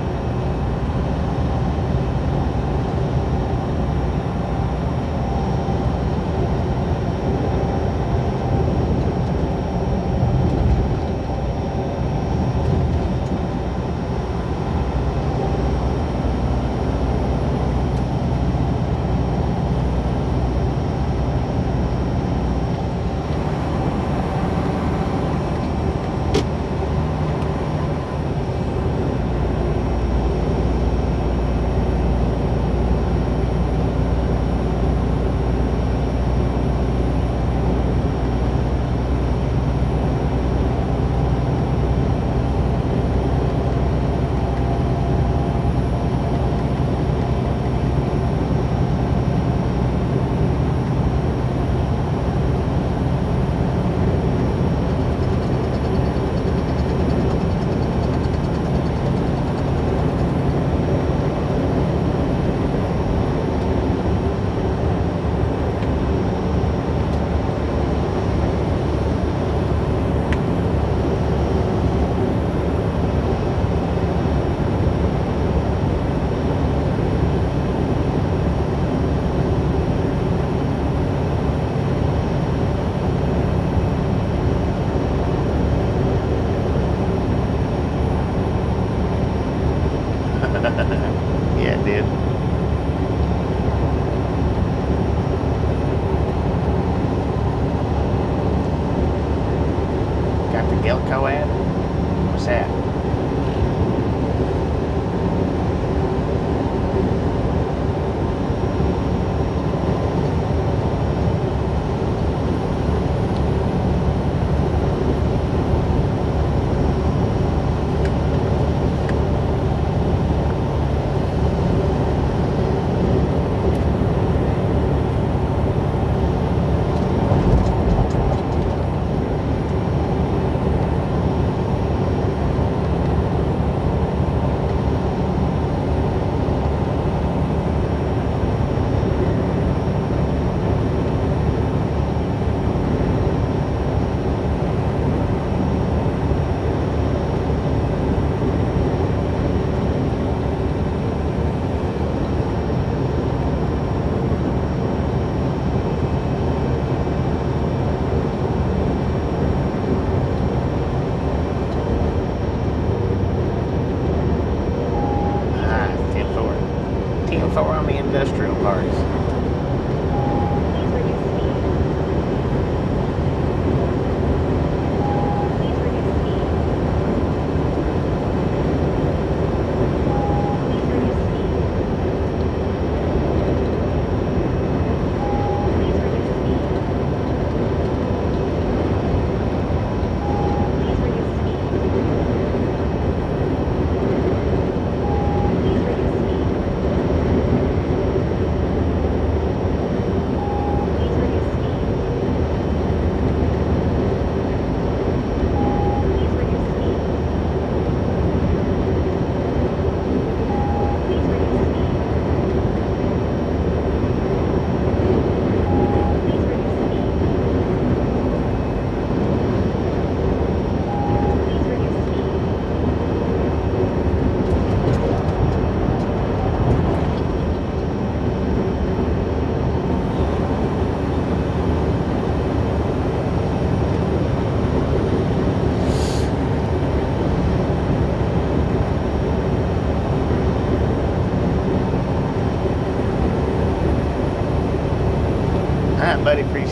Yeah, it did. Got the Gilco ad? What's that?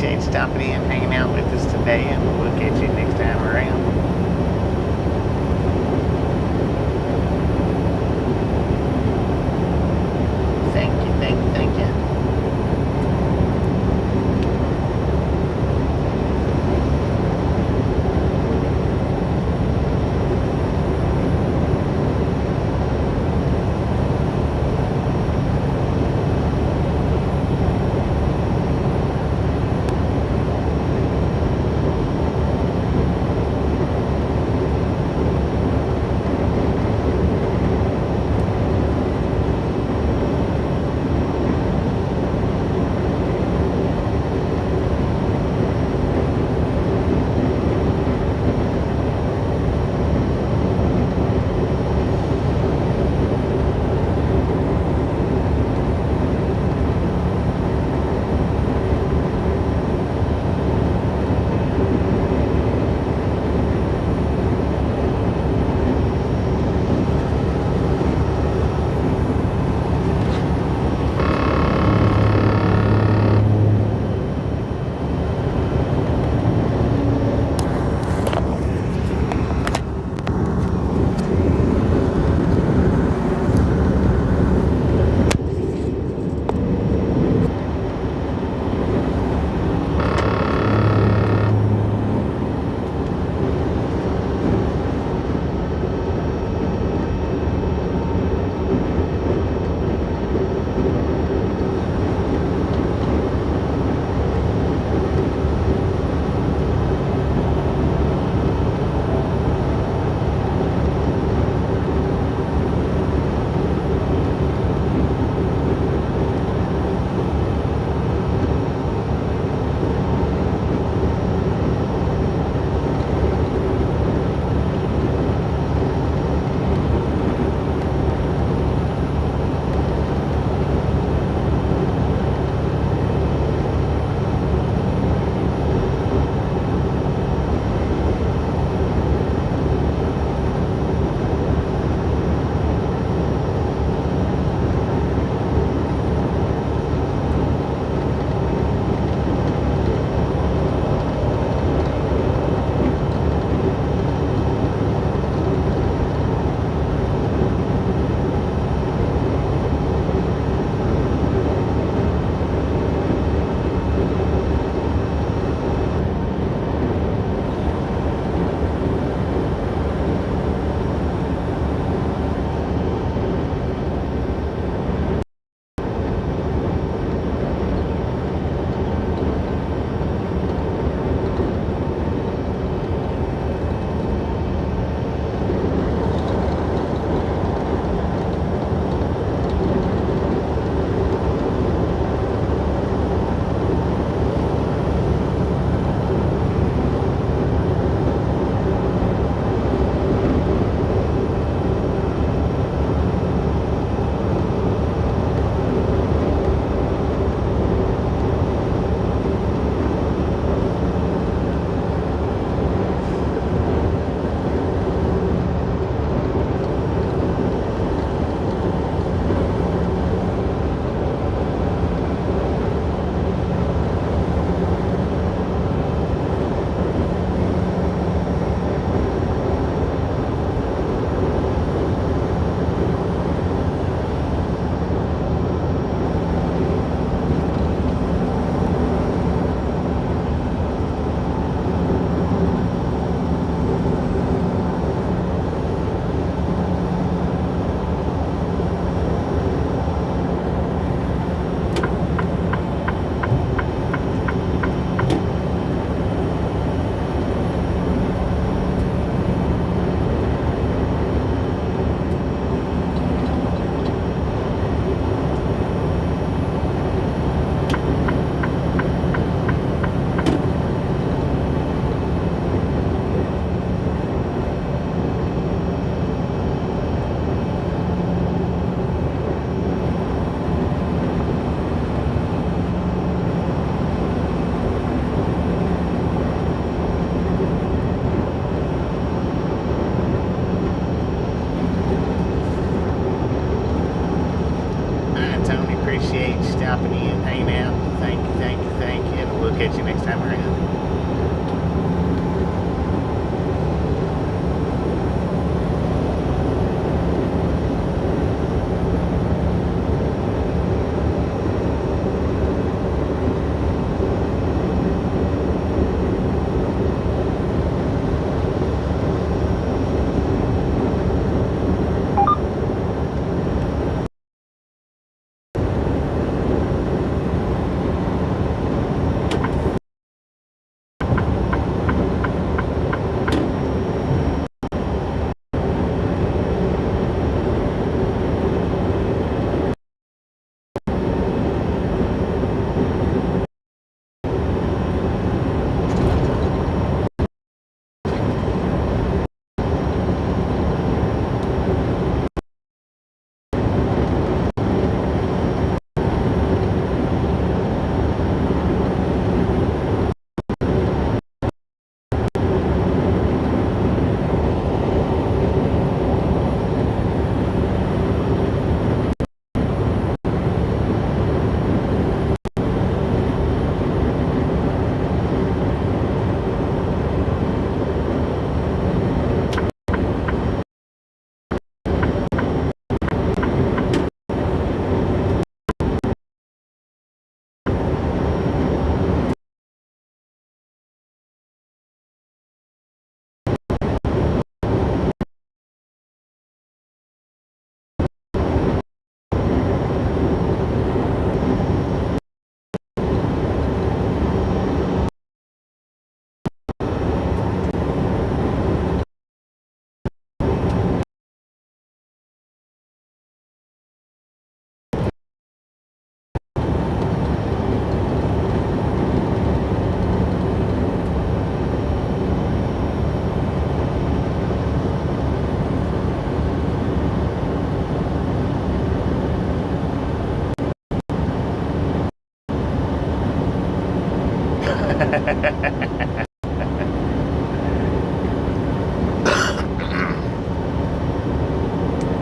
appreciate you stopping in, hanging out with us today, and we'll catch you next time around. Thank you, thank you, thank you.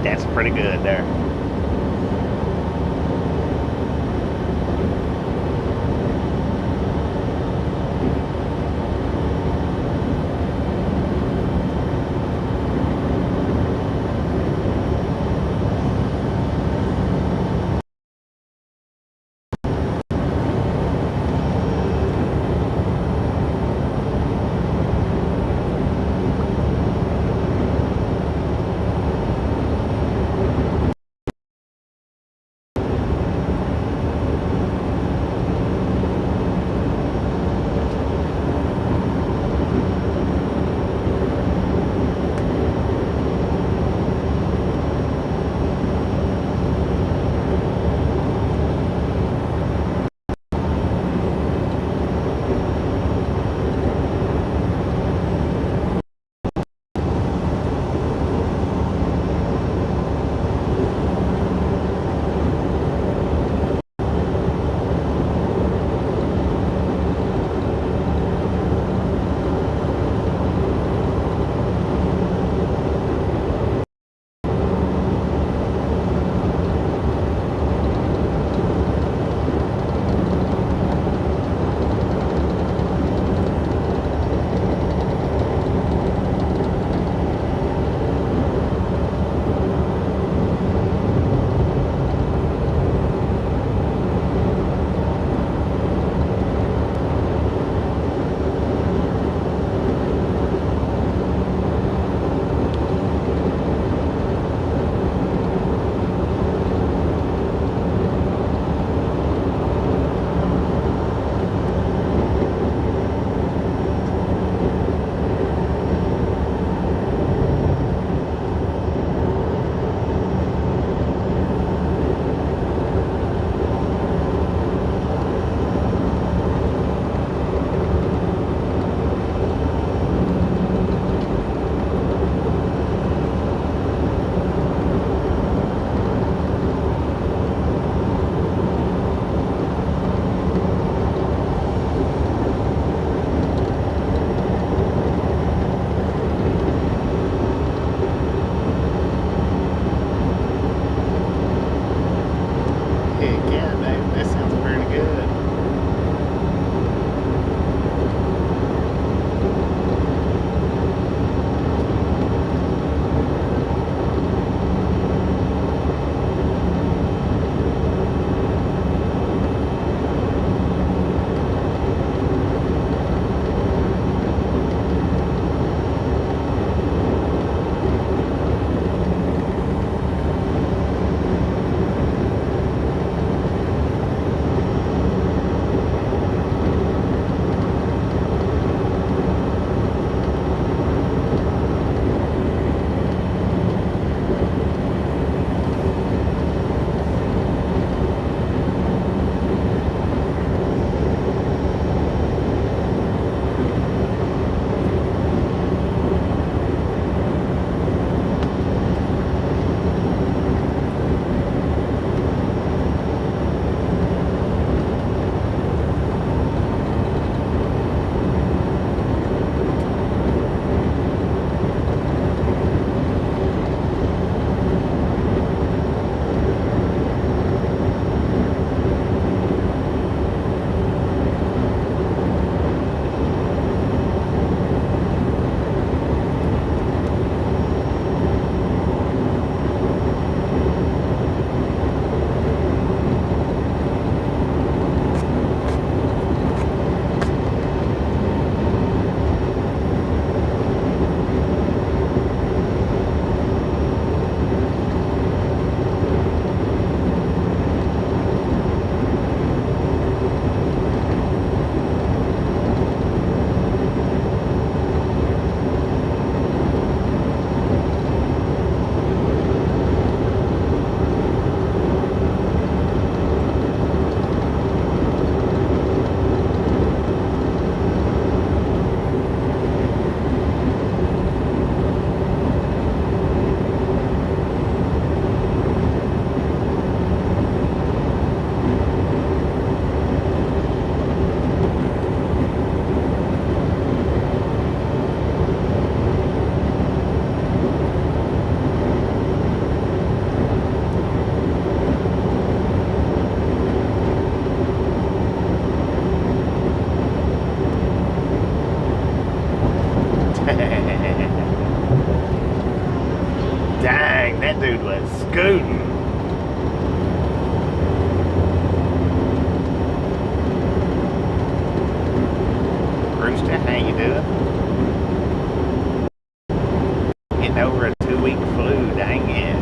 That's pretty good there. That dude was scooting. Rooster, how you doing? Getting over a 2-week flu, dang it.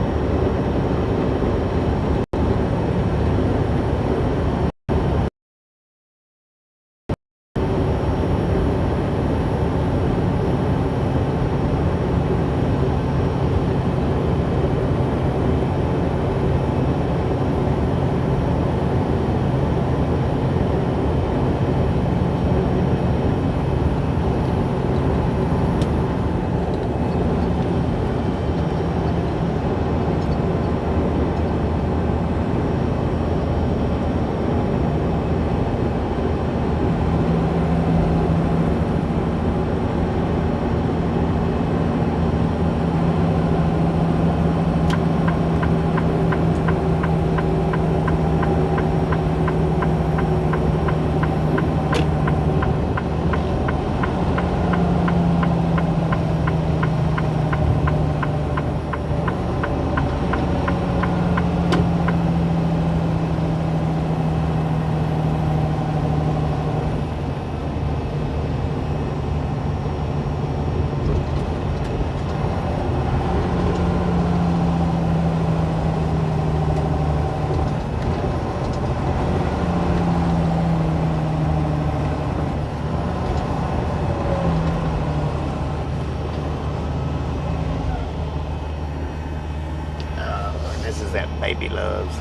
This is that baby loves.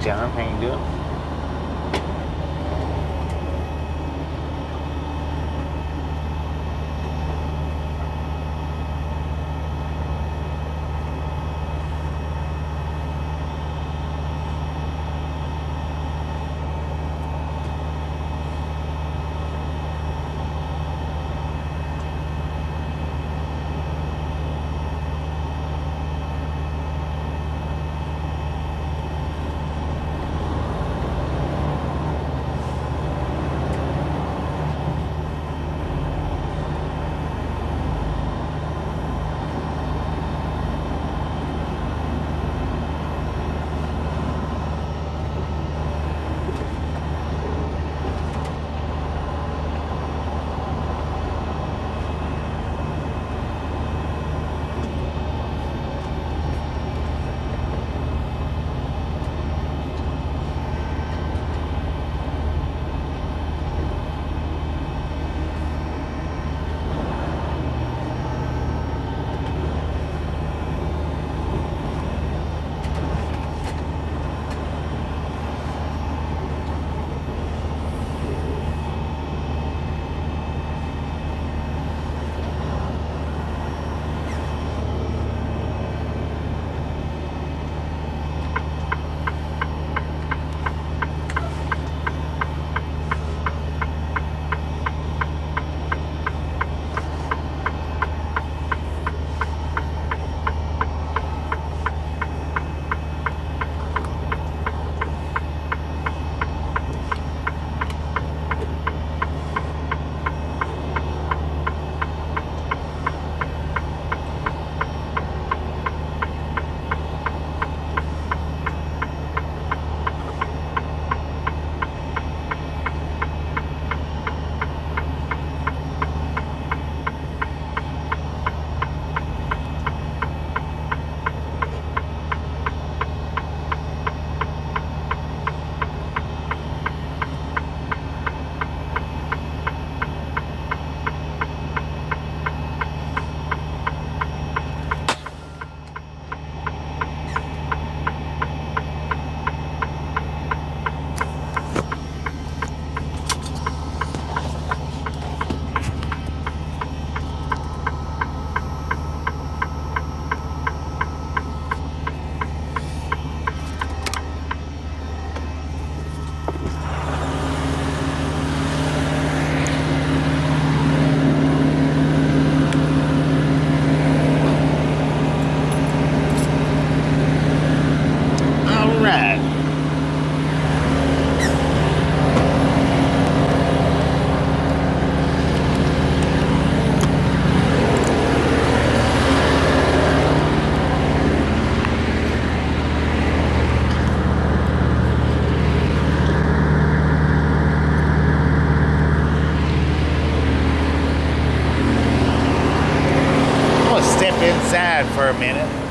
John, how you doing? outside for a minute.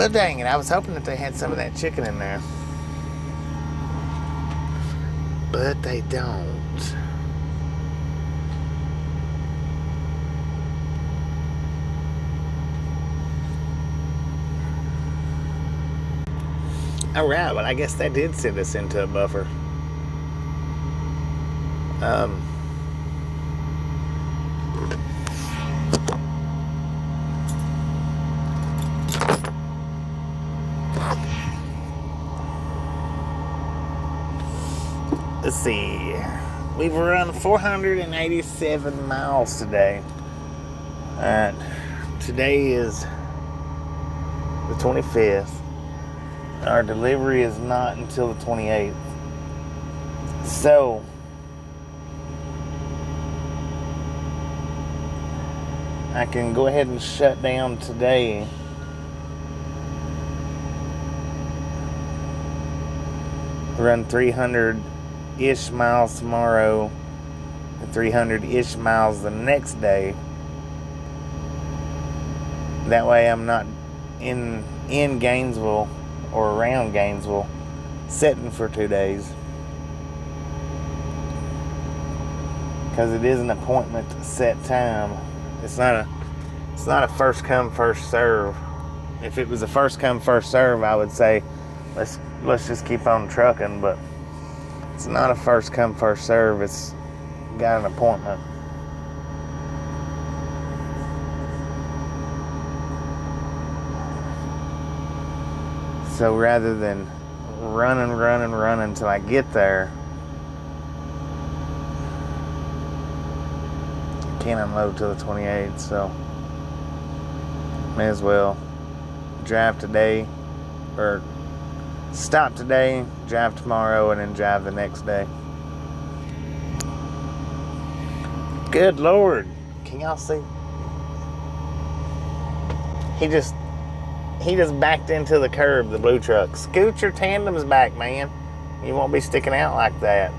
Well, dang it, I was hoping that they had some of that chicken in there. But they don't. Alright, well, I guess they did send us into a buffer. Let's see. We've run 487 miles today. Alright. Today is the 25th. Our delivery is not until the 28th. So, I can go ahead and shut down today run 300-ish miles tomorrow and 300-ish miles the next day. That way I'm not in Gainesville or around Gainesville sitting for 2 days. Because it is an appointment set time. It's not a first come first serve. If it was a first come first serve, I would say let's just keep on trucking, but it's not a first come first serve. It's got an appointment. So rather than running till I get there, I can't unload till the 28th, so may as well drive today, or stop today, drive tomorrow, and then drive the next day. Good Lord. Can y'all see? He just backed into the curb, the blue truck. Scoot your tandems back, man. You won't be sticking out like that.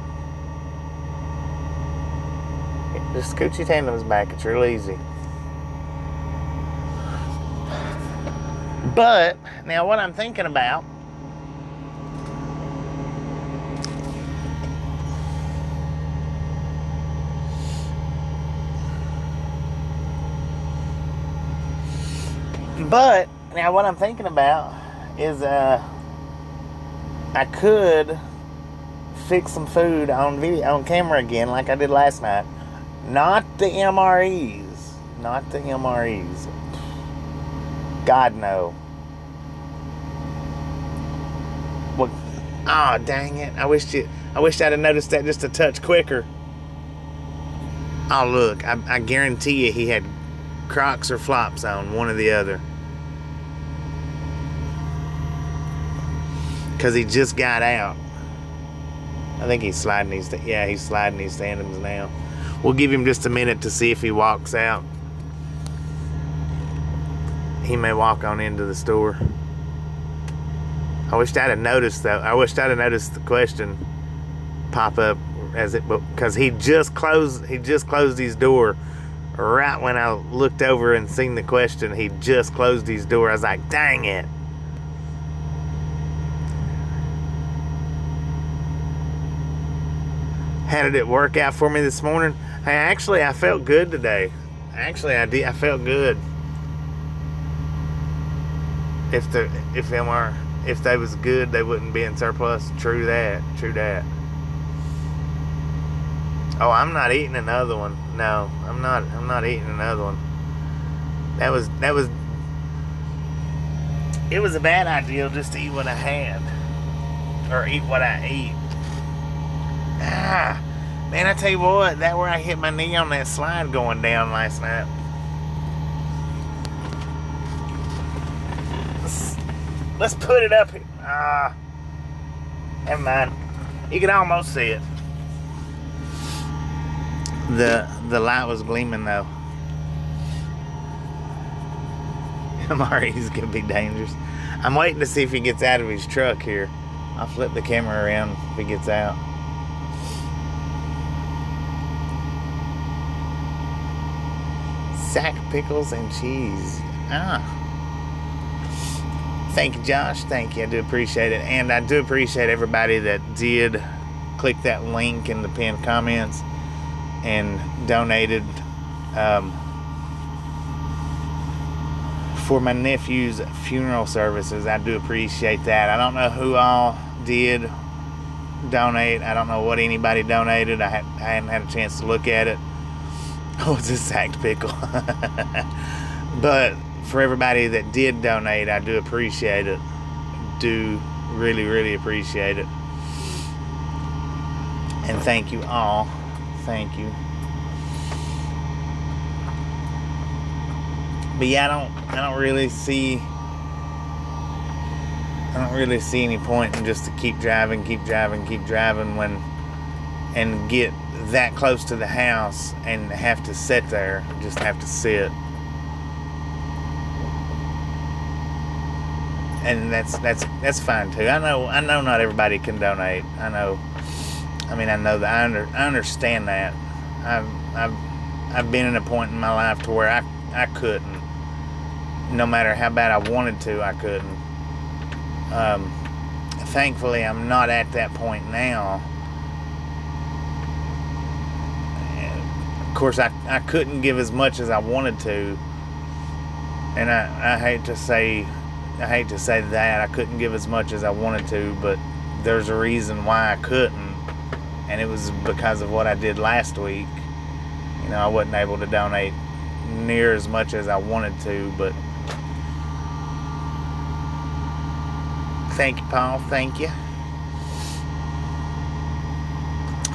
Just scoot your tandems back. It's real easy. But, now what I'm thinking about, is I could fix some food on camera again like I did last night. Not the MREs. God no. Well, oh dang it. I wish I'd have noticed that just a touch quicker. Oh look, I guarantee you he had Crocs or flops on, one or the other. Because he just got out. I think he's sliding these tandems now. We'll give him just a minute to see if he walks out. He may walk on into the store. I wished I'd have noticed though. I wished I'd have noticed the question pop up because he just closed his door right when I looked over and seen the question. He just closed his door. I was like, dang it. How did it work out for me this morning? Hey, I felt good today. I did. I felt good. If they was good, they wouldn't be in surplus. True that. Oh, I'm not eating another one. No, I'm not eating another one. It was a bad idea just to eat what I had, or eat what I eat. Man, I tell you what, that where I hit my knee on that slide going down last night. Let's put it up here. Never mind. You can almost see it. The light was gleaming though. Amari's gonna be dangerous. I'm waiting to see if he gets out of his truck here. I'll flip the camera around if he gets out. Sack pickles and cheese. Thank you, Josh. Thank you. I do appreciate it. And I do appreciate everybody that did click that link in the pinned comments and donated for my nephew's funeral services. I do appreciate that. I don't know who all did donate. I don't know what anybody donated. I hadn't had a chance to look at it. Oh, it's a sacked pickle. But for everybody that did donate, I do appreciate it. Do really, really appreciate it. And thank you all. Thank you. But yeah, I don't really see any point in just to keep driving when and get that close to the house and have to sit there, just have to sit. and that's fine too. I know not everybody can donate. I know that. I understand that. I've been in a point in my life to where I couldn't. No matter how bad I wanted to, I couldn't. Thankfully, I'm not at that point now. Of course, I couldn't give as much as I wanted to, and I hate to say that I couldn't give as much as I wanted to, but there's a reason why I couldn't, and it was because of what I did last week. You know, I wasn't able to donate near as much as I wanted to, but thank you, Paul. Thank you.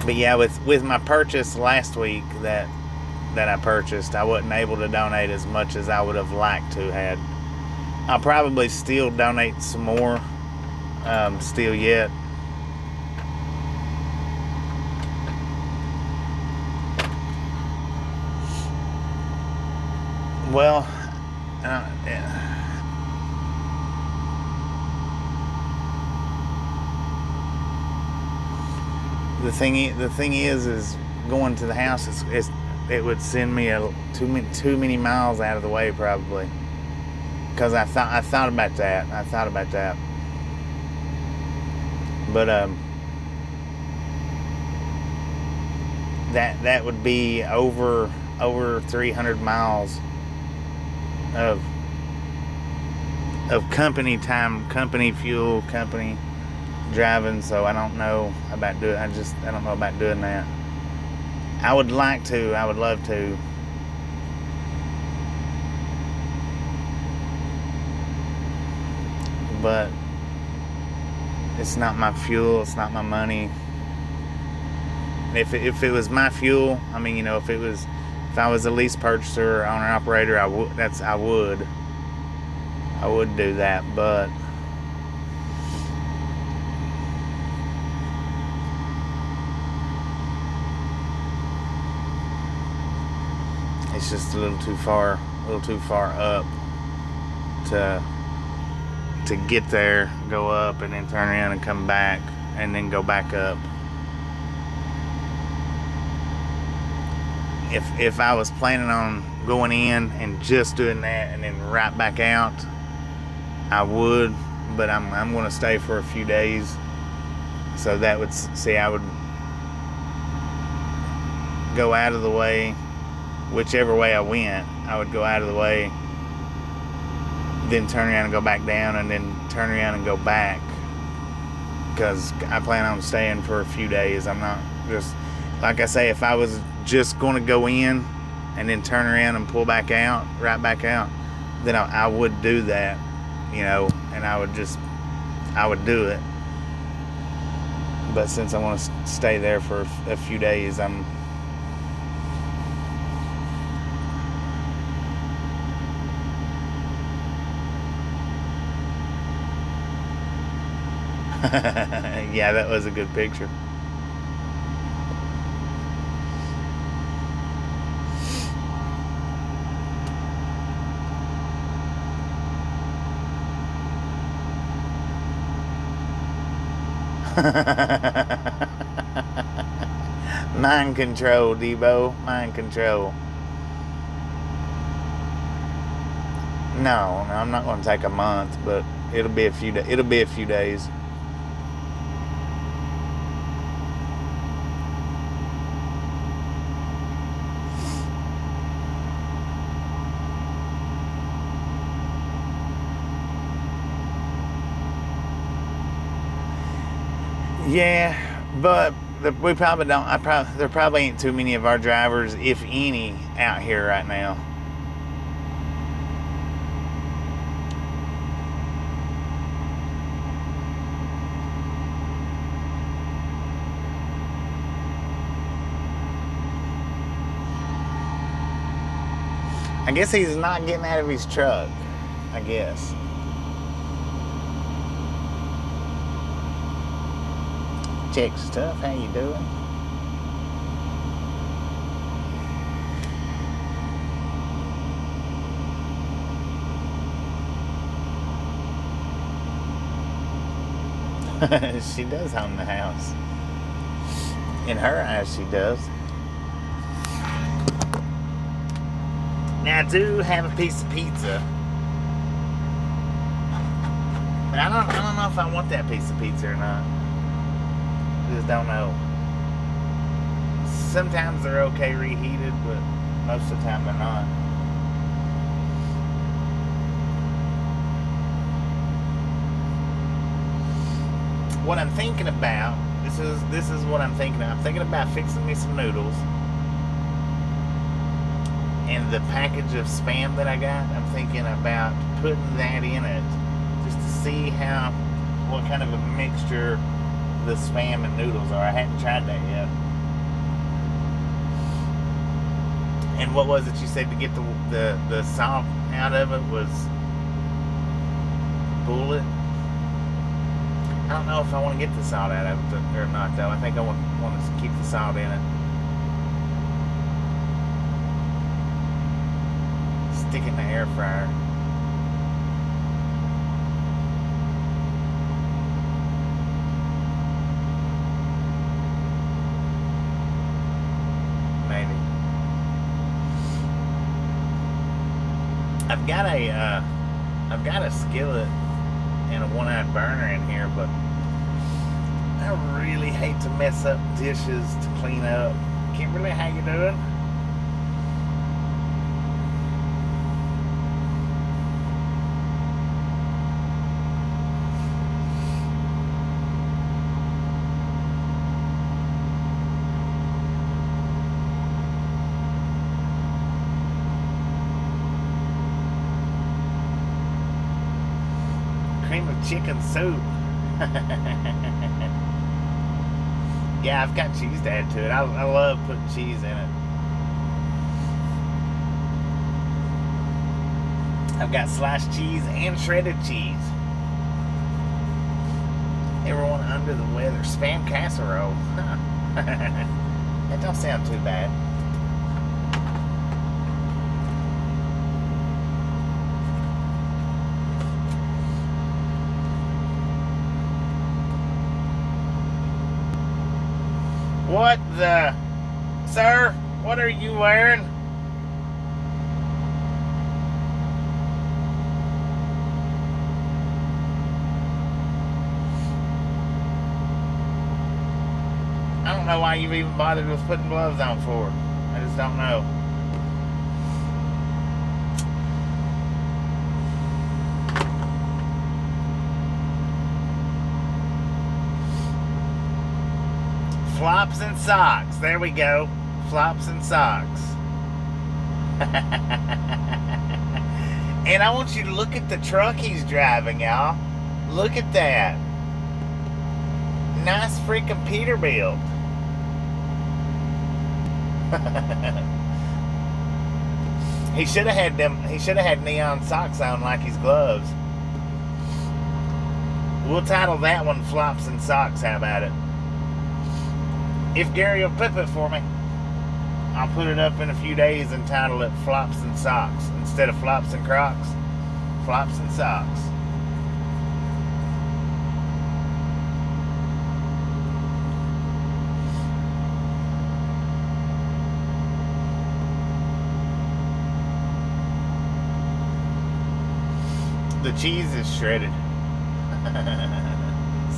But yeah, with my purchase last week that I purchased, I wasn't able to donate as much as I would have liked to had. I'll probably still donate some more, still yet. Well, the thing is going to the house it would send me too many miles out of the way probably, because I thought about that. But that would be over 300 miles of company time, company fuel, company driving. So I don't know about doing. I don't know about doing that. I would like to. I would love to. But it's not my fuel. It's not my money. If it was my fuel, I mean, you know, if I was a lease purchaser or owner operator, I would do that, but it's just a little too far up to get there, go up, and then turn around and come back, and then go back up. If I was planning on going in and just doing that and then right back out, I would, but I'm going to stay for a few days. So that would I would go out of the way, whichever way I went, I would go out of the way, then turn around and go back down, and then turn around and go back, because I plan on staying for a few days. I'm not just, like I say, if I was just going to go in and then turn around and pull back out, right back out, then I would do that, you know, and I would do it. But since I want to stay there for a few days, I'm yeah, that was a good picture. Mind control, Debo. Mind control. No, I'm not going to take a month, but it'll be a few days. Yeah, but we probably don't. There probably ain't too many of our drivers, if any, out here right now. I guess he's not getting out of his truck, I guess. Check stuff, how you doing? She does own the house. In her eyes, she does. Now, I do have a piece of pizza. But I don't know if I want that piece of pizza or not. Just don't know. Sometimes they're okay reheated, but most of the time they're not. What I'm thinking about, this is what I'm thinking. I'm thinking about fixing me some noodles. And the package of Spam that I got, I'm thinking about putting that in it. Just to see what kind of a mixture the Spam and noodles are. I hadn't tried that yet. And what was it you said to get the salt out of it was bullet? I don't know if I want to get the salt out of it or not, though. I think I want to keep the salt in it. Stick it in the air fryer. Maybe. I've got a skillet and a one-eyed burner in here, but I really hate to mess up dishes to clean up. Kimberly, how you doing? Cream of chicken soup. Yeah, I've got cheese to add to it. I love putting cheese in it. I've got sliced cheese and shredded cheese. Everyone under the weather. Spam casserole. That don't sound too bad. What the... Sir, what are you wearing? I don't know why you've even bothered with putting gloves on for it. I just don't know. Flops and socks. There we go. Flops and socks. And I want you to look at the truck he's driving, y'all. Look at that. Nice freaking Peterbilt. He should have had neon socks on like his gloves. We'll title that one Flops and Socks. How about it? If Gary will clip it for me, I'll put it up in a few days and title it Flops and Socks. Instead of Flops and Crocs, Flops and Socks. The cheese is shredded.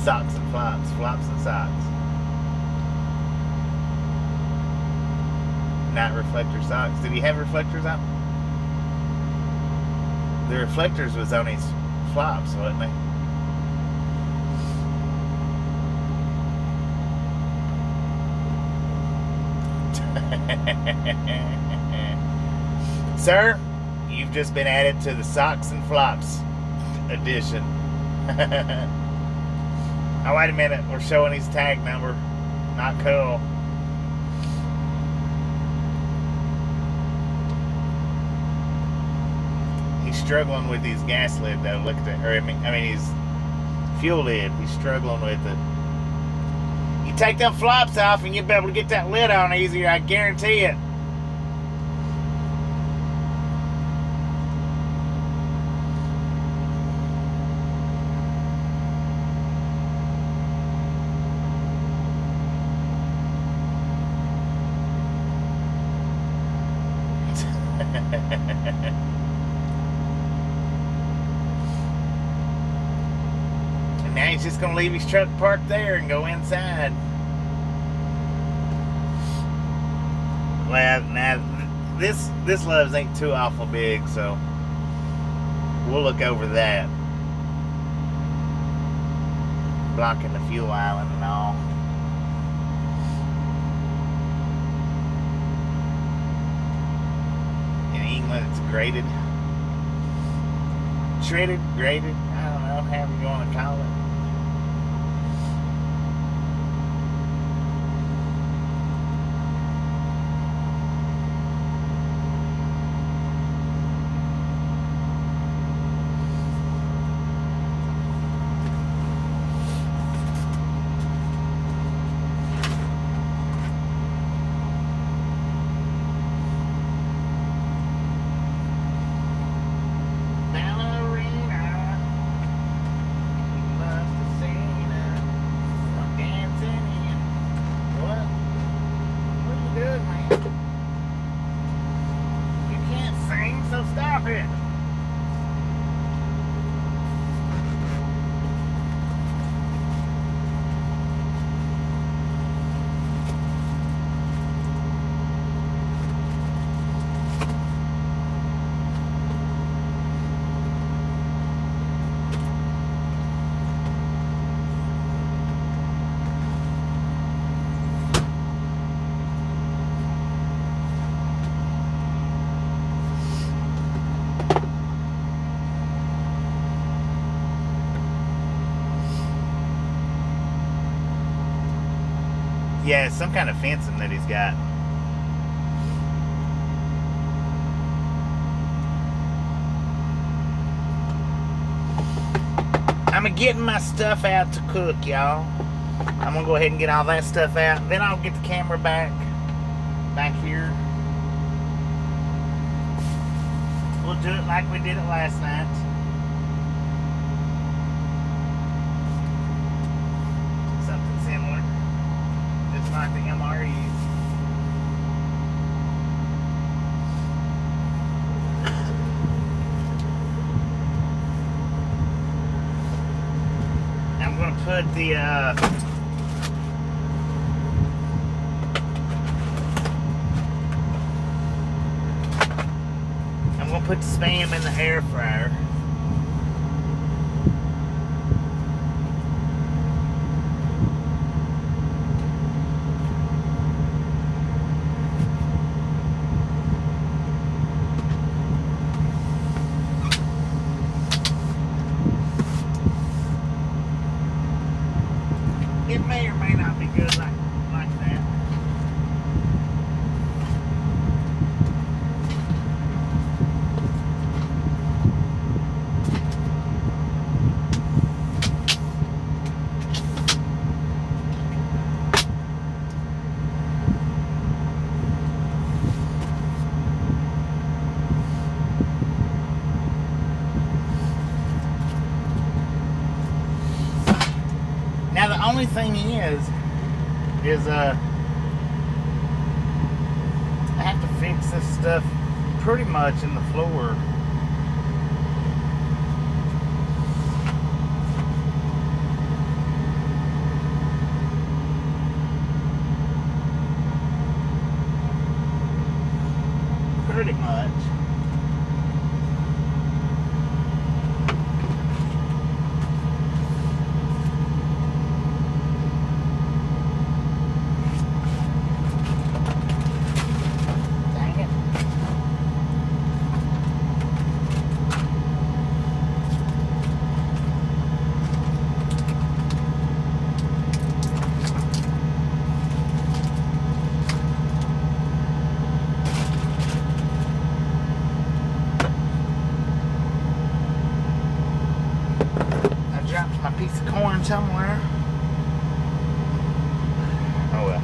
Socks and flops, flops and socks. Not reflector socks. Did he have reflectors on? The reflectors was on his flops, wasn't they? Sir, you've just been added to the Socks and Flops edition. Oh, wait a minute. We're showing his tag number. Not cool. He's struggling with his gas lid, though. Look at that. Or, I mean, his fuel lid. He's struggling with it. You take them flops off and you'll be able to get that lid on easier. I guarantee it. And now he's just gonna leave his truck parked there and go inside. Well, now this Love's ain't too awful big, so we'll look over that. Blocking the fuel island and all. In England, it's graded. Shredded, graded, I don't know, however you want to call it. Yeah, it's some kind of fencing that he's got. I'm getting my stuff out to cook, y'all. I'm gonna go ahead and get all that stuff out. Then I'll get the camera back here. We'll do it like we did it last night. Something similar. Just like the MREs. I'm gonna put the put the Spam in the air fryer. It may or may not be good like that. Now the only thing is I have to fix this stuff pretty much in the floor. Pretty much. Piece of corn somewhere. Oh well.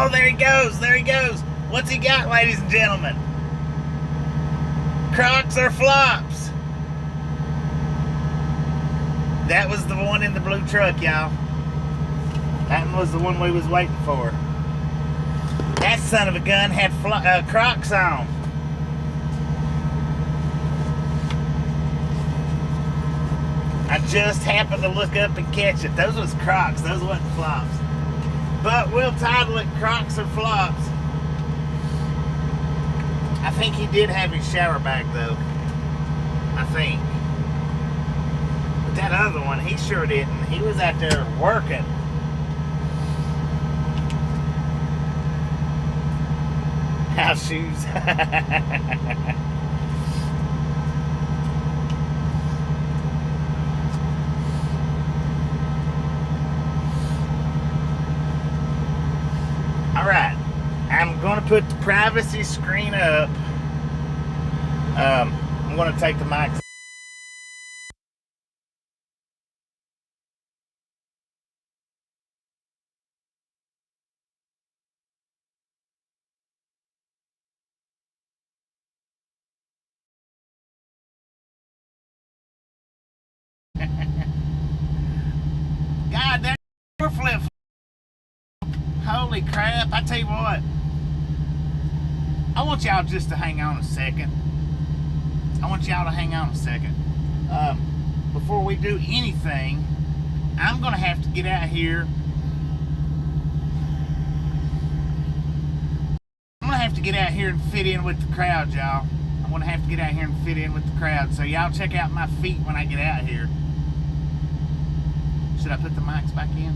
Oh, there he goes. There he goes. What's he got, ladies and gentlemen? Crocs or flops? That was the one in the blue truck, y'all. That one was the one we was waiting for. That son of a gun had Crocs on. I just happened to look up and catch it. Those was Crocs. Those wasn't flops. But we'll title it Crocs or Flops. I think he did have his shower bag, though. I think. But that other one, he sure didn't. He was out there working. House shoes. Alright, I'm going to put the privacy screen up. I'm going to take the mic. God, that flip. Holy crap, I tell you what. I want y'all just to hang on a second. Before we do anything, I'm going to have to get out here. I'm going to have to get out here and fit in with the crowd, y'all. I'm going to have to get out here and fit in with the crowd. So y'all check out my feet when I get out here. Should I put the mics back in?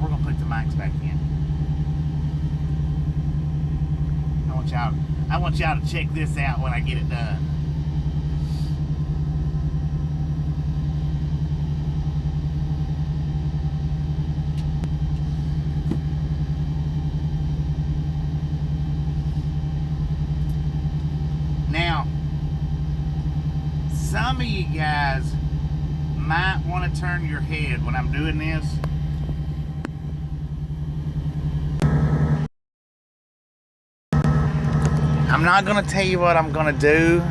We're gonna put the mics back in. I want y'all to check this out when I get it done. Now, some of you guys might want to turn your head when I'm doing this. I'm not going to tell you what I'm going to do,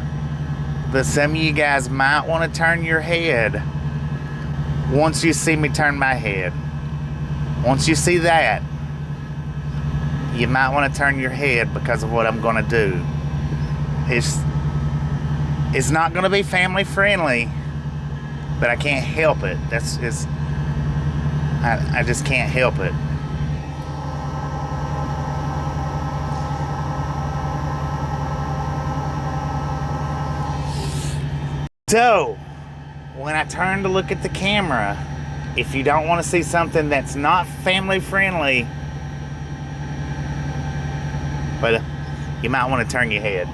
but some of you guys might want to turn your head once you see me turn my head. Once you see that, you might want to turn your head because of what I'm going to do. It's not going to be family friendly, but I can't help it. I just can't help it. So, when I turn to look at the camera, if you don't want to see something that's not family friendly, but you might want to turn your head.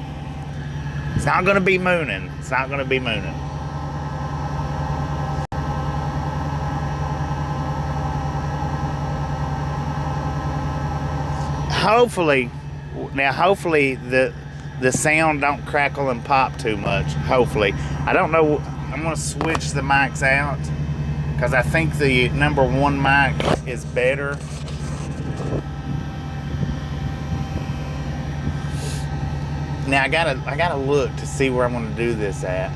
It's not going to be mooning. It's not going to be mooning. Hopefully the sound don't crackle and pop too much. Hopefully. I don't know. I'm going to switch the mics out because I think the number one mic is better. Now I gotta look to see where I'm going to do this at.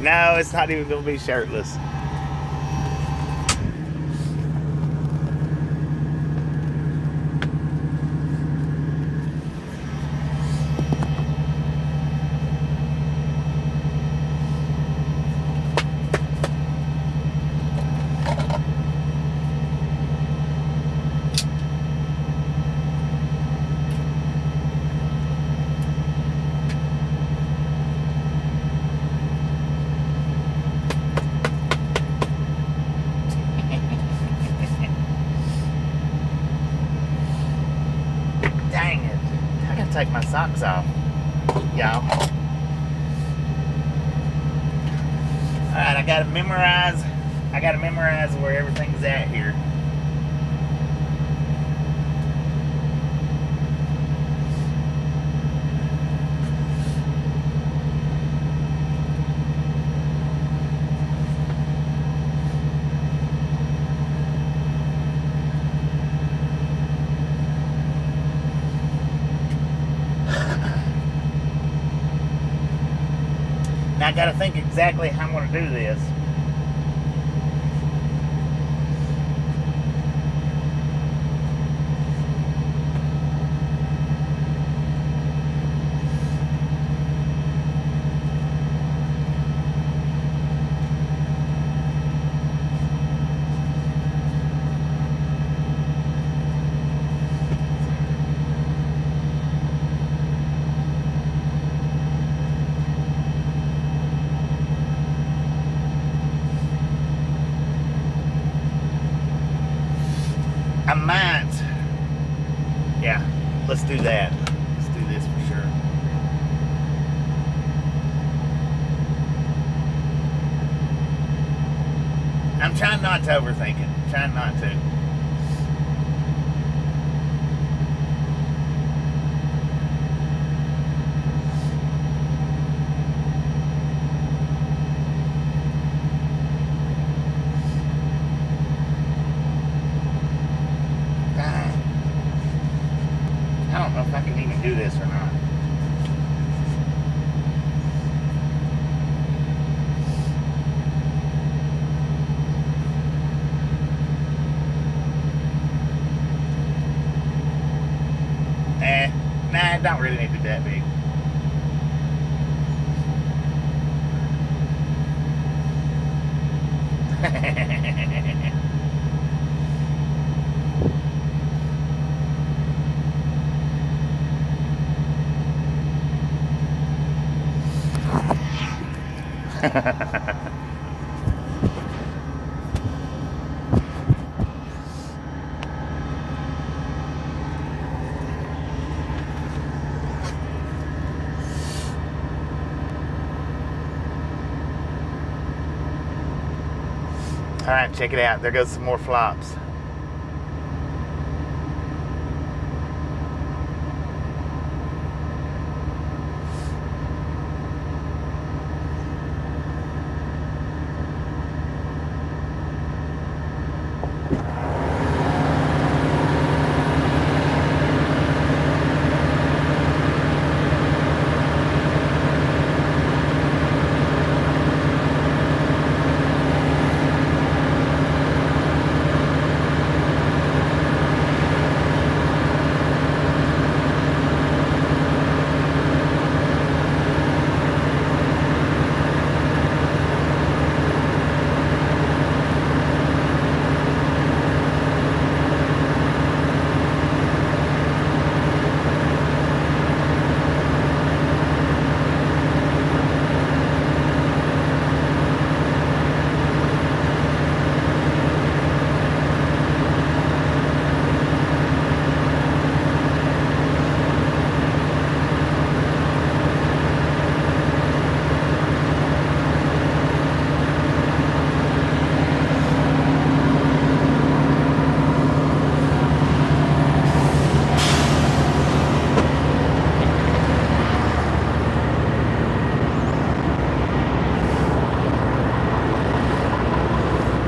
No, it's not even going to be shirtless. Take my socks off, y'all. Alright, I gotta memorize where everything's at here. I gotta think exactly how I'm gonna do this. I might. Yeah, let's do that. Let's do this for sure. I'm trying not to overthink it. Trying not to. I don't know if I can even do this or not. Nah, it don't really need to be that big. All right, check it out. There goes some more flops.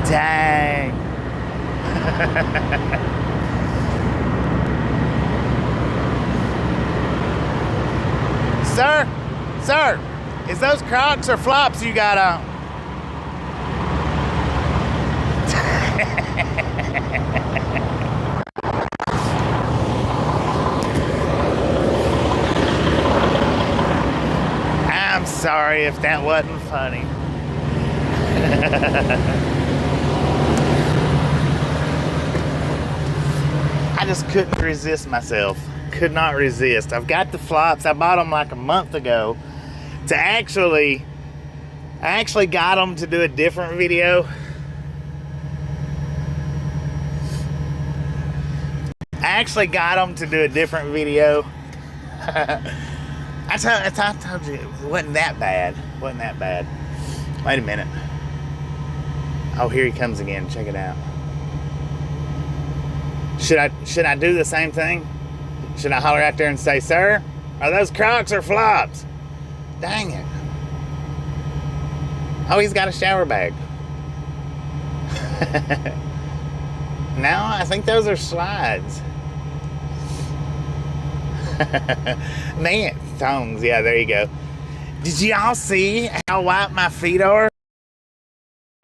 Dang. Sir, is those Crocs or flops you got on? I'm sorry if that wasn't funny. I just couldn't resist myself. Could not resist. I've got the flops. I bought them like a month ago. I actually got them to do a different video. I told you it wasn't that bad. Wait a minute. Oh, here he comes again. Check it out. Should I do the same thing? Should I holler out there and say, sir, are those Crocs or flops? Dang it. Oh, he's got a shower bag. No, I think those are slides. Man, thongs. Yeah, there you go. Did y'all see how white my feet are?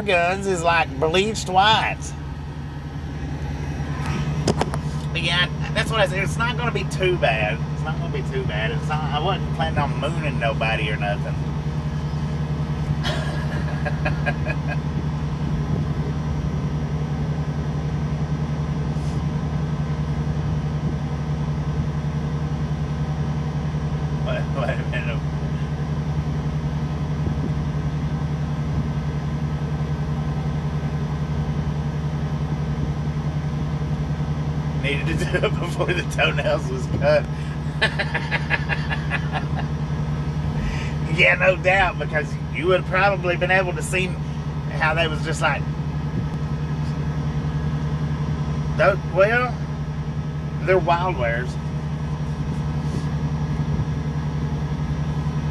Guns is like bleached white. But yeah, that's what I said. It's not going to be too bad. It's not going to be too bad. It's not. I wasn't planning on mooning nobody or nothing. Wait a minute. Needed to do it before the toenails was cut. Yeah, no doubt, because you would have probably been able to see how they was just like, well, they're wild wares.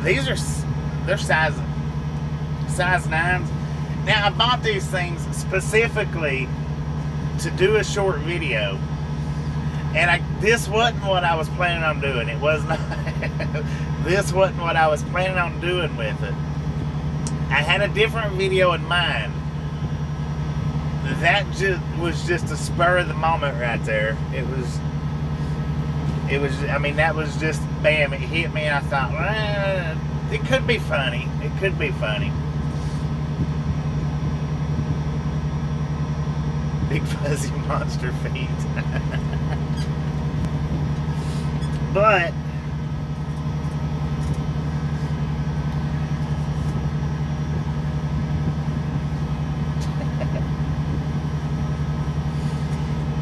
These are, they're size 9s. Now, I bought these things specifically to do a short video. And this wasn't what I was planning on doing. It was not. This wasn't what I was planning on doing with it. I had a different video in mind. That was just a spur of the moment right there. It was, I mean, that was just, bam, it hit me and I thought, well, it could be funny. It could be funny. Big fuzzy monster feet. But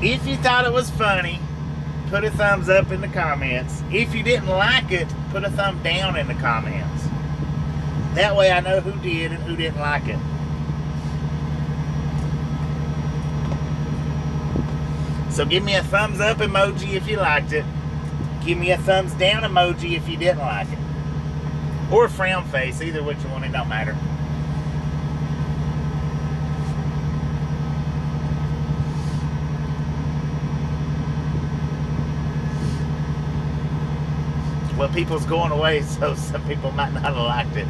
if you thought it was funny, put a thumbs up in the comments. If you didn't like it, put a thumb down in the comments. That way I know who did and who didn't like it. So give me a thumbs up emoji if you liked it. Give me a thumbs down emoji if you didn't like it. Or a frown face, either which one, it don't matter. Well, people's going away, so some people might not have liked it.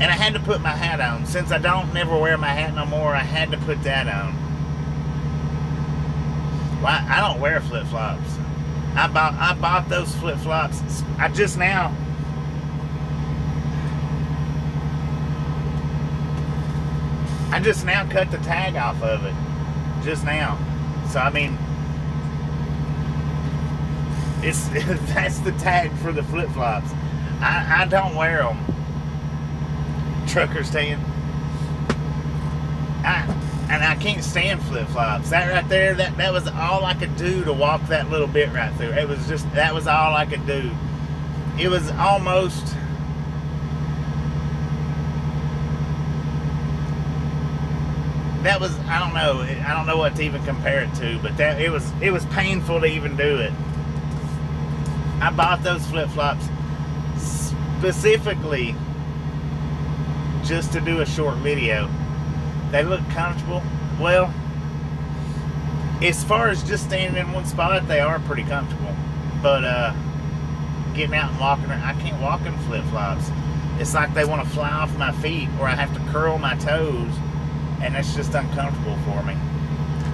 And I had to put my hat on. Since I don't never wear my hat no more, I had to put that on. Well, I don't wear flip-flops. I bought those flip-flops. I just now cut the tag off of it. Just now. So I mean, that's the tag for the flip-flops. I don't wear them. Trucker stand. And I can't stand flip-flops. That right there, that was all I could do to walk that little bit right through. It was just, that was all I could do. It was almost, that was, I don't know what to even compare it to, but that it was painful to even do it. I bought those flip-flops specifically just to do a short video. They look comfortable. Well, as far as just standing in one spot, they are pretty comfortable. But getting out and walking, I can't walk in flip-flops. It's like they want to fly off my feet, or I have to curl my toes, and that's just uncomfortable for me.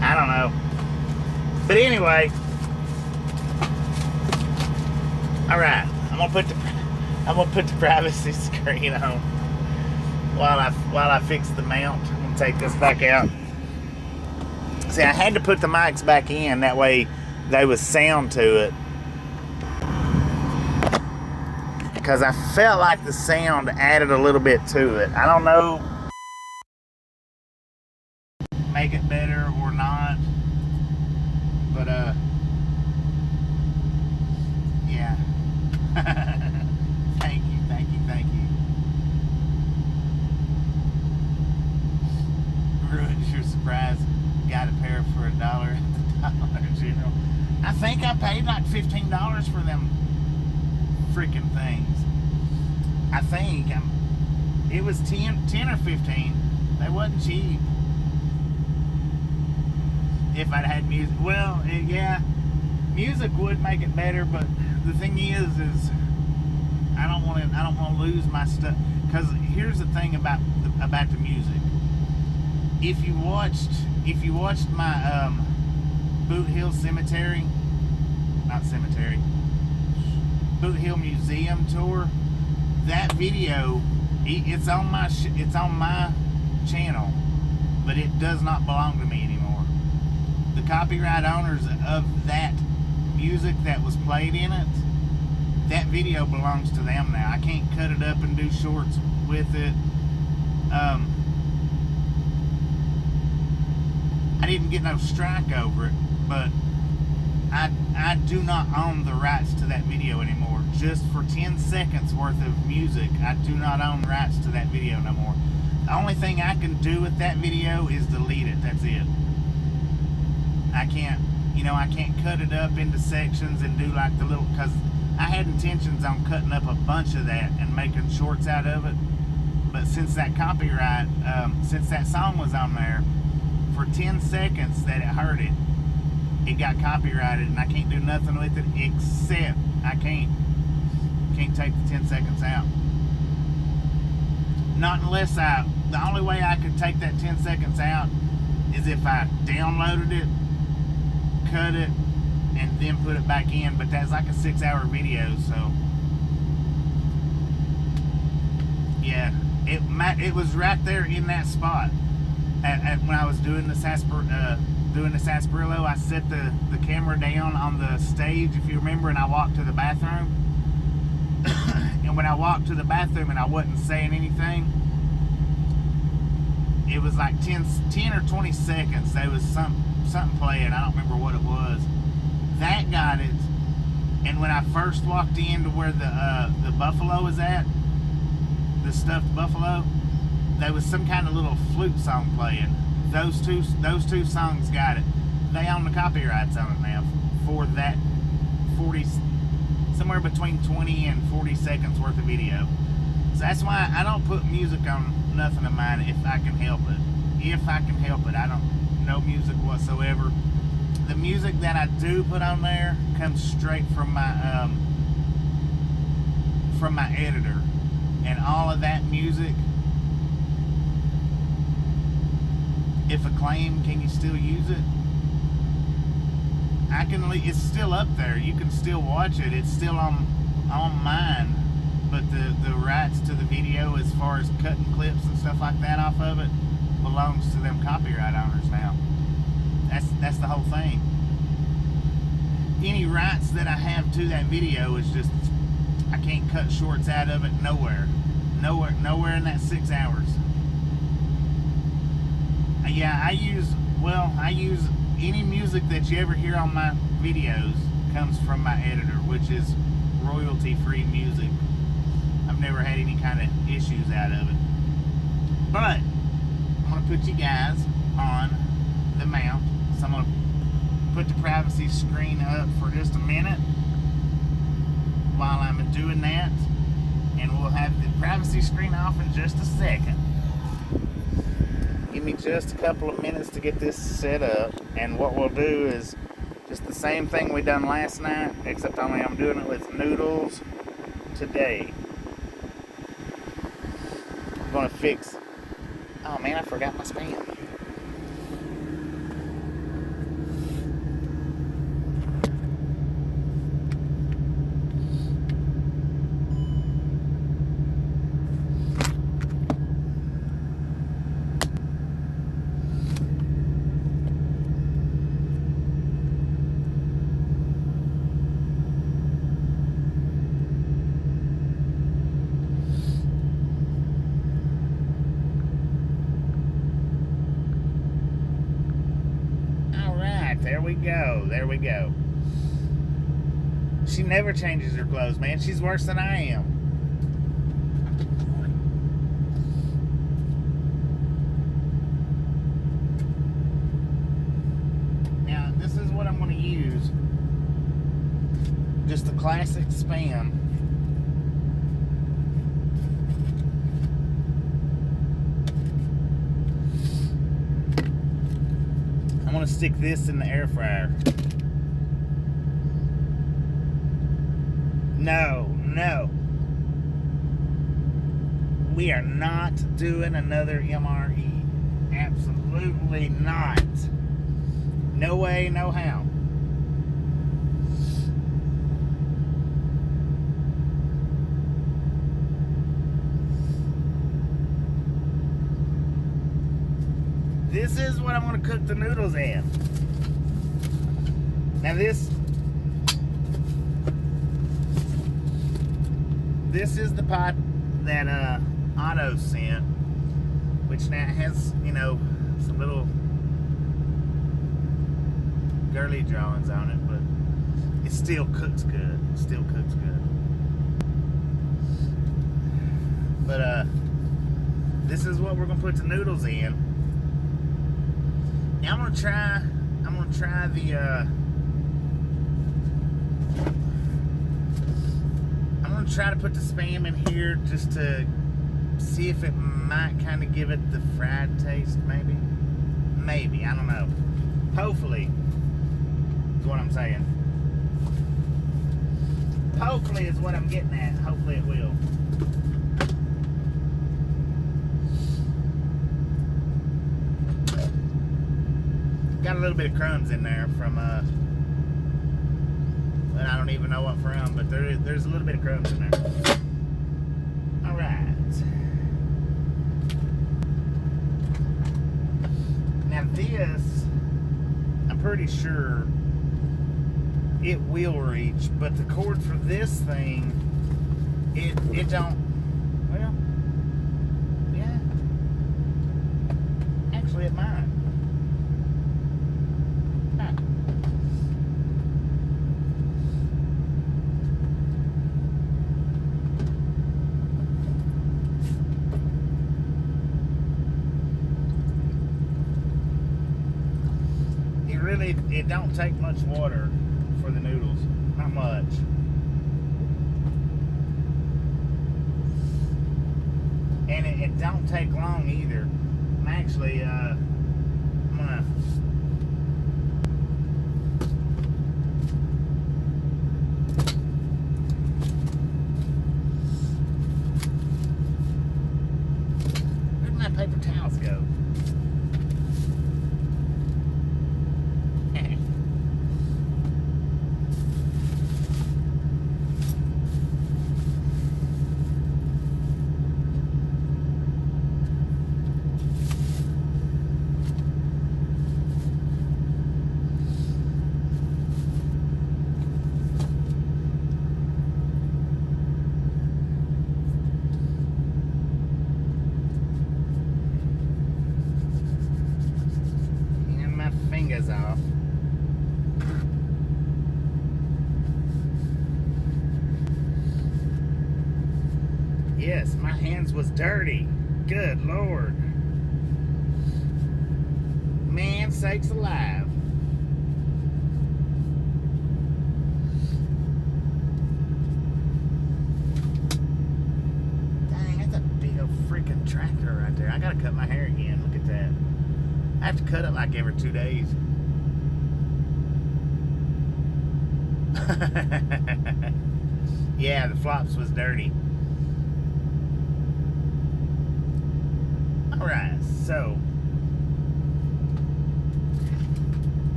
I don't know. But anyway, all right. I'm gonna put the privacy screen on while I fix the mount. I'm gonna take this back out. See, I had to put the mics back in, that way there was sound to it, because I felt like the sound added a little bit to it. I don't know, make it better or not, but yeah. Thank you. Ruined your surprise. Got a pair for $1 at the Dollar General. I think I paid like $15 for them freaking things. I think it was 10 or 15. They wasn't cheap. if I'd had music. Well, yeah, music would make it better, but the thing is I don't want to lose my stuff. Because here's the thing about the music. If you watched my Boot Hill Boot Hill Museum tour, that video, it's on my channel, but it does not belong to me anymore. The copyright owners of that music that was played in it, that video belongs to them now. I can't cut it up and do shorts with it. I didn't get no strike over it, but I do not own the rights to that video anymore. Just for 10 seconds worth of music, I do not own rights to that video no more. The only thing I can do with that video is delete it. That's it. I can't cut it up into sections and do like the little, because I had intentions on cutting up a bunch of that and making shorts out of it. But since that copyright, since that song was on there, for 10 seconds that it heard it, it got copyrighted, and I can't do nothing with it except I can't take the 10 seconds out. Not unless the only way I could take that 10 seconds out is if I downloaded it, cut it, and then put it back in. But that's like a 6-hour video, so yeah, it was right there in that spot. When I was doing the sarsaparilla, I set the camera down on the stage, if you remember, and I walked to the bathroom. And when I walked to the bathroom and I wasn't saying anything, it was like 10 or 20 seconds. There was something playing. I don't remember what it was. That got it. And when I first walked in to where the buffalo was at, the stuffed buffalo, there was some kind of little flute song playing. Those two songs got it. They own the copyrights on it now for that 40, somewhere between 20 and 40 seconds worth of video. So that's why I don't put music on nothing of mine if I can help it. If I can help it, I don't, no music whatsoever. The music that I do put on there comes straight from my editor, and all of that music. If a claim, can you still use it? It's still up there. You can still watch it. It's still on mine. But the rights to the video, as far as cutting clips and stuff like that off of it, belongs to them copyright owners now. That's the whole thing. Any rights that I have to that video is just, I can't cut shorts out of it nowhere in that 6 hours. Yeah, I use any music that you ever hear on my videos comes from my editor, which is royalty-free music. I've never had any kind of issues out of it. But I'm going to put you guys on the mount. So I'm going to put the privacy screen up for just a minute while I'm doing that. And we'll have the privacy screen off in just a second. Give me just a couple of minutes to get this set up, and what we'll do is just the same thing we done last night, except only I'm doing it with noodles today. I'm gonna fix, oh man, I forgot my spam. There we go. She never changes her clothes, man. She's worse than I am. Now, this is what I'm going to use. Just the classic spam. I'm going want to stick this in the air fryer. No. We are not doing another MRE. Absolutely not. No way, no how. This is what I'm going to cook the noodles in. Now this is the pot that Otto sent, which now has, you know, some little girly drawings on it, but it still cooks good. It still cooks good. But this is what we're gonna put the noodles in. Now I'm gonna try the I'm gonna try to put the Spam in here just to see if it might kind of give it the fried taste, maybe, I don't know. Hopefully is what I'm saying. Hopefully is what I'm getting at. Hopefully it will. Got a little bit of crumbs in there from but I don't even know what from, but there's a little bit of crumbs in there. All right. Now this, I'm pretty sure it will reach, but the cord for this thing, it don't, well, yeah. Actually it might. It don't take much water for the noodles, not much. And it don't take long either. I'm actually, I'm gonna where'd my paper towels go? Off. Yes, my hands was dirty. Good Lord. Man sakes alive. Dang, that's a big old freaking tractor right there. I gotta cut my hair again. Look at that. I have to cut it like every 2 days. Yeah, the flops was dirty. Alright, so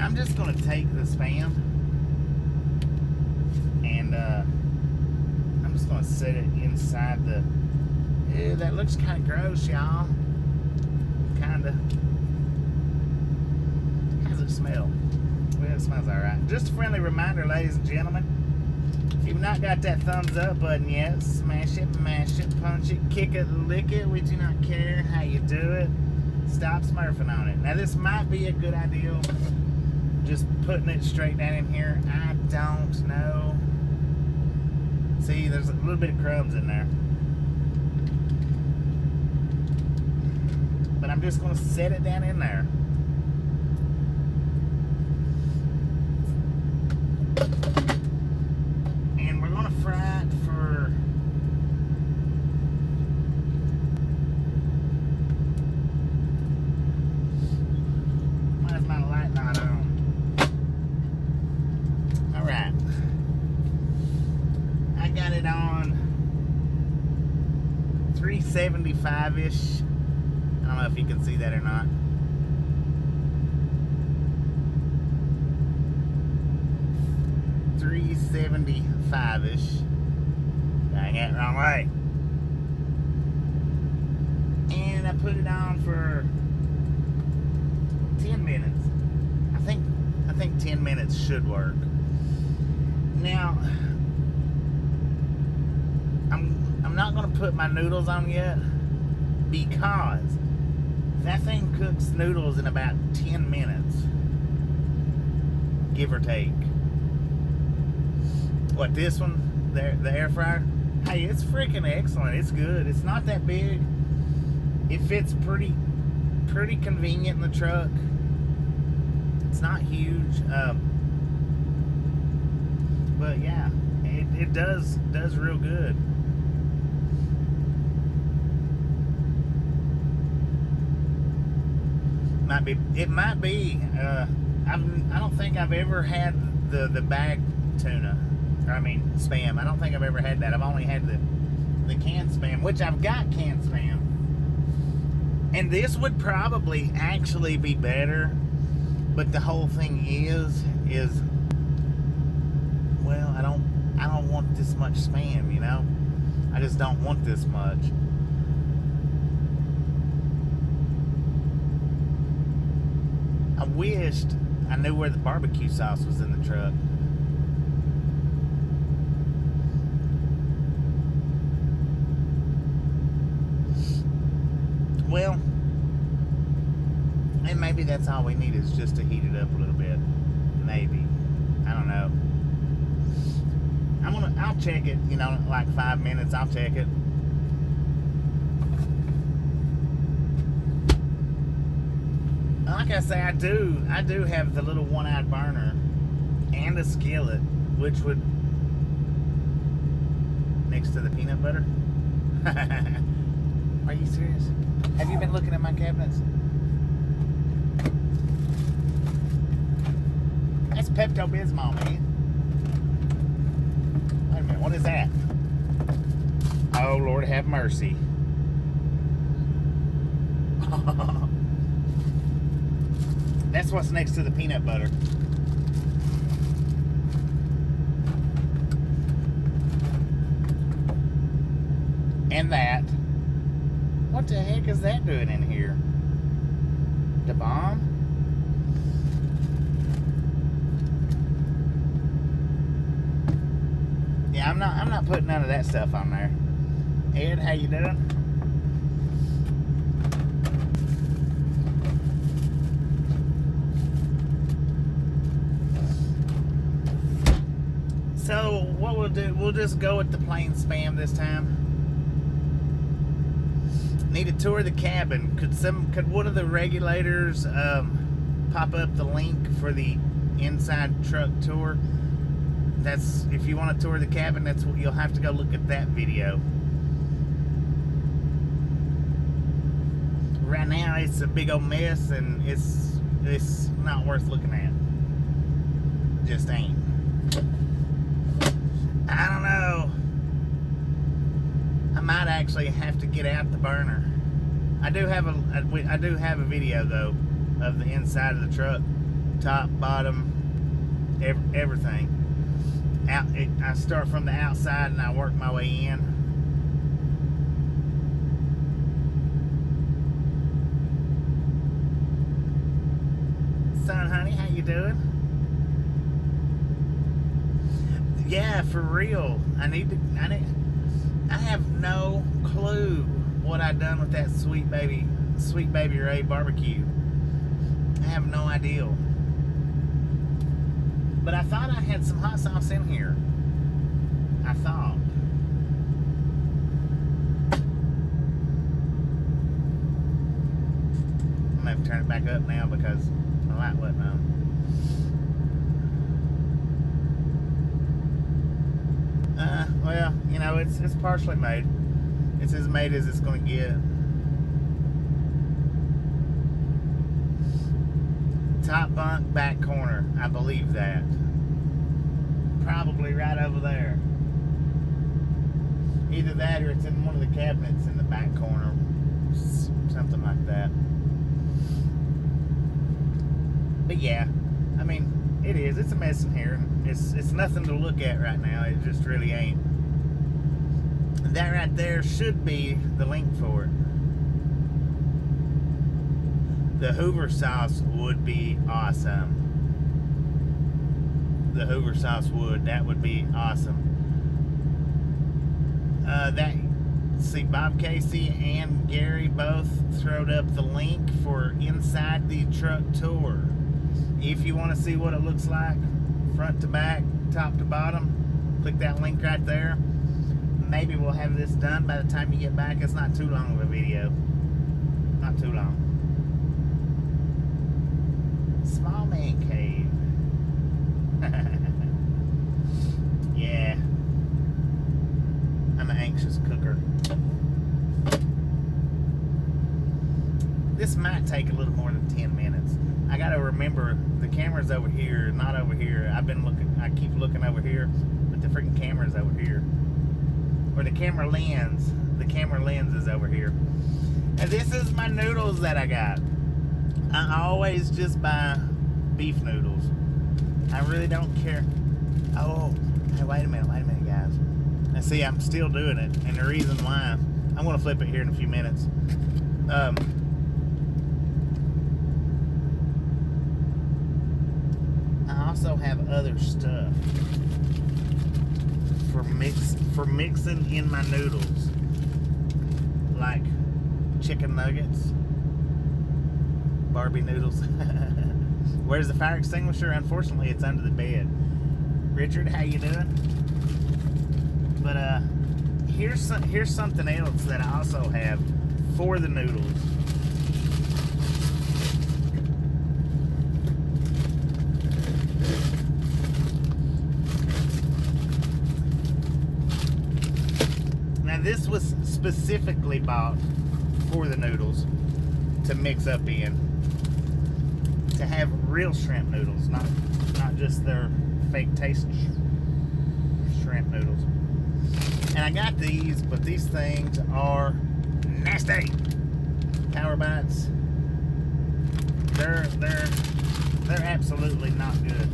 I'm just going to take the Spam and gonna set it inside the. Ew, that looks kind of gross, y'all. Kinda. How does it smell? Well, it smells alright. Just a friendly reminder, ladies and gentlemen. If you've not got that thumbs up button yet, smash it, mash it, punch it, kick it, lick it. We do not care how you do it. Stop smurfing on it. Now, this might be a good idea. Just putting it straight down in here. I don't know. See, there's a little bit of crumbs in there. But I'm just going to set it down in there. And we're going to fry it for... Why is my light not on? Alright. I got it on 375-ish. I don't know if you can see that or not. $375-ish. Dang it, wrong way. And I put it on for 10 minutes. I think 10 minutes should work. Now, I'm not gonna put my noodles on yet because that thing cooks noodles in about 10 minutes, give or take. What, this one, the air fryer? Hey, it's freaking excellent. It's good. It's not that big. It fits pretty convenient in the truck. It's not huge, but yeah, it does real good. It might be. I don't think I've ever had the bag tuna. I mean Spam. I don't think I've ever had that. I've only had the canned Spam, which I've got canned Spam. And this would probably actually be better, but the whole thing is well, I don't want this much Spam, you know. I just don't want this much. I wished I knew where the barbecue sauce was in the truck. Well, and maybe that's all we need is just to heat it up a little bit. Maybe. I don't know. I'll check it, you know, like 5 minutes, I'll check it. Like I say, I do have the little one-eyed burner and a skillet, which would next to the peanut butter. Are you serious? Have you been looking at my cabinets? That's Pepto-Bismol, man. Wait a minute, what is that? Oh, Lord have mercy. That's what's next to the peanut butter. And that. What the heck is that doing in here? The bomb? Yeah, I'm not putting none of that stuff on there. Ed, how you doing? So what we'll do, we'll just go with the plain Spam this time. Need a tour of the cabin. Could one of the regulators pop up the link for the inside truck tour? That's, if you want to tour the cabin, that's what you'll have to go look at that video. Right now it's a big old mess and it's not worth looking at. Just ain't. I don't know. I might actually have to get out the burner. I do have a video though of the inside of the truck, top, bottom, everything. I start from the outside and I work my way in. Son, honey, how you doing? Yeah, for real. I have no clue what I done with that sweet baby Ray barbecue. I have no idea. But I thought I had some hot sauce in here. I thought. I'm gonna have to turn it back up now because my light wasn't on. Well, you know, it's partially made. It's as made as it's gonna get. Top bunk, back corner. I believe that. Probably right over there. Either that or it's in one of the cabinets in the back corner. Something like that. But yeah, I mean, it is. It's a mess in here. It's nothing to look at right now. It just really ain't. That right there should be the link for it. The Hoover sauce would be awesome. The Hoover sauce would. That would be awesome. See, Bob Casey and Gary both throwed up the link for Inside the Truck Tour. If you want to see what it looks like, front to back, top to bottom, click that link right there. Maybe we'll have this done by the time you get back. It's not too long of a video. Not too long. Small man cave. Yeah. I'm an anxious cooker. This might take a little more than 10 minutes. I gotta remember the camera's over here, not over here. I keep looking over here, but the freaking camera's over here. Or the camera lens is over here. And this is my noodles that I got. I always just buy beef noodles. I really don't care. Oh, hey, wait a minute, guys. Now see, I'm still doing it, and the reason why, I'm gonna flip it here in a few minutes. I also have other stuff for mixing in my noodles, like chicken nuggets, Barbie noodles. Where's the fire extinguisher? Unfortunately, it's under the bed. Richard, how you doing? But here's something else that I also have for the noodles. Now this was specifically bought for the noodles to mix up in, to have real shrimp noodles, not just their fake taste shrimp noodles. And I got these, but these things are nasty. Power Bites. They're absolutely not good.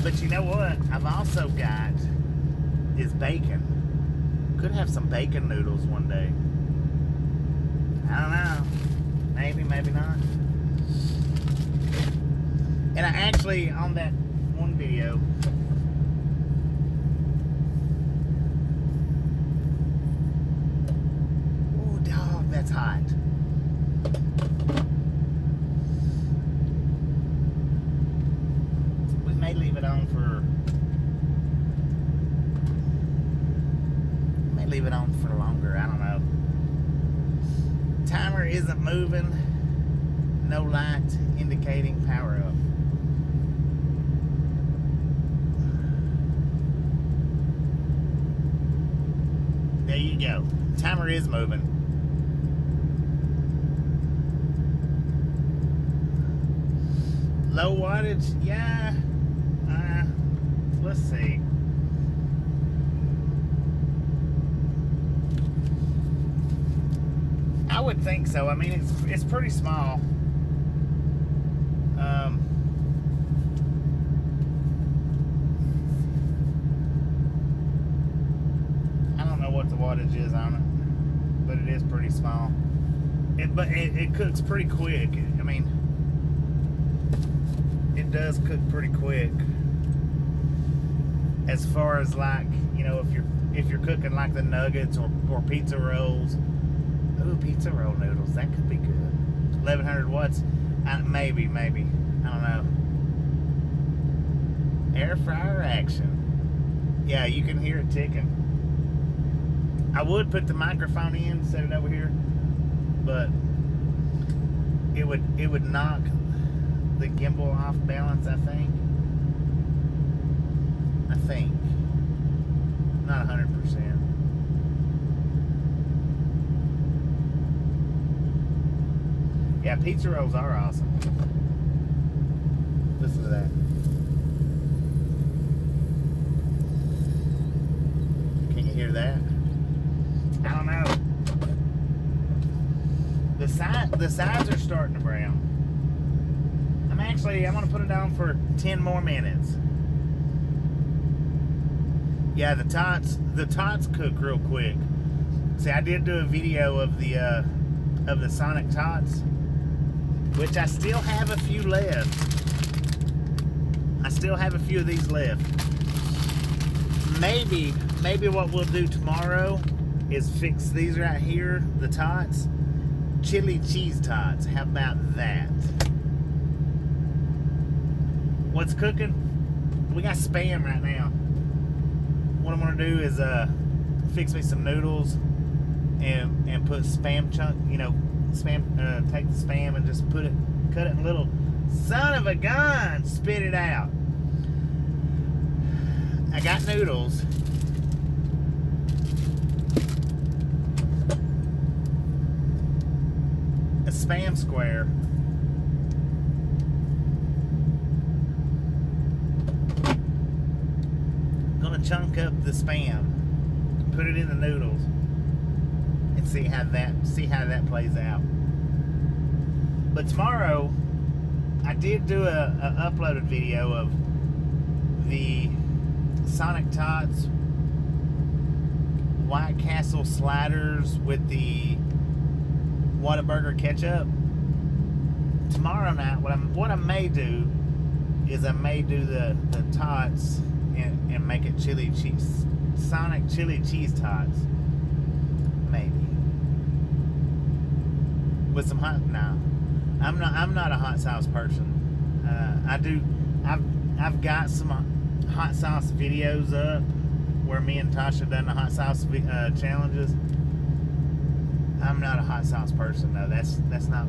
But you know what? I've also got is bacon. Could have some bacon noodles one day. I don't know. Maybe, maybe not. And I actually, on that one video, ooh, dog, that's hot. We may leave it on for, longer, I don't know. Timer isn't moving. No light indicating power up. There you go. Timer is moving. Low wattage, yeah. Let's see. I would think so. I mean, it's pretty small. wattage is on it, but it is pretty small. But it cooks pretty quick. I mean, it does cook pretty quick. As far as like, you know, if you're cooking like the nuggets or pizza rolls. Ooh, pizza roll noodles, that could be good. 1100 watts, maybe. I don't know. Air fryer action. Yeah, you can hear it ticking. I would put the microphone in, set it over here, but it would knock the gimbal off balance, I think. Not 100%. Yeah, pizza rolls are awesome. Listen to that. Can you hear that? I don't know. The sides are starting to brown. I'm gonna put it on for 10 more minutes. Yeah, the tots cook real quick. See, I did do a video of the Sonic tots, which I still have a few left. I still have a few of these left. Maybe what we'll do tomorrow is fix these right here, the tots. Chili cheese tots. How about that? What's cooking? We got Spam right now. What I'm gonna do is fix me some noodles and put Spam chunk, you know, take the Spam and just cut it in little, son of a gun, spit it out. I got noodles. A Spam square. Gonna chunk up the Spam, put it in the noodles, and see how that plays out. But tomorrow, I did do a uploaded video of the Sonic Tots White Castle sliders with the Whataburger ketchup. Tomorrow night, what I may do is I may do the tots and make it chili cheese, Sonic chili cheese tots, maybe with some hot. No, I'm not a hot sauce person. I've got some hot sauce videos up where me and Tasha done the hot sauce challenges. I'm not a hot sauce person though. That's not.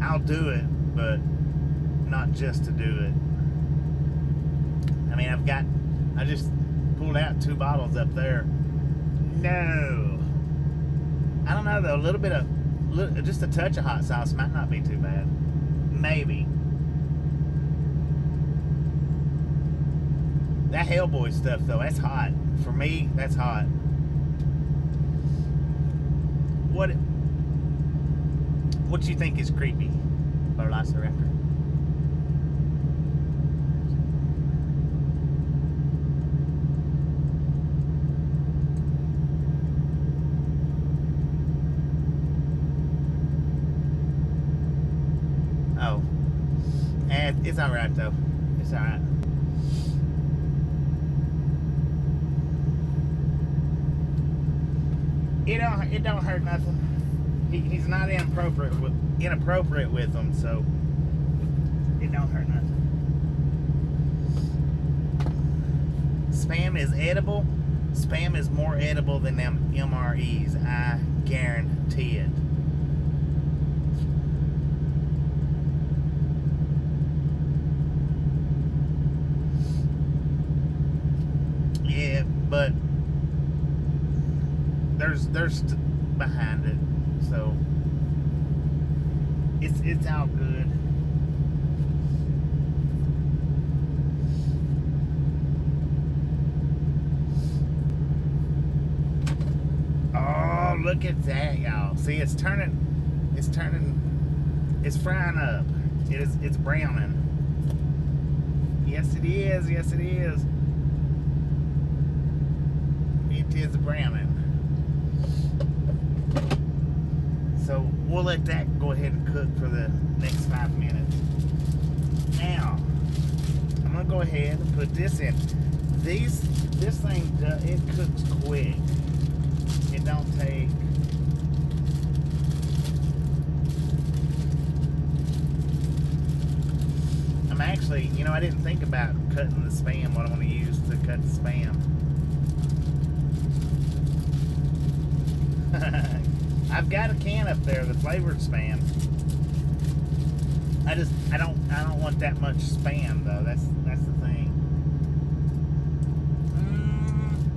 I'll do it, but not just to do it. I mean, I just pulled out 2 bottles up there. No. I don't know though, just a touch of hot sauce might not be too bad. Maybe. That Hellboy stuff though, that's hot. For me, that's hot. What do you think is creepy, Velociraptor? Oh, and it's all right though. It's all right. It don't hurt nothing. He's not inappropriate with them, so it don't hurt nothing. Spam is edible. Spam is more edible than them MREs. I guarantee it. Yeah, but there's behind it, so it's all good. Oh, look at that, y'all. See, it's frying up. It's browning. Yes, it is. it is browning. So we'll let that go ahead and cook for the next 5 minutes. Now, I'm gonna go ahead and put this in. This thing, it cooks quick. It don't take. I'm actually, you know, I didn't think about cutting the Spam, what I want to use to cut the Spam. I've got a can up there, the flavored Spam. I don't want that much Spam though. That's the thing.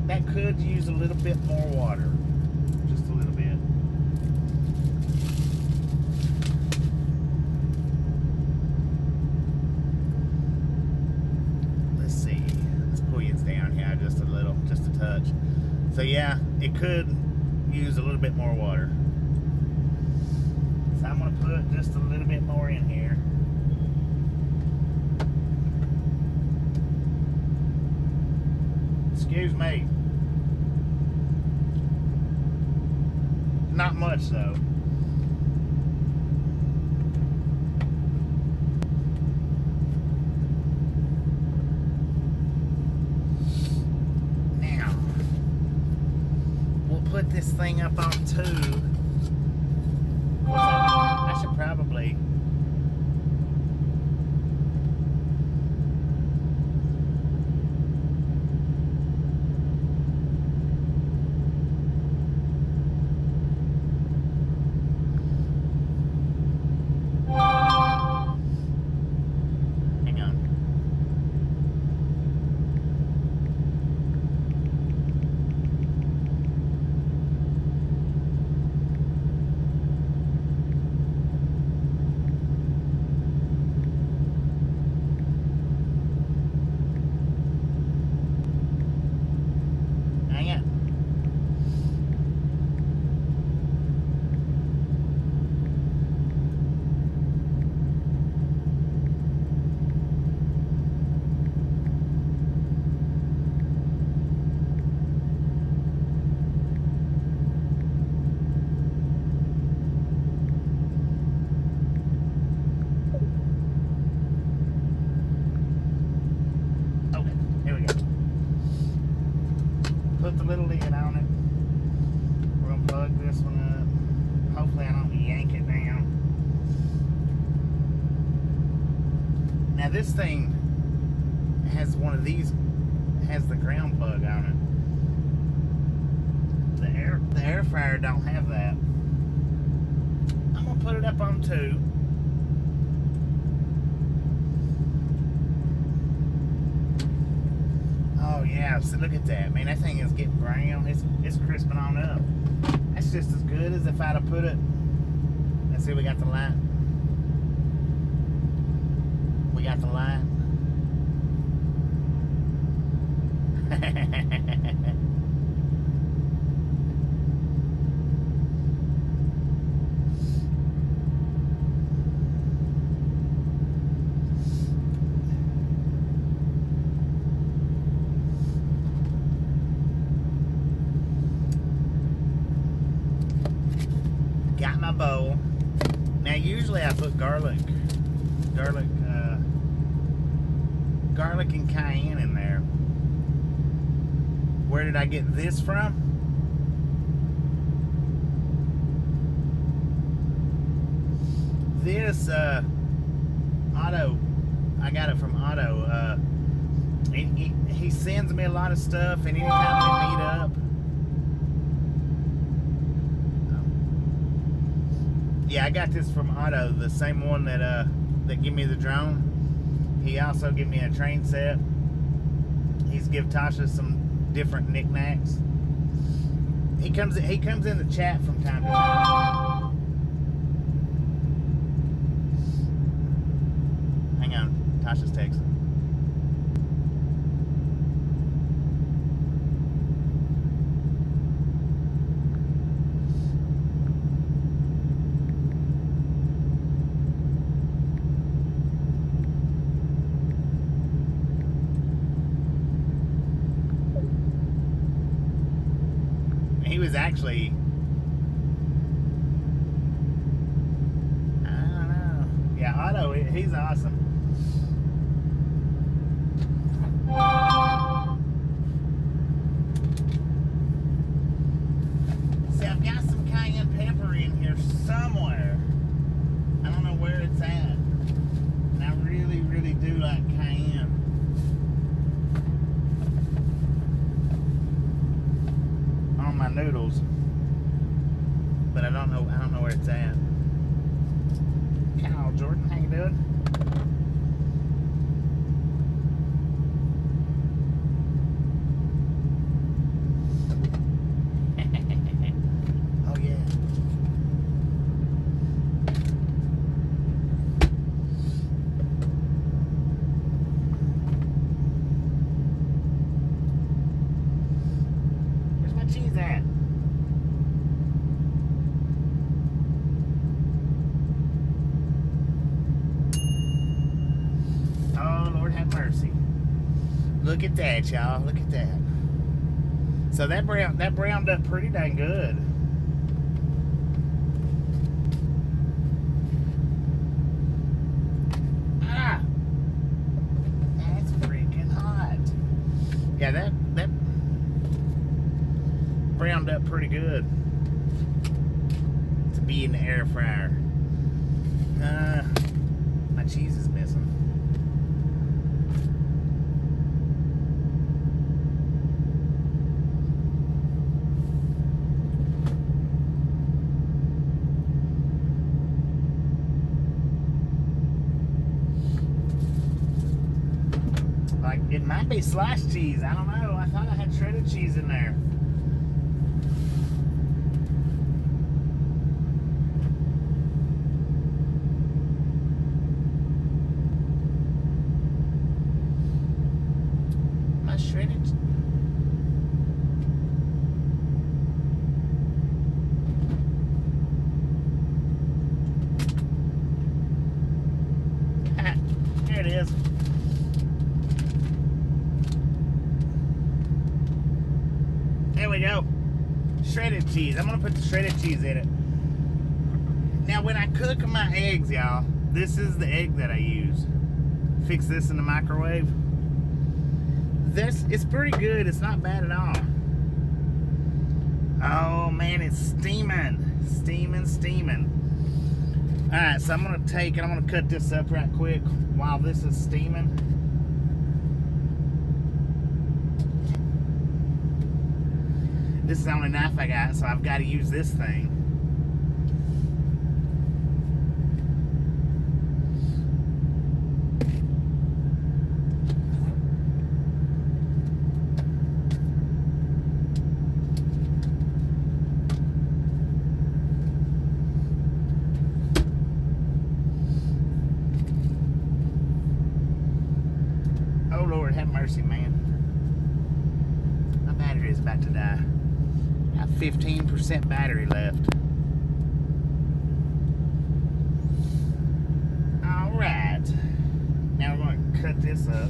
That could use a little bit more water, just a little bit. Let's see. Let's pull it down here just a little, just a touch. So yeah, it could use a little bit more water. So I'm gonna put just a little bit more in here. Excuse me. Not much though. Now, we'll put this thing up on 2. I should probably. Hang on. Hang on. Okay, here we go. Put the little lid on it. We're gonna plug this one up. Hopefully I don't yank it down. Now this thing has one of these, has the ground plug on it. The air fryer don't have that. I'm gonna put it up on 2. Oh yeah, so look at that. Man, that thing is getting brown. It's crisping on up. That's just as good as if I'd have put it. Let's see, we got the light. We got the light. Got my bowl. Now usually I put garlic and cayenne in there. Where did I get this from? This Otto, I got it from Otto. He sends me a lot of stuff, and anytime we meet up, yeah, I got this from Otto, the same one that gave me the drone. He also gave me a train set. He's give Tasha some different knickknacks. He comes in the chat from time to time. Hang on, Tasha's texting. He was actually, I don't know. Yeah, Otto, he's awesome. See, I've got some cayenne pepper in here somewhere. I don't know where it's at. And I really, really do like cayenne. On my noodles. But I don't know where it's at. Kyle, Jordan, how you doing? Oh yeah. Where's my cheese at? Mercy. Look at that, y'all. Look at that. So that browned up pretty dang good. Ah, that's freaking hot. Yeah, that browned up pretty good to be in the air fryer. My cheese is missing. It might be sliced cheese. I don't know. I thought I had shredded cheese in there. My shredded. There it is. There we go. Shredded cheese. I'm going to put the shredded cheese in it. Now, when I cook my eggs, y'all, this is the egg that I use. Fix this in the microwave. It's pretty good. It's not bad at all. Oh, man, it's steaming. Steaming. All right, so I'm going to take it. I'm going to cut this up right quick while this is steaming. This is the only knife I got, so I've got to use this thing. Oh Lord, have mercy, man. My battery is about to die. 15% battery left. Alright. Now we're going to cut this up.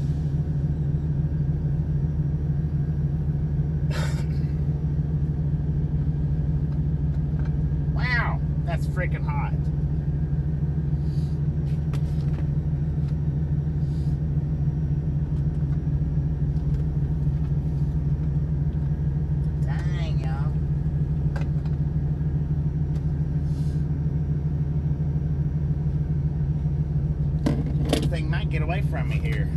Wow, that's freaking hot. Might get away from me here.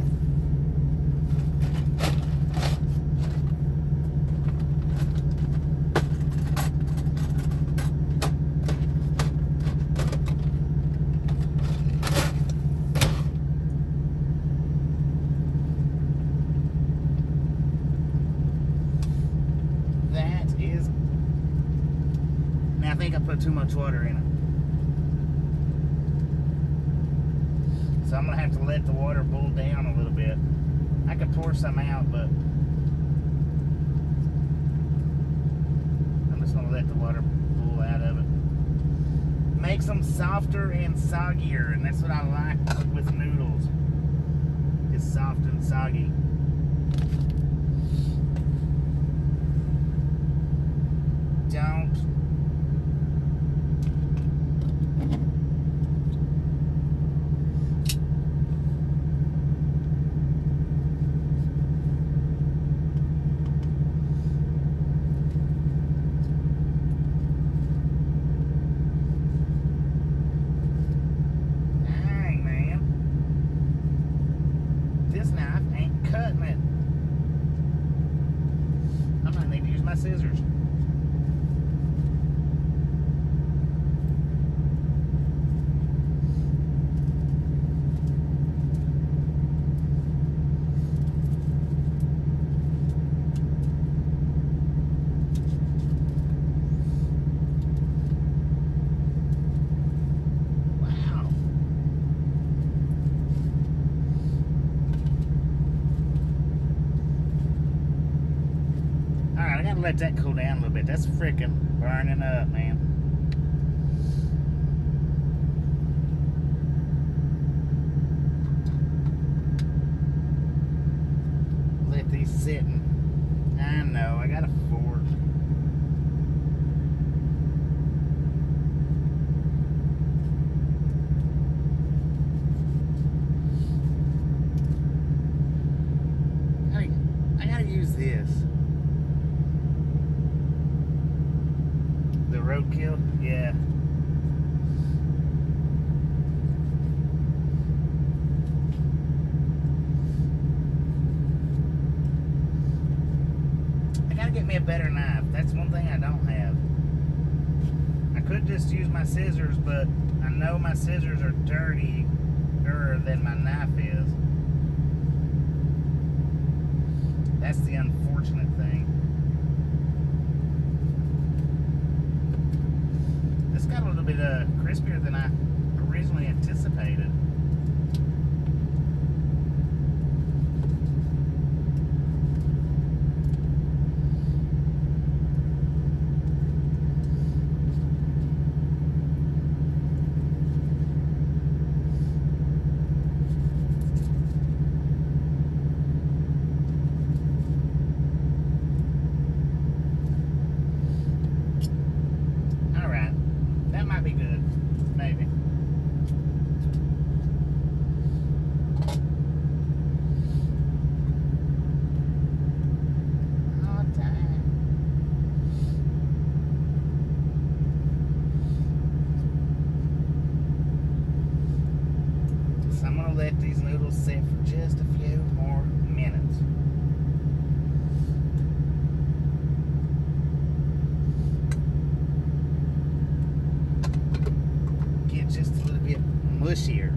That is. Now I think I put too much water in it. So I'm going to have to let the water boil down a little bit. I could pour some out, but I'm just going to let the water boil out of it. Makes them softer and soggier, and that's what I like with noodles. It's soft and soggy. scissors. Let that cool down a little bit. That's freaking burning up, man. Let these sit. I know, I got a fork. I gotta use this. Roadkill? Yeah. I gotta get me a better knife. That's one thing I don't have. I could just use my scissors, but I know my scissors are dirtier than my knife is. That's the unfortunate thing. This got a little bit crispier than I originally anticipated. Let these noodles sit for just a few more minutes. Get just a little bit mushier.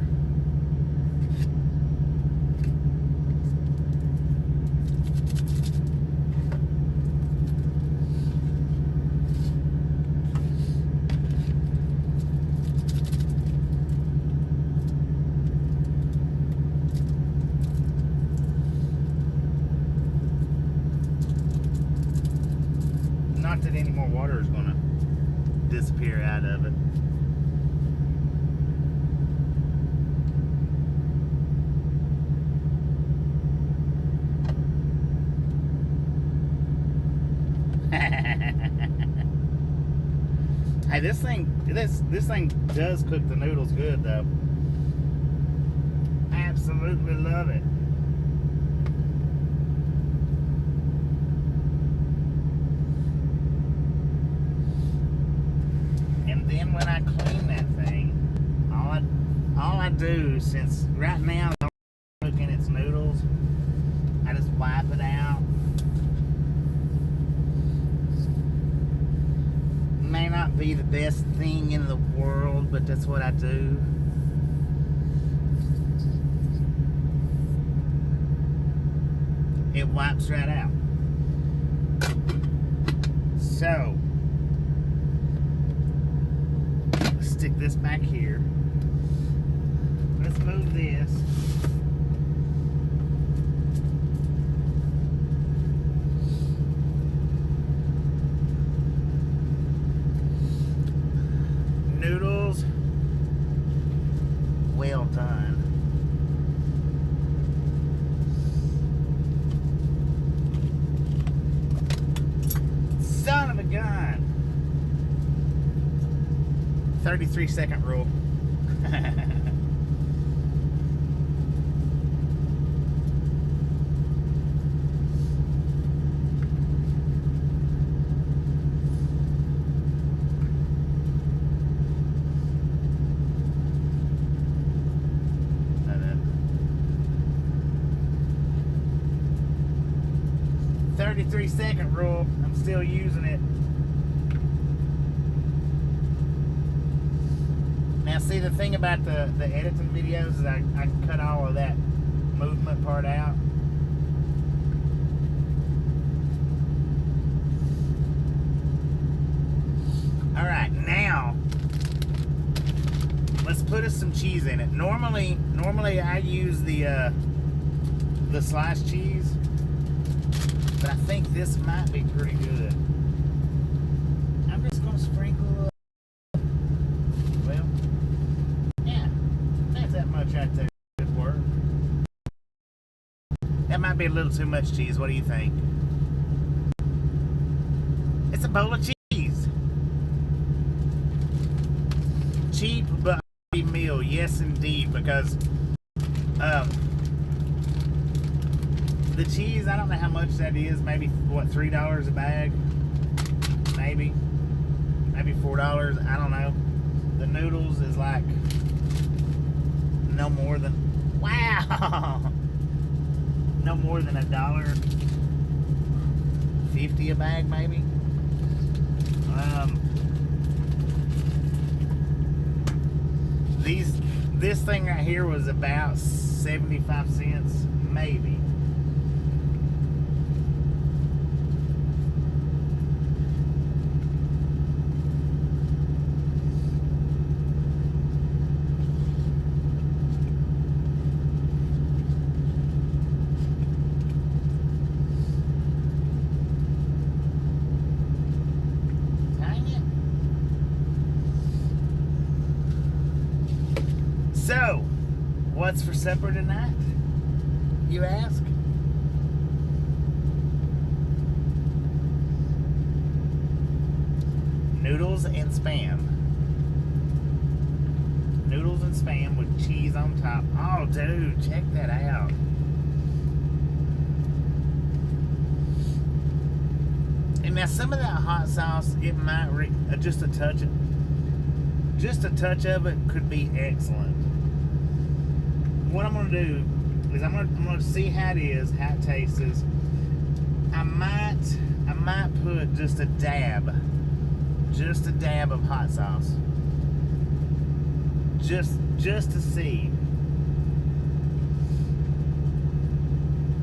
Not that any more water is going to disappear out of it. Hey, this thing does cook the noodles good though. I absolutely love it. And then when I clean that thing, all I do, since right now I'm cooking its noodles, I just wipe it out. May not be the best thing in the world, but that's what I do. It wipes right out. So let's stick this back here. Let's move this. Noodles, well done. Son of a gun. 33-second rule. 33-second rule. I'm still using it. Now, see, the thing about the editing videos is I cut all of that movement part out. All right, now let's put us some cheese in it. Normally I use the sliced cheese, but I think this might be pretty good. I'm just gonna sprinkle. Well, yeah, that's that much right there. Good work. That might be a little too much cheese. What do you think? It's a bowl of cheese. Cheap but hearty meal, yes indeed, because the cheese, I don't know how much that is, maybe what, $3 a bag, maybe $4, I don't know. The noodles is like no more than, wow, no more than $1.50 a bag, maybe. This thing right here was about 75 cents, maybe. So, what's for supper tonight, you ask? Noodles and Spam. Noodles and Spam with cheese on top. Oh, dude, check that out. And now some of that hot sauce, it might, just a touch of it could be excellent. What I'm gonna do is I'm gonna see how it is, how it tastes. I might put just a dab of hot sauce, just to see.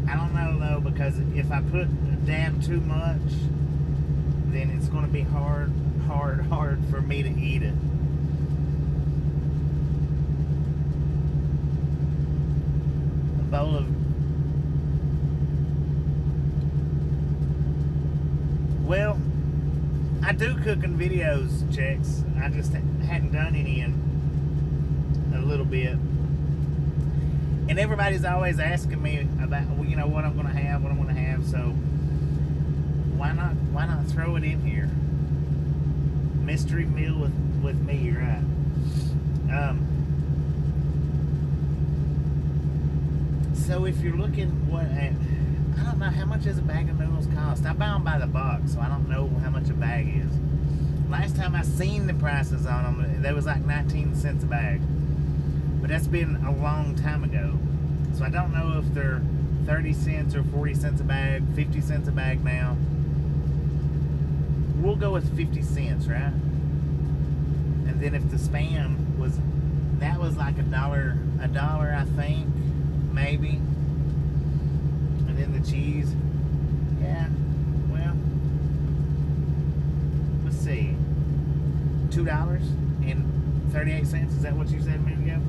I don't know though, because if I put a dab too much, then it's gonna be hard for me to eat it. Bowl of, well, I do cooking videos, checks. I just hadn't done any in a little bit, and everybody's always asking me about, you know, what I'm gonna have, so why not throw it in here? Mystery meal with me, right? So if you're looking I don't know how much does a bag of noodles cost. I buy them by the box, so I don't know how much a bag is. Last time I seen the prices on them, they was like 19 cents a bag. But that's been a long time ago. So I don't know if they're 30 cents or 40 cents a bag, 50 cents a bag now. We'll go with 50 cents, right? And then if the Spam was like a dollar, I think. Maybe. And then the cheese. Yeah. Well, let's see. $2.38. Is that what you said a minute ago?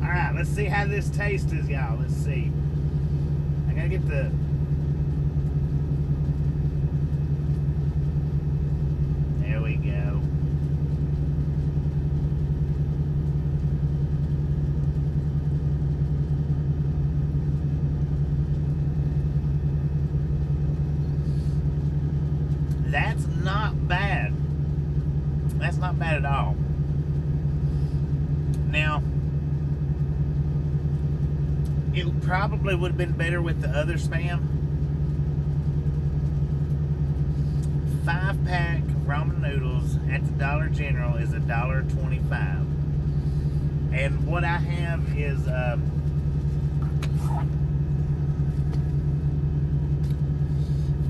Alright, let's see how this tastes, y'all. Let's see. I gotta get the. There we go. That's not bad. That's not bad at all. Now, it probably would have been better with the other Spam. 5-pack ramen noodles at the Dollar General is $1.25. And what I have is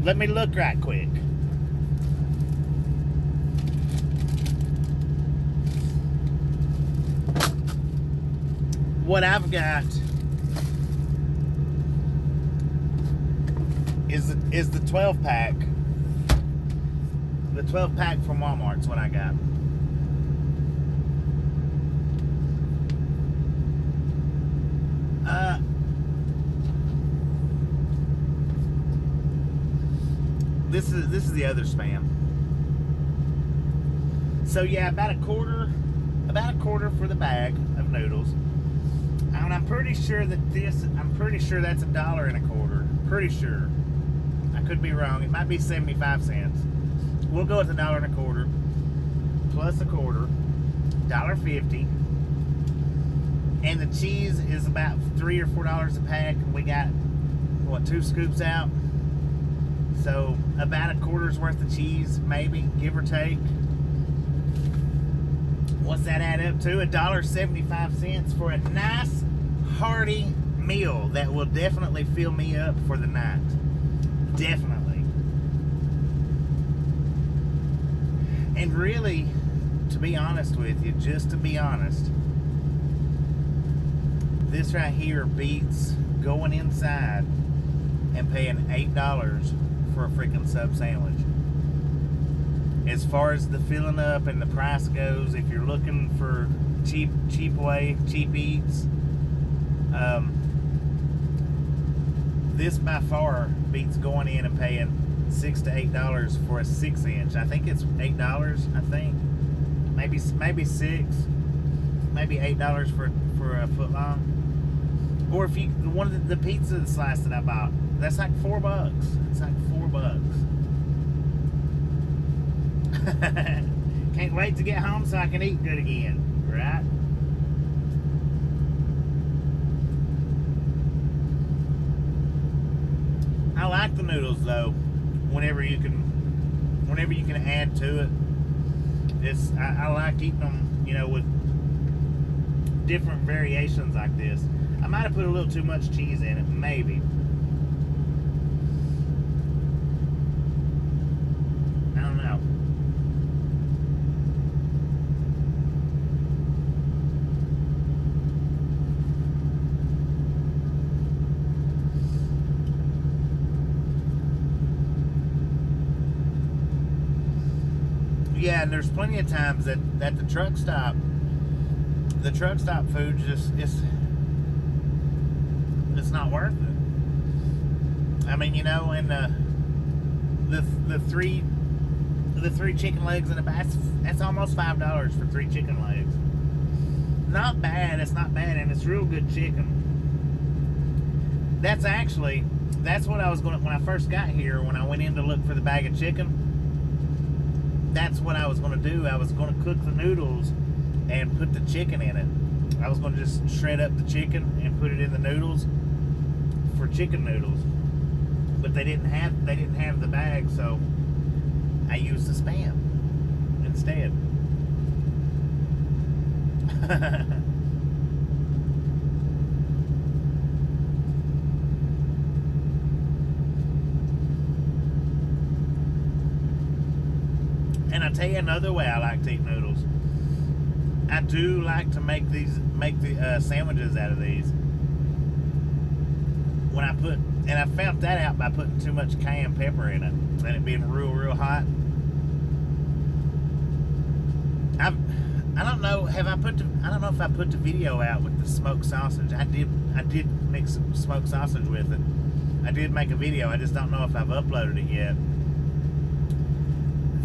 Let me look right quick. What I've got is the 12 pack. The 12 pack from Walmart's what I got. This is the other spam. So yeah, about a quarter for the bag of noodles. And I'm pretty sure that's $1.25. Pretty sure. I could be wrong. It might be 75 cents. We'll go with $1.25 plus a quarter, $1.50. And the cheese is about $3 or $4 a pack. And we got what, 2 scoops out. So about a quarter's worth of cheese, maybe, give or take. What's that add up to? $1.75 for a nice, hearty meal that will definitely fill me up for the night. Definitely. And really, to be honest with you, just to be honest, this right here beats going inside and paying $8 for a freaking sub sandwich. As far as the filling up and the price goes, if you're looking for cheap eats, this by far beats going in and paying $6 to $8 for a 6-inch. I think it's $8. I think maybe $6, maybe $8 for a foot long. Or if you one of the pizza slice that I bought, that's like $4. It's like $4. Can't wait to get home so I can eat good again, right? I like the noodles though. Whenever you can add to it, I like eating them, you know, with different variations like this. I might have put a little too much cheese in it, maybe. I don't know. Yeah, and there's plenty of times that the truck stop food just it's not worth it. I mean, you know, and the three chicken legs in a basket, that's almost $5 for 3 chicken legs. Not bad. It's not bad, and it's real good chicken. That's what I was going when I first got here. When I went in to look for the bag of chicken, that's what I was going to do. I was going to cook the noodles and put the chicken in it. I was going to just shred up the chicken and put it in the noodles for chicken noodles. But they didn't have the bag, so I used the Spam instead. And I'll tell you another way I like to eat noodles. I do like to make the sandwiches out of these. And I found that out by putting too much cayenne pepper in it and it being real hot. I don't know if I put the video out with the smoked sausage. I did mix some smoked sausage with it. I did make a video. I just don't know if I've uploaded it yet.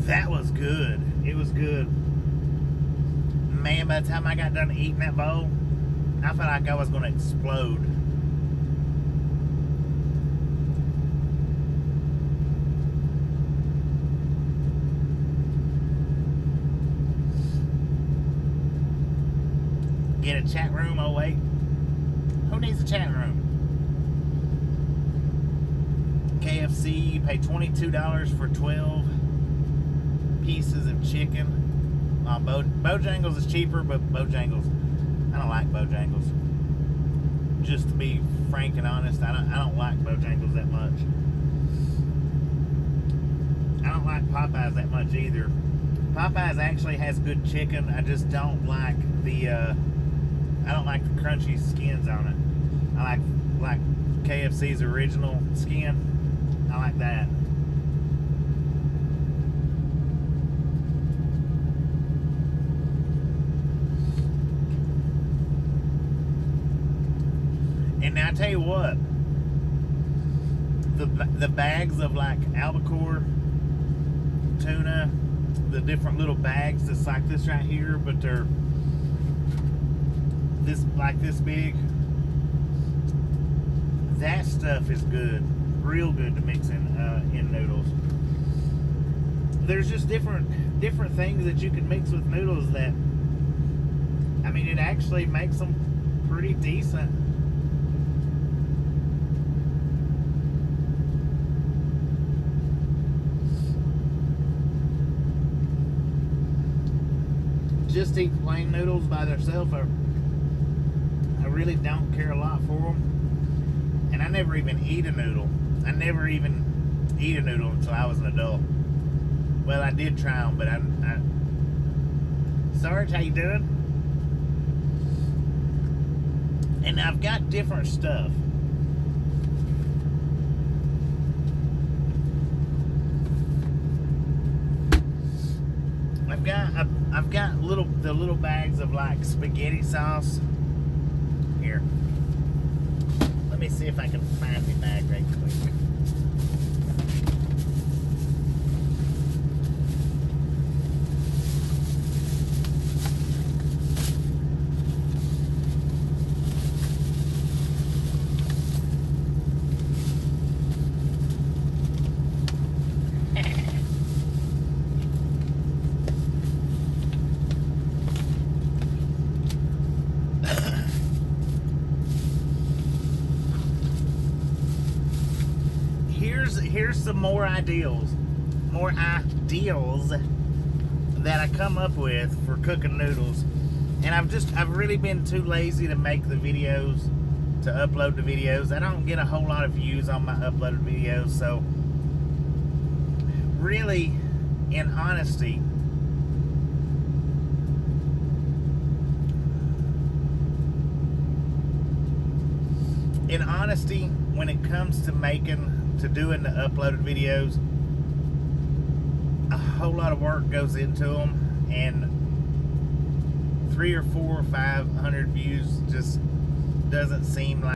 That was good. It was good. Man, by the time I got done eating that bowl, I felt like I was going to explode. Get a chat room? Oh wait, who needs a chat room? KFC, you pay $22 for 12 pieces of chicken. Bojangles is cheaper, but Bojangles, I don't like Bojangles. Just to be frank and honest, I don't like Bojangles that much. like Popeyes that much either. Popeyes actually has good chicken. I just don't like the I don't like the crunchy skins on it. I like KFC's original skin. I like that. And now I tell you what, the bags of like albacore, tuna, the different little bags that's like this right here, but they're this big. That stuff is good, real good to mix in noodles. There's just different things that you can mix with noodles that, I mean, it actually makes them pretty decent. Just eat plain noodles by themselves. I really don't care a lot for them, and I never even eat a noodle. I never even eat a noodle until I was an adult. Well, I did try them, but I Sarge, how you doing? And I've got different stuff. I've got the little bags of like spaghetti sauce. Here, let me see if I can find the bag right quick. Here's some more ideals that I come up with for cooking noodles. And I've really been too lazy to make the videos, to upload the videos. I don't get a whole lot of views on my uploaded videos, so really, in honesty, when it comes to doing the uploaded videos, a whole lot of work goes into them, and 300 or 400 or 500 views just doesn't seem like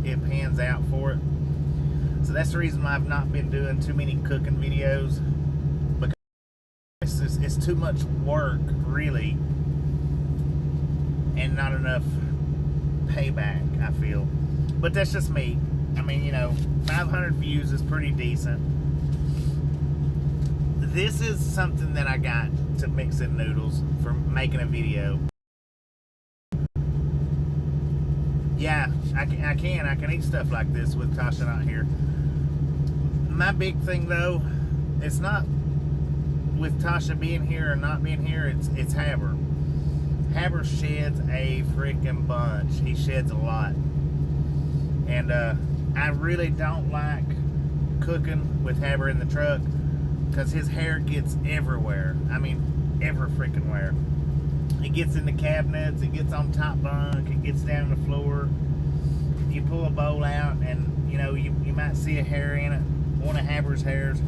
it pans out for it. So that's the reason why I've not been doing too many cooking videos, because it's too much work, really, and not enough payback, I feel. But that's just me. I mean, 500 views is pretty decent. This is something that I got to mix in noodles for making a video. Yeah, I can eat stuff like this with Tasha not here. My big thing though, it's not with Tasha being here or not being here, it's Haber. Haber sheds a freaking bunch. He sheds a lot. And I really don't like cooking with Haber in the truck, because his hair gets everywhere. I mean, every freaking where. It gets in the cabinets, it gets on top bunk, it gets down the floor. You pull a bowl out and, you might see a hair in it, one of Haber's hairs.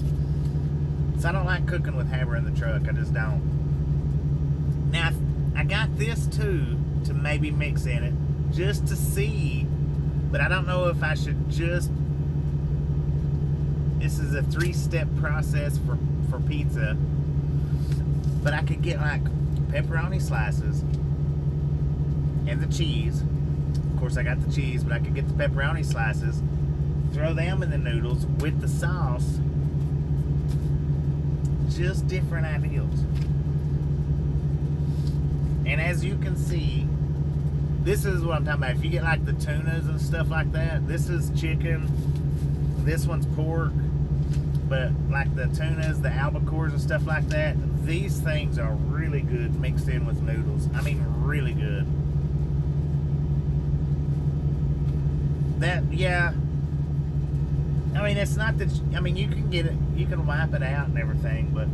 So I don't like cooking with Haber in the truck, I just don't. Now, I got this too, to maybe mix in it, just to see, but I don't know if I should just, this is a 3-step process for pizza, but I could get like pepperoni slices and the cheese. Of course I got the cheese, but I could get the pepperoni slices, throw them in the noodles with the sauce. Just different ideals. And as you can see, this is what I'm talking about. If you get like the tunas and stuff like that, this is chicken, this one's pork, but like the tunas, the albacores and stuff like that, these things are really good mixed in with noodles. I mean, really good. I mean, it's not that. I mean, you can get it. You can wipe it out and everything, but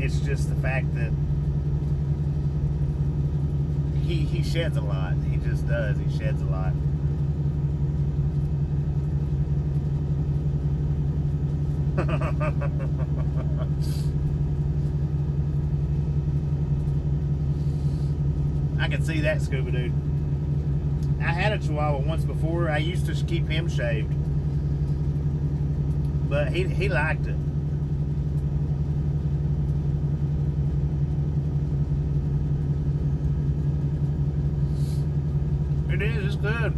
it's just the fact that he sheds a lot. He just does. He sheds a lot. I can see that, Scooby-Doo. I had a Chihuahua once before. I used to keep him shaved, but he liked it. It is. It's good.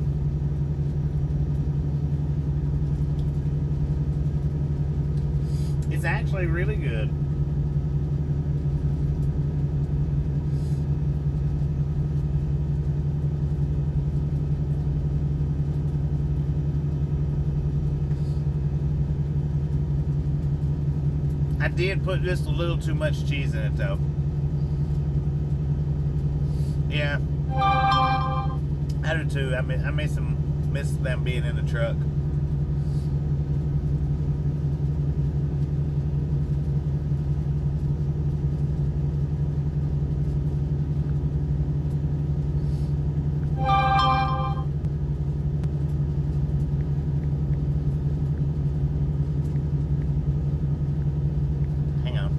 It's actually really good. I did put just a little too much cheese in it, though. Yeah. I do too. I miss them being in the truck. Hang on.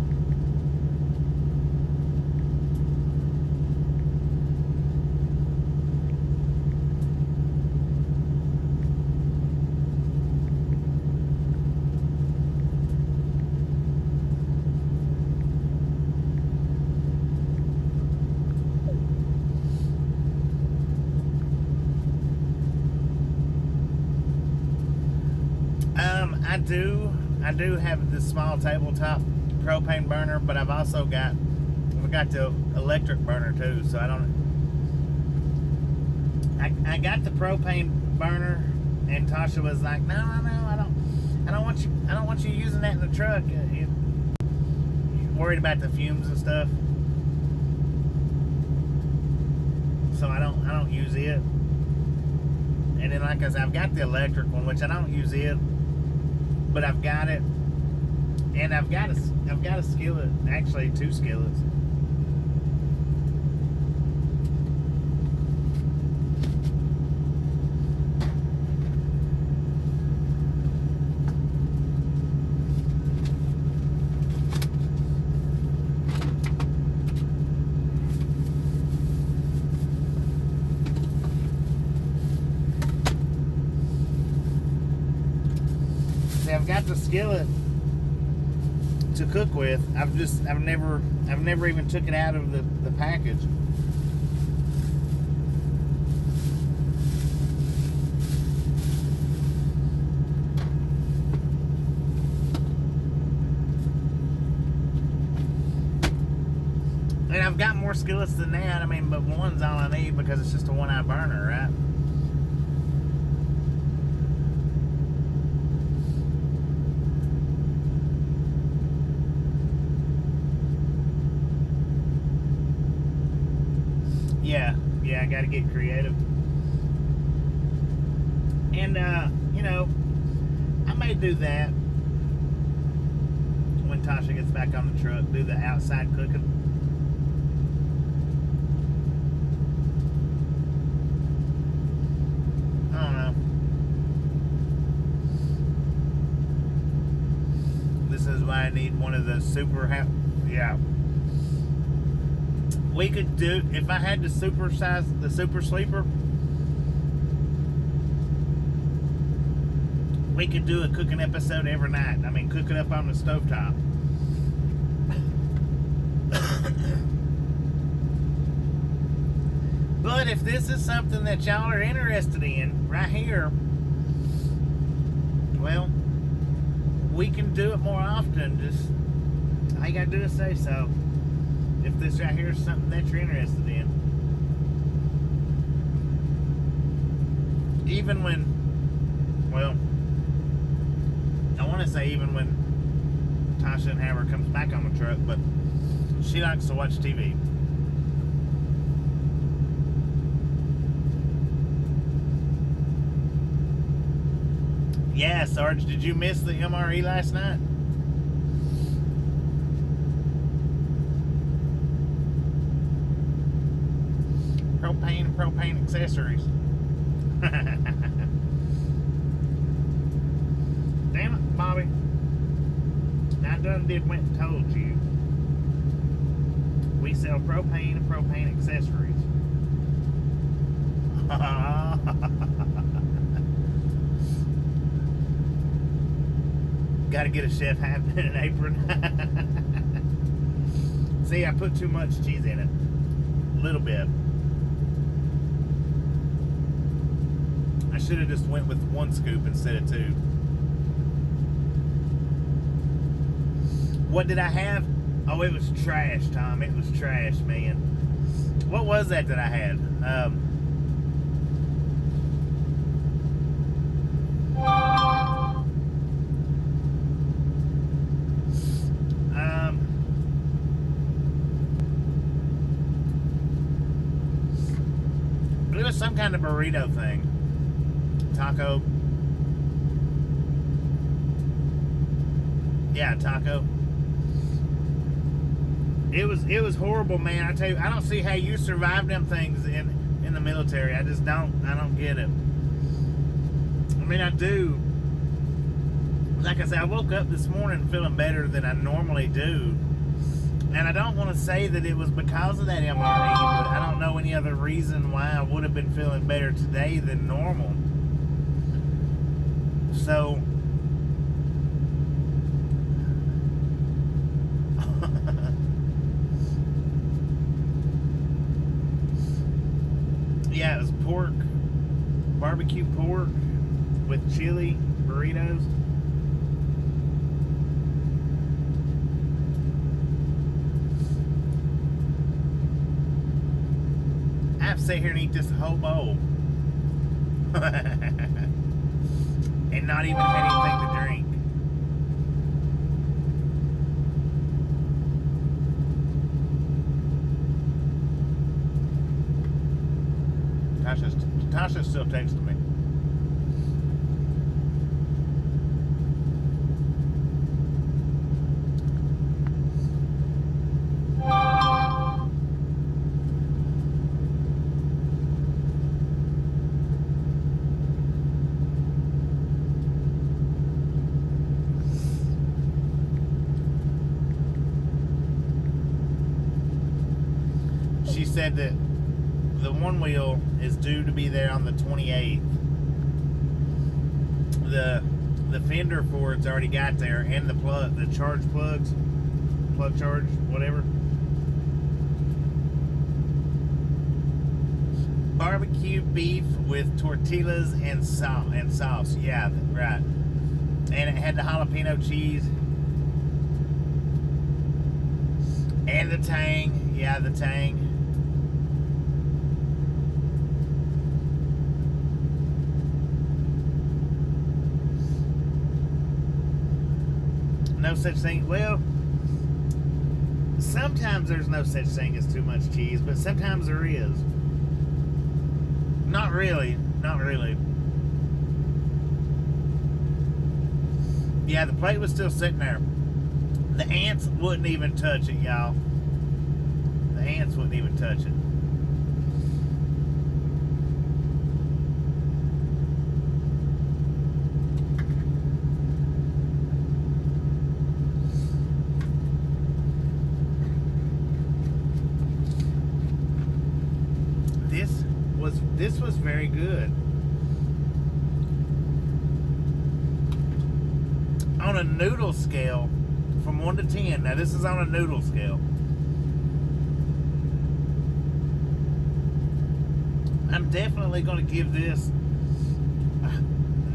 I do have the small tabletop propane burner, but I've also got the electric burner too. So I got the propane burner, and Tasha was like, "No, I don't want you using that in the truck. You're worried about the fumes and stuff." So I don't use it. And then, like I said, I've got the electric one, which I don't use it. But I've got it, and I've got a skillet, actually 2 skillets. I've got the skillet to cook with. I've never even took it out of the package. And I've got more skillets than that. I mean, but one's all I need because it's just a one-eye burner, right? Yeah, I gotta get creative. And, you know, I may do that when Tasha gets back on the truck, do the outside cooking. I don't know. This is why I need one of those super, yeah. We could do, if I had the super sleeper, we could do a cooking episode every night. I mean, cook it up on the stovetop. But if this is something that y'all are interested in right here, well, we can do it more often. Just all you gotta do is say so. If this right here is something that you're interested in. Even when, well, I want to say even when Tasha and Haber comes back on the truck, but she likes to watch TV. Yeah, Sarge, did you miss the MRE last night? Propane and propane accessories. Damn it, Bobby. I done did went and told you. We sell propane and propane accessories. Gotta get a chef hat and an apron. See, I put too much cheese in it. A little bit. I should have just went with 1 scoop instead of 2. What did I have? Oh, it was trash, Tom. It was trash, man. What was that I had? It was some kind of burrito thing. Taco. Yeah, taco. It was horrible, man. I tell you, I don't see how you survive them things in the military. I just don't. I don't get it. I mean, I do. Like I said, I woke up this morning feeling better than I normally do. And I don't want to say that it was because of that MRE, but I don't know any other reason why I would have been feeling better today than normal. So, yeah, it was pork, barbecue pork with chili burritos. I have to sit here and eat this whole bowl. And not even have anything to drink. Tasha's still texting me. She said that the one wheel is due to be there on the 28th. The fender for it's already got there, and the charge plugs, plug charge, whatever. Barbecue beef with tortillas and sauce. Yeah, right. And it had the jalapeno cheese and the tang. Yeah, the tang. No such thing. Well, sometimes there's no such thing as too much cheese, but sometimes there is. Not really. Not really. Yeah, the plate was still sitting there. The ants wouldn't even touch it, y'all. The ants wouldn't even touch it. This was very good. On a noodle scale, from 1 to 10, now this is on a noodle scale, I'm definitely going to give this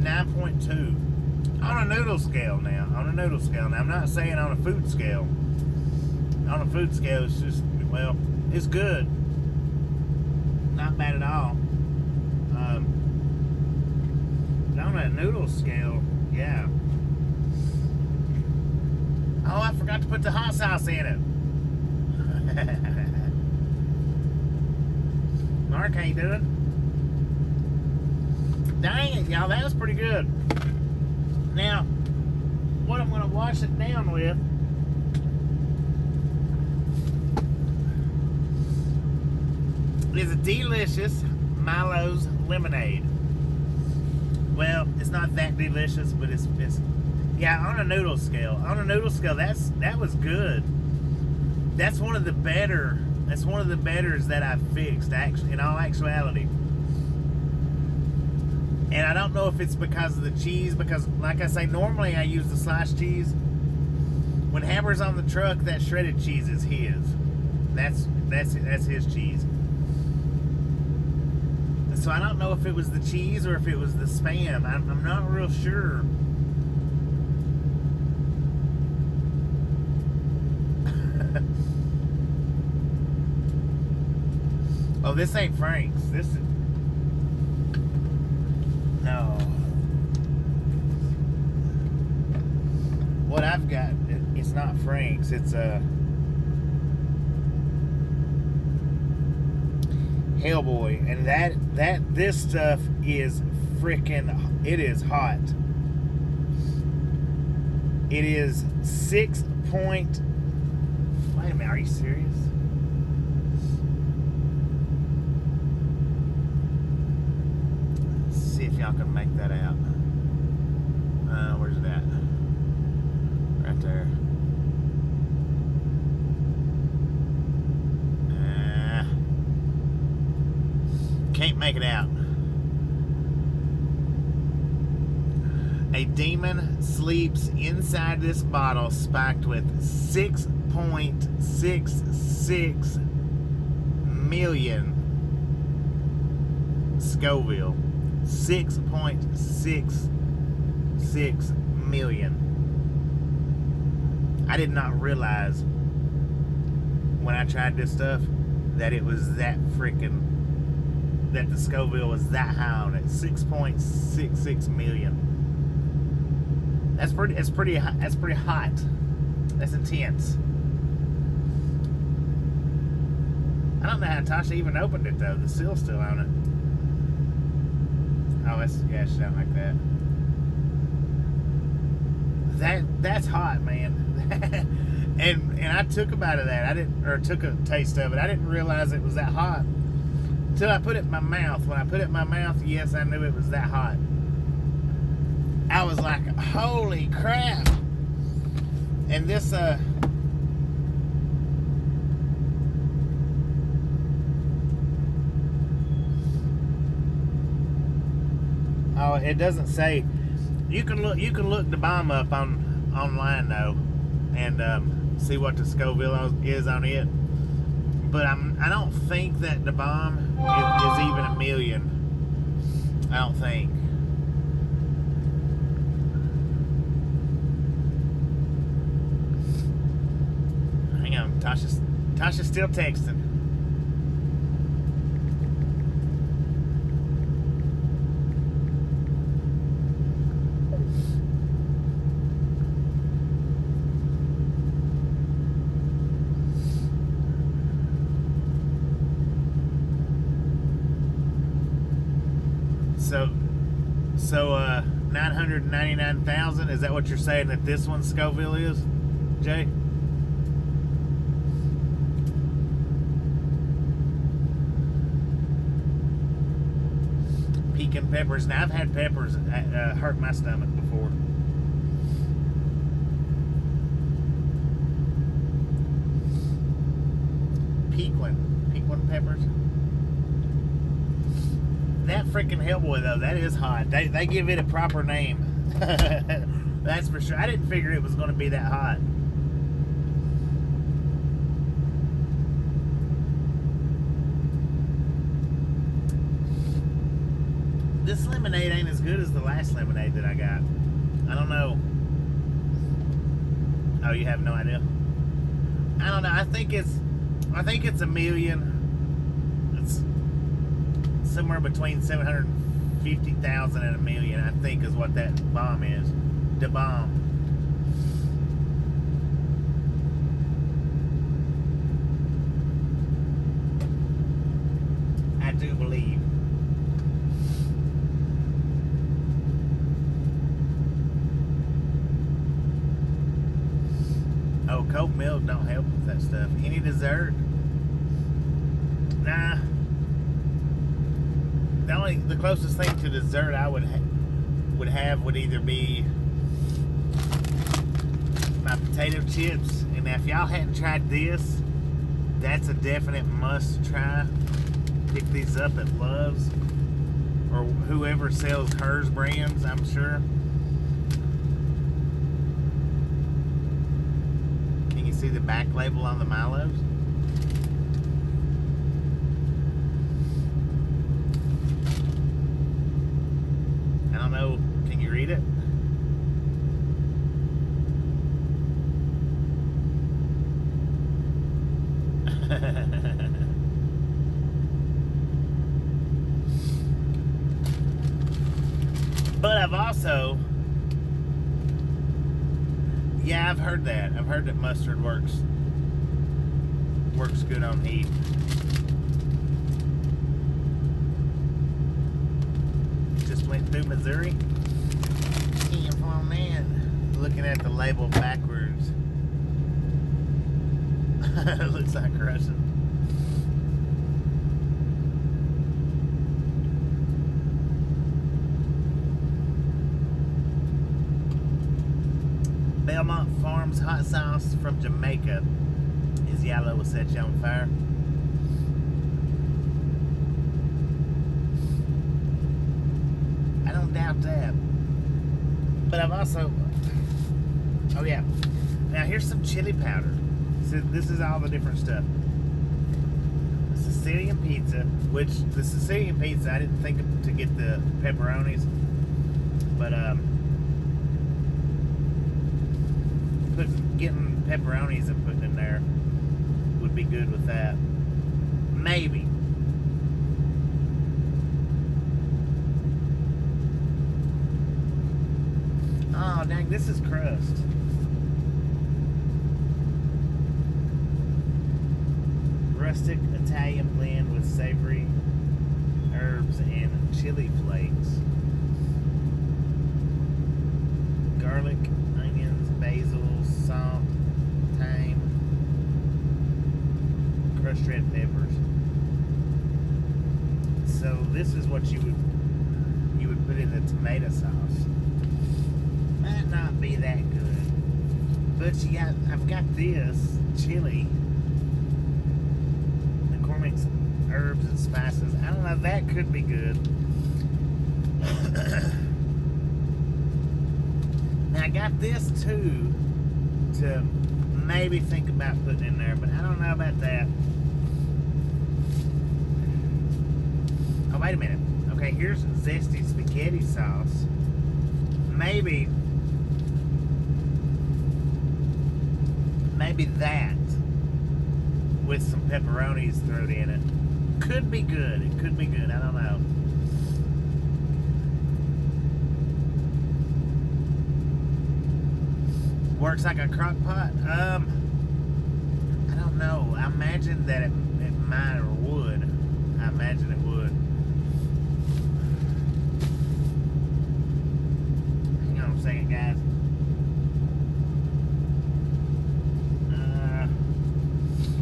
9.2. On a noodle scale now. On a noodle scale. Now, I'm not saying on a food scale. On a food scale, it's just, well, it's good. Not bad at all. On a noodle scale, yeah. Oh, I forgot to put the hot sauce in it. Mark, how you doing? Dang it, y'all, that was pretty good. Now, what I'm going to wash it down with is a delicious Milo's lemonade. Well, it's not that delicious, but it's yeah, on a noodle scale. On a noodle scale, that was good. That's one of the betters that I've fixed, actually, in all actuality. And I don't know if it's because of the cheese, because like I say, normally I use the sliced cheese. When Haber's on the truck, that shredded cheese is his. That's his cheese. So I don't know if it was the cheese or if it was the Spam. I'm not real sure. Oh, this ain't Frank's. This is... No. What I've got, it's not Frank's. It's a... Hellboy. And this stuff is freaking... It is hot. It is 6 point... Wait a minute, are you serious? See if y'all can make that out. Where's it at? Right there. Can't make it out. A demon sleeps inside this bottle spiked with 6.66 million Scoville. 6.66 million. I did not realize when I tried this stuff that it was that freaking, that the Scoville was that high on it. 6.66 million. That's pretty hot. That's intense. I don't know how Tasha even opened it though. The seal's still on it. Oh, it's, yeah, it's not like that. That's hot, man. and I took a bite of that. Took a taste of it. I didn't realize it was that hot until I put it in my mouth. When I put it in my mouth, yes, I knew it was that hot. I was like, holy crap. And this oh, it doesn't say. You can look the bomb up online though, and see what the Scoville is on it. But I don't think that the bomb is even a million. I don't think. Hang on, Tasha's still texting. So 999,000, is that what you're saying that this one Scoville is, Jay? Pecan peppers. Now I've had peppers hurt my stomach before. Pecan peppers. That freaking Hellboy though, that is hot. They give it a proper name. That's for sure. I didn't figure it was going to be that hot. This lemonade ain't as good as the last lemonade that I got. I don't know. Oh, you have no idea? I don't know. I think it's a million. It's somewhere between 750,000 and a million, I think, is what that bomb is. The bomb. I do believe. Oh, cold milk don't help with that stuff. Any dessert? Nah. The closest thing to dessert I would have would either be my potato chips. And if y'all hadn't tried this, that's a definite must try. Pick these up at Love's or whoever sells hers brands, I'm sure. Can you see the back label on the Milos? I don't know. Can you read it? But I've also, yeah, I've heard that. I've heard that mustard works good on heat. Just went through Missouri. Came from man. Looking at the label backwards. It looks like Russian. Belmont Farms hot sauce from Jamaica is yellow, will set you on fire. I don't doubt that. But I've also, oh yeah. Now here's some chili powder. So this is all the different stuff. Sicilian pizza, which the Sicilian pizza I didn't think to get the pepperonis, but getting pepperonis and putting in there would be good with that. Maybe. Oh dang, this is crust. Rustic Italian blend with savory herbs and chili flakes. Garlic, onions, basil, salt, thyme, crushed red peppers. So this is what you would put in the tomato sauce. Might not be that good, but I've got this chili, McCormick's herbs and spices. I don't know, that could be good. Now I got this too to maybe think about putting in there, but I don't know about that. Oh, wait a minute. Okay, here's zesty spaghetti sauce. Maybe that with some pepperonis thrown in it could be good. It could be good. I don't know. Works like a crock pot. I don't know. I imagine that it might or would. I imagine it would. Hang on a second, guys.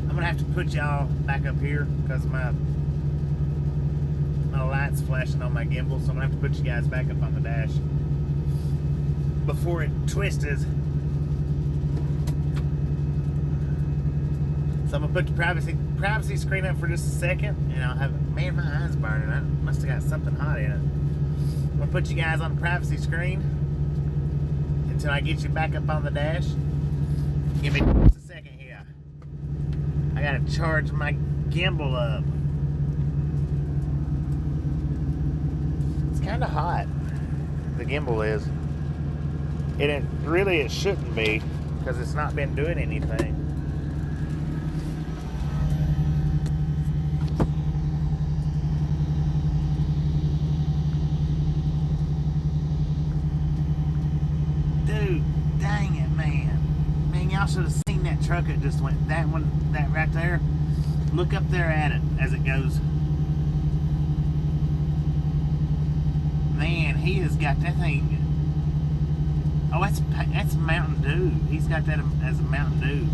I'm gonna have to put y'all back up here because my light's flashing on my gimbal, so I'm gonna have to put you guys back up on the dash before it twists. So I'm gonna put the privacy screen up for just a second, and I'll have, man, my eye's burning. I must have got something hot in it. I'm gonna put you guys on the privacy screen until I get you back up on the dash. Give me just a second here. I gotta charge my gimbal up. It's kind of hot. The gimbal is. And it shouldn't be because it's not been doing anything. Y'all should have seen that truck that just went, that one, that right there. Look up there at it as it goes. Man, he has got that thing Oh, that's Mountain Dew. He's got that as a Mountain Dew.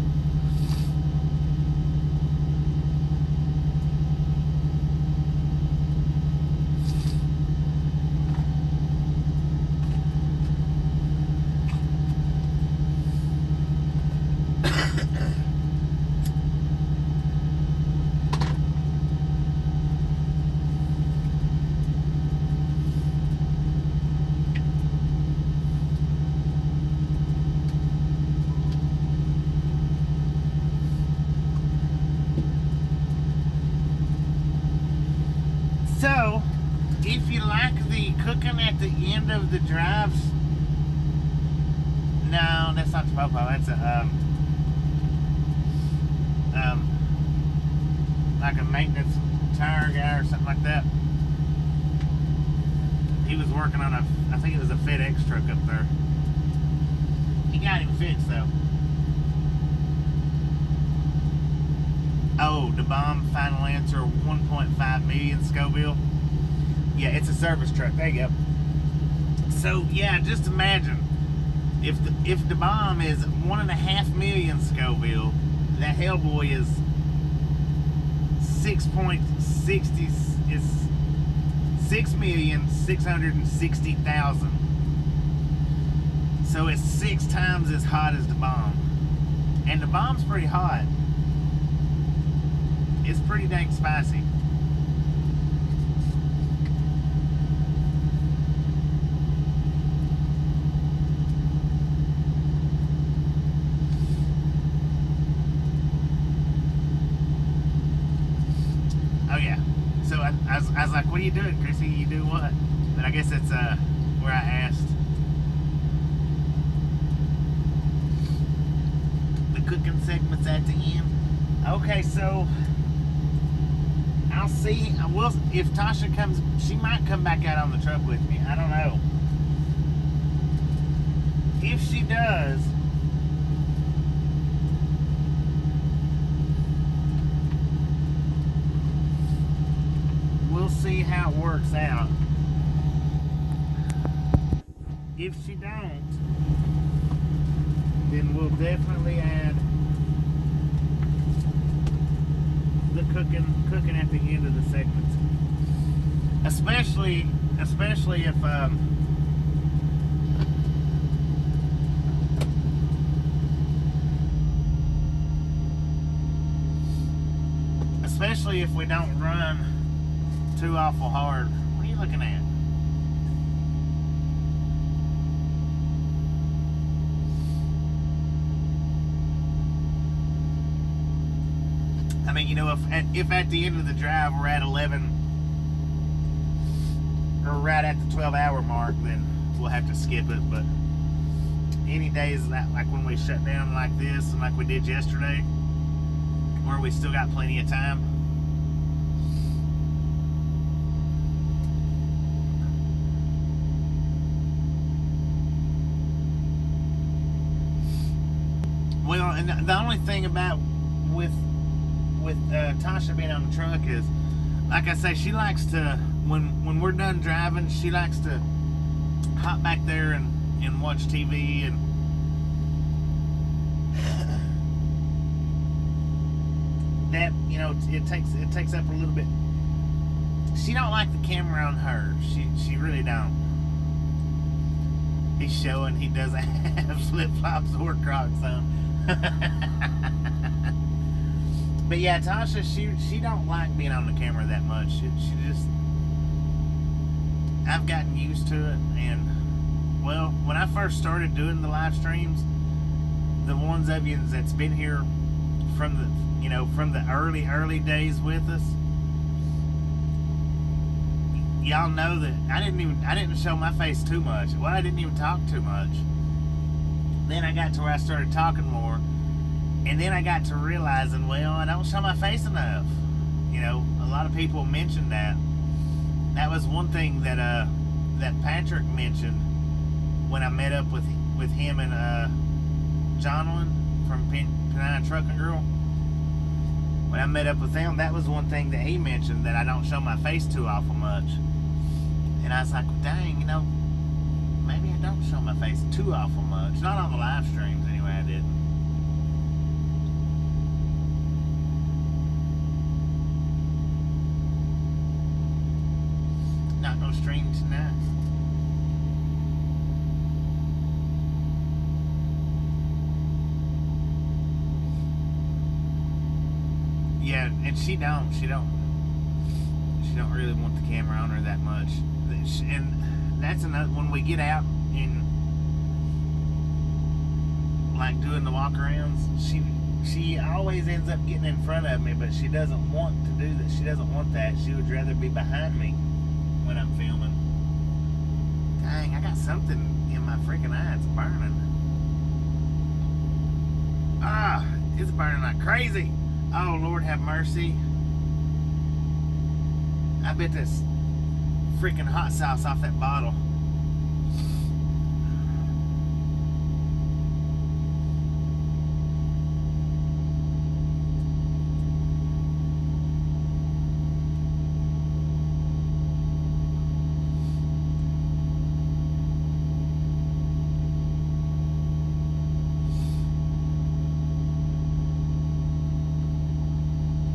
So, if you like the cooking at the end of the drives, no, that's not the popo. That's a like a maintenance tire guy or something like that. He was working on I think it was a FedEx truck up there. He got him fixed though. Oh, the bomb final answer 1.5 million Scoville. Yeah, it's a service truck. There you go. So yeah, just imagine if the bomb is 1.5 million Scoville, that Hellboy is 6.60 is 6,660,000. So it's 6 times as hot as the bomb, and the bomb's pretty hot. It's pretty dang spicy. Oh yeah. So I was like, what are you doing, Chrissy? You do what? But I guess that's where I asked. The cooking segment's at the end. Okay, so I'll see. I will, if Tasha comes, she might come back out on the truck with me. I don't know. If she does, we'll see how it works out. If she don't, then we'll definitely add the cooking at the end of the segments, especially if especially if we don't run too awful hard. What are you looking at? I mean, you know, if at the end of the drive we're at 11 or right at the 12-hour mark, then we'll have to skip it. But any days like when we shut down like this and like we did yesterday, where we still got plenty of time. Well, and the only thing about with Tasha being on the truck is, like I say, she likes to, when we're done driving, she likes to hop back there and watch TV, and that, you know, it takes up a little bit. She don't like the camera on her. She really don't. He's showing he doesn't have flip-flops or Crocs on. But yeah, Tasha, she don't like being on the camera that much. She just, I've gotten used to it. And well, when I first started doing the live streams, the ones of you that's been here from the, you know, from the early days with us, y'all know that I didn't show my face too much. Well, I didn't even talk too much. Then I got to where I started talking more. And then I got to realizing, well, I don't show my face enough. You know, a lot of people mentioned that. That was one thing that that Patrick mentioned when I met up with him and Jonathan from Penina Trucking Girl. When I met up with them, that was one thing that he mentioned, that I don't show my face too awful much. And I was like, well, dang, you know, maybe I don't show my face too awful much. Not on the live streams anyway, I didn't. Not gonna stream tonight. Yeah, and she don't really want the camera on her that much. And that's another, when we get out and like doing the walk arounds, she always ends up getting in front of me, but she doesn't want to do that. She doesn't want that. She would rather be behind me when I'm filming. Dang, I got something in my freaking eye. It's burning. Ah, it's burning like crazy. Oh, Lord have mercy. I bet this freaking hot sauce off that bottle.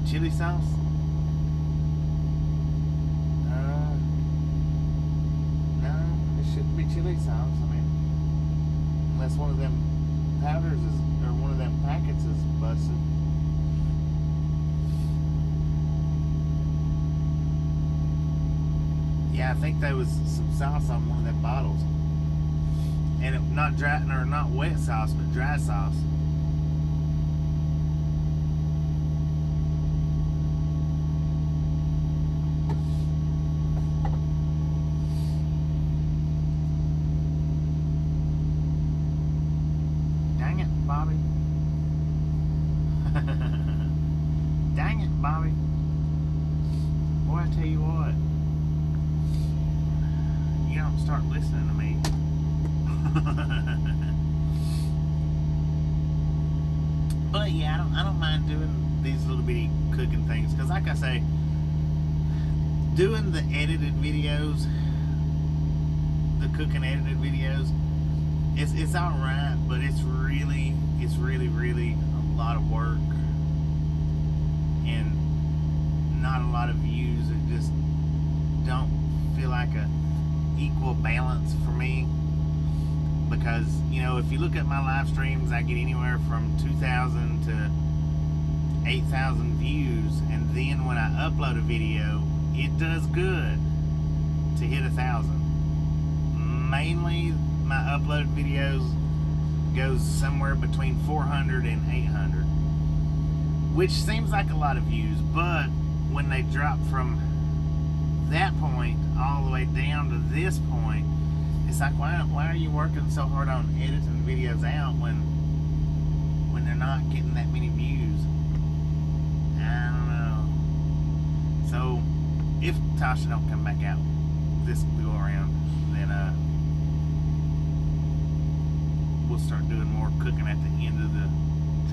Chili sauce? No, it shouldn't be chili sauce. I mean, unless one of them powders is, or one of them packets is busted. Yeah, I think there was some sauce on one of them bottles. And it, not dry, or not wet sauce, but dry sauce. Bobby. Dang it, Bobby. Boy, I tell you what. You don't start listening to me. But yeah, I don't mind doing these little bitty cooking things, because like I say, doing the edited videos, the cooking edited videos, it's alright, but it's really a lot of work and not a lot of views. It just don't feel like a equal balance for me, because you know, if you look at my live streams, I get anywhere from 2,000 to 8,000 views, and then when I upload a video, it does good to hit 1,000. Mainly my uploaded videos goes somewhere between 400 and 800, which seems like a lot of views, but when they drop from that point all the way down to this point, it's like, why are you working so hard on editing videos out when they're not getting that many views? I don't know. So if Tasha don't come back out this go around, then we'll start doing more cooking at the end of the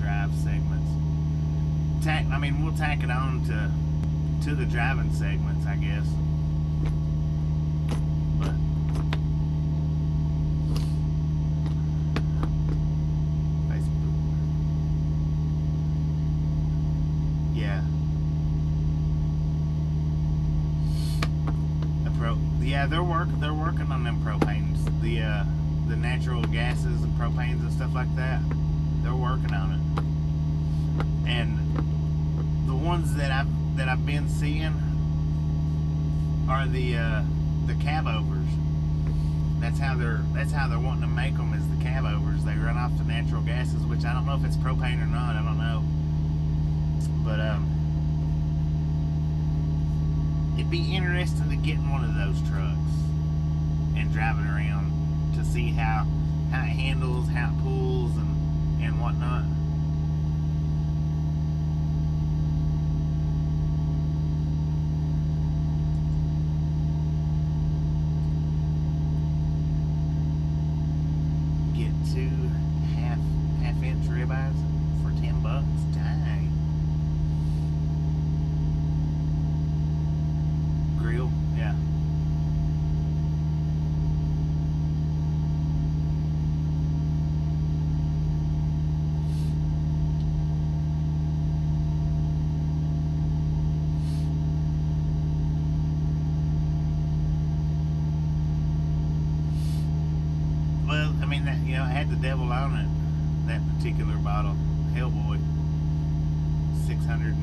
drive segments. We'll tack it on to the driving segments, I guess. But Facebook, yeah. They're working on them propanes. The natural gases and propanes and stuff like that, they're working on it. And the ones that I've been seeing are the cab overs. That's how they're wanting to make them, is the cab overs. They run off the natural gases, which I don't know if it's propane or not. I don't know, but it'd be interesting to get in one of those trucks and drive it around to see how it handles, how it pulls, and whatnot. Get 2 half-inch ribeyes for $10. Dang. Grill, yeah. had the devil on it. That particular bottle, Hellboy, 600.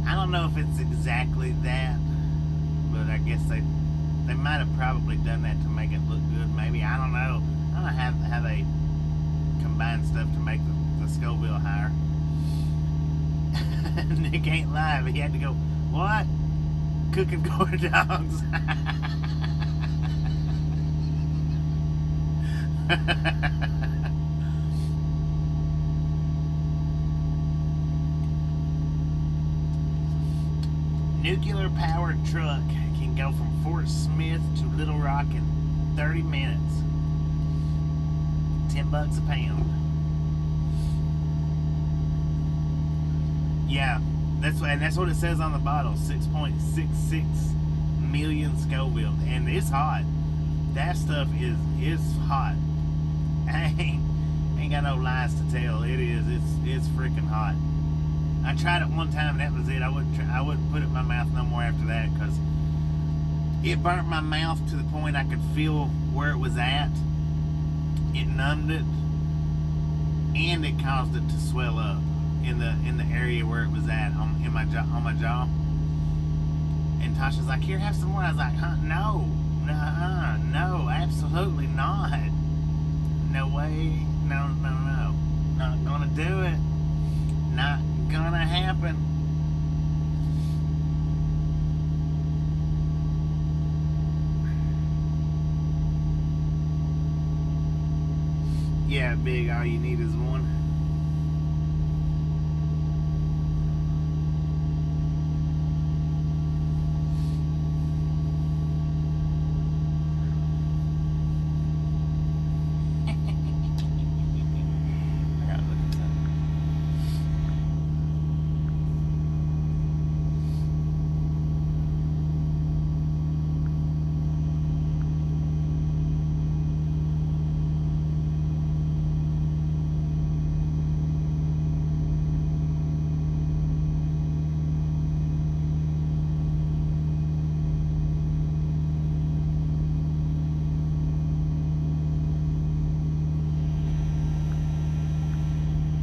I don't know if it's exactly that, but I guess they might have probably done that to make it look good. Maybe, I don't know. I don't know how they combine stuff to make the Scoville higher. Nick ain't live. He had to go, what? Cooking corn dogs. Nuclear powered truck can go from Fort Smith to Little Rock in 30 minutes. $10 a pound. Yeah, that's what it says on the bottle. 6.66 million Scoville, and it's hot. That stuff is hot. I ain't got no lies to tell. It's freaking hot. I tried it one time and that was it. I wouldn't put it in my mouth no more after that, because it burnt my mouth to the point I could feel where it was at. It numbed it, and it caused it to swell up in the area where it was at on my jaw. And Tasha's like, "Here, have some more." I was like, "Huh? No, no, absolutely not. No way, no, not gonna do it. Not gonna happen." Yeah, big. All you need is one.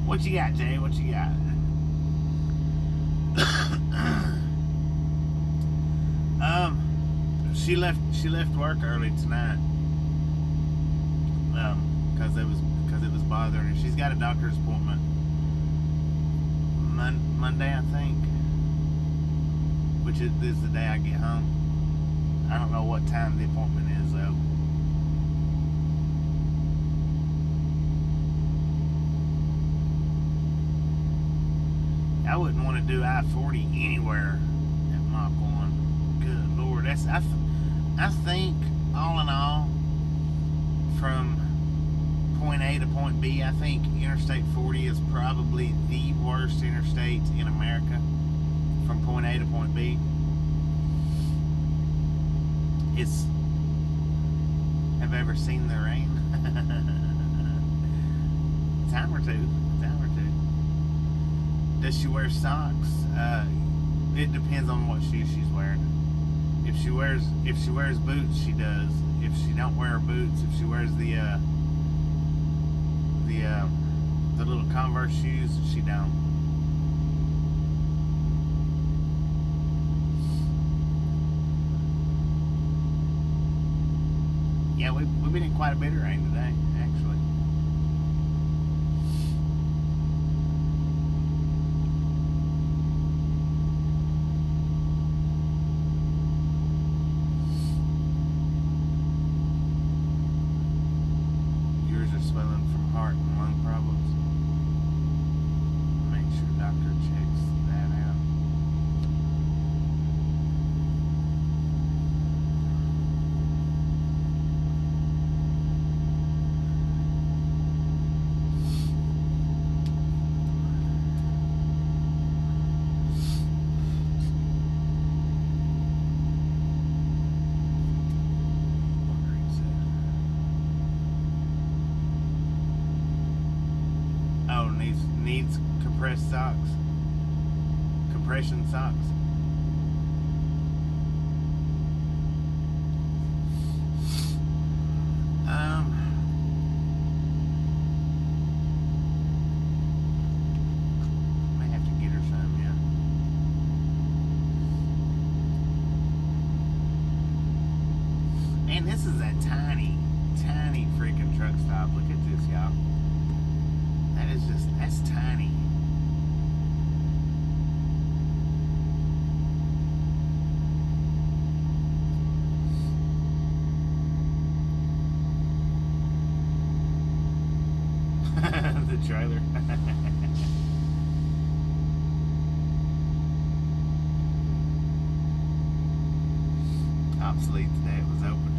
What you got, Jay? What you got? She left work early tonight. Because it was bothering her. She's got a doctor's appointment Monday, I think, which is the day I get home. I don't know what time the appointment is though. I wouldn't want to do I-40 anywhere at Mach 1. Good Lord, I think all in all, from point A to point B, I think Interstate 40 is probably the worst interstate in America. From point A to point B, have I ever seen the rain? Time or two. Does she wear socks? It depends on what shoes she's wearing. If she wears boots, she does. If she don't wear boots, if she wears the little Converse shoes, she don't. Yeah, we've been in quite a bit of rain today, actually. Swelling from heart and lung problems. Make sure doctor checks that out. Needs compressed socks. Compression socks. This is a tiny, tiny freaking truck stop. Look at this, y'all. That's tiny. The trailer. Obsolete today, it was open.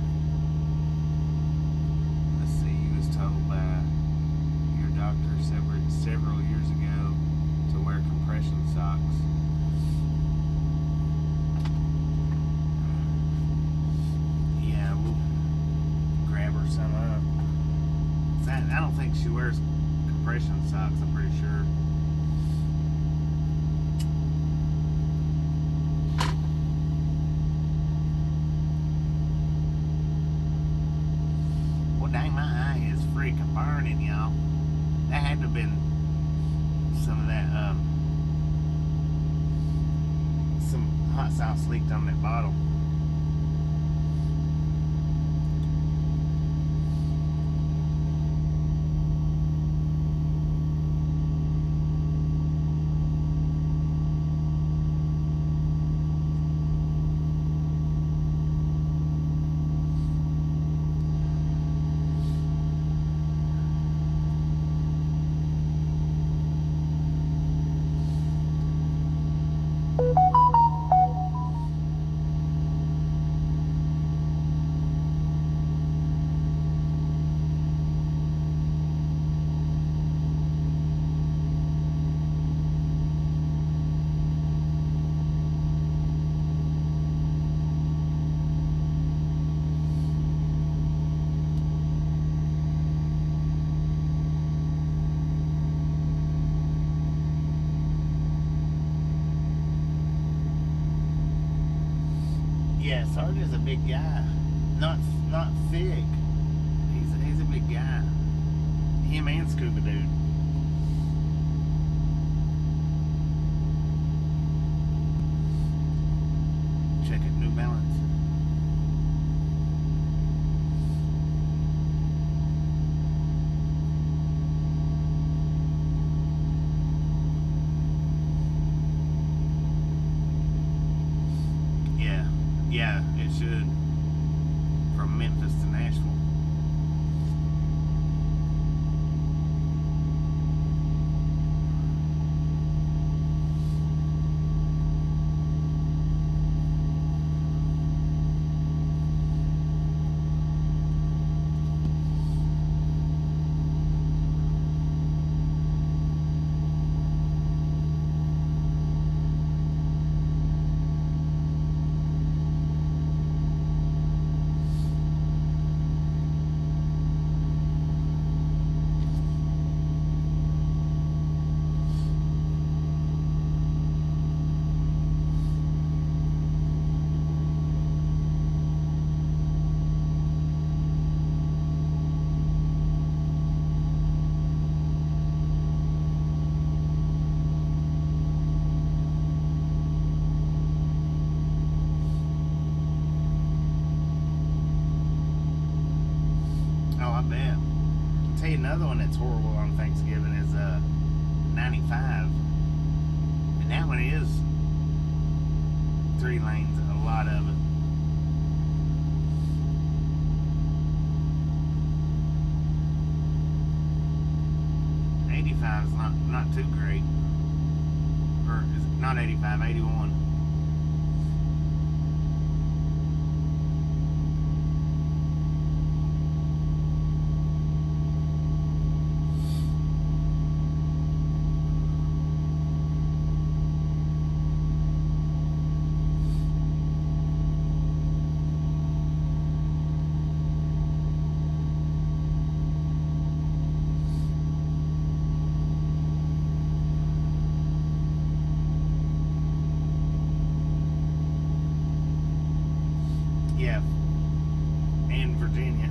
Let's see, you was told by your doctor several years ago to wear compression socks. Yeah, we'll grab her some up. I don't think she wears compression socks, I'm pretty sure. Well, dang, my eye is freaking burning, y'all. That had to have been some of that, some hot sauce leaked on that bottle. Yeah, Sarge is a big guy. Not thick. He's a big guy. Him and Scuba Dude. Check it, New Balance. Yeah, it should. From Memphis to Nashville. I bet. I'll tell you another one that's horrible on Thanksgiving is 95. And that one is 3 lanes, a lot of it. Is not too great. Or is it not 85, 81. Yeah, and Virginia.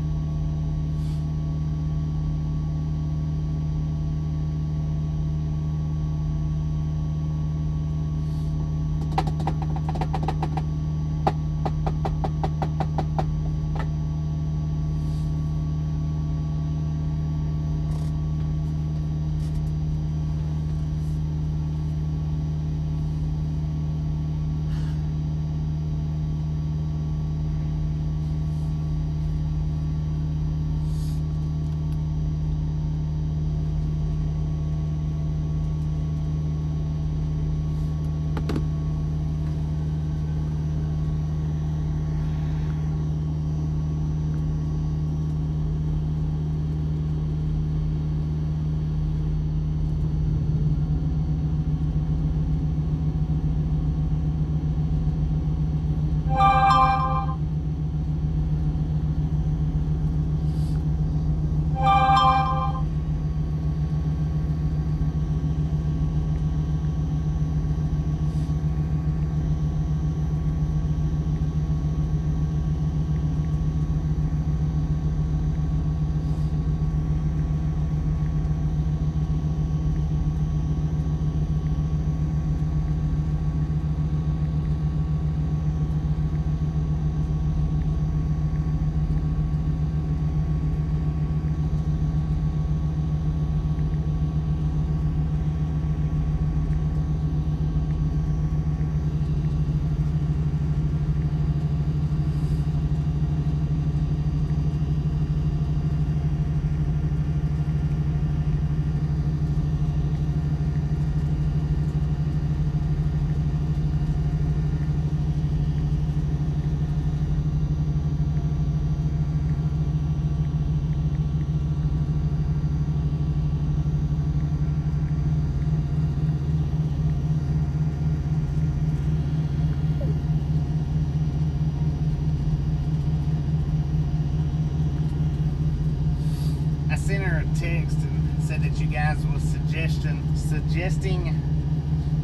you guys was suggesting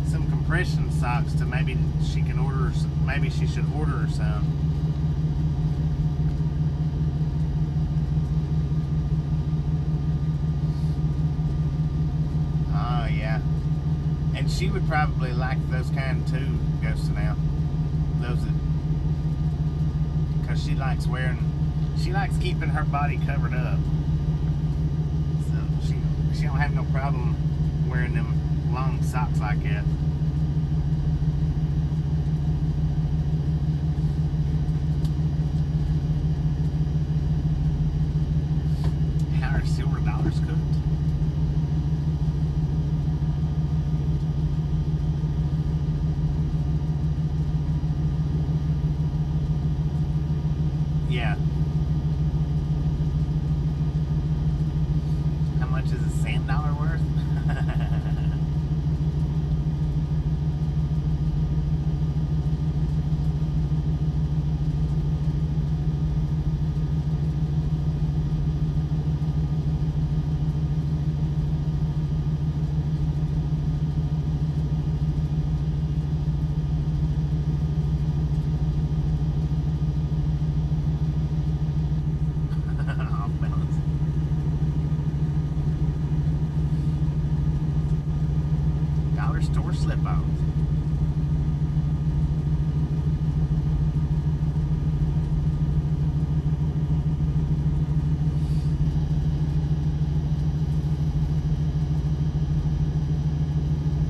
some compression socks to maybe she can order. Maybe she should order some. Oh yeah, and she would probably like those kind too, Ghost now. Those that, because she likes wearing. She likes keeping her body covered up. So she don't have no problem wearing them long socks like that. How are silver dollars cooked? Yeah. How much is a sand dollar worth? Off balance. Dollar store slip-ons.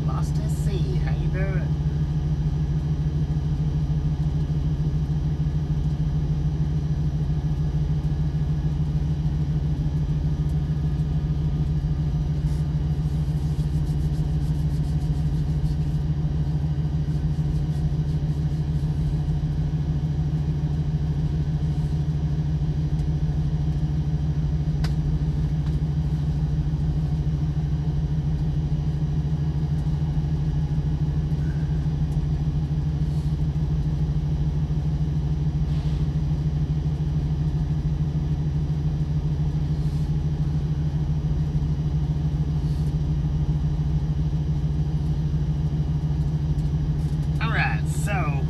Lost at sea. How you doing? Alright, so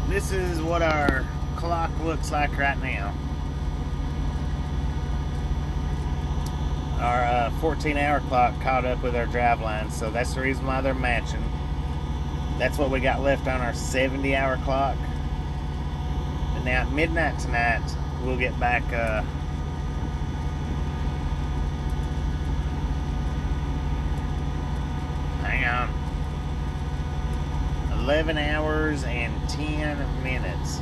this is what our clock looks like right now. Our 14-hour clock caught up with our drive lines, so that's the reason why they're matching. That's what we got left on our 70-hour clock. And now at midnight tonight, we'll get back hang on. 11 hours and 10 minutes.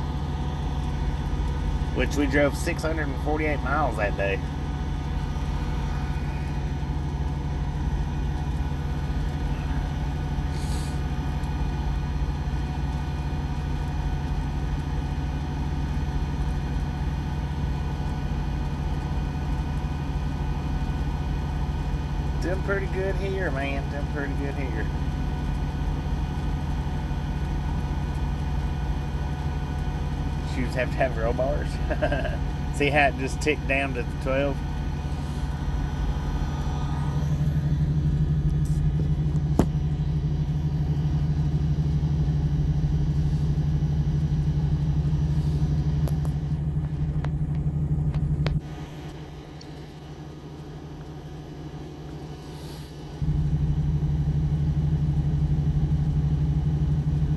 Which we drove 648 miles that day. Doing pretty good here, man. Doing pretty good here. Shoes have to have roll bars. See how it just ticked down to 12?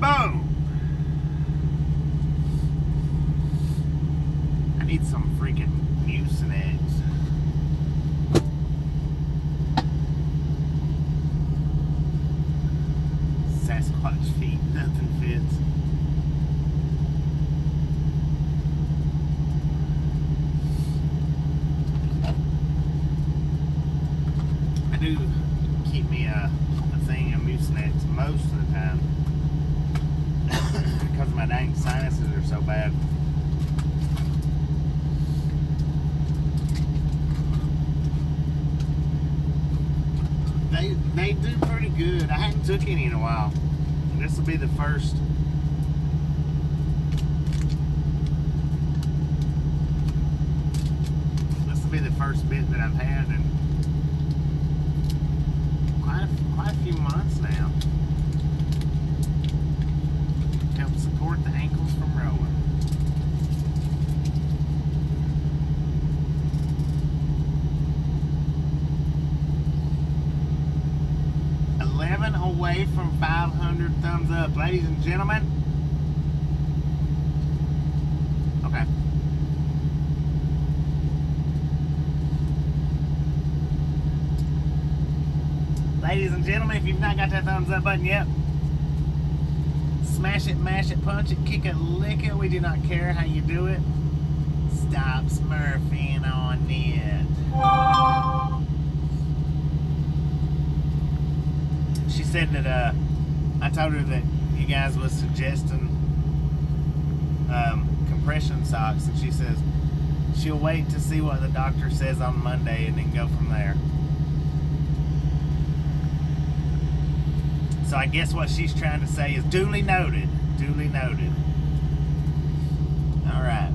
Boom! I need some freaking mucinex. Sasquatch feet, nothing fits. I do keep me a thing of mucinex most of the time. Because my dang sinuses are so bad. They do pretty good. I hadn't took any in a while. This will be the first. first bit that I've had in quite a few months now. Helps support the ankles from rolling. Away from 500 thumbs up, ladies and gentlemen. Okay. Ladies and gentlemen, if you've not got that thumbs up button yet, smash it, mash it, punch it, kick it, lick it. We do not care how you do it. Stop smurfing on it. She said that I told her that you guys was suggesting compression socks, and she says she'll wait to see what the doctor says on Monday and then go from there. So I guess what she's trying to say is duly noted. Duly noted. All right.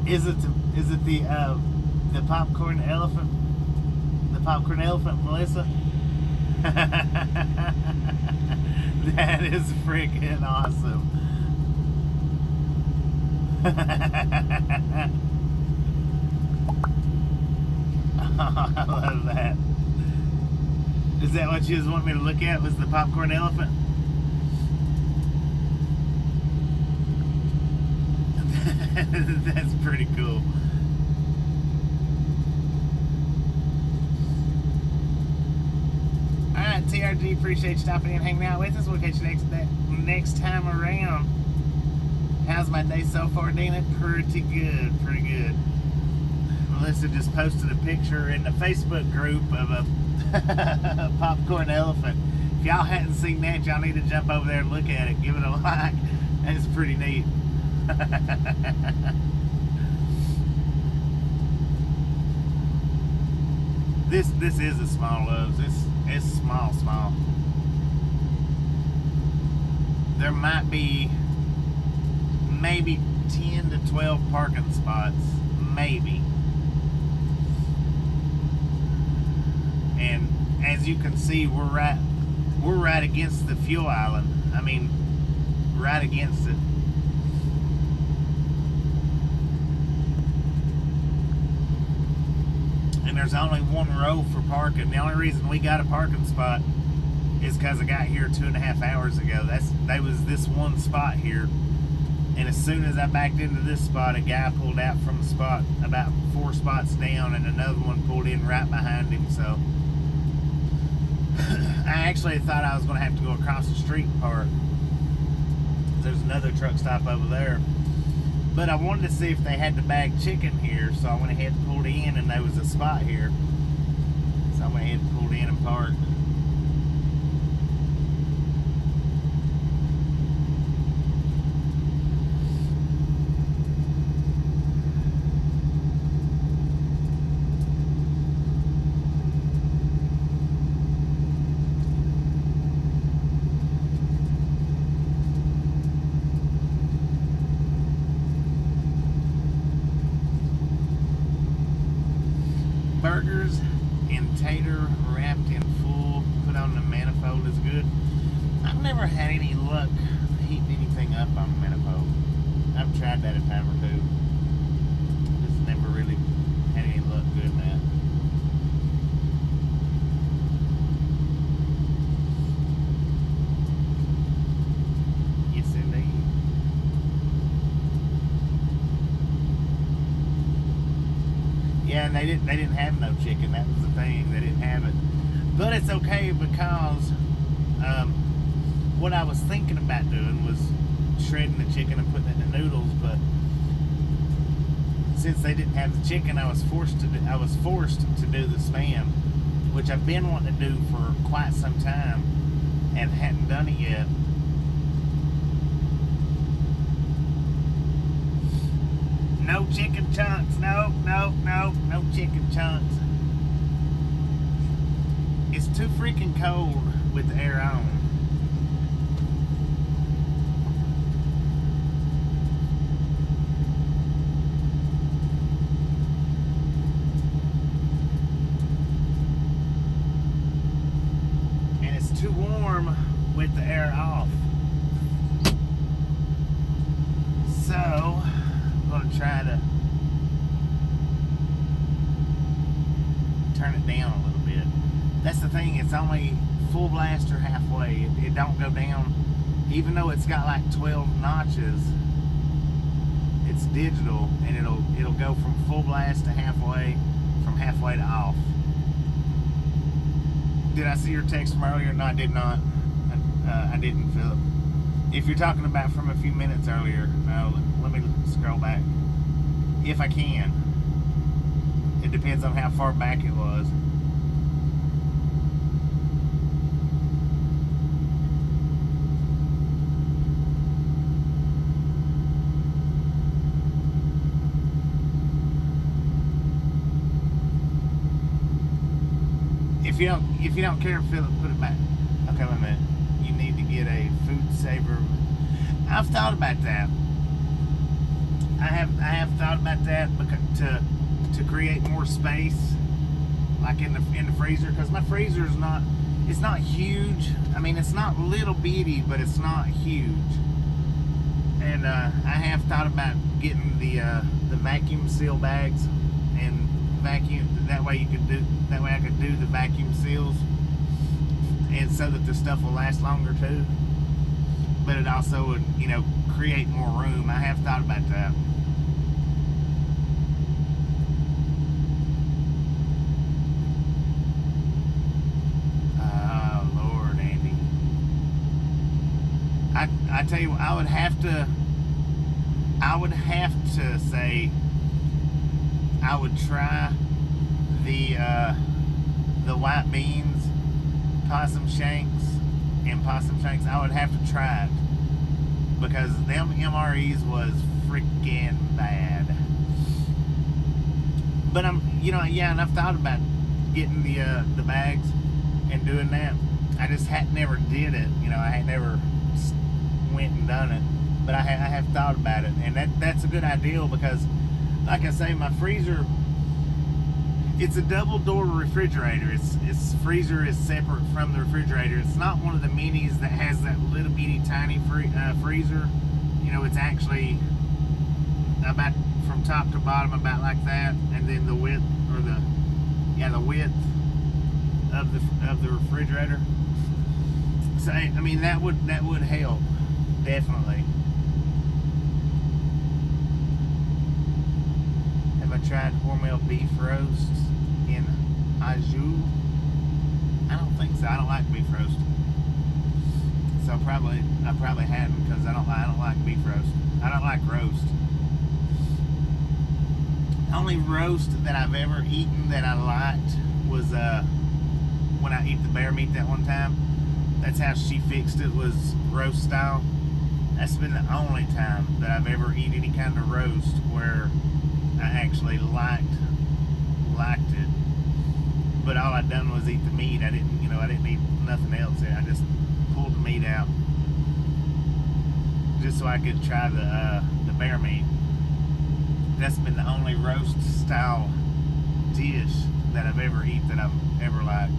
Is it the popcorn elephant? The popcorn elephant, Melissa? That is freaking awesome. Oh, I love that. Is that what you just want me to look at? Was the popcorn elephant? That's pretty cool. Alright, TRG, appreciate you stopping in and hanging out with us. We'll catch you next time around. How's my day so far, Dina? Pretty good, pretty good. Melissa just posted a picture in the Facebook group of a popcorn elephant. If y'all hadn't seen that, y'all need to jump over there and look at it. Give it a like. It's pretty neat. This is a small loves. It's small. There might be maybe 10 to 12 parking spots, maybe. And as you can see, we're right against the fuel island. I mean, right against it. And there's only one row for parking. The only reason we got a parking spot is because I got here 2.5 hours ago. There was this one spot here, and as soon as I backed into this spot, a guy pulled out from the spot about 4 spots down, and another one pulled in right behind him. So I actually thought I was going to have to go across the street and park. There's another truck stop over there. But I wanted to see if they had the bagged chicken here, so I went ahead and pulled in, and there was a spot here. So I went ahead and pulled in and parked. Burgers and tater wrapped in full, put on the manifold is good. I've never had any luck heating anything up on the manifold. I've tried that a time or two. It's never really Yeah, and they didn't have no chicken. That was the thing. They didn't have it. But it's okay because what I was thinking about doing was shredding the chicken and putting it in the noodles. But since they didn't have the chicken, I was forced to do the Spam, which I've been wanting to do for quite some time and hadn't done it yet. No chicken chunks. No chicken chunks. It's too freaking cold with the air on. And it's too warm with the air off. So, I'm going to try to turn it down a little bit. That's the thing, it's only full blast or halfway. It don't go down, even though it's got like 12 notches. It's digital, and it'll go from full blast to halfway, from halfway to off. Did I see your text from earlier? No, I did not. I didn't, Philip. If you're talking about from a few minutes earlier, no, let me scroll back. If I can. It depends on how far back it was. If you don't care, Philip, put it back. Okay, wait a minute. You need to get a food saver. I've thought about that. I have thought about that because to create more space, like in the freezer, because my freezer is not huge. I mean, it's not little bitty, but it's not huge. And I have thought about getting the vacuum seal bags and vacuum. That way I could do the vacuum seals, and so that the stuff will last longer too. But it also would, create more room. I have thought about that. Oh Lord, Andy. I tell you what, I would have to say I would try the white beans, possum shanks. I would have to try it because them MREs was freaking bad. But and I've thought about getting the bags and doing that. I just never did it. I had never went and done it. But I have thought about it, and that's a good idea because, like I say, my freezer, it's a double door refrigerator. Its freezer is separate from the refrigerator. It's not one of the minis that has that little bitty tiny freezer. It's actually about from top to bottom about like that, and then the width of the refrigerator. So I mean that would help definitely. Have I tried Hormel beef roasts in Anjou? I don't think so. I don't like beef roast. So I probably hadn't because I don't like beef roast. I don't like roast. The only roast that I've ever eaten that I liked was when I ate the bear meat that one time. That's how she fixed it, was roast style. That's been the only time that I've ever eaten any kind of roast where I actually liked it. But all I done was eat the meat. I didn't eat nothing else. I just pulled the meat out just so I could try the bear meat. That's been the only roast style dish that I've ever eaten that I've ever liked.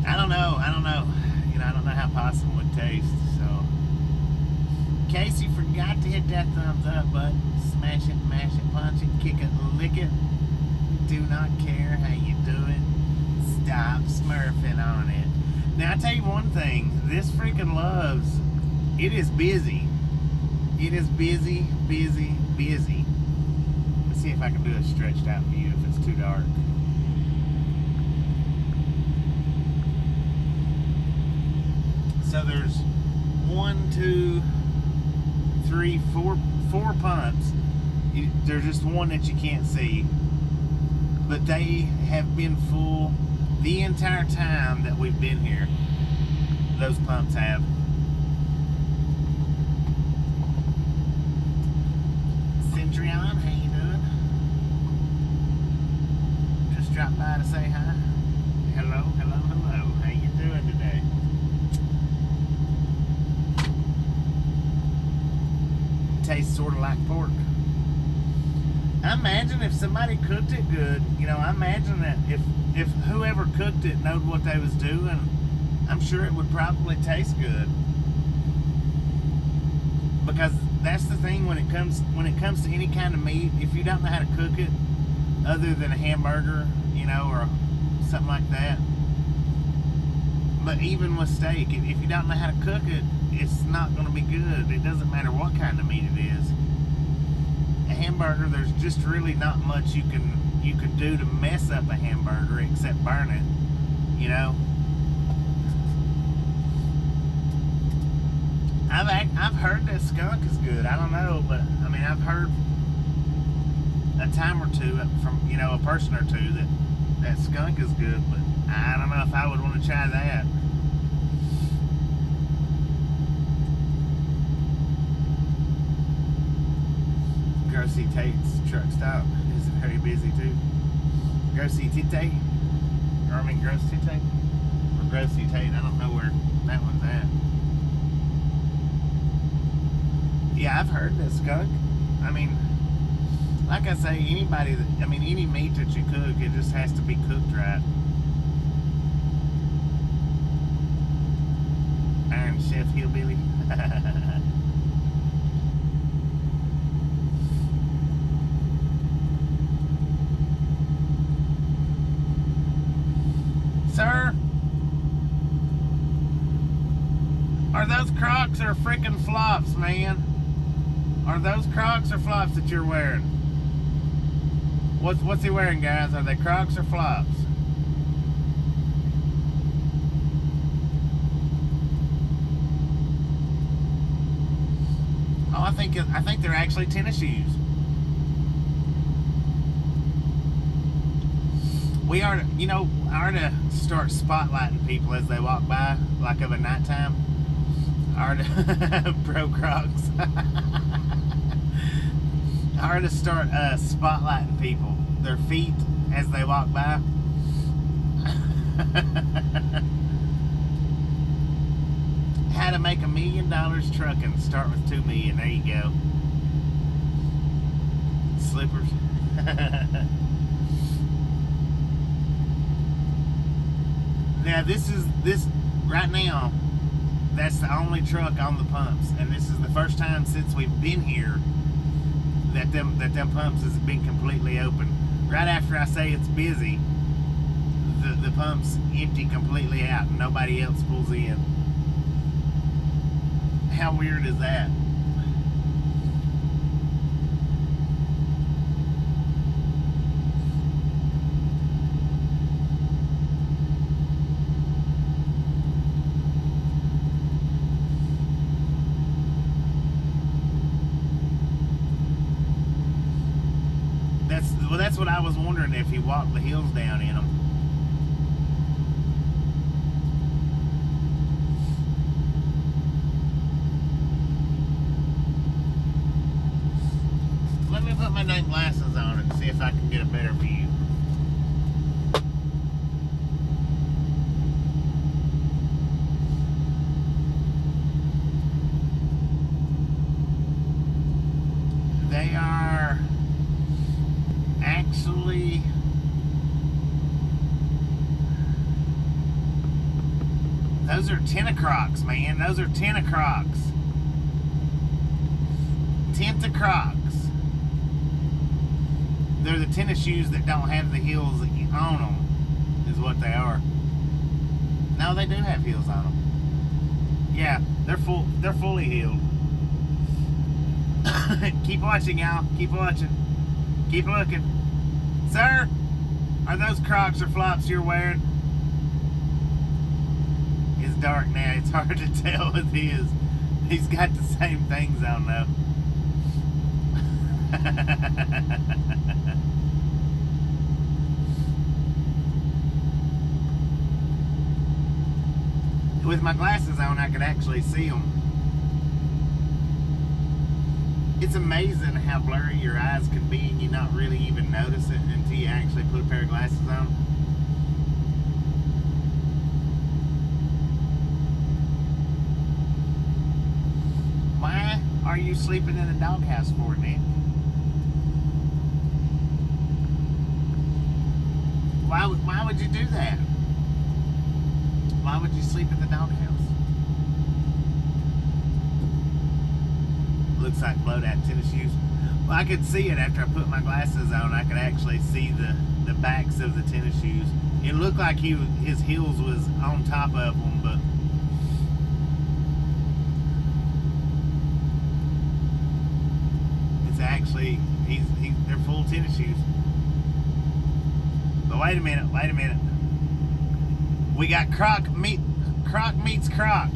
I don't know how possum would taste. So, in case you forgot to hit that thumbs up button, smash it, mash it, punch it, kick it, lick it. Do not care how you do it. Stop smurfing. Now, I tell you one thing. This freaking Loves, it is busy. It is busy, busy, busy. Let's see if I can do a stretched out view if it's too dark. So there's 1, 2, 3, 4 pumps. There's just one that you can't see. But they have been full the entire time that we've been here. Those pumps have. Centurion, how you doing? Just dropped by to say hi. Hello, hello, hello. How you doing today? Tastes sort of like pork. I imagine if somebody cooked it good, you know, I imagine that if whoever cooked it knowed what they was doing, I'm sure it would probably taste good. Because that's the thing when it comes to any kind of meat, if you don't know how to cook it, other than a hamburger, you know, or something like that. But even with steak, if you don't know how to cook it, it's not going to be good. It doesn't matter what kind of meat it is. A hamburger, there's just really not much you can do to mess up a hamburger except burn it, you know. I've heard that skunk is good. I don't know, but I mean I've heard a time or two from, you know, a person or two that skunk is good, but I don't know if I would want to try that. Go see Tate's truck stop. It's very busy too. Go see Tite. Or I mean Gross Tite. Or Gross Tate. I don't know where that one's at. Yeah, I've heard that skunk. I mean, like I say, anybody that, I mean, any meat that you cook, it just has to be cooked right. Iron Chef Hillbilly. Sir, are those Crocs or freaking flops, man? Are those Crocs or flops that you're wearing? What's he wearing, guys? Are they Crocs or flops? Oh, I think they're actually tennis shoes. We are to, you know, are to start spotlighting people as they walk by, like of a nighttime. Are to bro Crocs. Are to start spotlighting people, their feet as they walk by. How to make $1 million trucking. Start with $2 million. There you go. Slippers. Now this right now, that's the only truck on the pumps, and this is the first time since we've been here that them pumps has been completely open. Right after I say it's busy, the pumps empty completely out and nobody else pulls in. How weird is that? That's what I was wondering, if he walked the hills down in them. Let me put my night glasses on and see if I can get a better view. They are actually those are Crocs, man. Those are Crocs. Crocs. They're the tennis shoes that don't have the heels on them, is what they are. No, No, they do have heels on them. Yeah, they're fully heeled. Keep watching, y'all. Keep watching. Keep looking. Sir, are those Crocs or flops you're wearing? It's dark now. It's hard to tell with his. He's got the same things on though. With my glasses on, I could actually see them. It's amazing how blurry your eyes can be and you not really even notice it until you actually put a pair of glasses on. Why are you sleeping in the doghouse for, Nick? Why would you do that? Why would you sleep in the doghouse? Looks like blowed out tennis shoes. Well, I could see it after I put my glasses on. I could actually see the backs of the tennis shoes. It looked like his heels was on top of them, but it's actually they're full tennis shoes. But wait a minute. We got Croc meets Croc.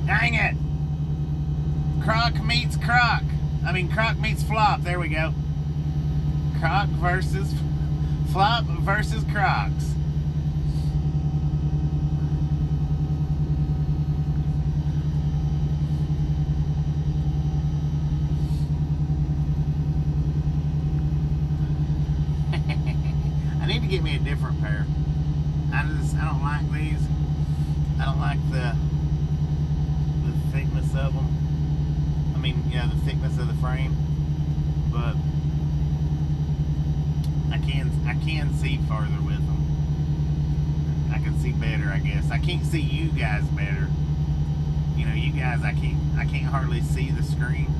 Dang it! Croc meets Croc. I mean, Croc meets Flop. There we go. Croc versus Flop versus Crocs. I need to get me a different pair. I don't like these. I don't like the thickness of them. I mean, you know, the thickness of the frame. But I can see farther with them. I can see better, I guess. I can't see you guys better. You know, you guys, I can't hardly see the screen.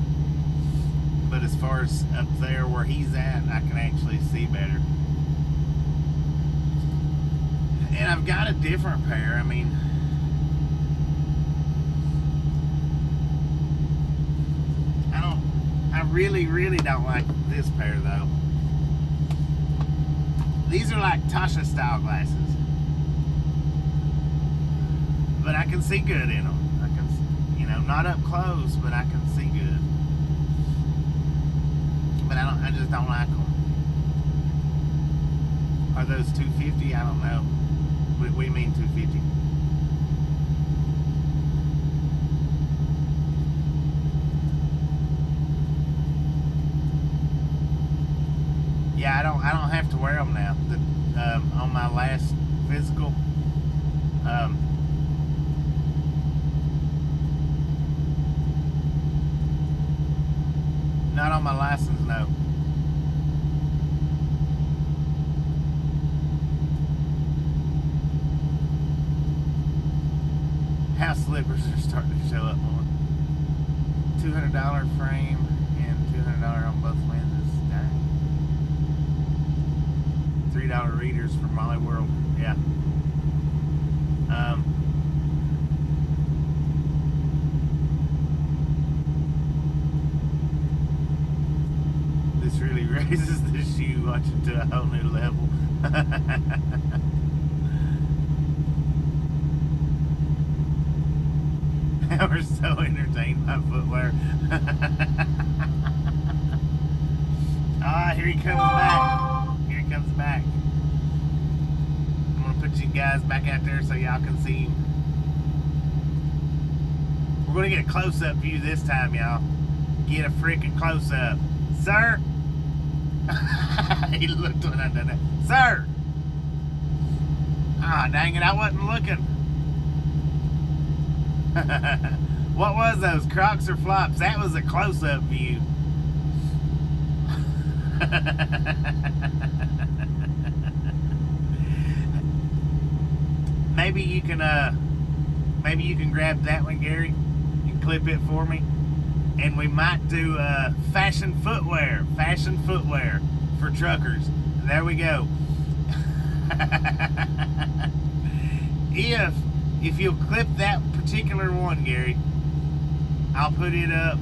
But as far as up there where he's at, I can actually see better. And I've got a different pair. I mean, I really don't like this pair though. These are like Tasha style glasses, but I can see good in them. I can, you know, not up close, but I can see good. But I just don't like them. Are those $250? I don't know. What do you mean $250? Yeah, I don't have to wear them now. On my last physical, not on my license, no. House slippers are starting to show up more. $200 frame and $200 on both lenses. Dang. $3 readers from Molly World. Yeah. This really raises the shoe watching to a whole new level. We're so entertained by footwear. Ah, here he comes back. Here he comes back. I'm gonna put you guys back out there so y'all can see him. We're gonna get a close-up view this time, y'all. Get a freaking close-up. Sir! He looked when I done that. Sir! Ah, dang it, I wasn't looking. What was those, Crocs or flops? That was a close-up view. Maybe you can grab that one, Gary, and clip it for me, and we might do fashion footwear for truckers. There we go. if you'll clip that particular one, Gary, I'll put it up.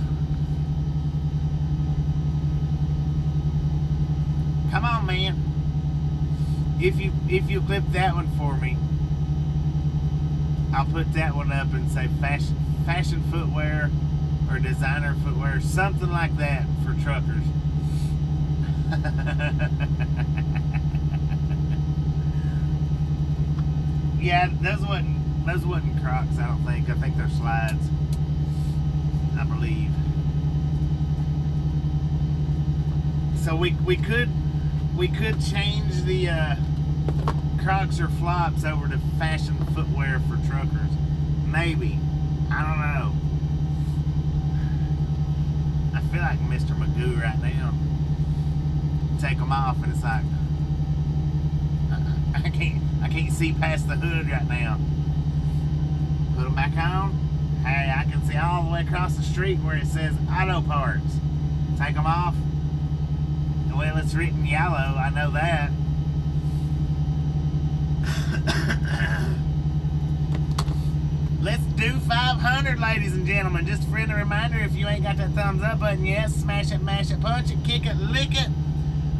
Come on, man. If you clip that one for me, I'll put that one up and say fashion footwear or designer footwear, something like that for truckers. Yeah, those wasn't Crocs, I don't think. I think they're slides, I believe. So we could change the Crocs or flops over to fashion footwear for truckers. Maybe. I don't know. I feel like Mr. Magoo right now. Take them off and it's like I can't see past the hood right now. Put them back on. Hey, I can see all the way across the street where it says auto parts. Take them off. Well, it's written yellow, I know that. Let's do 500, ladies and gentlemen. Just a friendly reminder, if you ain't got that thumbs up button yet, smash it, mash it, punch it, kick it, lick it.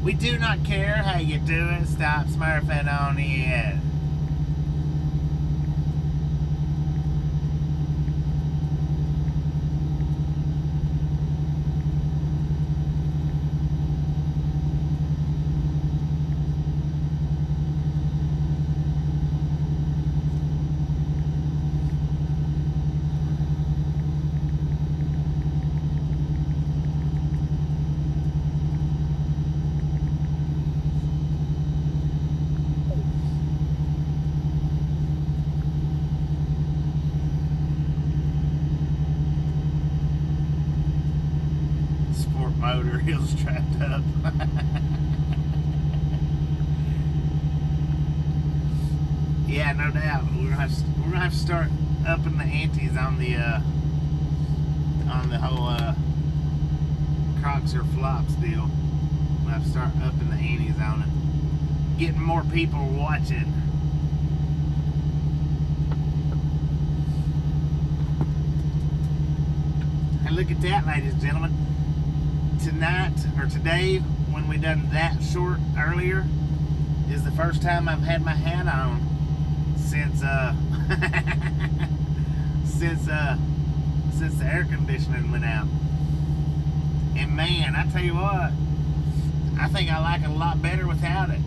We do not care how you do it. Stop smurfing on it. Motor heels trapped up. Yeah, no doubt. We're gonna have to start upping the antes on the whole Crocs or flops deal. We'll have to start upping the antes on it. Getting more people watching. And look at that, ladies and gentlemen. Tonight or today, when we done that short earlier, is the first time I've had my hat on since since the air conditioning went out. And man, I tell you what, I think I like it a lot better without it.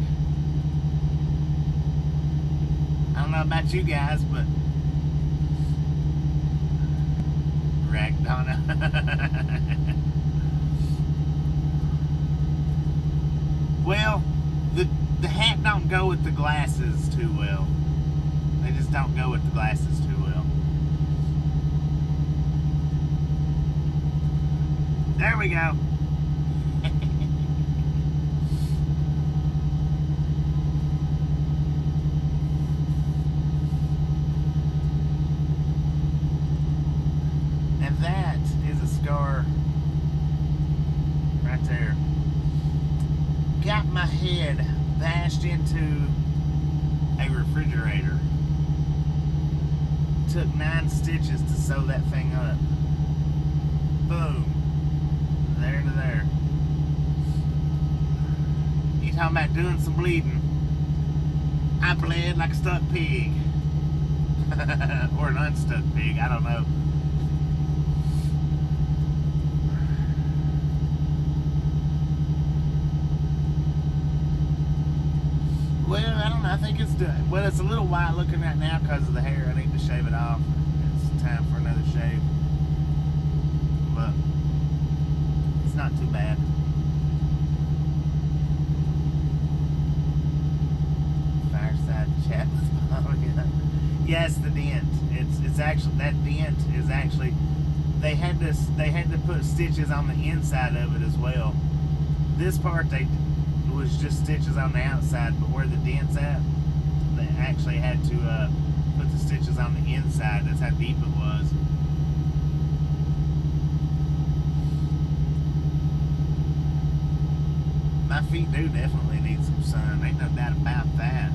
I don't know about you guys, but Ragdonna. Well, the hat don't go with the glasses too well. They just don't go with the glasses too well. There we go. And that is a scar right there. Got my head bashed into a refrigerator. Took 9 stitches to sew that thing up. Boom. There to there. You talking about doing some bleeding? I bled like a stuck pig. Or an unstuck pig, I don't know. Well, I don't know. I think it's done. Well, it's a little white looking right now because of the hair. I need to shave it off. It's time for another shave. But it's not too bad. Fireside chat with Mom. Yes, the dent. It's actually, that dent is actually, they had to put stitches on the inside of it as well. This part was just stitches on the outside, but where the dent's at, they actually had to put the stitches on the inside. That's how deep it was. My feet do definitely need some sun. Ain't no doubt about that.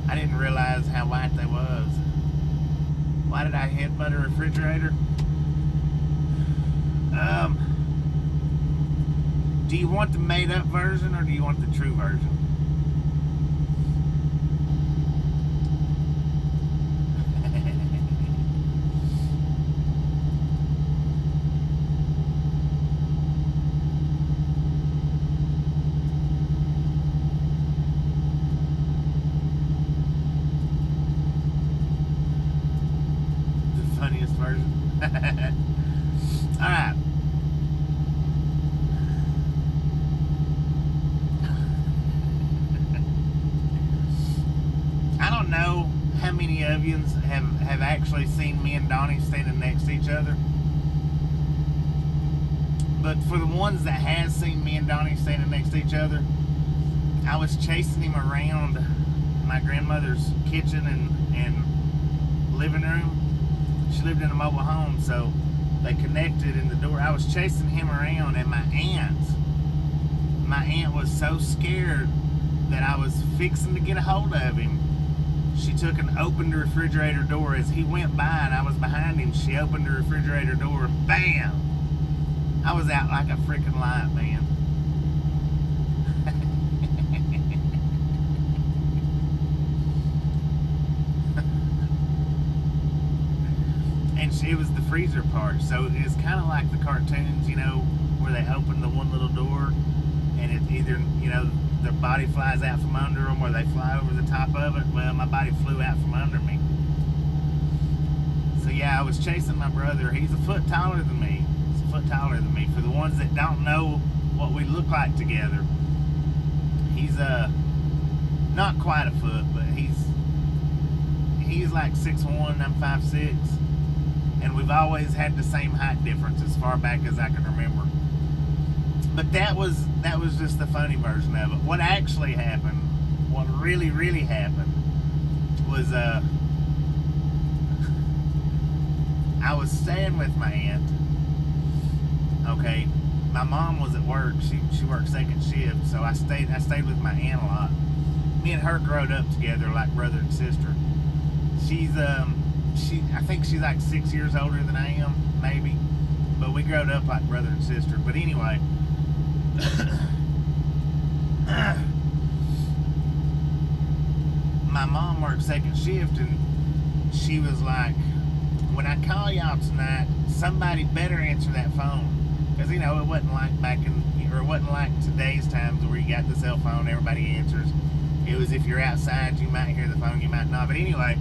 I didn't realize how white they was. Why did I headbutt a refrigerator? Do you want the made up version or do you want the true version? The funniest version. All right. I don't know how many of you have actually seen me and Donnie standing next to each other. But for the ones that has seen me and Donnie standing next to each other, I was chasing him around my grandmother's kitchen and living room. She lived in a mobile home, so they connected in the door. I was chasing him around, and my aunt was so scared that I was fixing to get a hold of him. She took and opened the refrigerator door. As he went by and I was behind him, she opened the refrigerator door, and bam! I was out like a freaking light, man. And it was the freezer part, so it's kind of like the cartoons, you know, where they open the one little door and it either, you know, their body flies out from under them or they fly over the top of it. Well, my body flew out from under me. So yeah, I was chasing my brother. He's a foot taller than me. He's a foot taller than me. For the ones that don't know what we look like together, he's not quite a foot, but he's like 6'1", I'm 5'6", and we've always had the same height difference as far back as I can remember. But that was just the funny version of it. What actually happened, what really happened, was I was staying with my aunt. Okay, my mom was at work. She worked second shift, so I stayed with my aunt a lot. Me and her growed up together like brother and sister. I think she's like 6 years older than I am, maybe. But we growed up like brother and sister. But anyway, my mom worked second shift, and she was like, when I call y'all tonight, somebody better answer that phone. Because, you know, it wasn't like it wasn't like today's times where you got the cell phone, everybody answers. It was if you're outside, you might hear the phone, you might not. But anyway,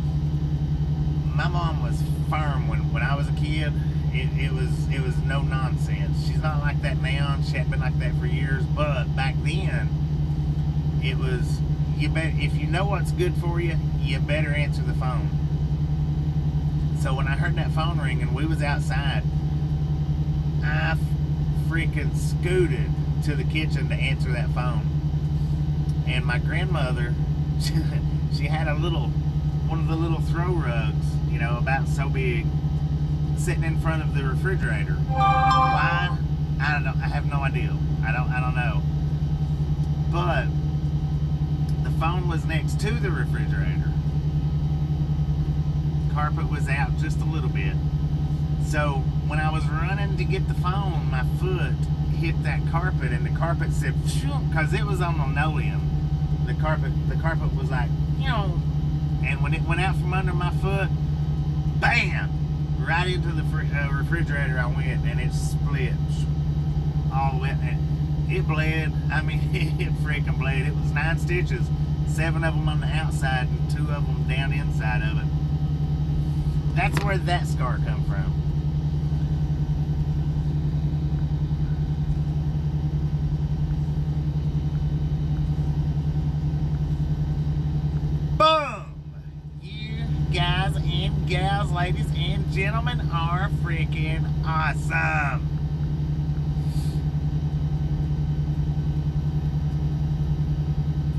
my mom was firm when I was a kid. It was no nonsense. She's not like that now. She hadn't been like that for years. But back then, it was, if you know what's good for you, you better answer the phone. So when I heard that phone ring and we was outside, I freaking scooted to the kitchen to answer that phone. And my grandmother, she had one of the little throw rugs, you know, about so big, sitting in front of the refrigerator. Why? I don't know. I have no idea. I don't know. But the phone was next to the refrigerator. Carpet was out just a little bit. So when I was running to get the phone, my foot hit that carpet, and the carpet said, because it was on linoleum. The carpet was like, you know, and when it went out from under my foot, bam, right into the refrigerator I went, and it split all the way, and it bled. I mean, it freaking bled. It was 9 stitches, 7 of them on the outside and 2 of them down the inside of it. That's where that scar come from. Boom! You guys and gals, ladies and gentlemen, are freaking awesome.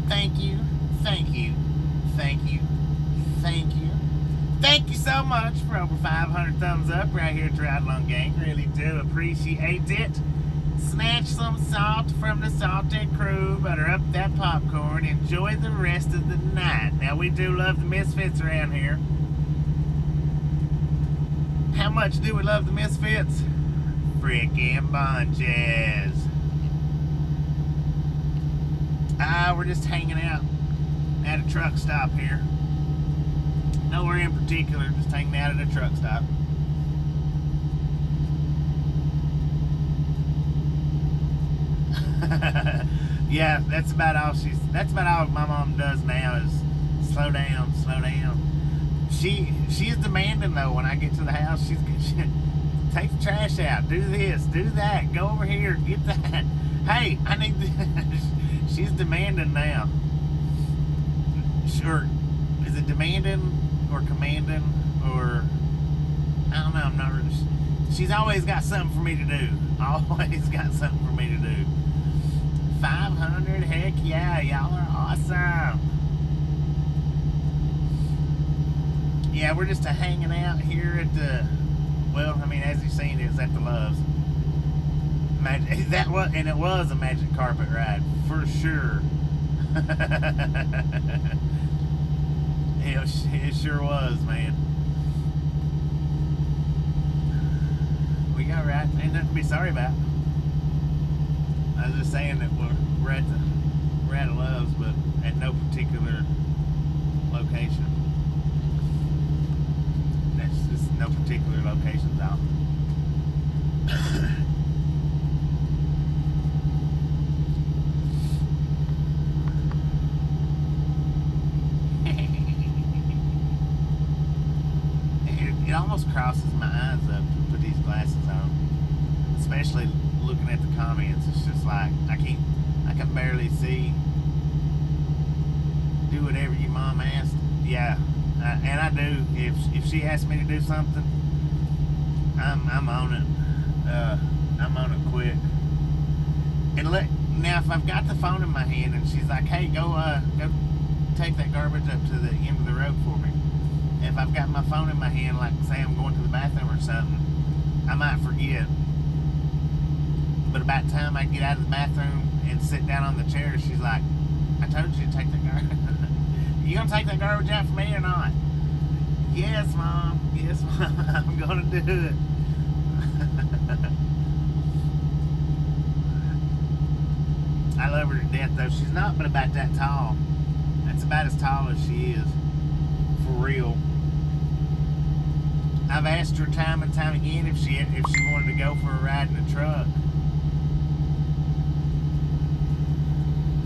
Thank you, thank you, thank you, thank you. Thank you so much for over 500 thumbs up right here at Ride Along Gang. Really do appreciate it. Snatch some salt from the salted crew. Butter up that popcorn. Enjoy the rest of the night. Now, we do love the misfits around here. much do we love the Misfits? Freaking bunches. We're just hanging out at a truck stop here. Nowhere in particular, just hanging out at a truck stop. Yeah, that's about all my mom does now is slow down, slow down. She's demanding though. When I get to the house, she take the trash out, do this, do that, go over here, get that. Hey, I need this. She's demanding now. Sure, is it demanding or commanding or I don't know? I'm not really. She's always got something for me to do. Always got something for me to do. 500, heck yeah, y'all are awesome. Yeah, we're just hanging out here at the, well, I mean, as you've seen, it's at the Loves. And it was a magic carpet ride, for sure. It sure was, man. We got right, ain't nothing to be sorry about. I was just saying that we're at a Loves, but at no particular location. That's just no particular locations out. It almost crosses my eyes up to put these glasses on, especially looking at the comments. It's just like I can barely see. Do whatever your mom asked. Yeah, and I do. If she asks me to do something, I'm on it. I'm on it quick. And now if I've got the phone in my hand and she's like, "Hey, go take that garbage up to the end of the road for me." If I've got my phone in my hand, like say I'm going to the bathroom or something, I might forget. But about the time I get out of the bathroom and sit down on the chair, she's like, "I told you to take that garbage. You gonna take that garbage out for me or not?" Yes, Mom. Yes, Mom. I'm gonna do it. I love her to death, though. She's not but about that tall. That's about as tall as she is. For real. I've asked her time and time again if she wanted to go for a ride in a truck.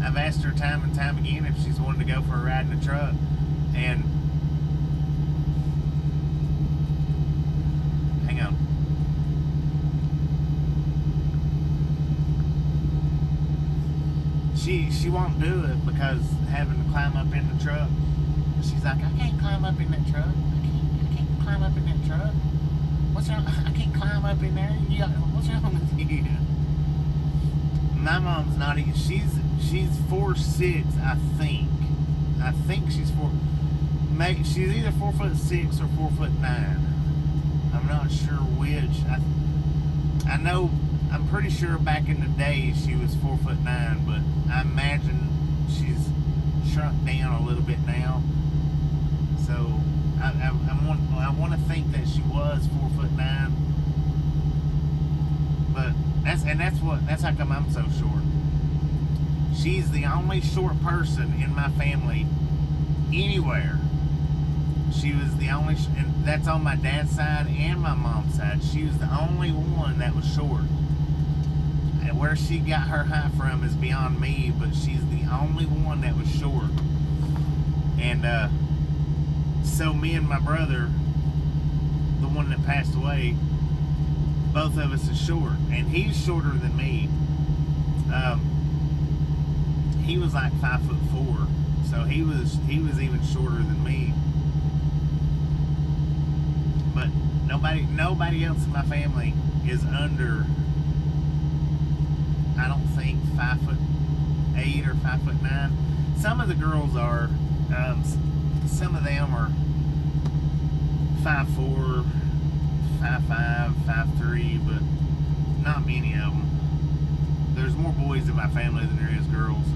I've asked her time and time again if she's wanted to go for a ride in a truck, and hang on. She won't do it because having to climb up in the truck. She's like, "I can't climb up in that truck. I can't climb up in that truck. What's wrong? I can't climb up in there. What's wrong with you?" My mom's not even. She's 4'6", I think. I think she's she's either 4'6" or 4'9". I'm not sure which. I know. I'm pretty sure back in the day she was 4'9", but I imagine she's shrunk down a little bit now. So I want to think that she was 4'9", but that's how come I'm so short. She's the only short person in my family anywhere. She was the only, and that's on my dad's side and my mom's side. She was the only one that was short. And where she got her height from is beyond me, but she's the only one that was short. And so me and my brother, the one that passed away, both of us is short, and he's shorter than me. He was like 5'4", so he was even shorter than me. But nobody else in my family is under, I don't think, 5'8" or 5'9". Some of the girls are. Some of them are 5'4", 5'5", 5'3", but not many of them. There's more boys in my family than there is girls.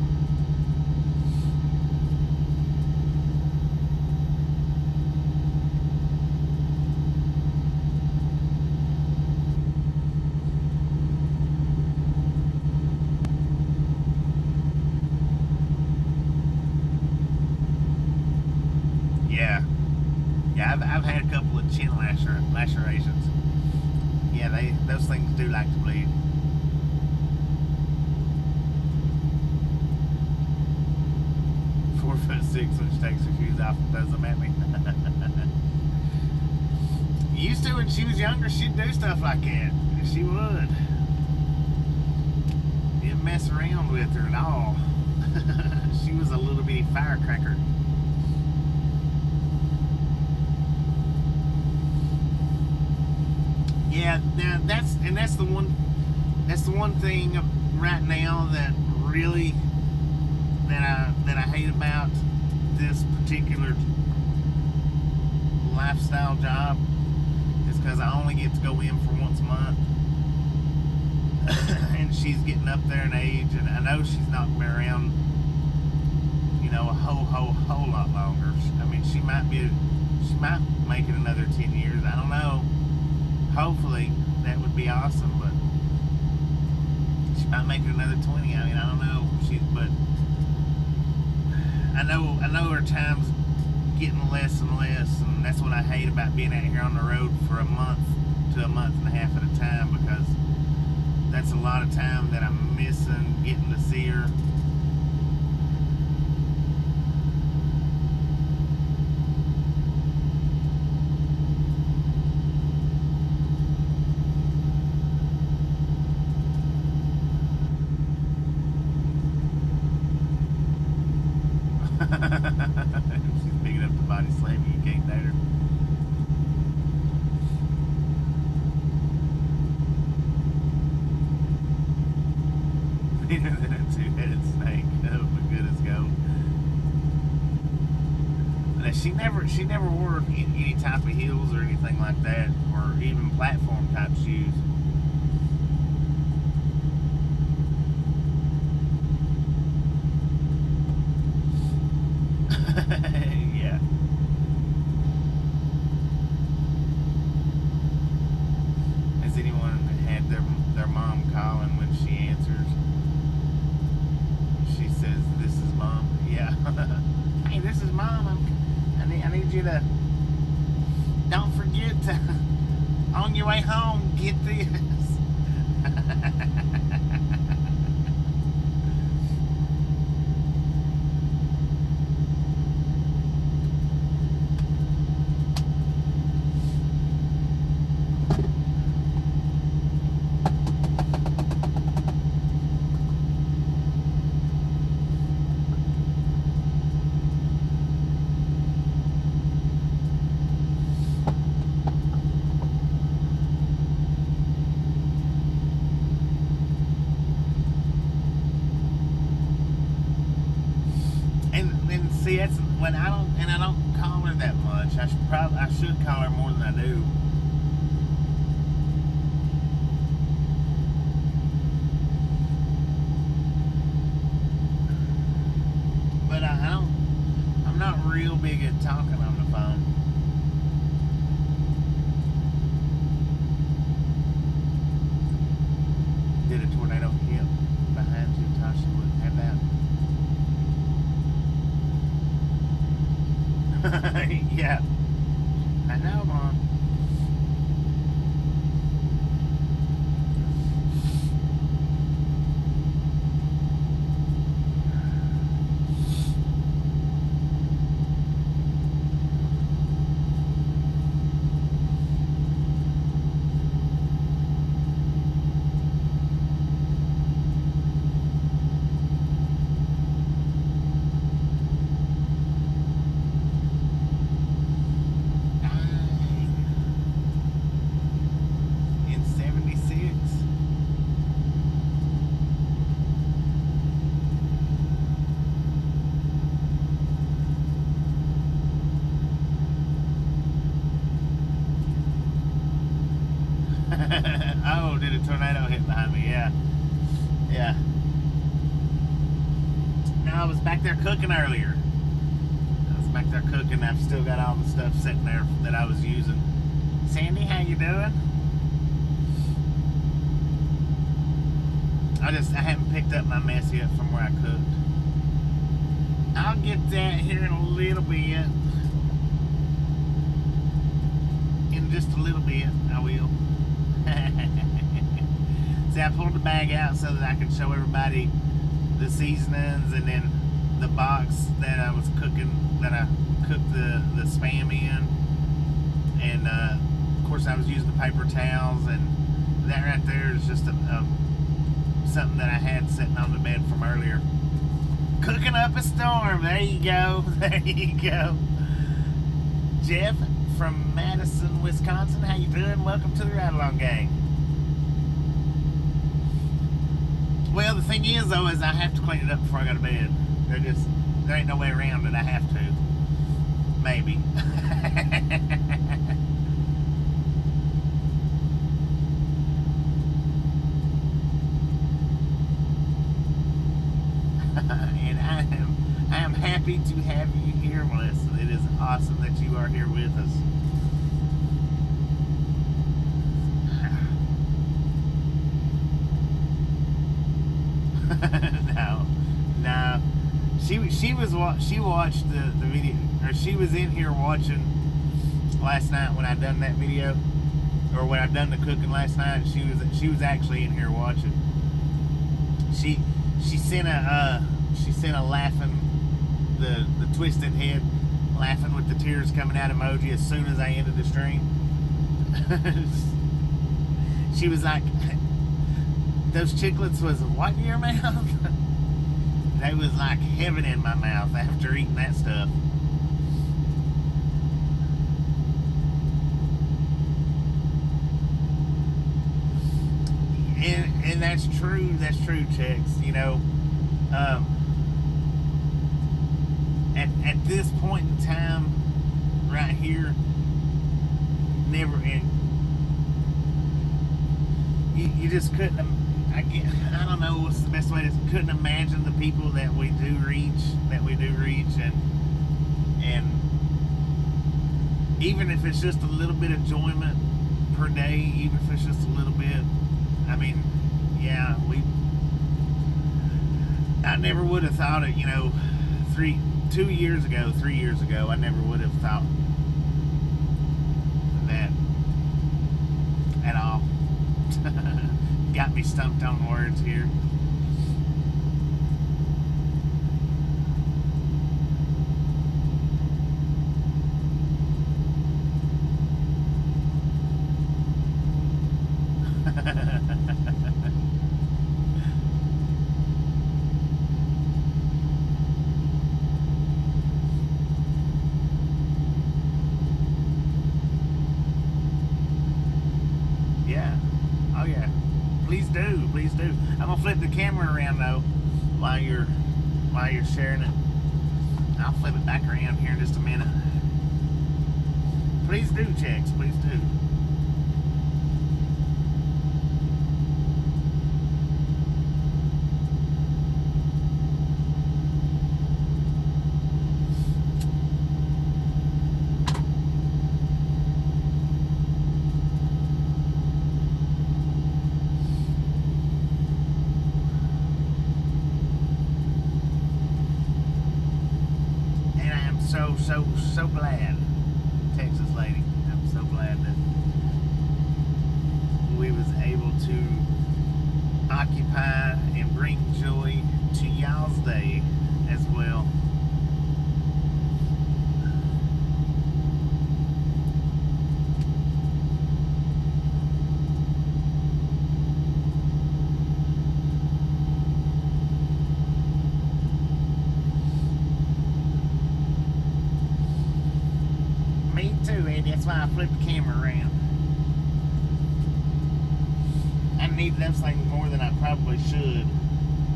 Yeah. Yeah, I've had a couple of chin lacerations. Yeah, those things do like to bleed. .6 when she takes her shoes off and throws them at me. Used to when she was younger, she'd do stuff like that. She would. Didn't mess around with her at all. She was a little bitty firecracker. Yeah, that's the one thing right now that really that I hate about this particular lifestyle job is because I only get to go in for once a month. And she's getting up there in age, and I know she's not going to be around, a whole lot longer. I mean, she might make it another 10 years. I don't know. Hopefully, that would be awesome, but she might make it another 20. I mean, I don't know. But I know her time's getting less and less, and that's what I hate about being out here on the road for a month to a month and a half at a time, because that's a lot of time that I'm missing getting to see her. She's big enough to body slam you, you can't date her. Bigger than a two-headed snake. Oh my goodness, go. Now, she never wore any type of heels or anything like that, or even platform type shoes. Yeah. Has anyone had their mom calling when she answers? She says, "This is mom." Yeah. Hey, this is mom. I need you to, don't forget to, on your way home, get this. See, that's when I don't call her that much. I should call her more than I do. But I'm not real big at talking on the phone. Did a tornado hit behind you, Tasha? Would have that. Yeah, I know, Mom. Oh, did a tornado hit behind me? Yeah. Yeah. No, I was back there cooking earlier. I've still got all the stuff sitting there that I was using. Sandy, how you doing? I haven't picked up my mess yet from where I cooked. I'll get that here in a little bit. just a little bit, I will. See, I pulled the bag out so that I could show everybody the seasonings and then the box that I was cooking, that I cooked the Spam in. And of course I was using the paper towels, and that right there is just something that I had sitting on the bed from earlier. Cooking up a storm. There you go. There you go. Jeff from Madison, Wisconsin. How you doing? Welcome to the Ride Along Gang. Well, the thing is, though, is I have to clean it up before I go to bed. There ain't no way around it. I have to. Maybe. And I am happy to have you here with us. It is awesome that you are here with us. No. She watched the video, or she was in here watching last night when I done that video, or when I done the cooking last night. She was actually in here watching. She sent a laughing, the twisted head, laughing with the tears coming out emoji as soon as I ended the stream. She was like, those chiclets was what in your mouth? They was like heaven in my mouth after eating that stuff. And that's true, chicks. You know, at this point in time, right here, you just couldn't. I don't know what's the best way to. Couldn't imagine the people that we do reach, and even if it's just a little bit of enjoyment per day, even if it's just a little bit. I mean, yeah, I never would have thought it, 3 years ago, I never would have thought that at all. Got me stumped on words here. Yeah. Oh yeah. Please do. I'm gonna flip the camera around though while you're sharing it. I'll flip it back around here in just a minute. Please do, chicks. Please do. So glad, Texas lady. I'm so glad that we was able to occupy and bring joy to y'all's day as well. That's why I flipped the camera around. I need those things more than I probably should.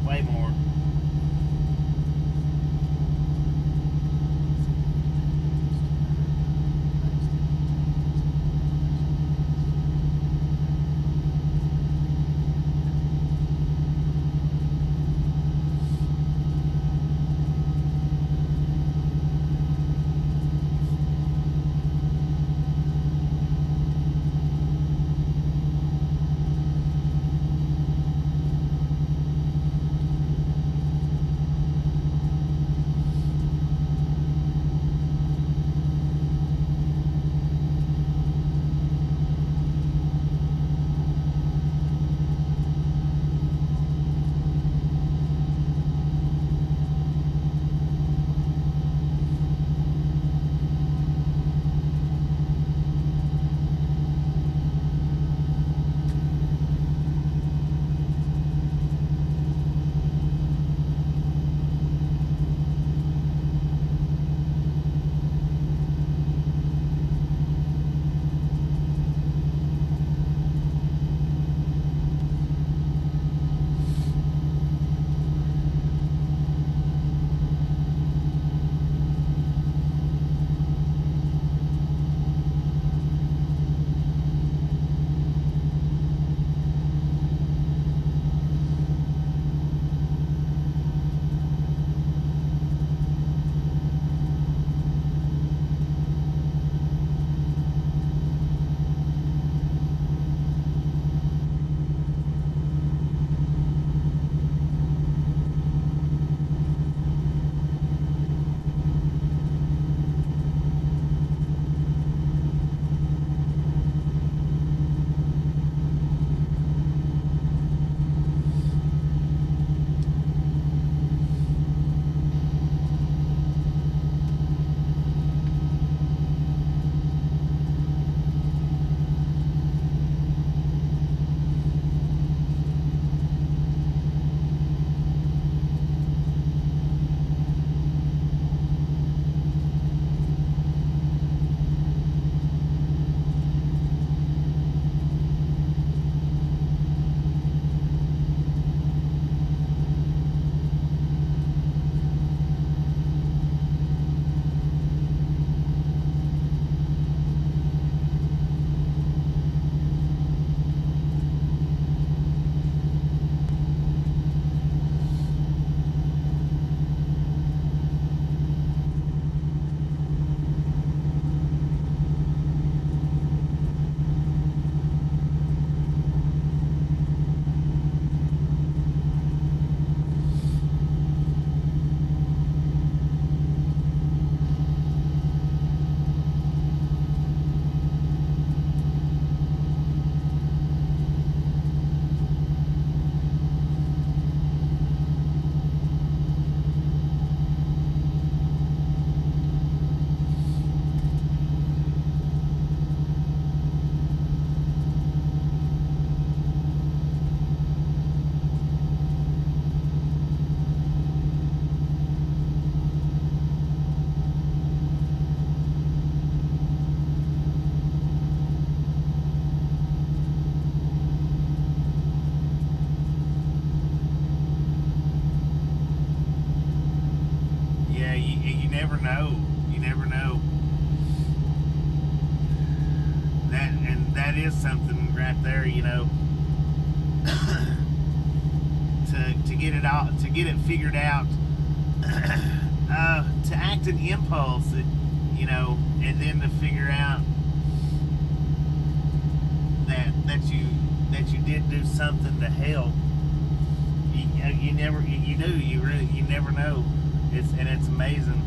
Way more. is something right there, you know, to get it out, to get it figured out, to act an impulse, you know, and then to figure out that you did do something to help. You never know. It's amazing.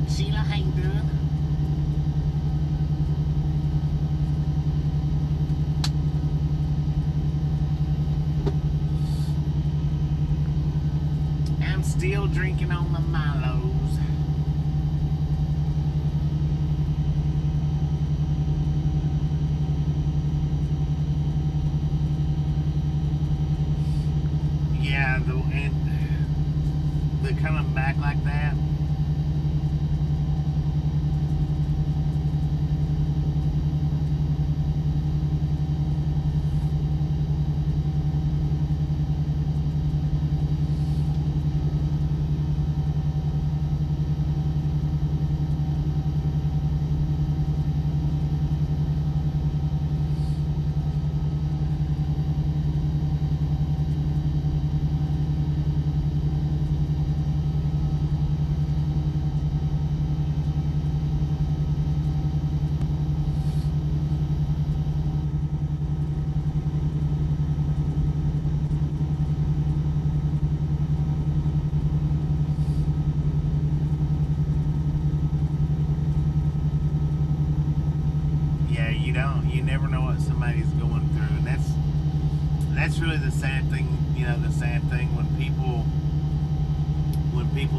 Sheila, how you doing? I'm still drinking on the Milos. Yeah, the coming back like that. You never know what somebody's going through, and that's really the sad thing. You know, the sad thing when people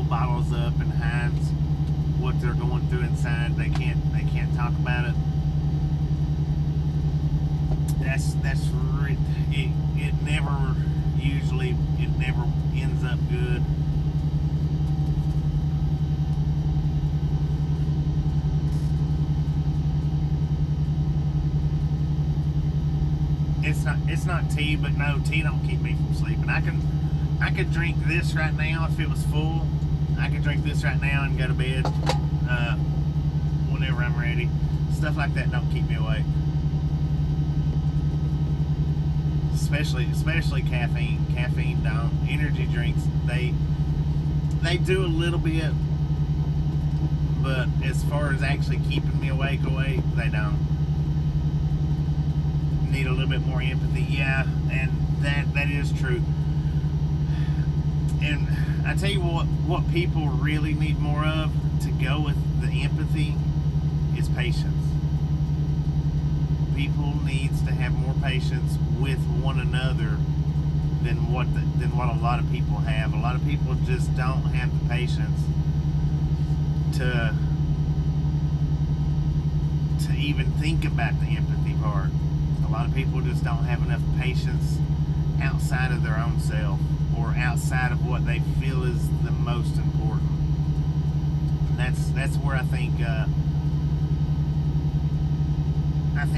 bottles up and hides what they're going through inside. They can't talk about it. It never ends up good. It's not tea, but no, tea don't keep me from sleeping. I could drink this right now if it was full. I could drink this right now and go to bed whenever I'm ready. Stuff like that don't keep me awake. Especially caffeine. Caffeine don't. Energy drinks, they do a little bit, but as far as actually keeping me awake, they don't. Need a little bit more empathy, yeah, and that is true. And I tell you what people really need more of to go with the empathy is patience. People needs to have more patience with one another than what a lot of people have. A lot of people just don't have the patience to even think about the empathy part. A lot of people just don't have enough patience outside of their own self or outside of what they feel is the most important. And that's where I think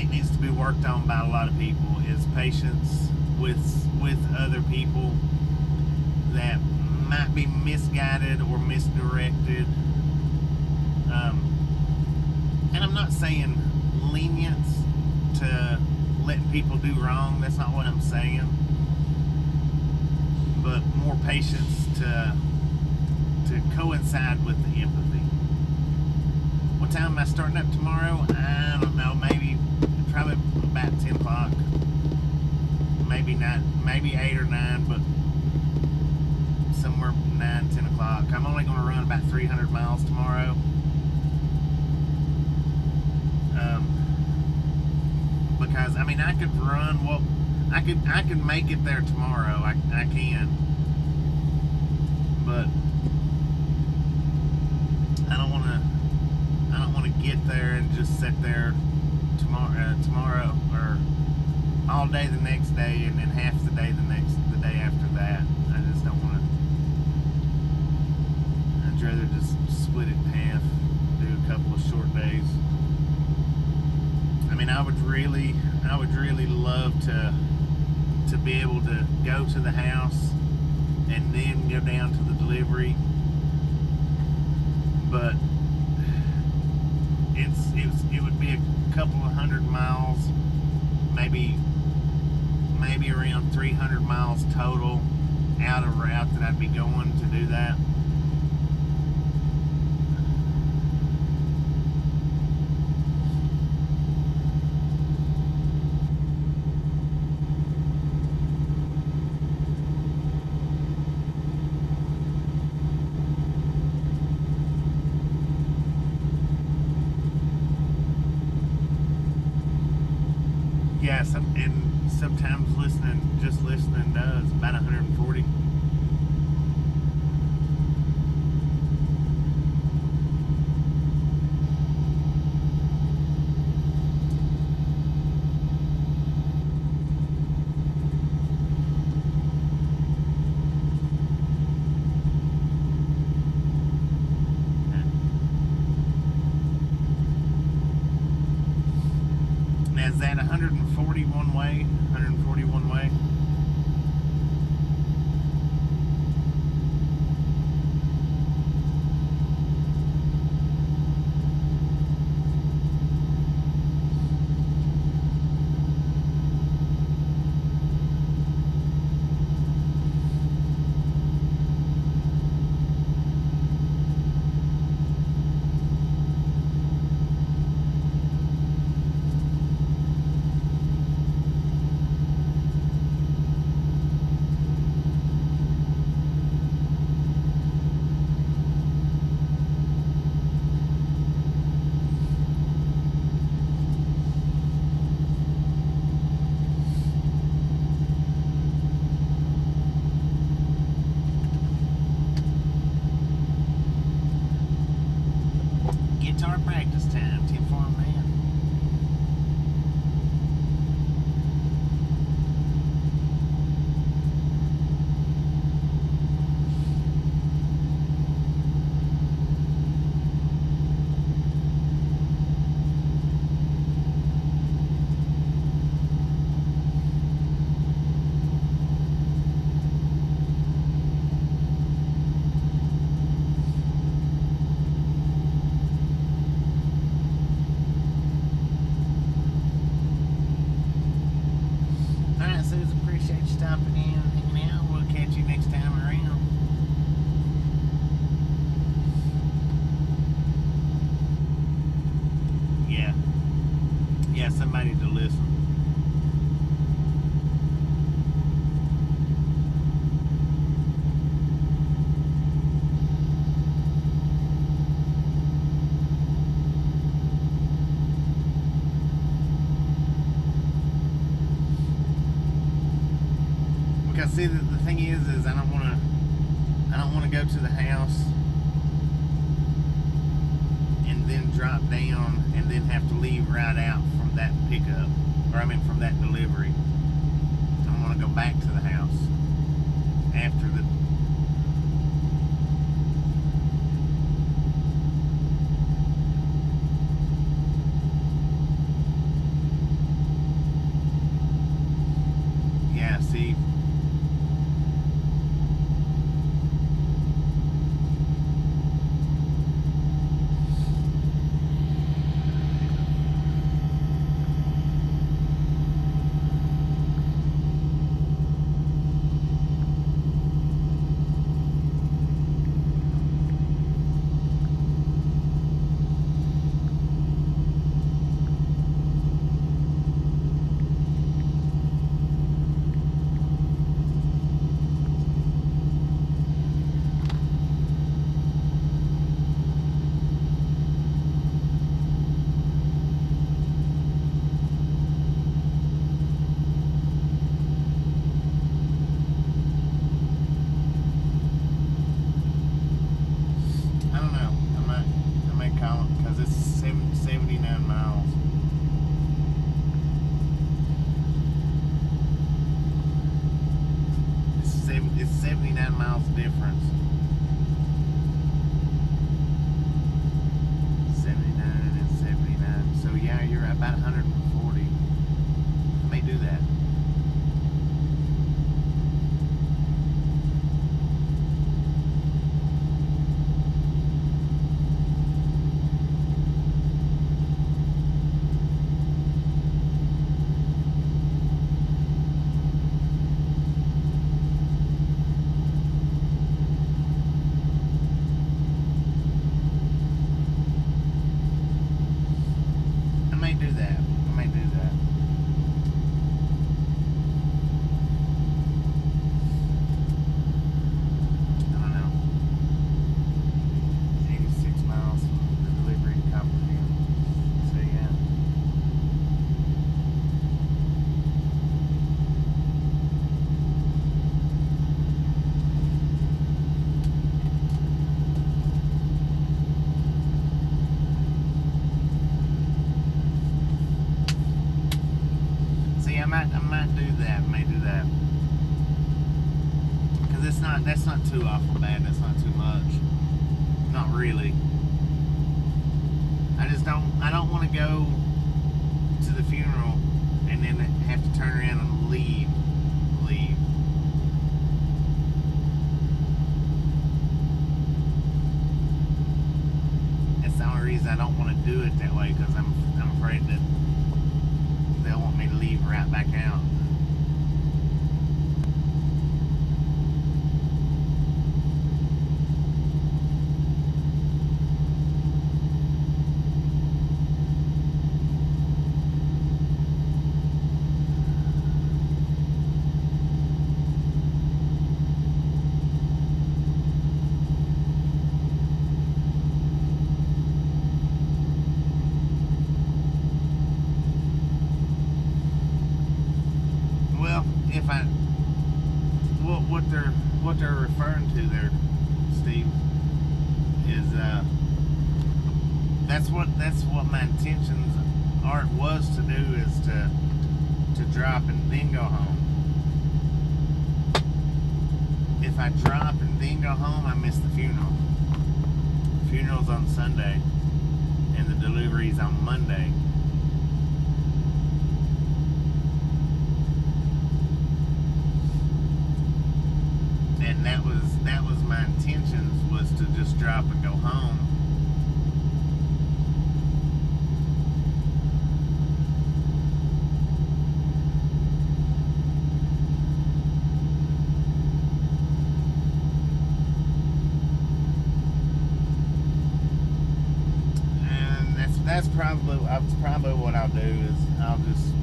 needs to be worked on by a lot of people is patience with other people that might be misguided or misdirected. And I'm not saying lenience to letting people do wrong. That's not what I'm saying. But more patience to coincide with the empathy. What time am I starting up tomorrow? I don't know. Probably about 10 o'clock. Maybe not. Maybe 8 or 9, but somewhere 9, 10 o'clock. I'm only going to run about 300 miles tomorrow. Because I mean, I could run. Well, I could make it there tomorrow. I can, but I don't want to get there and just sit there tomorrow or all day the next day, and then half the day the day after that. I just don't want to. I'd rather just split it in half, do a couple of short days. I mean, I would really love to be able to go to the house and then go down to the delivery, but it would be a couple of 100 miles, maybe around 300 miles total out of route that I'd be going to do that. Yeah, and sometimes just listening does about 140. Now is that 140 one way? 140 one way? Guitar practice time, 10 for a man. Stopping in, hanging out. We'll catch you next time around. Yeah, somebody to listen. Because see, the thing is I don't want to go to the house and then drop down and then have to leave right out from that pickup, from that delivery. I want to go back to the house after the. Yeah, see. 79 miles difference. 79 and 79. So yeah, you're about 140. I may do that. That's not too awful bad. That's not too much. Not really. I don't want to go to the funeral and then have to turn around and leave. That's the only reason I don't want to do it that way, because I'm afraid that they'll want me to leave right back out. What they're referring to there, Steve, is that's what my intentions was to do, is to drop and then go home. If I drop and then go home, I miss the funeral. The funeral's on Sunday and the delivery's on Monday. And that was my intentions, was to just drop and go home. And that's probably what I'll do, is I'll just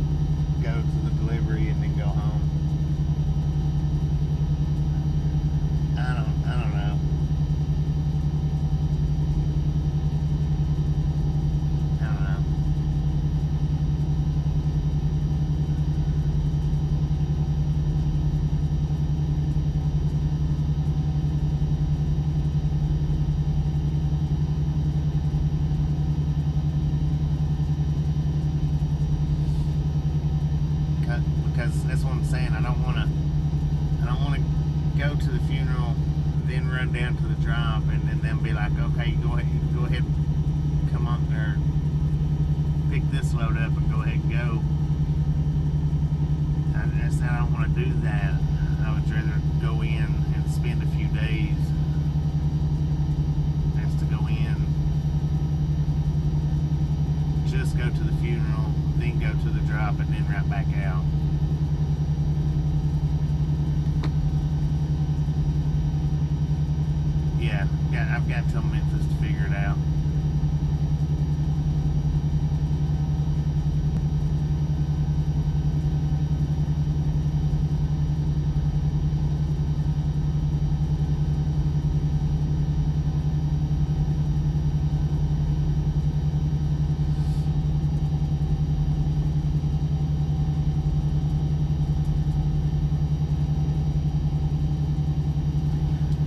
go to the delivery and then go home. I don't know. Because that's what I'm saying. I don't want to go to the funeral, then run down to the drop, and then be like, okay, go ahead, come on, or pick this load up and go ahead and go. I don't want to do that. I would rather go in and spend a few days as to go in, just go to the funeral, then go to the drop, and then right back out. Yeah, I've got till Memphis to figure it out.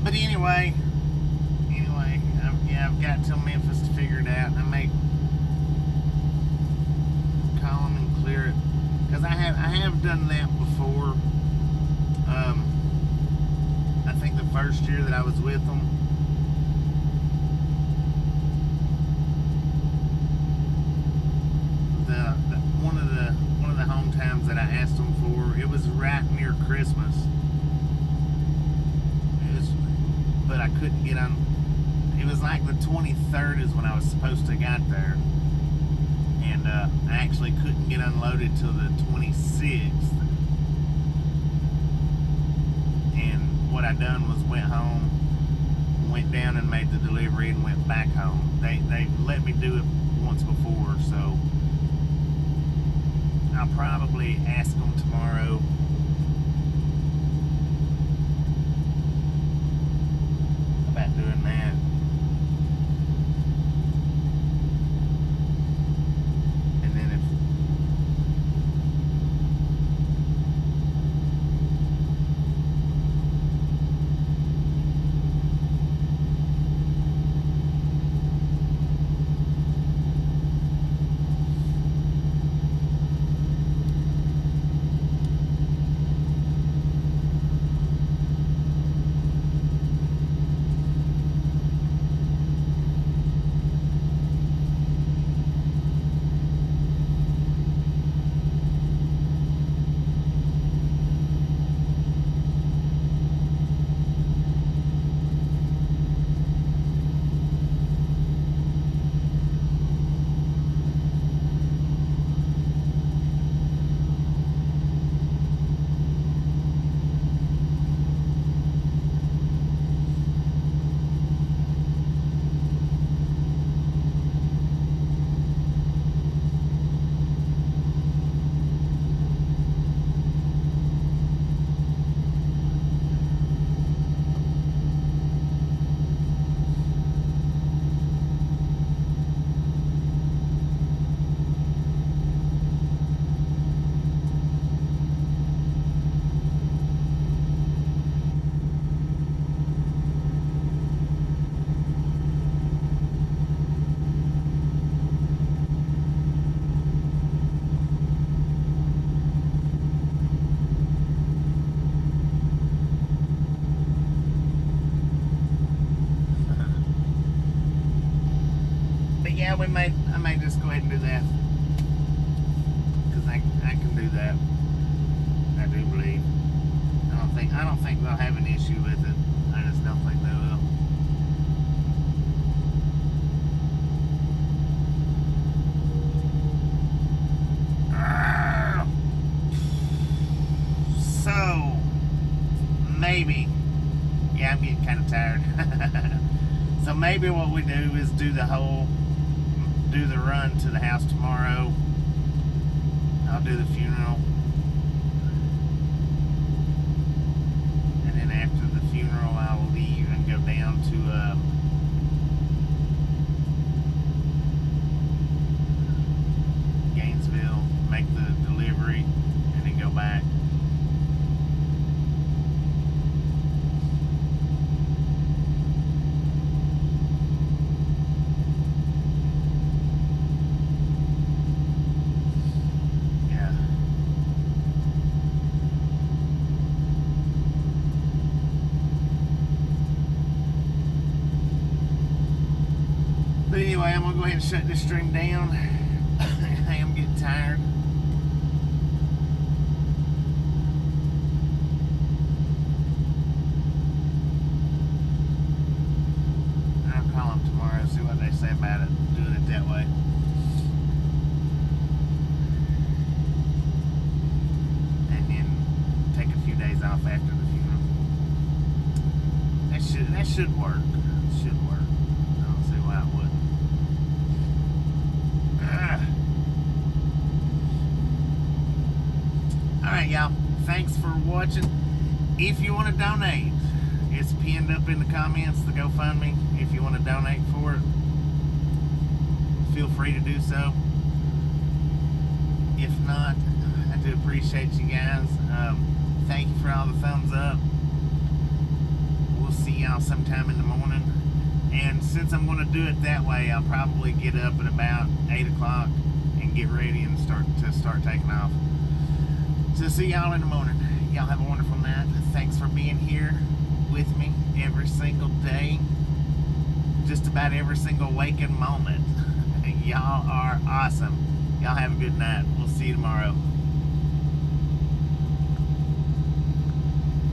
But anyway, I've got till Memphis to figure it out. I may call them and clear it, because I have done that before. I first year that I was with them. One of the home times that I asked them for, it was right near Christmas. But I couldn't get on. It was like the 23rd is when I was supposed to got there, and I actually couldn't get unloaded till the 26th. And what I done was went home, went down and made the delivery, and went back home. They let me do it once before, so I'll probably ask them tomorrow about doing that. And then yeah, I may just go ahead and do that, because I can do that. I do believe. I don't think they'll have an issue with it. I just don't think they will. So maybe, yeah, I'm getting kind of tired. So maybe what we do is do the run to the house tomorrow. I'll do the funeral, and then after the funeral I'll leave and go down to Gainesville, make the delivery, and then go back. But anyway, I'm going to go ahead and shut this stream down. I am getting tired. I'll call them tomorrow, see what they say about it, doing it that way. And then take a few days off after the funeral. That should work. It should work. I don't see why it wouldn't. Alright, y'all, thanks for watching. If you want to donate, it's pinned up in the comments, the GoFundMe. If you want to donate for it, feel free to do so. If not, I do appreciate you guys. Thank you for all the thumbs up. We'll see y'all sometime in the morning. And since I'm going to do it that way, I'll probably get up at about 8 o'clock and get ready and start taking off. So see y'all in the morning. Y'all have a wonderful night. Thanks for being here. with me every single day, just about every single waking moment. Y'all are awesome. Y'all have a good night. We'll see you tomorrow.